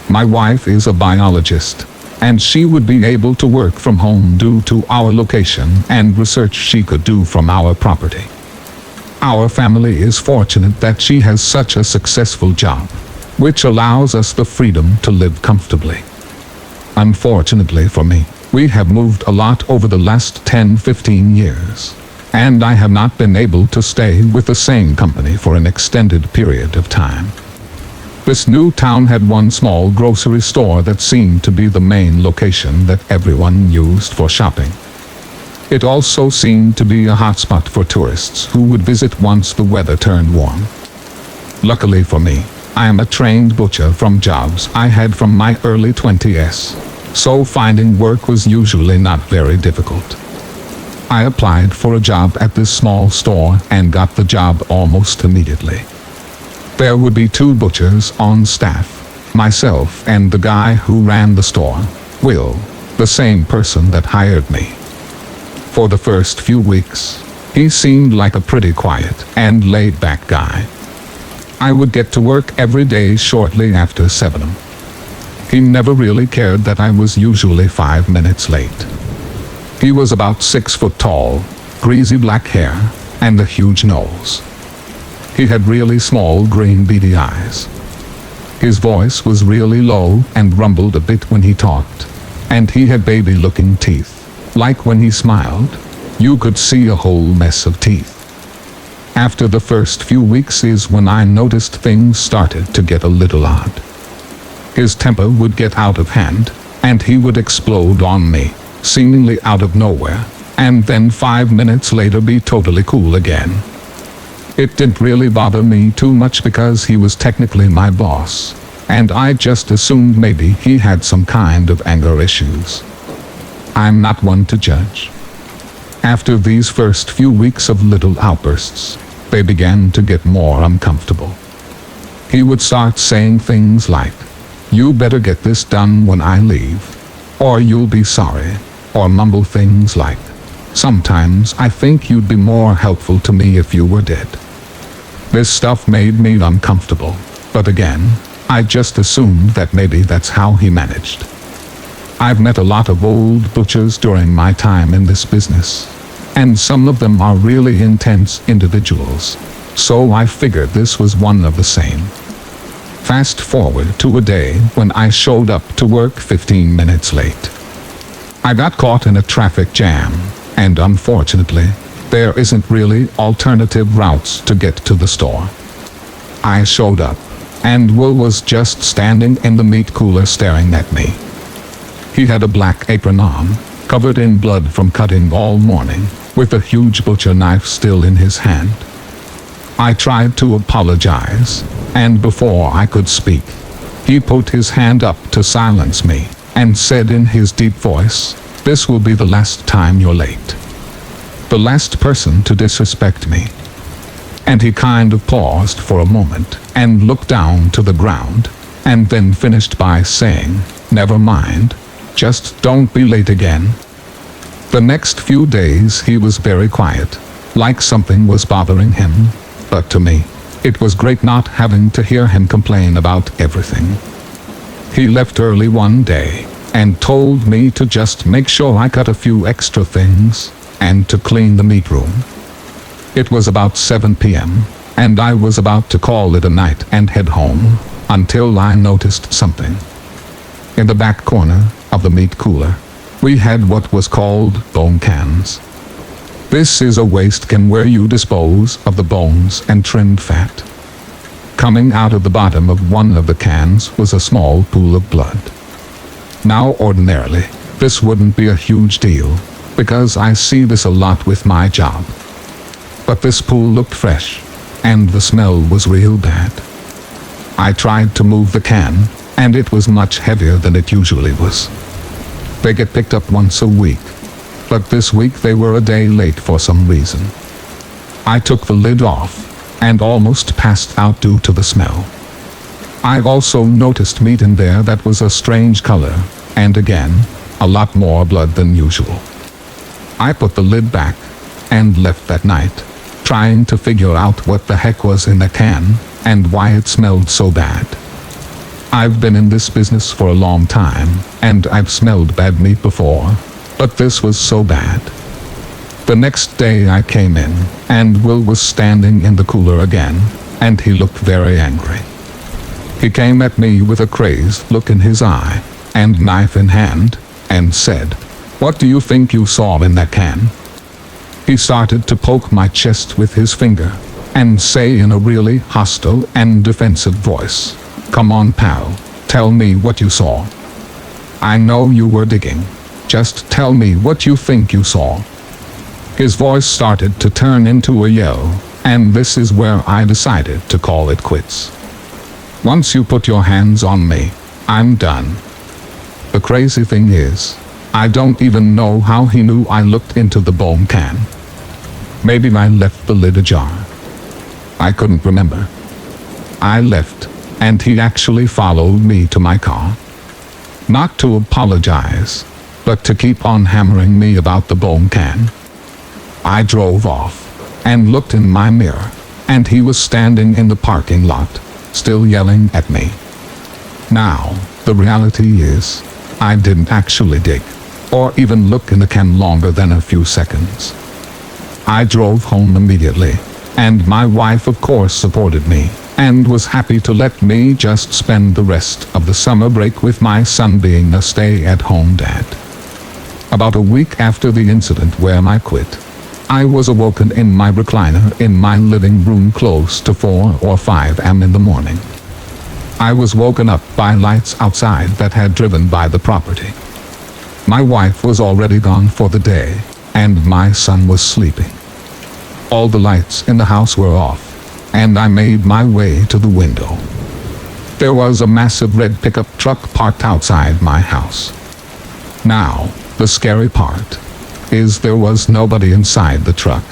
My wife is a biologist, and she would be able to work from home due to our location and research she could do from our property. Our family is fortunate that she has such a successful job, which allows us the freedom to live comfortably. Unfortunately for me, we have moved a lot over the last 10-15 years, and I have not been able to stay with the same company for an extended period of time. This new town had one small grocery store that seemed to be the main location that everyone used for shopping. It also seemed to be a hotspot for tourists who would visit once the weather turned warm. Luckily for me, I am a trained butcher from jobs I had from my early 20s, so finding work was usually not very difficult. I applied for a job at this small store and got the job almost immediately. There would be 2 butchers on staff, myself and the guy who ran the store, Will. the same person that hired me. For the first few weeks, he seemed like a pretty quiet and laid-back guy. I would get to work every day shortly after 7 a.m. He never really cared that I was usually 5 minutes late. He was about 6 foot tall, greasy black hair, and a huge nose. He had really small green beady eyes. His voice was really low and rumbled a bit when he talked, and he had baby-looking teeth. Like when he smiled, you could see a whole mess of teeth. After the first few weeks is when I noticed things started to get a little odd. His temper would get out of hand, and he would explode on me, seemingly out of nowhere, and then 5 minutes later be totally cool again. It didn't really bother me too much because he was technically my boss, and I just assumed maybe he had some kind of anger issues. I'm not one to judge. After these first few weeks of little outbursts, they began to get more uncomfortable. He would start saying things like, "You better get this done when I leave," or "You'll be sorry," or mumble things like, "Sometimes I think you'd be more helpful to me if you were dead." This stuff made me uncomfortable, but again, I just assumed that maybe that's how he managed. I've met a lot of old butchers during my time in this business, and some of them are really intense individuals, so I figured this was one of the same. Fast forward to a day when I showed up to work 15 minutes late. I got caught in a traffic jam, and unfortunately, there isn't really alternative routes to get to the store. I showed up, and Will was just standing in the meat cooler staring at me. He had a black apron on, covered in blood from cutting all morning, with a huge butcher knife still in his hand. I tried to apologize, and before I could speak, he put his hand up to silence me, and said in his deep voice, "This will be the last time you're late. The last person to disrespect me." And he kind of paused for a moment, and looked down to the ground, and then finished by saying, "Never mind, just don't be late again." The next few days he was very quiet, like something was bothering him, but to me, it was great not having to hear him complain about everything. He left early one day, and told me to just make sure I cut a few extra things, and to clean the meat room. It was about 7 p.m., and I was about to call it a night and head home, until I noticed something. In the back corner of the meat cooler, we had what was called bone cans. This is a waste can where you dispose of the bones and trimmed fat. Coming out of the bottom of one of the cans was a small pool of blood. Now ordinarily, this wouldn't be a huge deal, because I see this a lot with my job. But this pool looked fresh, and the smell was real bad. I tried to move the can, and it was much heavier than it usually was. They get picked up once a week, but this week they were a day late for some reason. I took the lid off, and almost passed out due to the smell. I also noticed meat in there that was a strange color, and again, a lot more blood than usual. I put the lid back, and left that night, trying to figure out what the heck was in the can, and why it smelled so bad. I've been in this business for a long time, and I've smelled bad meat before, but this was so bad. The next day I came in, and Will was standing in the cooler again, and he looked very angry. He came at me with a crazed look in his eye, and knife in hand, and said, "What do you think you saw in that can?" He started to poke my chest with his finger, and say in a really hostile and defensive voice, "Come on, pal, tell me what you saw. I know you were digging. Just tell me what you think you saw." His voice started to turn into a yell, and this is where I decided to call it quits. "Once you put your hands on me, I'm done." The crazy thing is, I don't even know how he knew I looked into the bone can. Maybe I left the lid ajar. I couldn't remember. I left, and he actually followed me to my car. Not to apologize, but to keep on hammering me about the bone can. I drove off and looked in my mirror, and he was standing in the parking lot, still yelling at me. Now, the reality is, I didn't actually dig or even look in the can longer than a few seconds. I drove home immediately, and my wife of course supported me and was happy to let me just spend the rest of the summer break with my son being a stay-at-home dad. About a week after the incident where I quit, I was awoken in my recliner in my living room close to 4 or 5 a.m. in the morning. I was woken up by lights outside that had driven by the property. My wife was already gone for the day, and my son was sleeping. All the lights in the house were off, and I made my way to the window. There was a massive red pickup truck parked outside my house. Now, the scary part is there was nobody inside the truck,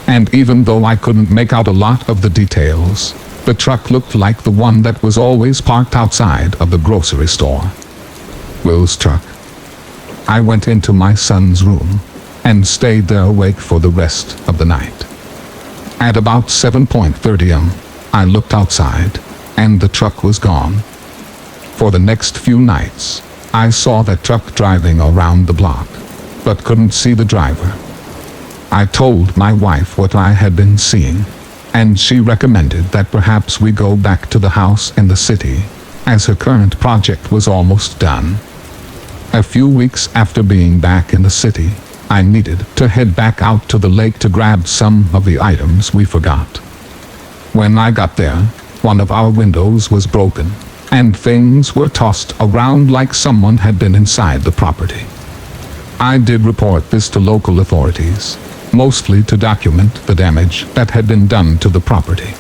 and even though I couldn't make out a lot of the details, the truck looked like the one that was always parked outside of the grocery store. Will's truck. I went into my son's room and stayed there awake for the rest of the night. At about 7:30 am, I looked outside, and the truck was gone. For the next few nights, I saw that truck driving around the block, but couldn't see the driver. I told my wife what I had been seeing, and she recommended that perhaps we go back to the house in the city, as her current project was almost done. A few weeks after being back in the city, I needed to head back out to the lake to grab some of the items we forgot. When I got there, one of our windows was broken, and things were tossed around like someone had been inside the property. I did report this to local authorities, mostly to document the damage that had been done to the property.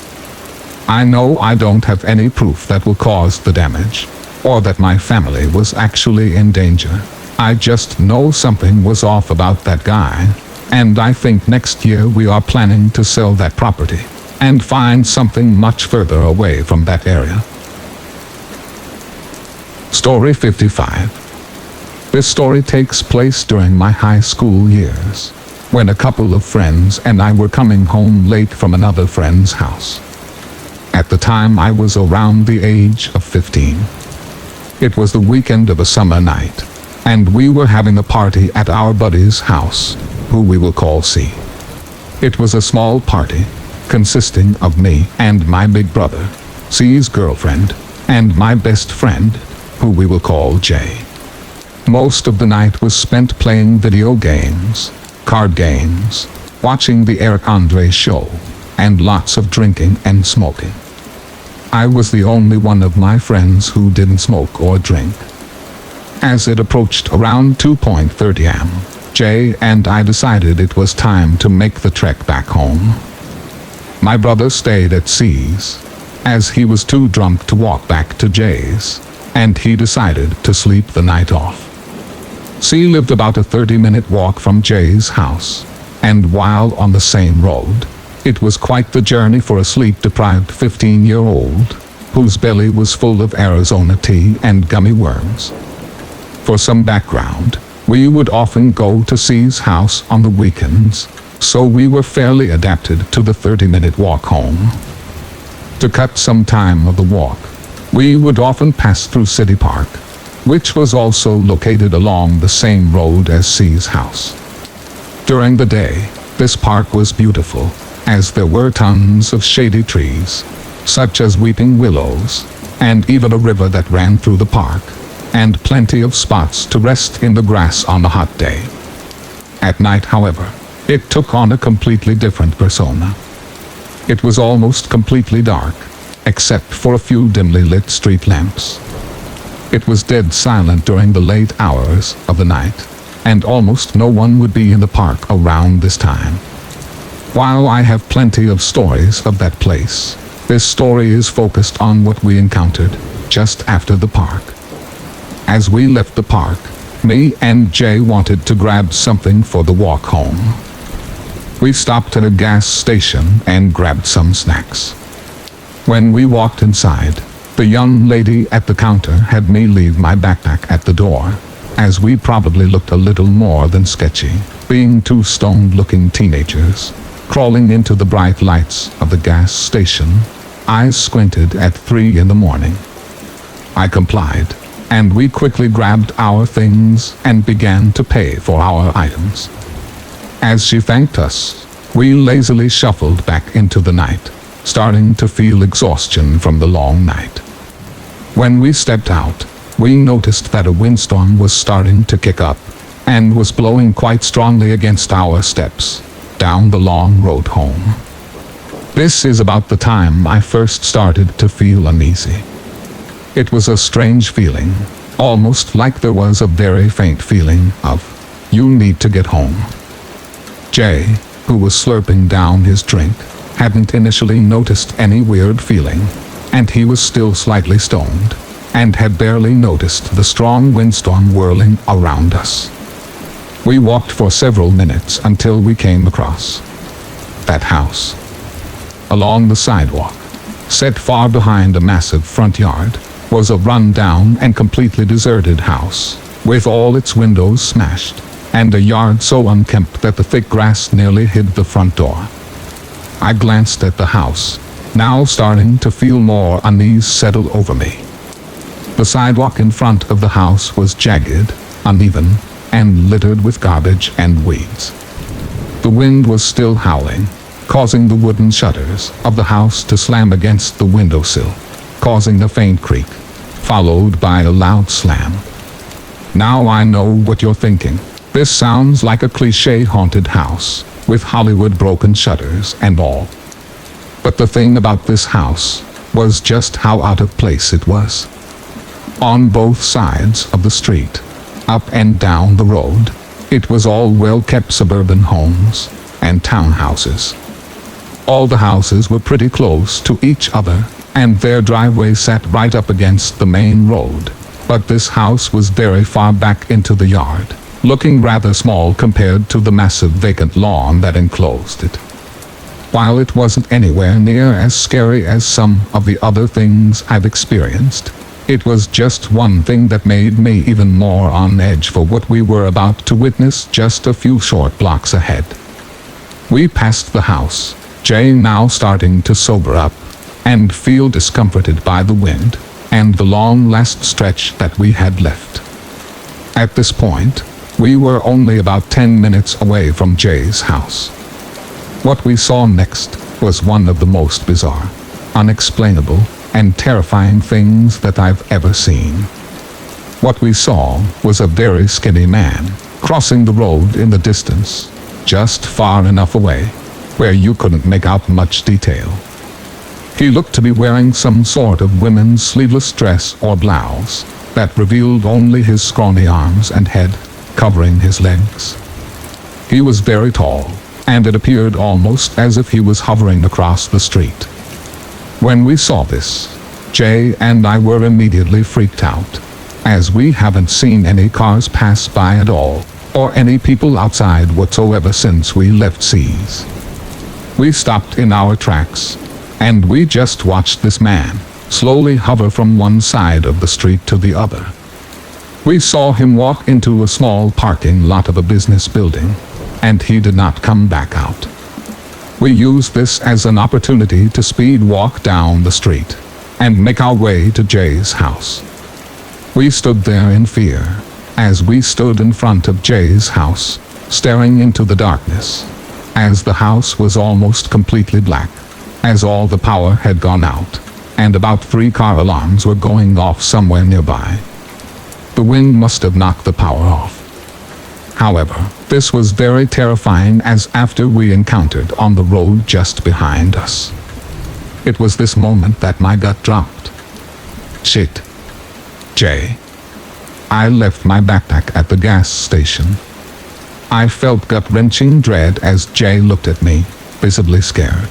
I know I don't have any proof that will cause the damage, or that my family was actually in danger. I just know something was off about that guy, and I think next year we are planning to sell that property and find something much further away from that area. Story 55. This story takes place during my high school years, when a couple of friends and I were coming home late from another friend's house. At the time I was around the age of 15. It was the weekend of a summer night, and we were having a party at our buddy's house, who we will call C. It was a small party, consisting of me and my big brother, C's girlfriend, and my best friend, who we will call J. Most of the night was spent playing video games, card games, watching the Eric Andre show, and lots of drinking and smoking. I was the only one of my friends who didn't smoke or drink. As it approached around 2:30 am, Jay and I decided it was time to make the trek back home. My brother stayed at C's, as he was too drunk to walk back to Jay's, and he decided to sleep the night off. C lived about a 30-minute walk from Jay's house, and while on the same road, it was quite the journey for a sleep-deprived 15-year-old, whose belly was full of Arizona tea and gummy worms. For some background, we would often go to C's house on the weekends, so we were fairly adapted to the 30-minute walk home. To cut some time of the walk, we would often pass through City Park, which was also located along the same road as C's house. During the day, this park was beautiful, as there were tons of shady trees, such as weeping willows, and even a river that ran through the park, and plenty of spots to rest in the grass on a hot day. At night, however, it took on a completely different persona. It was almost completely dark, except for a few dimly lit street lamps. It was dead silent during the late hours of the night, and almost no one would be in the park around this time. While I have plenty of stories of that place, this story is focused on what we encountered just after the park. As we left the park, me and Jay wanted to grab something for the walk home. We stopped at a gas station and grabbed some snacks. When we walked inside, the young lady at the counter had me leave my backpack at the door, as we probably looked a little more than sketchy, being two stoned-looking teenagers, crawling into the bright lights of the gas station, eyes squinted at 3 in the morning. I complied, and we quickly grabbed our things and began to pay for our items. As she thanked us, we lazily shuffled back into the night, starting to feel exhaustion from the long night. When we stepped out, we noticed that a windstorm was starting to kick up, and was blowing quite strongly against our steps, down the long road home. This is about the time I first started to feel uneasy. It was a strange feeling, almost like there was a very faint feeling of, you need to get home. Jay, who was slurping down his drink, hadn't initially noticed any weird feeling, and he was still slightly stoned, and had barely noticed the strong windstorm whirling around us. We walked for several minutes until we came across that house. Along the sidewalk, set far behind a massive front yard, was a run-down and completely deserted house, with all its windows smashed, and a yard so unkempt that the thick grass nearly hid the front door. I glanced at the house, now starting to feel more unease settle over me. The sidewalk in front of the house was jagged, uneven, and littered with garbage and weeds. The wind was still howling, causing the wooden shutters of the house to slam against the windowsill, causing a faint creak, followed by a loud slam. Now I know what you're thinking. This sounds like a cliché haunted house, with Hollywood broken shutters and all. But the thing about this house was just how out of place it was. On both sides of the street, up and down the road, it was all well-kept suburban homes and townhouses. All the houses were pretty close to each other, and their driveways sat right up against the main road, but this house was very far back into the yard, looking rather small compared to the massive vacant lawn that enclosed it. While it wasn't anywhere near as scary as some of the other things I've experienced, it was just one thing that made me even more on edge for what we were about to witness just a few short blocks ahead. We passed the house, Jay now starting to sober up, and feel discomforted by the wind, and the long last stretch that we had left. At this point, we were only about 10 minutes away from Jay's house. What we saw next was one of the most bizarre, unexplainable, and terrifying things that I've ever seen. What we saw was a very skinny man crossing the road in the distance, just far enough away, where you couldn't make out much detail. He looked to be wearing some sort of women's sleeveless dress or blouse that revealed only his scrawny arms and head, covering his legs. He was very tall, and it appeared almost as if he was hovering across the street. When we saw this, Jay and I were immediately freaked out, as we haven't seen any cars pass by at all, or any people outside whatsoever since we left C's. We stopped in our tracks, and we just watched this man slowly hover from one side of the street to the other. We saw him walk into a small parking lot of a business building, and he did not come back out. We used this as an opportunity to speed walk down the street and make our way to Jay's house. We stood there in fear as we stood in front of Jay's house, staring into the darkness, as the house was almost completely black, as all the power had gone out, and about 3 car alarms were going off somewhere nearby. The wind must have knocked the power off. However, this was very terrifying, as after we encountered on the road just behind us. It was this moment that my gut dropped. Shit. Jay. I left my backpack at the gas station. I felt gut-wrenching dread as Jay looked at me, visibly scared.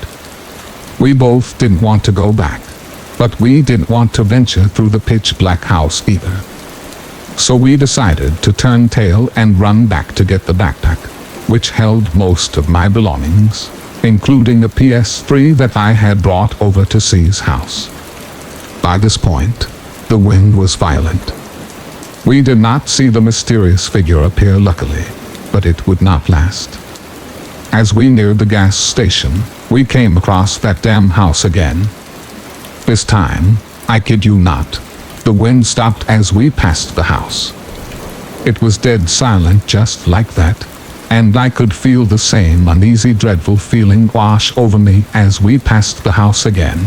We both didn't want to go back, but we didn't want to venture through the pitch-black house either. So we decided to turn tail and run back to get the backpack, which held most of my belongings, including a PS3 that I had brought over to C's house. By this point, the wind was violent. We did not see the mysterious figure appear luckily, but it would not last. As we neared the gas station, we came across that damn house again. This time, I kid you not, the wind stopped as we passed the house. It was dead silent just like that, and I could feel the same uneasy, dreadful feeling wash over me as we passed the house again.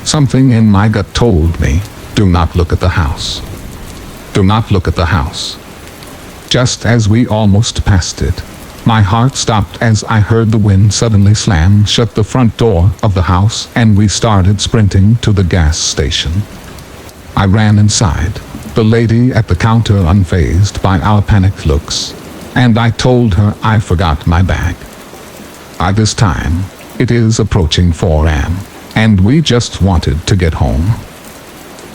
Something in my gut told me, do not look at the house. Do not look at the house. Just as we almost passed it, my heart stopped as I heard the wind suddenly slam shut the front door of the house and we started sprinting to the gas station. I ran inside, the lady at the counter unfazed by our panicked looks, and I told her I forgot my bag. By this time, it is approaching 4 a.m., and we just wanted to get home.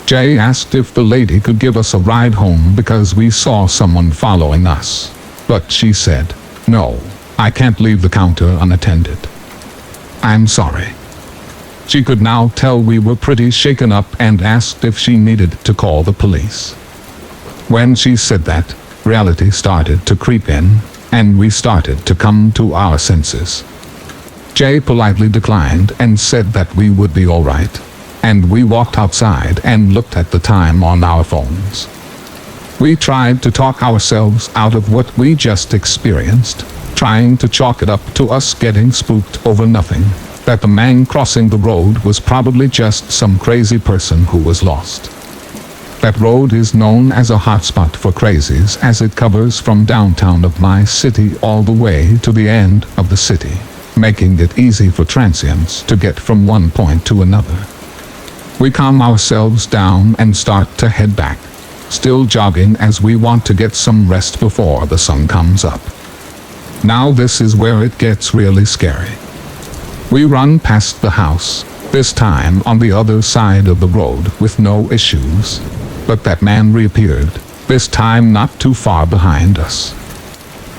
Jay asked if the lady could give us a ride home because we saw someone following us, but she said, "No, I can't leave the counter unattended. I'm sorry." She could now tell we were pretty shaken up and asked if she needed to call the police. When she said that, reality started to creep in, and we started to come to our senses. Jay politely declined and said that we would be all right, and we walked outside and looked at the time on our phones. We tried to talk ourselves out of what we just experienced, trying to chalk it up to us getting spooked over nothing, that the man crossing the road was probably just some crazy person who was lost. That road is known as a hotspot for crazies as it covers from downtown of my city all the way to the end of the city, making it easy for transients to get from one point to another. We calm ourselves down and start to head back, still jogging as we want to get some rest before the sun comes up. Now this is where it gets really scary. We run past the house, this time on the other side of the road with no issues, but that man reappeared, this time not too far behind us.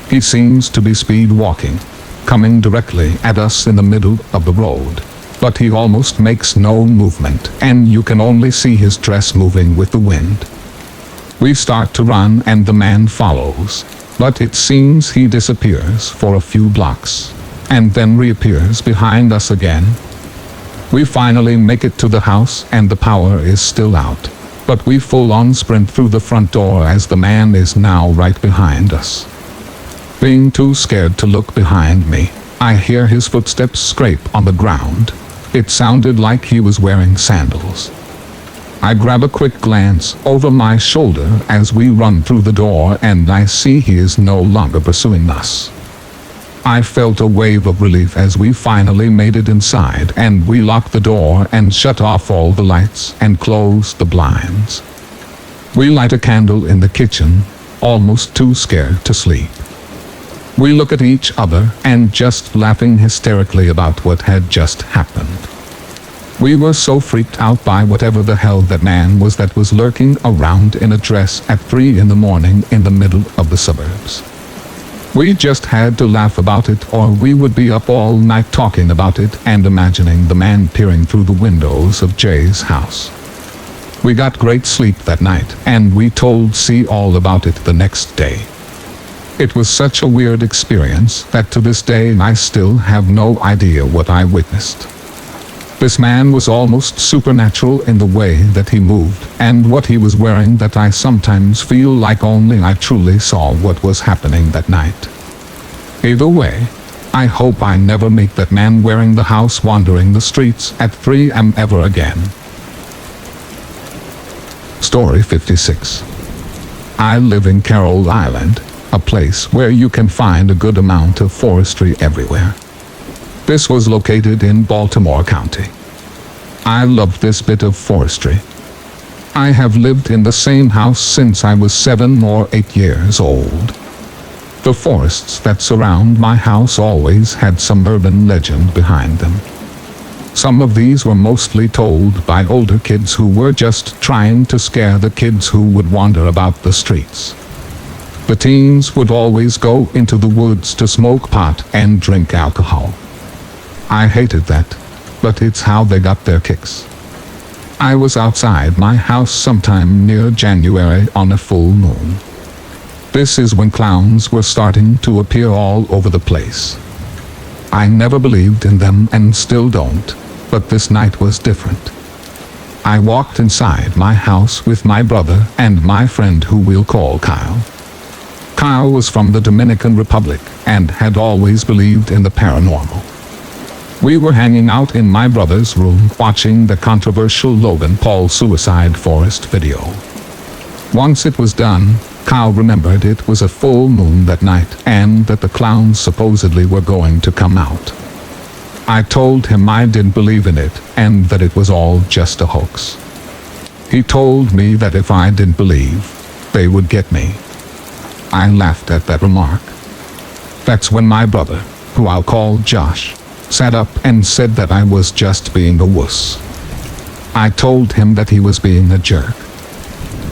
He seems to be speed walking, coming directly at us in the middle of the road, but he almost makes no movement, and you can only see his dress moving with the wind. We start to run and the man follows, but it seems he disappears for a few blocks, and then reappears behind us again. We finally make it to the house and the power is still out, but we full-on sprint through the front door as the man is now right behind us. Being too scared to look behind me, I hear his footsteps scrape on the ground. It sounded like he was wearing sandals. I grab a quick glance over my shoulder as we run through the door and I see he is no longer pursuing us. I felt a wave of relief as we finally made it inside and we locked the door and shut off all the lights and closed the blinds. We light a candle in the kitchen, almost too scared to sleep. We look at each other and just laughing hysterically about what had just happened. We were so freaked out by whatever the hell that man was that was lurking around in a dress at 3 in the morning in the middle of the suburbs. We just had to laugh about it or we would be up all night talking about it and imagining the man peering through the windows of Jay's house. We got great sleep that night and we told C all about it the next day. It was such a weird experience that to this day I still have no idea what I witnessed. This man was almost supernatural in the way that he moved and what he was wearing that I sometimes feel like only I truly saw what was happening that night. Either way, I hope I never meet that man wearing the house wandering the streets at 3 a.m. ever again. Story 56. I live in Carroll Island, a place where you can find a good amount of forestry everywhere. This was located in Baltimore County. I love this bit of forestry. I have lived in the same house since I was 7 or 8 years old. The forests that surround my house always had some urban legend behind them. Some of these were mostly told by older kids who were just trying to scare the kids who would wander about the streets. The teens would always go into the woods to smoke pot and drink alcohol. I hated that, but it's how they got their kicks. I was outside my house sometime near January on a full moon. This is when clowns were starting to appear all over the place. I never believed in them and still don't, but this night was different. I walked inside my house with my brother and my friend who we'll call Kyle. Kyle was from the Dominican Republic and had always believed in the paranormal. We were hanging out in my brother's room watching the controversial Logan Paul Suicide Forest video. Once it was done, Kyle remembered it was a full moon that night and that the clowns supposedly were going to come out. I told him I didn't believe in it and that it was all just a hoax. He told me that if I didn't believe, they would get me. I laughed at that remark. That's when my brother, who I'll call Josh, sat up and said that I was just being a wuss. I told him that he was being a jerk.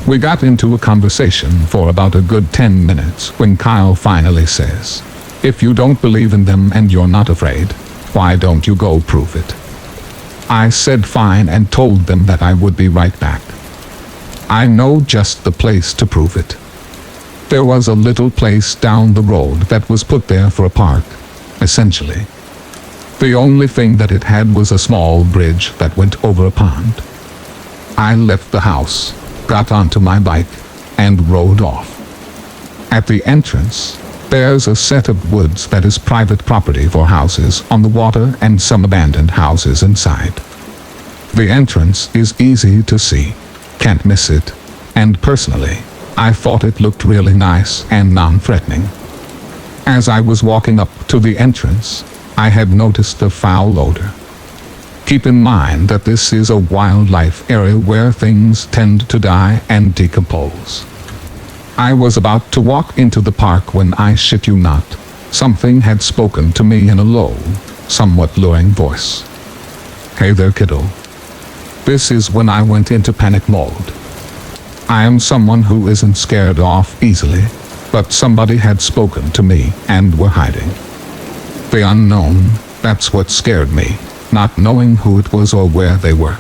We got into a conversation for about a good 10 minutes when Kyle finally says, "If you don't believe in them and you're not afraid, why don't you go prove it?" I said fine and told them that I would be right back. I know just the place to prove it. There was a little place down the road that was put there for a park, essentially. The only thing that it had was a small bridge that went over a pond. I left the house, got onto my bike, and rode off. At the entrance, there's a set of woods that is private property for houses on the water and some abandoned houses inside. The entrance is easy to see, can't miss it, and personally, I thought it looked really nice and non-threatening. As I was walking up to the entrance, I had noticed a foul odor. Keep in mind that this is a wildlife area where things tend to die and decompose. I was about to walk into the park when, I shit you not, something had spoken to me in a low, somewhat luring voice. "Hey there, kiddo." This is when I went into panic mode. I am someone who isn't scared off easily, but somebody had spoken to me and were hiding. The unknown, that's what scared me, not knowing who it was or where they were.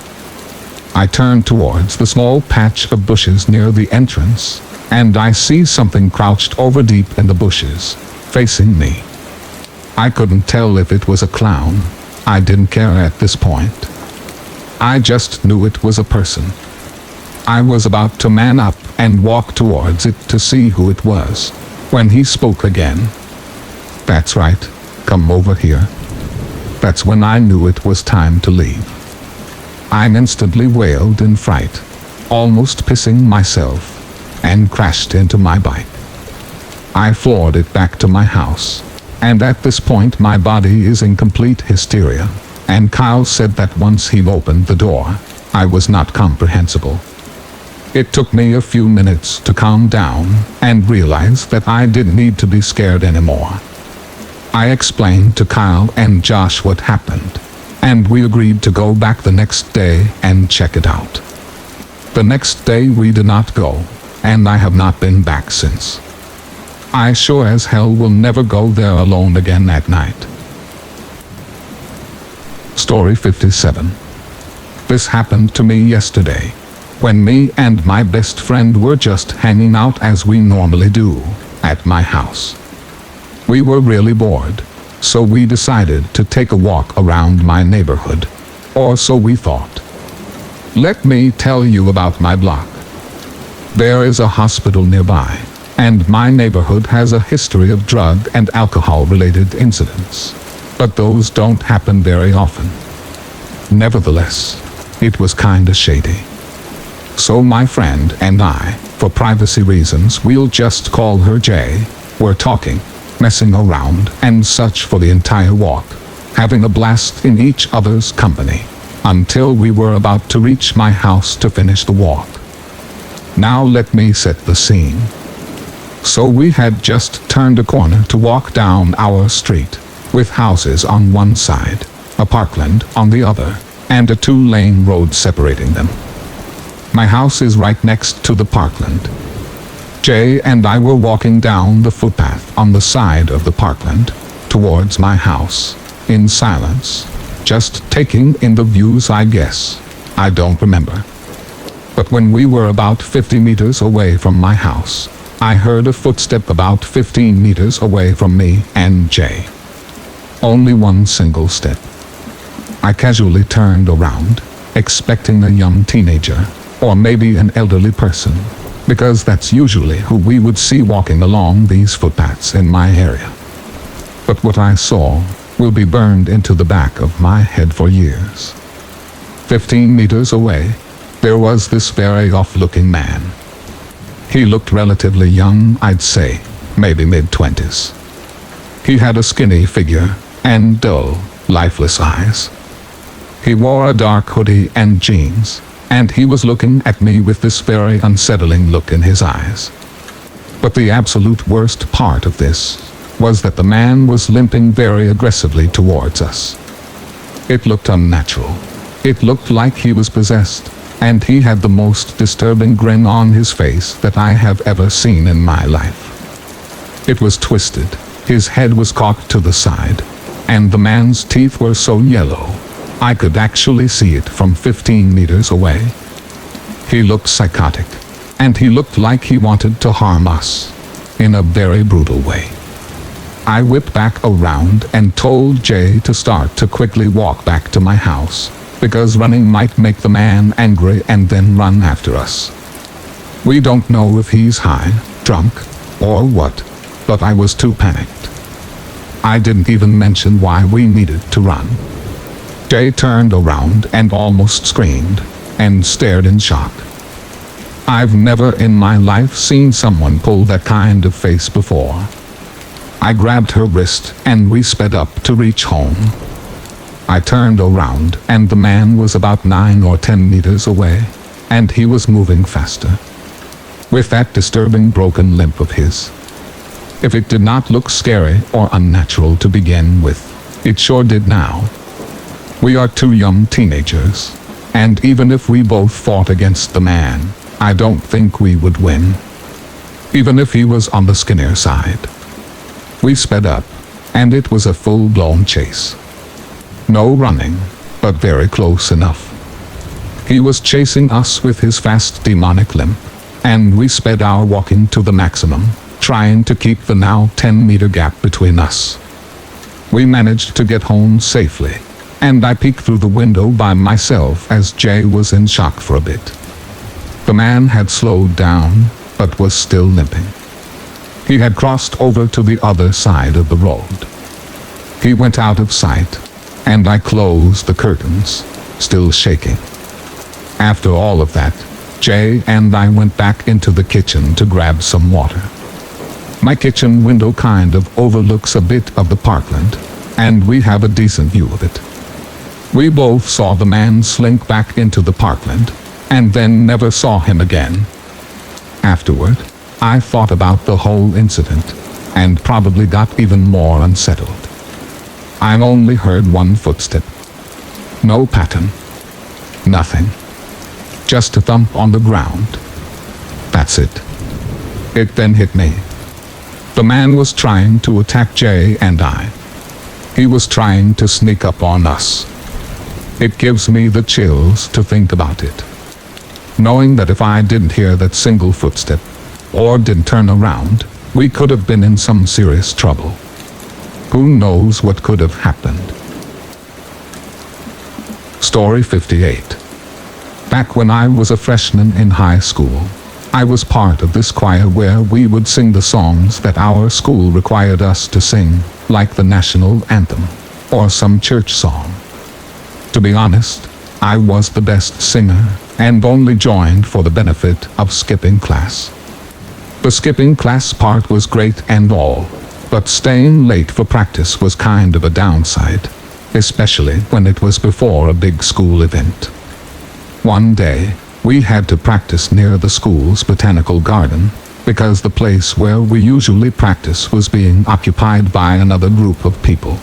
I turned towards the small patch of bushes near the entrance, and I see something crouched over deep in the bushes, facing me. I couldn't tell if it was a clown. I didn't care at this point. I just knew it was a person. I was about to man up and walk towards it to see who it was, when he spoke again. "That's right, come over here." That's when I knew it was time to leave. I instantly wailed in fright, almost pissing myself, and crashed into my bike. I floored it back to my house, and at this point my body is in complete hysteria, and Kyle said that once he opened the door, I was not comprehensible. It took me a few minutes to calm down and realize that I didn't need to be scared anymore. I explained to Kyle and Josh what happened, and we agreed to go back the next day and check it out. The next day we did not go, and I have not been back since. I sure as hell will never go there alone again at night. Story 57. This happened to me yesterday, when me and my best friend were just hanging out as we normally do, at my house. We were really bored, so we decided to take a walk around my neighborhood, or so we thought. Let me tell you about my block. There is a hospital nearby, and my neighborhood has a history of drug and alcohol-related incidents, but those don't happen very often. Nevertheless, it was kinda shady. So my friend and I, for privacy reasons we'll just call her Jay, were talking, messing around and such for the entire walk, having a blast in each other's company, until we were about to reach my house to finish the walk. Now let me set the scene. So we had just turned a corner to walk down our street, with houses on one side, a parkland on the other, and a two-lane road separating them. My house is right next to the parkland. Jay and I were walking down the footpath on the side of the parkland, towards my house, in silence, just taking in the views, I guess. I don't remember. But when we were about 50 meters away from my house, I heard a footstep about 15 meters away from me and Jay. Only one single step. I casually turned around, expecting a young teenager, or maybe an elderly person, because that's usually who we would see walking along these footpaths in my area. But what I saw will be burned into the back of my head for years. 15 meters away, there was this very off-looking man. He looked relatively young, I'd say, maybe mid-20s. He had a skinny figure and dull, lifeless eyes. He wore a dark hoodie and jeans, and he was looking at me with this very unsettling look in his eyes. But the absolute worst part of this was that the man was limping very aggressively towards us. It looked unnatural. It looked like he was possessed, and he had the most disturbing grin on his face that I have ever seen in my life. It was twisted, his head was cocked to the side, and the man's teeth were so yellow, I could actually see it from 15 meters away. He looked psychotic, and he looked like he wanted to harm us, in a very brutal way. I whipped back around and told Jay to start to quickly walk back to my house, because running might make the man angry and then run after us. We don't know if he's high, drunk, or what, but I was too panicked. I didn't even mention why we needed to run. Jay turned around and almost screamed, and stared in shock. I've never in my life seen someone pull that kind of face before. I grabbed her wrist and we sped up to reach home. I turned around and the man was about 9 or 10 meters away, and he was moving faster. With that disturbing broken limp of his. If it did not look scary or unnatural to begin with, it sure did now. We are two young teenagers, and even if we both fought against the man, I don't think we would win. Even if he was on the skinnier side. We sped up, and it was a full-blown chase. No running, but very close enough. He was chasing us with his fast demonic limp, and we sped our walking to the maximum, trying to keep the now 10-meter gap between us. We managed to get home safely, and I peeked through the window by myself as Jay was in shock for a bit. The man had slowed down, but was still limping. He had crossed over to the other side of the road. He went out of sight, and I closed the curtains, still shaking. After all of that, Jay and I went back into the kitchen to grab some water. My kitchen window kind of overlooks a bit of the parkland, and we have a decent view of it. We both saw the man slink back into the parkland, and then never saw him again. Afterward, I thought about the whole incident, and probably got even more unsettled. I only heard one footstep. No pattern. Nothing. Just a thump on the ground. That's it. It then hit me. The man was trying to attack Jay and I. He was trying to sneak up on us. It gives me the chills to think about it. Knowing that if I didn't hear that single footstep, or didn't turn around, we could have been in some serious trouble. Who knows what could have happened? Story 58. Back when I was a freshman in high school, I was part of this choir where we would sing the songs that our school required us to sing, like the national anthem, or some church song. To be honest, I was the best singer, and only joined for the benefit of skipping class. The skipping class part was great and all, but staying late for practice was kind of a downside, especially when it was before a big school event. One day, we had to practice near the school's botanical garden, because the place where we usually practice was being occupied by another group of people.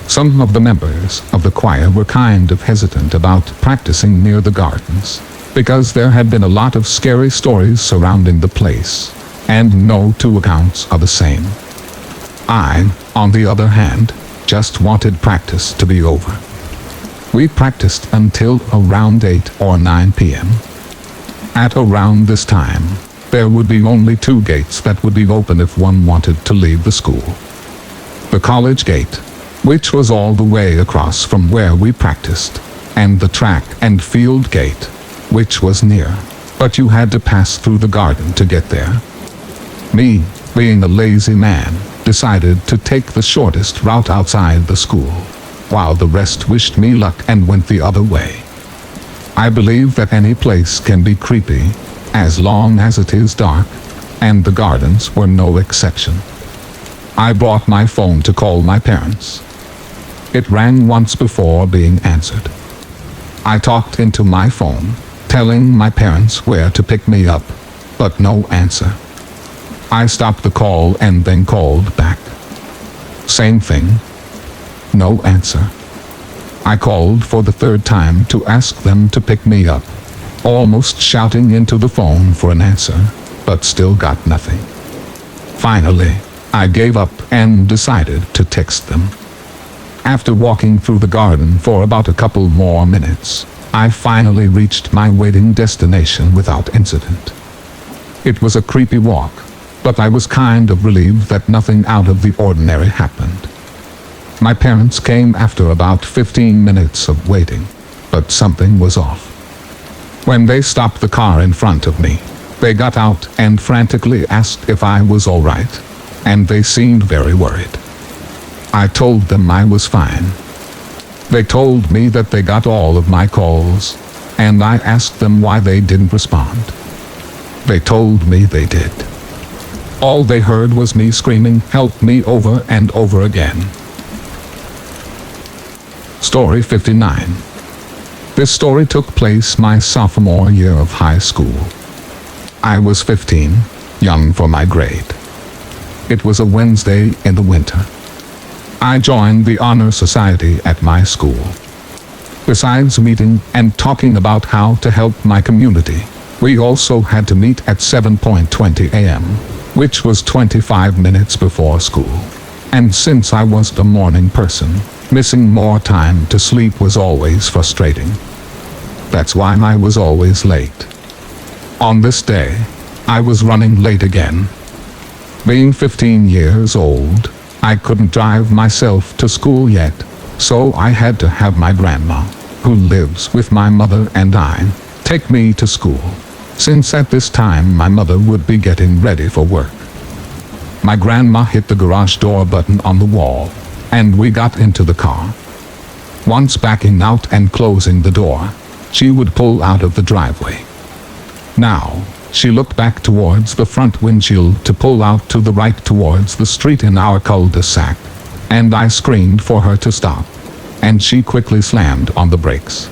Some of the members of the choir were kind of hesitant about practicing near the gardens, because there had been a lot of scary stories surrounding the place, and no two accounts are the same. I, on the other hand, just wanted practice to be over. We practiced until around 8 or 9 p.m. At around this time, there would be only 2 gates that would be open if one wanted to leave the school. The college gate, which was all the way across from where we practiced, and the track and field gate, which was near, but you had to pass through the garden to get there. Me, being a lazy man, decided to take the shortest route outside the school, while the rest wished me luck and went the other way. I believe that any place can be creepy, as long as it is dark, and the gardens were no exception. I brought my phone to call my parents. It rang once before being answered. I talked into my phone, telling my parents where to pick me up, but no answer. I stopped the call and then called back. Same thing. No answer. I called for the 3rd time to ask them to pick me up, almost shouting into the phone for an answer, but still got nothing. Finally, I gave up and decided to text them. After walking through the garden for about a couple more minutes, I finally reached my waiting destination without incident. It was a creepy walk, but I was kind of relieved that nothing out of the ordinary happened. My parents came after about 15 minutes of waiting, but something was off. When they stopped the car in front of me, they got out and frantically asked if I was all right, and they seemed very worried. I told them I was fine. They told me that they got all of my calls, and I asked them why they didn't respond. They told me they did. All they heard was me screaming, "Help me," over and over again. Story 59. This story took place my sophomore year of high school. I was 15, young for my grade. It was a Wednesday in the winter. I joined the honor society at my school. Besides meeting and talking about how to help my community, we also had to meet at 7:20 a.m., which was 25 minutes before school. And since I was a morning person, missing more time to sleep was always frustrating. That's why I was always late. On this day, I was running late again. Being 15 years old, I couldn't drive myself to school yet, so I had to have my grandma, who lives with my mother and I, take me to school, since at this time my mother would be getting ready for work. My grandma hit the garage door button on the wall, and we got into the car. Once backing out and closing the door, she would pull out of the driveway. Now, she looked back towards the front windshield to pull out to the right towards the street in our cul-de-sac, and I screamed for her to stop, and she quickly slammed on the brakes.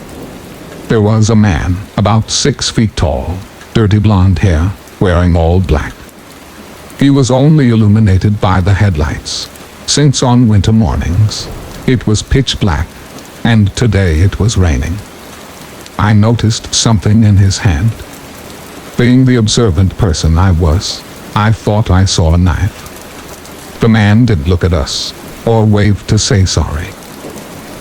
There was a man, about 6 feet tall, dirty blonde hair, wearing all black. He was only illuminated by the headlights, since on winter mornings, it was pitch black, and today it was raining. I noticed something in his hand. Being the observant person I was, I thought I saw a knife. The man didn't look at us, or wave to say sorry.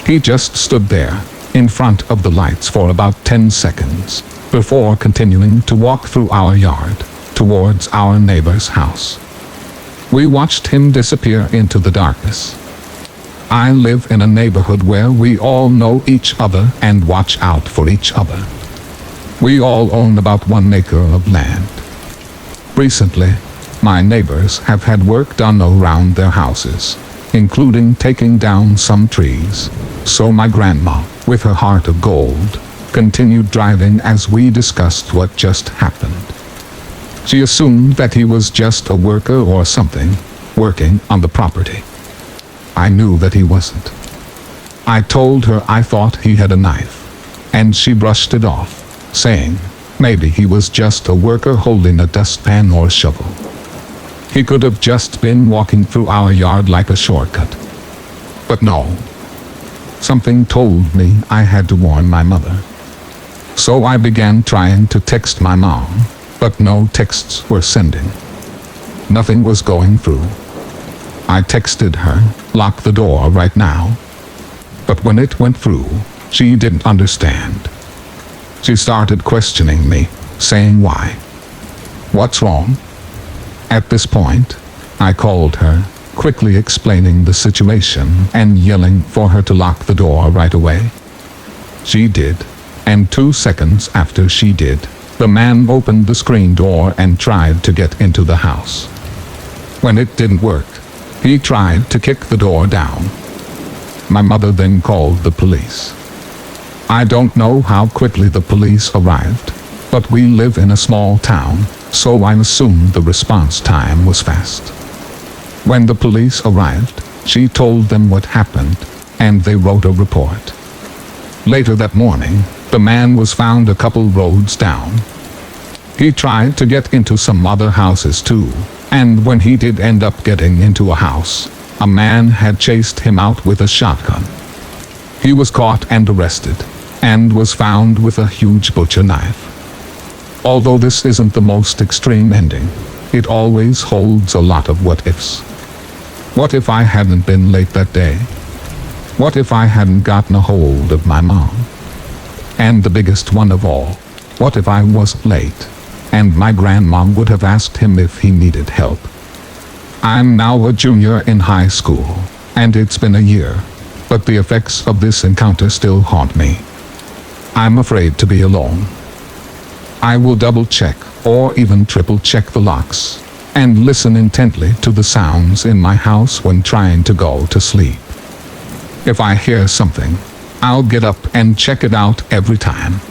He just stood there, in front of the lights for about 10 seconds, before continuing to walk through our yard, towards our neighbor's house. We watched him disappear into the darkness. I live in a neighborhood where we all know each other and watch out for each other. We all own about 1 acre of land. Recently, my neighbors have had work done around their houses, including taking down some trees, so my grandma, with her heart of gold, continued driving as we discussed what just happened. She assumed that he was just a worker or something, working on the property. I knew that he wasn't. I told her I thought he had a knife, and she brushed it off, saying, maybe he was just a worker holding a dustpan or shovel. He could have just been walking through our yard like a shortcut. But no. Something told me I had to warn my mother. So I began trying to text my mom, but no texts were sending. Nothing was going through. I texted her, lock the door right now. But when it went through, She didn't understand. She started questioning me, saying why. What's wrong? At this point, I called her, quickly explaining the situation and yelling for her to lock the door right away. She did, and 2 seconds after she did, the man opened the screen door and tried to get into the house. When it didn't work, he tried to kick the door down. My mother then called the police. I don't know how quickly the police arrived, but we live in a small town, so I assumed the response time was fast. When the police arrived, she told them what happened, and they wrote a report. Later that morning, the man was found a couple roads down. He tried to get into some other houses too, and when he did end up getting into a house, a man had chased him out with a shotgun. He was caught and arrested, and was found with a huge butcher knife. Although this isn't the most extreme ending, it always holds a lot of what-ifs. What if I hadn't been late that day? What if I hadn't gotten a hold of my mom? And the biggest one of all, what if I was late, and my grandmom would have asked him if he needed help? I'm now a junior in high school, and it's been a year, but the effects of this encounter still haunt me. I'm afraid to be alone. I will double-check, or even triple-check the locks, and listen intently to the sounds in my house when trying to go to sleep. If I hear something, I'll get up and check it out every time.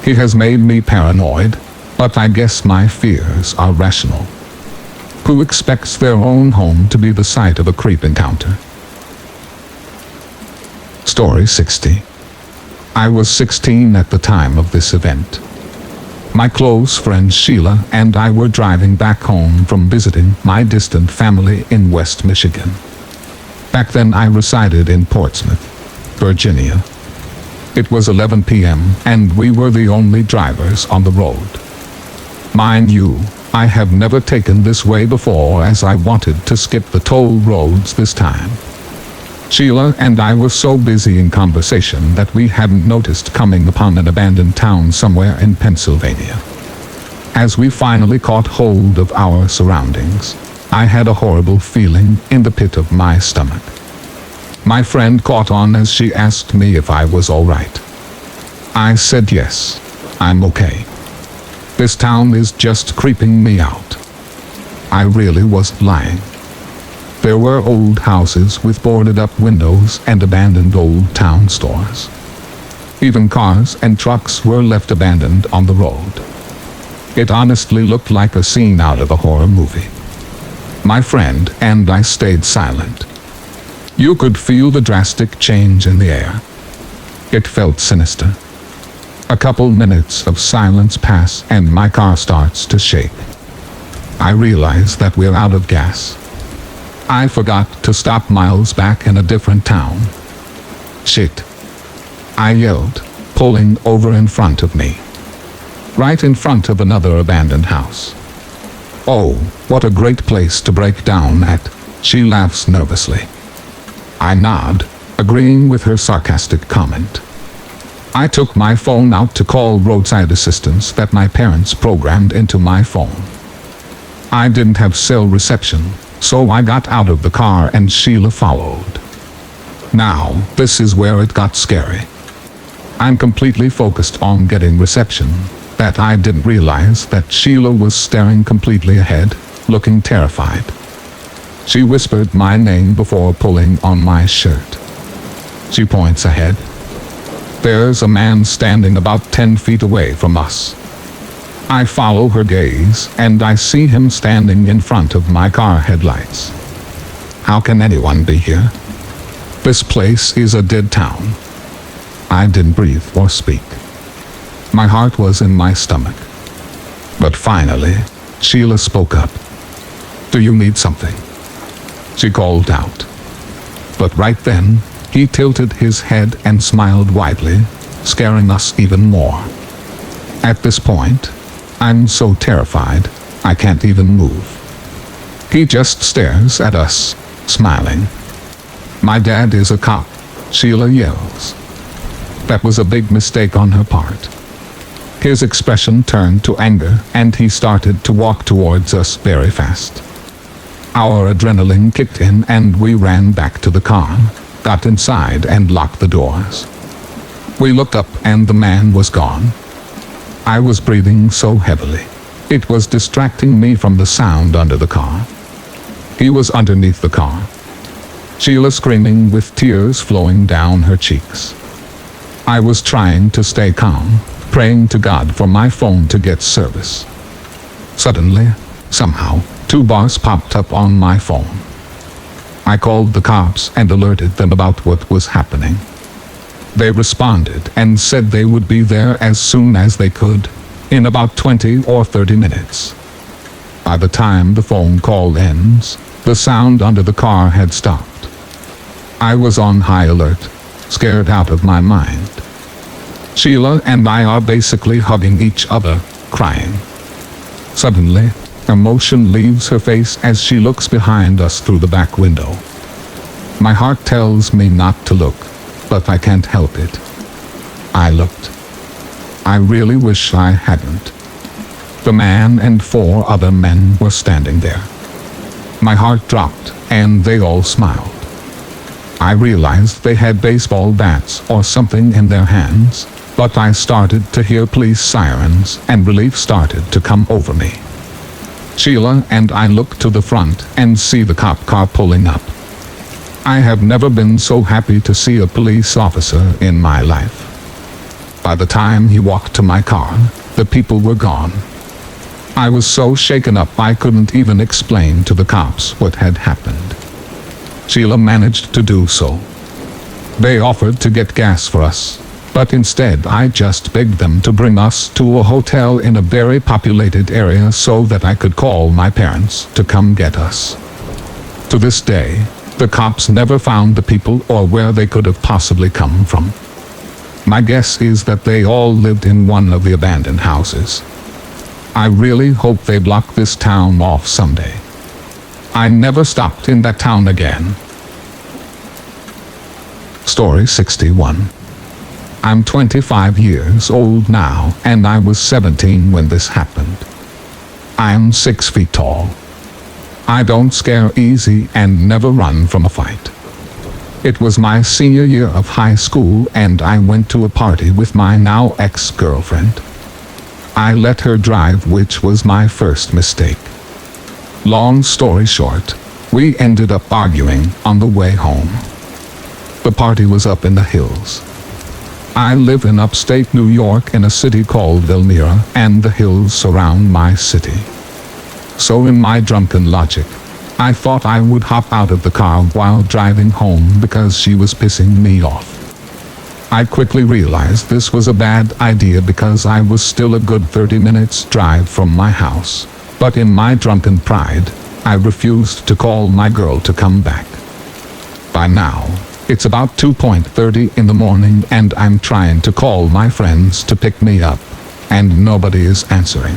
He has made me paranoid, but I guess my fears are rational. Who expects their own home to be the site of a creep encounter? Story 60. I was 16 at the time of this event. My close friend Sheila and I were driving back home from visiting my distant family in West Michigan. Back then I resided in Portsmouth, Virginia. It was 11 p.m. and we were the only drivers on the road. Mind you, I have never taken this way before, as I wanted to skip the toll roads this time. Sheila and I were so busy in conversation that we hadn't noticed coming upon an abandoned town somewhere in Pennsylvania. As we finally caught hold of our surroundings, I had a horrible feeling in the pit of my stomach. My friend caught on as she asked me if I was all right. I said yes, I'm okay. This town is just creeping me out. I really wasn't lying. There were old houses with boarded-up windows and abandoned old town stores. Even cars and trucks were left abandoned on the road. It honestly looked like a scene out of a horror movie. My friend and I stayed silent. You could feel the drastic change in the air. It felt sinister. A couple minutes of silence pass and my car starts to shake. I realize that we're out of gas. I forgot to stop miles back in a different town. Shit, I yelled, pulling over in front of me. Right in front of another abandoned house. Oh, what a great place to break down at, she laughs nervously. I nod, agreeing with her sarcastic comment. I took my phone out to call roadside assistance that my parents programmed into my phone. I didn't have cell reception, so I got out of the car and Sheila followed. Now, this is where it got scary. I'm completely focused on getting reception, that I didn't realize that Sheila was staring completely ahead, looking terrified. She whispered my name before pulling on my shirt. She points ahead. There's a man standing about 10 feet away from us. I follow her gaze, and I see him standing in front of my car headlights. How can anyone be here? This place is a dead town. I didn't breathe or speak. My heart was in my stomach. But finally, Sheila spoke up. Do you need something? She called out. But right then, he tilted his head and smiled widely, scaring us even more. At this point, I'm so terrified, I can't even move. He just stares at us, smiling. My dad is a cop, Sheila yells. That was a big mistake on her part. His expression turned to anger, and he started to walk towards us very fast. Our adrenaline kicked in, and we ran back to the car, got inside, and locked the doors. We looked up, and the man was gone. I was breathing so heavily. It was distracting me from the sound under the car. He was underneath the car. Sheila screaming with tears flowing down her cheeks. I was trying to stay calm, praying to God for my phone to get service. Suddenly, somehow, 2 bars popped up on my phone. I called the cops and alerted them about what was happening. They responded and said they would be there as soon as they could, in about 20 or 30 minutes. By the time the phone call ends, the sound under the car had stopped. I was on high alert, scared out of my mind. Sheila and I are basically hugging each other, crying. Suddenly, emotion leaves her face as she looks behind us through the back window. My heart tells me not to look, but I can't help it. I looked. I really wish I hadn't. The man and 4 other men were standing there. My heart dropped, and they all smiled. I realized they had baseball bats or something in their hands, but I started to hear police sirens, and relief started to come over me. Sheila and I look to the front and see the cop car pulling up. I have never been so happy to see a police officer in my life. By the time he walked to my car, the people were gone. I was so shaken up I couldn't even explain to the cops what had happened. Sheila managed to do so. They offered to get gas for us, but instead I just begged them to bring us to a hotel in a very populated area so that I could call my parents to come get us. To this day, the cops never found the people or where they could have possibly come from. My guess is that they all lived in one of the abandoned houses. I really hope they block this town off someday. I never stopped in that town again. Story 61. I'm 25 years old now, and I was 17 when this happened. I'm 6 feet tall. I don't scare easy and never run from a fight. It was my senior year of high school, and I went to a party with my now ex-girlfriend. I let her drive, which was my first mistake. Long story short, we ended up arguing on the way home. The party was up in the hills. I live in upstate New York in a city called Elmira, and the hills surround my city. So in my drunken logic, I thought I would hop out of the car while driving home because she was pissing me off. I quickly realized this was a bad idea because I was still a good 30 minutes drive from my house. But in my drunken pride, I refused to call my girl to come back. By now, it's about 2:30 in the morning, and I'm trying to call my friends to pick me up, and nobody is answering.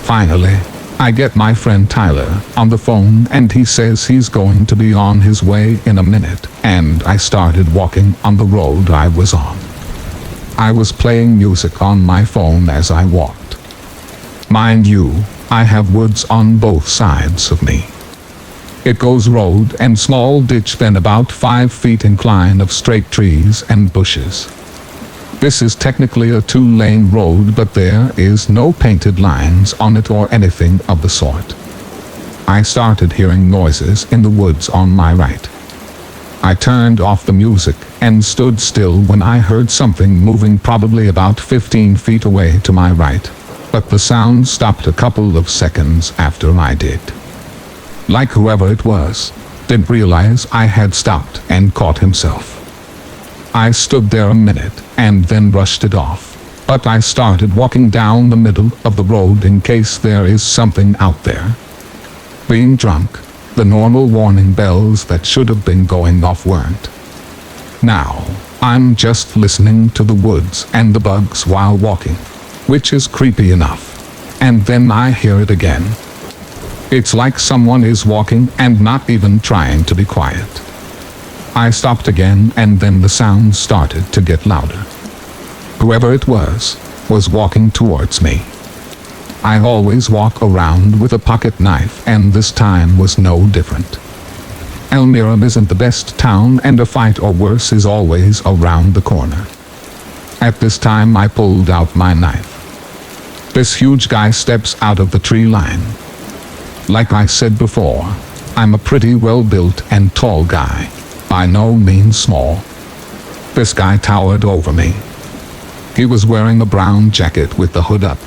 Finally, I get my friend Tyler on the phone, and he says he's going to be on his way in a minute, and I started walking on the road I was on. I was playing music on my phone as I walked. Mind you, I have woods on both sides of me. It goes road and small ditch, then about 5 feet incline of straight trees and bushes. This is technically a 2-lane road, but there is no painted lines on it or anything of the sort. I started hearing noises in the woods on my right. I turned off the music and stood still when I heard something moving probably about 15 feet away to my right, but the sound stopped a couple of seconds after I did. Like whoever it was, didn't realize I had stopped and caught himself. I stood there a minute and then brushed it off, but I started walking down the middle of the road in case there is something out there. Being drunk, the normal warning bells that should have been going off weren't. Now, I'm just listening to the woods and the bugs while walking, which is creepy enough. And then I hear it again. It's like someone is walking and not even trying to be quiet. I stopped again, and then the sound started to get louder. Whoever it was walking towards me. I always walk around with a pocket knife, and this time was no different. Elmira isn't the best town, and a fight or worse is always around the corner. At this time I pulled out my knife. This huge guy steps out of the tree line. Like I said before, I'm a pretty well-built and tall guy, by no means small. This guy towered over me. He was wearing a brown jacket with the hood up.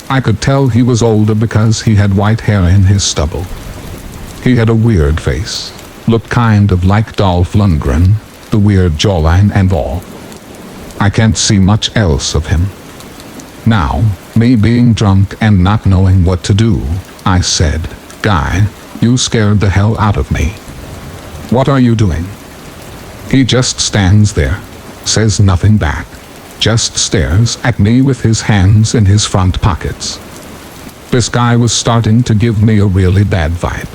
I could tell he was older because he had white hair in his stubble. He had a weird face, looked kind of like Dolph Lundgren, the weird jawline and all. I can't see much else of him. Now, me being drunk and not knowing what to do, I said, "Guy, you scared the hell out of me. What are you doing?" He just stands there, says nothing back, just stares at me with his hands in his front pockets. This guy was starting to give me a really bad vibe.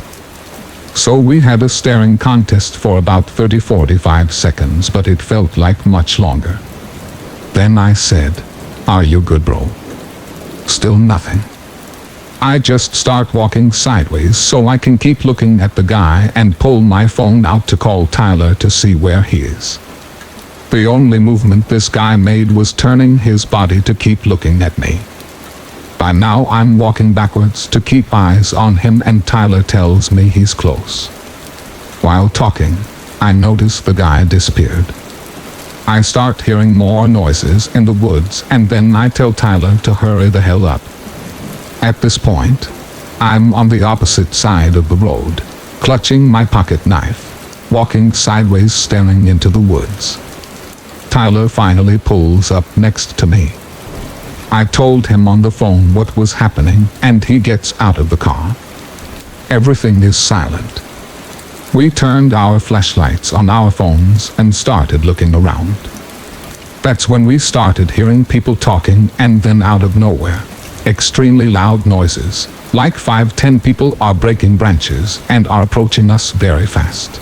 So we had a staring contest for about 30-45 seconds, but it felt like much longer. Then I said, "Are you good, bro?" Still nothing. I just start walking sideways so I can keep looking at the guy and pull my phone out to call Tyler to see where he is. The only movement this guy made was turning his body to keep looking at me. By now I'm walking backwards to keep eyes on him, and Tyler tells me he's close. While talking, I notice the guy disappeared. I start hearing more noises in the woods, and then I tell Tyler to hurry the hell up. At this point, I'm on the opposite side of the road, clutching my pocket knife, walking sideways staring into the woods. Tyler finally pulls up next to me. I told him on the phone what was happening, and he gets out of the car. Everything is silent. We turned our flashlights on our phones and started looking around. That's when we started hearing people talking, and then out of nowhere, extremely loud noises, like 5-10 people are breaking branches and are approaching us very fast.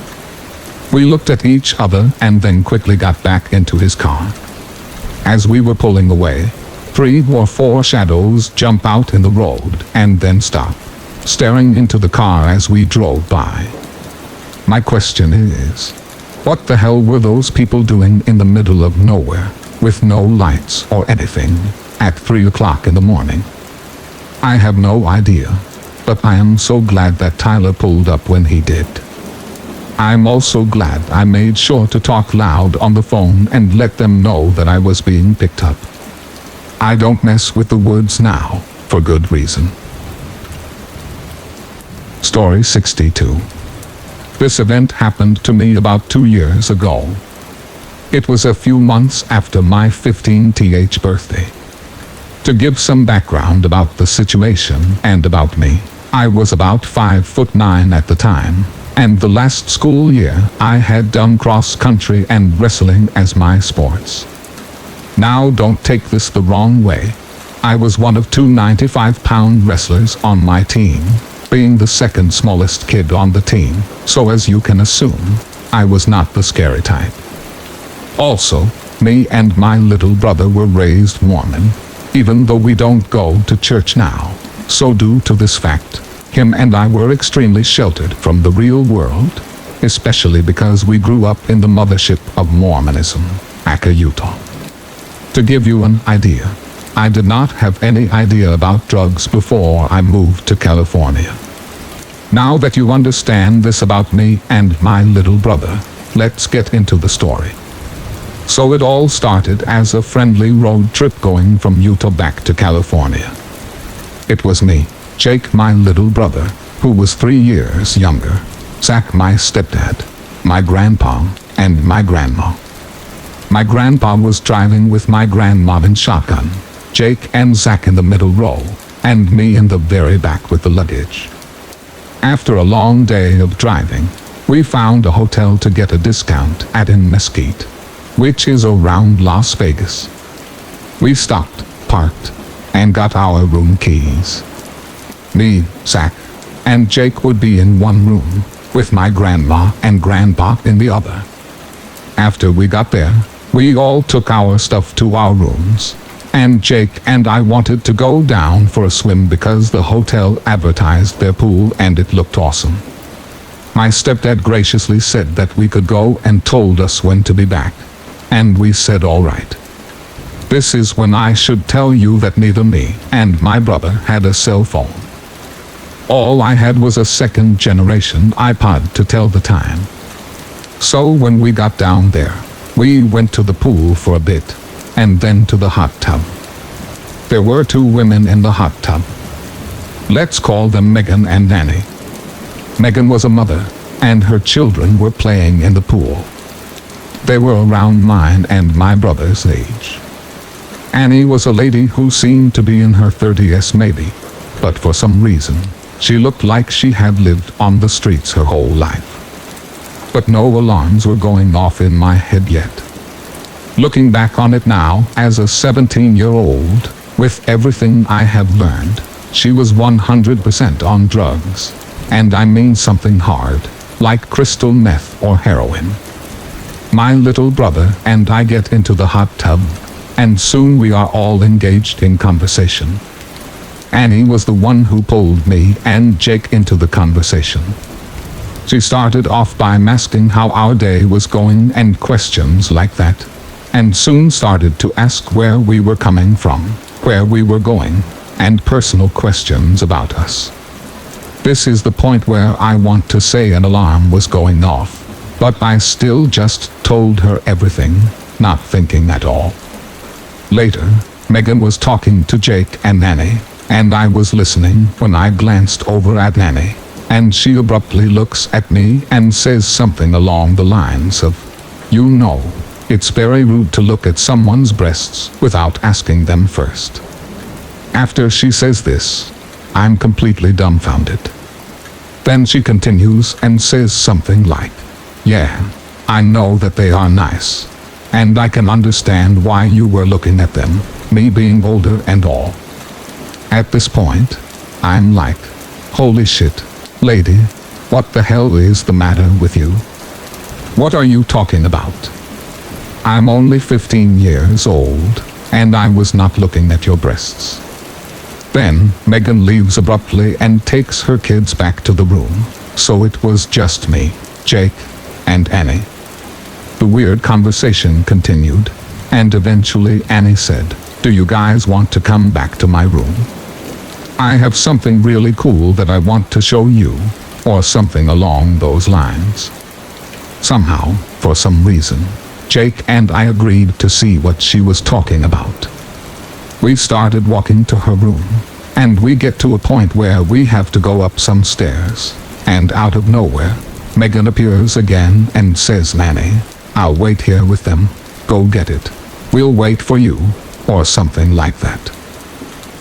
We looked at each other and then quickly got back into his car. As we were pulling away, 3 or 4 shadows jump out in the road and then stop, staring into the car as we drove by. My question is, what the hell were those people doing in the middle of nowhere, with no lights or anything, at 3 o'clock in the morning? I have no idea, but I am so glad that Tyler pulled up when he did. I'm also glad I made sure to talk loud on the phone and let them know that I was being picked up. I don't mess with the woods now, for good reason. Story 62. This event happened to me about 2 years ago. It was a few months after my 15th birthday. To give some background about the situation and about me, I was about 5'9" at the time, and the last school year I had done cross-country and wrestling as my sports. Now don't take this the wrong way. I was one of 2 95-pound wrestlers on my team, being the second smallest kid on the team, so as you can assume, I was not the scary type. Also, me and my little brother were raised Mormon, even though we don't go to church now. So due to this fact, him and I were extremely sheltered from the real world, especially because we grew up in the mothership of Mormonism, Acre, Utah. To give you an idea, I did not have any idea about drugs before I moved to California. Now that you understand this about me and my little brother, let's get into the story. So it all started as a friendly road trip going from Utah back to California. It was me, Jake, my little brother, who was 3 years younger, Zach, my stepdad, my grandpa, and my grandma. My grandpa was driving with my grandma in shotgun, Jake and Zach in the middle row, and me in the very back with the luggage. After a long day of driving, we found a hotel to get a discount at in Mesquite, which is around Las Vegas. We stopped, parked, and got our room keys. Me, Zach, and Jake would be in one room, with my grandma and grandpa in the other. After we got there, we all took our stuff to our rooms, and Jake and I wanted to go down for a swim because the hotel advertised their pool and it looked awesome. My stepdad graciously said that we could go and told us when to be back, and we said all right. This is when I should tell you that neither me and my brother had a cell phone. All I had was a second-generation iPod to tell the time. So when we got down there, we went to the pool for a bit, and then to the hot tub. There were two women in the hot tub. Let's call them Megan and Annie. Megan was a mother, and her children were playing in the pool. They were around mine and my brother's age. Annie was a lady who seemed to be in her 30s maybe, but for some reason, she looked like she had lived on the streets her whole life. But no alarms were going off in my head yet. Looking back on it now, as a 17-year-old, with everything I have learned, she was 100% on drugs. And I mean something hard, like crystal meth or heroin. My little brother and I get into the hot tub, and soon we are all engaged in conversation. Annie was the one who pulled me and Jake into the conversation. She started off by asking how our day was going and questions like that, and soon started to ask where we were coming from, where we were going, and personal questions about us. This is the point where I want to say an alarm was going off, but I still just told her everything, not thinking at all. Later, Megan was talking to Jake and Annie, and I was listening when I glanced over at Annie, and she abruptly looks at me and says something along the lines of, "You know, it's very rude to look at someone's breasts without asking them first." After she says this, I'm completely dumbfounded. Then she continues and says something like, "Yeah, I know that they are nice, and I can understand why you were looking at them, me being older and all." At this point, I'm like, holy shit, lady, what the hell is the matter with you? What are you talking about? I'm only 15 years old, and I was not looking at your breasts. Then, Megan leaves abruptly and takes her kids back to the room, so it was just me, Jake, and Annie. The weird conversation continued, and eventually Annie said, "Do you guys want to come back to my room? I have something really cool that I want to show you," or something along those lines. Somehow, for some reason, Jake and I agreed to see what she was talking about. We started walking to her room, and we get to a point where we have to go up some stairs, and out of nowhere, Megan appears again and says, "Nanny, I'll wait here with them, go get it. We'll wait for you," or something like that.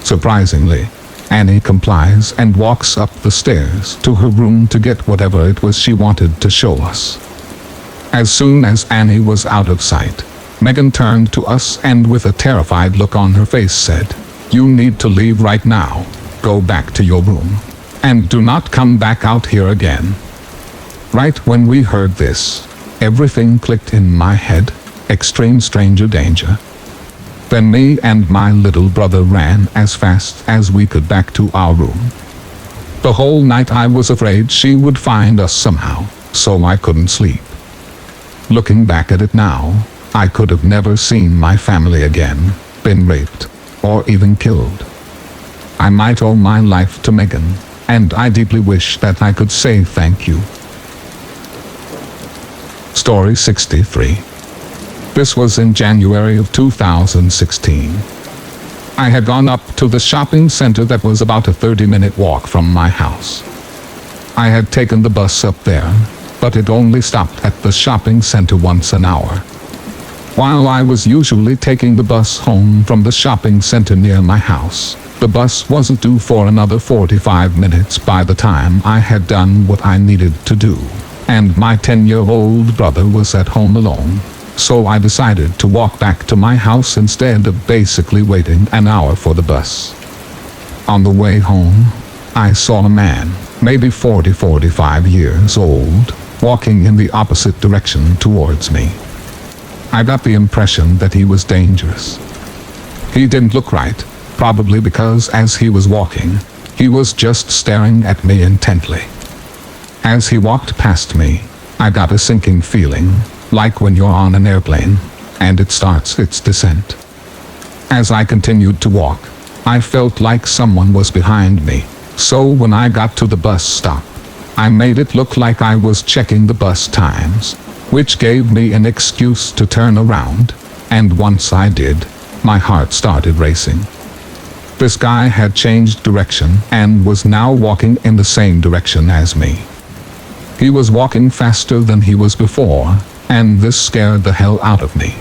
Surprisingly, Annie complies and walks up the stairs to her room to get whatever it was she wanted to show us. As soon as Annie was out of sight, Megan turned to us and with a terrified look on her face said, "You need to leave right now. Go back to your room. And do not come back out here again." Right when we heard this, everything clicked in my head. Extreme stranger danger. Then me and my little brother ran as fast as we could back to our room. The whole night I was afraid she would find us somehow, so I couldn't sleep. Looking back at it now, I could have never seen my family again, been raped, or even killed. I might owe my life to Megan, and I deeply wish that I could say thank you. Story 63. This was in January of 2016. I had gone up to the shopping center that was about a 30-minute walk from my house. I had taken the bus up there, but it only stopped at the shopping center once an hour. While I was usually taking the bus home from the shopping center near my house, the bus wasn't due for another 45 minutes by the time I had done what I needed to do, and my 10-year-old brother was at home alone, so I decided to walk back to my house instead of basically waiting an hour for the bus. On the way home, I saw a man maybe 45 years old, walking in the opposite direction towards me. I got the impression that he was dangerous. He didn't look right, probably because as he was walking, he was just staring at me intently. As he walked past me, I got a sinking feeling, like when you're on an airplane, and it starts its descent. As I continued to walk, I felt like someone was behind me, so when I got to the bus stop, I made it look like I was checking the bus times, which gave me an excuse to turn around, and once I did, my heart started racing. This guy had changed direction and was now walking in the same direction as me. He was walking faster than he was before, and this scared the hell out of me.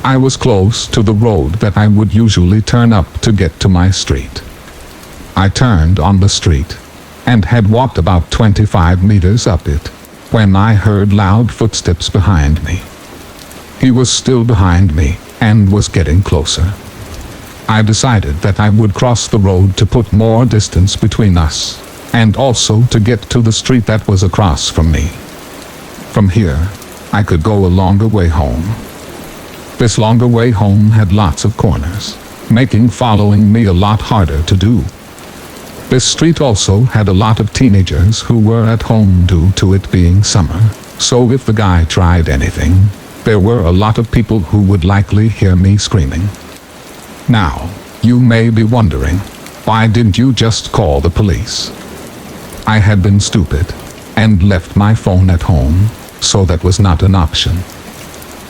I was close to the road that I would usually turn up to get to my street. I turned on the street, and had walked about 25 meters up it, when I heard loud footsteps behind me. He was still behind me, and was getting closer. I decided that I would cross the road to put more distance between us, and also to get to the street that was across from me. From here, I could go a longer way home. This longer way home had lots of corners, making following me a lot harder to do. This street also had a lot of teenagers who were at home due to it being summer, so if the guy tried anything, there were a lot of people who would likely hear me screaming. Now, you may be wondering, why didn't you just call the police? I had been stupid, and left my phone at home, so that was not an option.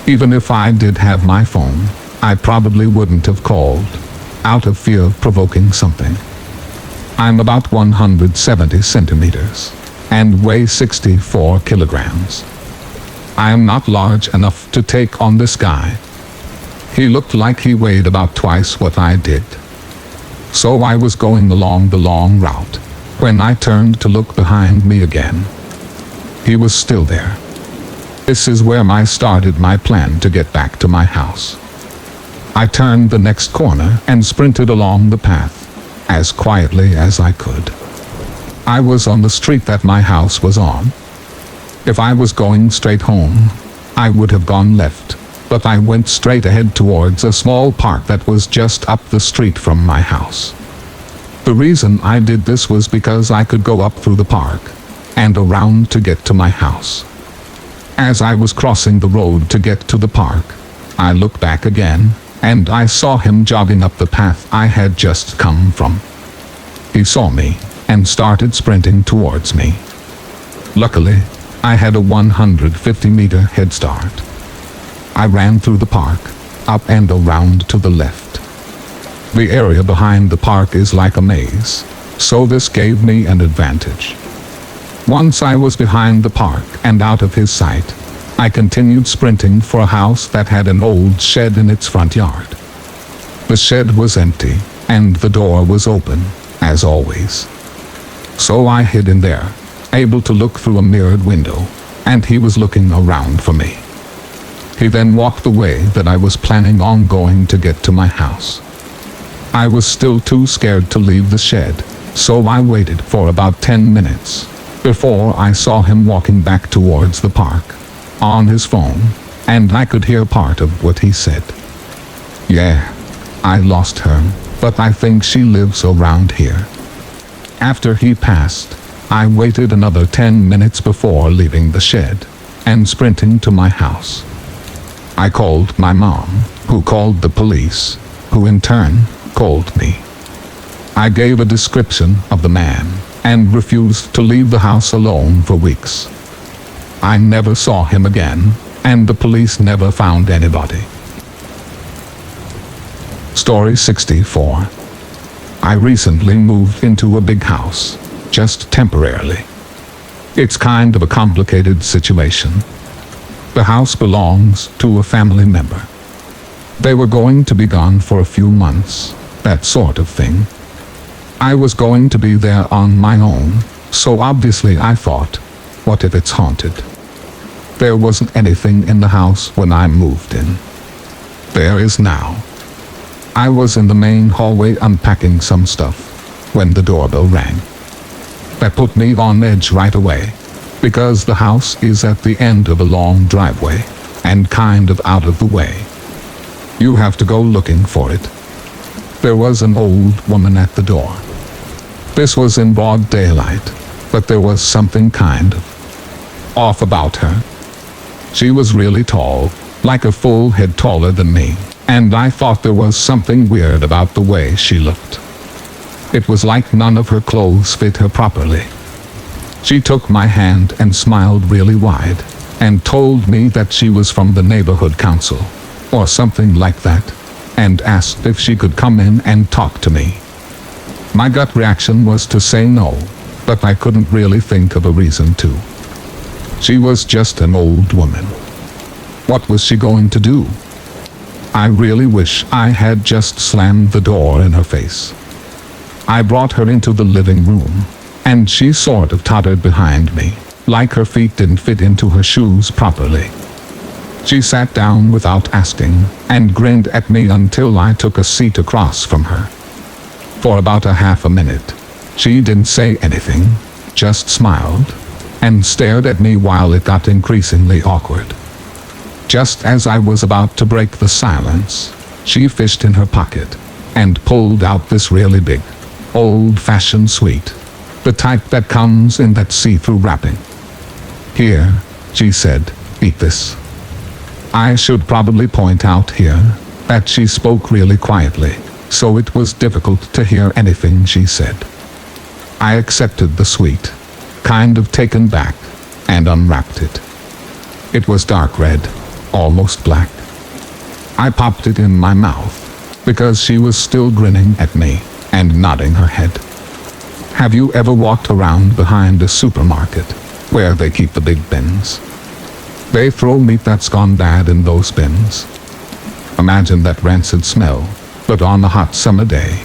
Even if I did have my phone, I probably wouldn't have called, out of fear of provoking something. I'm about 170 centimeters, and weigh 64 kilograms. I am not large enough to take on this guy. He looked like he weighed about twice what I did. So I was going along the long route, when I turned to look behind me again. He was still there. This is where I started my plan to get back to my house. I turned the next corner and sprinted along the path, as quietly as I could. I was on the street that my house was on. If I was going straight home, I would have gone left, but I went straight ahead towards a small park that was just up the street from my house. The reason I did this was because I could go up through the park and around to get to my house. As I was crossing the road to get to the park, I looked back again, and I saw him jogging up the path I had just come from. He saw me and started sprinting towards me. Luckily, I had a 150-meter head start. I ran through the park, up and around to the left. The area behind the park is like a maze, so this gave me an advantage. Once I was behind the park and out of his sight, I continued sprinting for a house that had an old shed in its front yard. The shed was empty, and the door was open, as always. So I hid in there, able to look through a mirrored window, and he was looking around for me. He then walked the way that I was planning on going to get to my house. I was still too scared to leave the shed, so I waited for about 10 minutes, before I saw him walking back towards the park, on his phone, and I could hear part of what he said. Yeah, I lost her, but I think she lives around here. After he passed, I waited another 10 minutes before leaving the shed, and sprinting to my house. I called my mom, who called the police, who in turn called me. I gave a description of the man, and refused to leave the house alone for weeks. I never saw him again, and the police never found anybody. Story 64. I recently moved into a big house, just temporarily. It's kind of a complicated situation. The house belongs to a family member. They were going to be gone for a few months, that sort of thing. I was going to be there on my own, so obviously I thought, what if it's haunted? There wasn't anything in the house when I moved in. There is now. I was in the main hallway unpacking some stuff, when the doorbell rang. That put me on edge right away, because the house is at the end of a long driveway, and kind of out of the way. You have to go looking for it. There was an old woman at the door. This was in broad daylight, but there was something kind of off about her. She was really tall, like a full head taller than me, and I thought there was something weird about the way she looked. It was like none of her clothes fit her properly. She took my hand and smiled really wide, and told me that she was from the neighborhood council, or something like that, and asked if she could come in and talk to me. My gut reaction was to say no, but I couldn't really think of a reason to. She was just an old woman. What was she going to do? I really wish I had just slammed the door in her face. I brought her into the living room, and she sort of tottered behind me, like her feet didn't fit into her shoes properly. She sat down without asking, and grinned at me until I took a seat across from her. For about a half a minute, she didn't say anything, just smiled, and stared at me while it got increasingly awkward. Just as I was about to break the silence, she fished in her pocket, and pulled out this really big, old-fashioned sweet, the type that comes in that see-through wrapping. Here, she said, eat this. I should probably point out here that she spoke really quietly, so it was difficult to hear anything she said. I accepted the sweet, kind of taken back, and unwrapped it. It was dark red, almost black. I popped it in my mouth, because she was still grinning at me, and nodding her head. Have you ever walked around behind a supermarket, where they keep the big bins? They throw meat that's gone bad in those bins. Imagine that rancid smell, but on a hot summer day.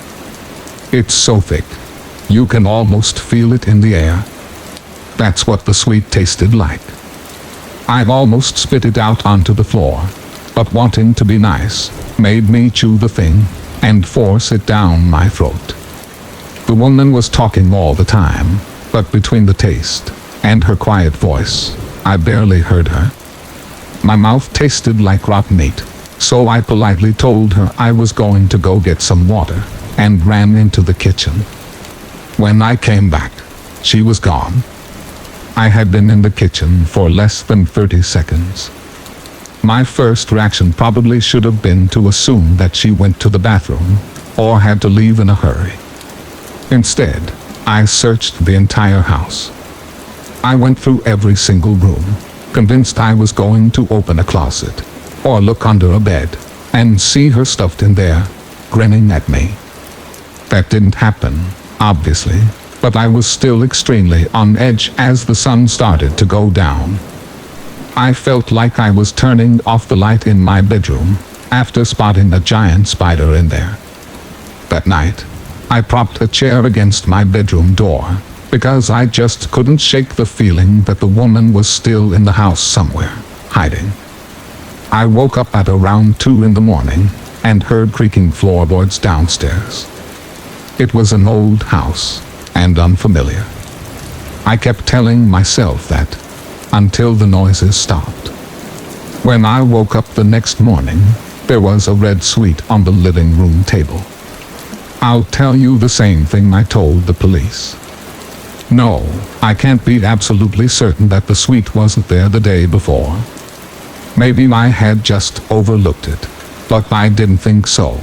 It's so thick, you can almost feel it in the air. That's what the sweet tasted like. I've almost spit it out onto the floor, but wanting to be nice made me chew the thing and force it down my throat. The woman was talking all the time, but between the taste and her quiet voice, I barely heard her. My mouth tasted like rotten meat, so I politely told her I was going to go get some water, and ran into the kitchen. When I came back, she was gone. I had been in the kitchen for less than 30 seconds. My first reaction probably should have been to assume that she went to the bathroom, or had to leave in a hurry. Instead, I searched the entire house. I went through every single room, convinced I was going to open a closet, or look under a bed, and see her stuffed in there, grinning at me. That didn't happen, obviously, but I was still extremely on edge as the sun started to go down. I felt like I was turning off the light in my bedroom, after spotting a giant spider in there. That night, I propped a chair against my bedroom door, because I just couldn't shake the feeling that the woman was still in the house somewhere, hiding. I woke up at around 2 in the morning, and heard creaking floorboards downstairs. It was an old house, and unfamiliar. I kept telling myself that, until the noises stopped. When I woke up the next morning, there was a red sweet on the living room table. I'll tell you the same thing I told the police. No, I can't be absolutely certain that the sweet wasn't there the day before. Maybe I had just overlooked it, but I didn't think so.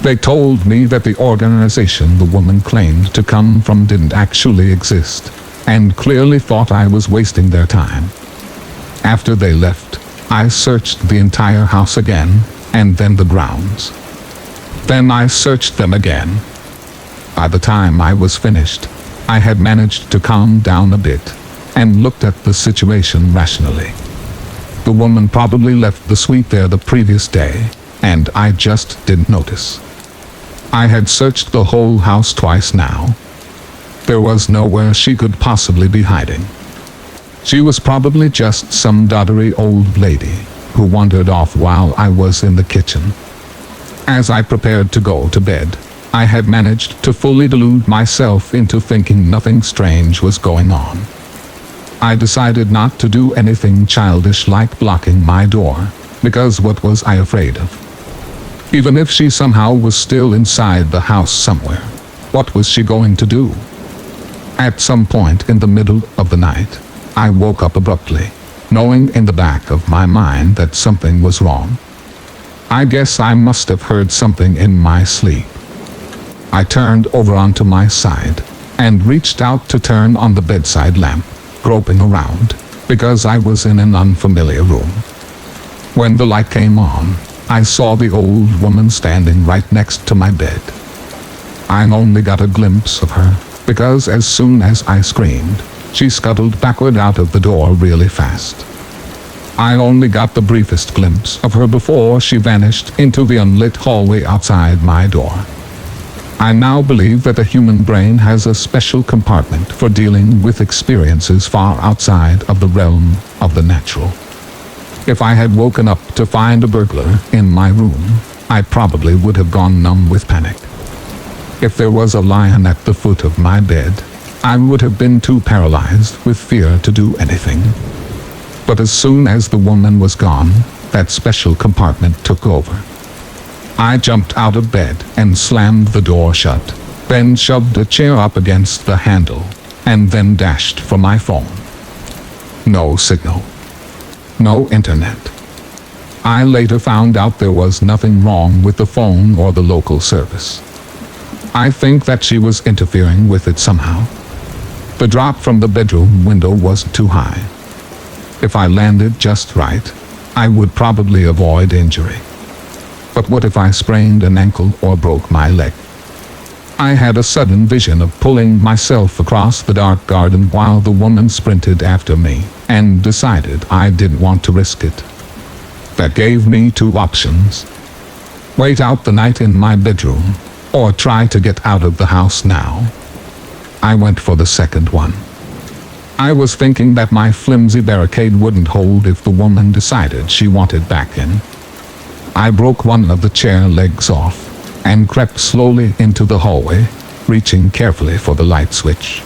They told me that the organization the woman claimed to come from didn't actually exist, and clearly thought I was wasting their time. After they left, I searched the entire house again, and then the grounds. Then I searched them again. By the time I was finished, I had managed to calm down a bit, and looked at the situation rationally. The woman probably left the suite there the previous day, and I just didn't notice. I had searched the whole house twice now. There was nowhere she could possibly be hiding. She was probably just some doddery old lady who wandered off while I was in the kitchen. As I prepared to go to bed, I had managed to fully delude myself into thinking nothing strange was going on. I decided not to do anything childish like blocking my door, because what was I afraid of? Even if she somehow was still inside the house somewhere, what was she going to do? At some point in the middle of the night, I woke up abruptly, knowing in the back of my mind that something was wrong. I guess I must have heard something in my sleep. I turned over onto my side and reached out to turn on the bedside lamp, groping around because I was in an unfamiliar room. When the light came on, I saw the old woman standing right next to my bed. I only got a glimpse of her because as soon as I screamed, she scuttled backward out of the door really fast. I only got the briefest glimpse of her before she vanished into the unlit hallway outside my door. I now believe that the human brain has a special compartment for dealing with experiences far outside of the realm of the natural. If I had woken up to find a burglar in my room, I probably would have gone numb with panic. If there was a lion at the foot of my bed, I would have been too paralyzed with fear to do anything. But as soon as the woman was gone, that special compartment took over. I jumped out of bed and slammed the door shut, then shoved a chair up against the handle, and then dashed for my phone. No signal. No internet. I later found out there was nothing wrong with the phone or the local service. I think that she was interfering with it somehow. The drop from the bedroom window wasn't too high. If I landed just right, I would probably avoid injury. But what if I sprained an ankle or broke my leg? I had a sudden vision of pulling myself across the dark garden while the woman sprinted after me, and decided I didn't want to risk it. That gave me two options. Wait out the night in my bedroom, or try to get out of the house now. I went for the second one. I was thinking that my flimsy barricade wouldn't hold if the woman decided she wanted back in. I broke one of the chair legs off and crept slowly into the hallway, reaching carefully for the light switch.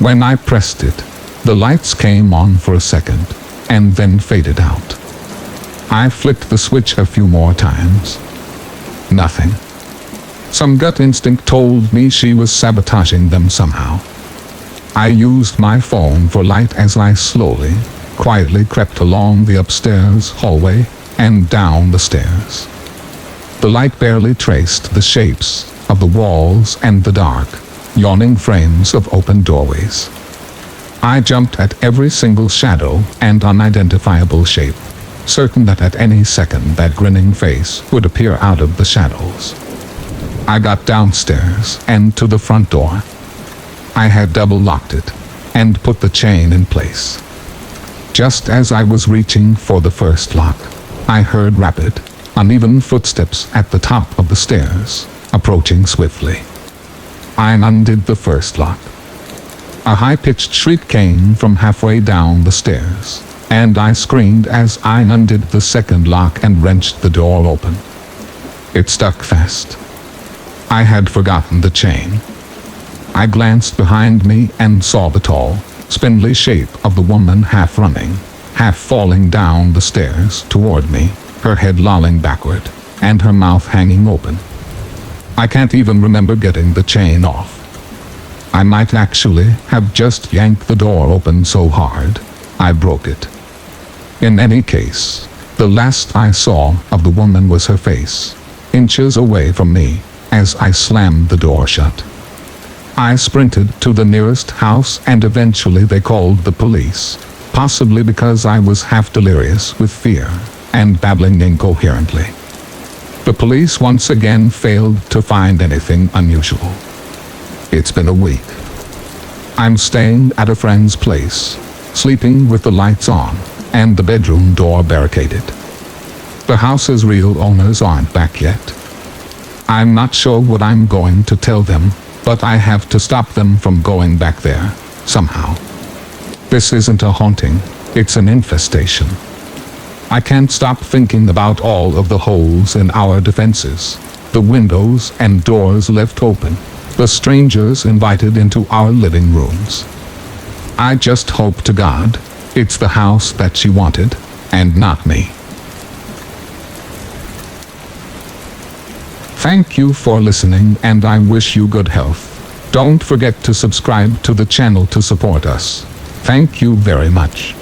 When I pressed it, the lights came on for a second and then faded out. I flicked the switch a few more times. Nothing. Some gut instinct told me she was sabotaging them somehow. I used my phone for light as I slowly, quietly crept along the upstairs hallway and down the stairs. The light barely traced the shapes of the walls and the dark, yawning frames of open doorways. I jumped at every single shadow and unidentifiable shape, certain that at any second that grinning face would appear out of the shadows. I got downstairs and to the front door. I had double-locked it and put the chain in place. Just as I was reaching for the first lock, I heard rapid, uneven footsteps at the top of the stairs, approaching swiftly. I undid the first lock. A high-pitched shriek came from halfway down the stairs, and I screamed as I undid the second lock and wrenched the door open. It stuck fast. I had forgotten the chain. I glanced behind me and saw the tall, spindly shape of the woman half running, half falling down the stairs toward me, her head lolling backward, and her mouth hanging open. I can't even remember getting the chain off. I might actually have just yanked the door open so hard, I broke it. In any case, the last I saw of the woman was her face, inches away from me, as I slammed the door shut. I sprinted to the nearest house and eventually they called the police, possibly because I was half delirious with fear and babbling incoherently. The police once again failed to find anything unusual. It's been a week. I'm staying at a friend's place, sleeping with the lights on and the bedroom door barricaded. The house's real owners aren't back yet. I'm not sure what I'm going to tell them, but I have to stop them from going back there, somehow. This isn't a haunting, it's an infestation. I can't stop thinking about all of the holes in our defenses, The windows and doors left open. The strangers invited into our living rooms. I just hope to God it's the house that she wanted, and not me. Thank you for listening, and I wish you good health. Don't forget to subscribe to the channel to support us. Thank you very much.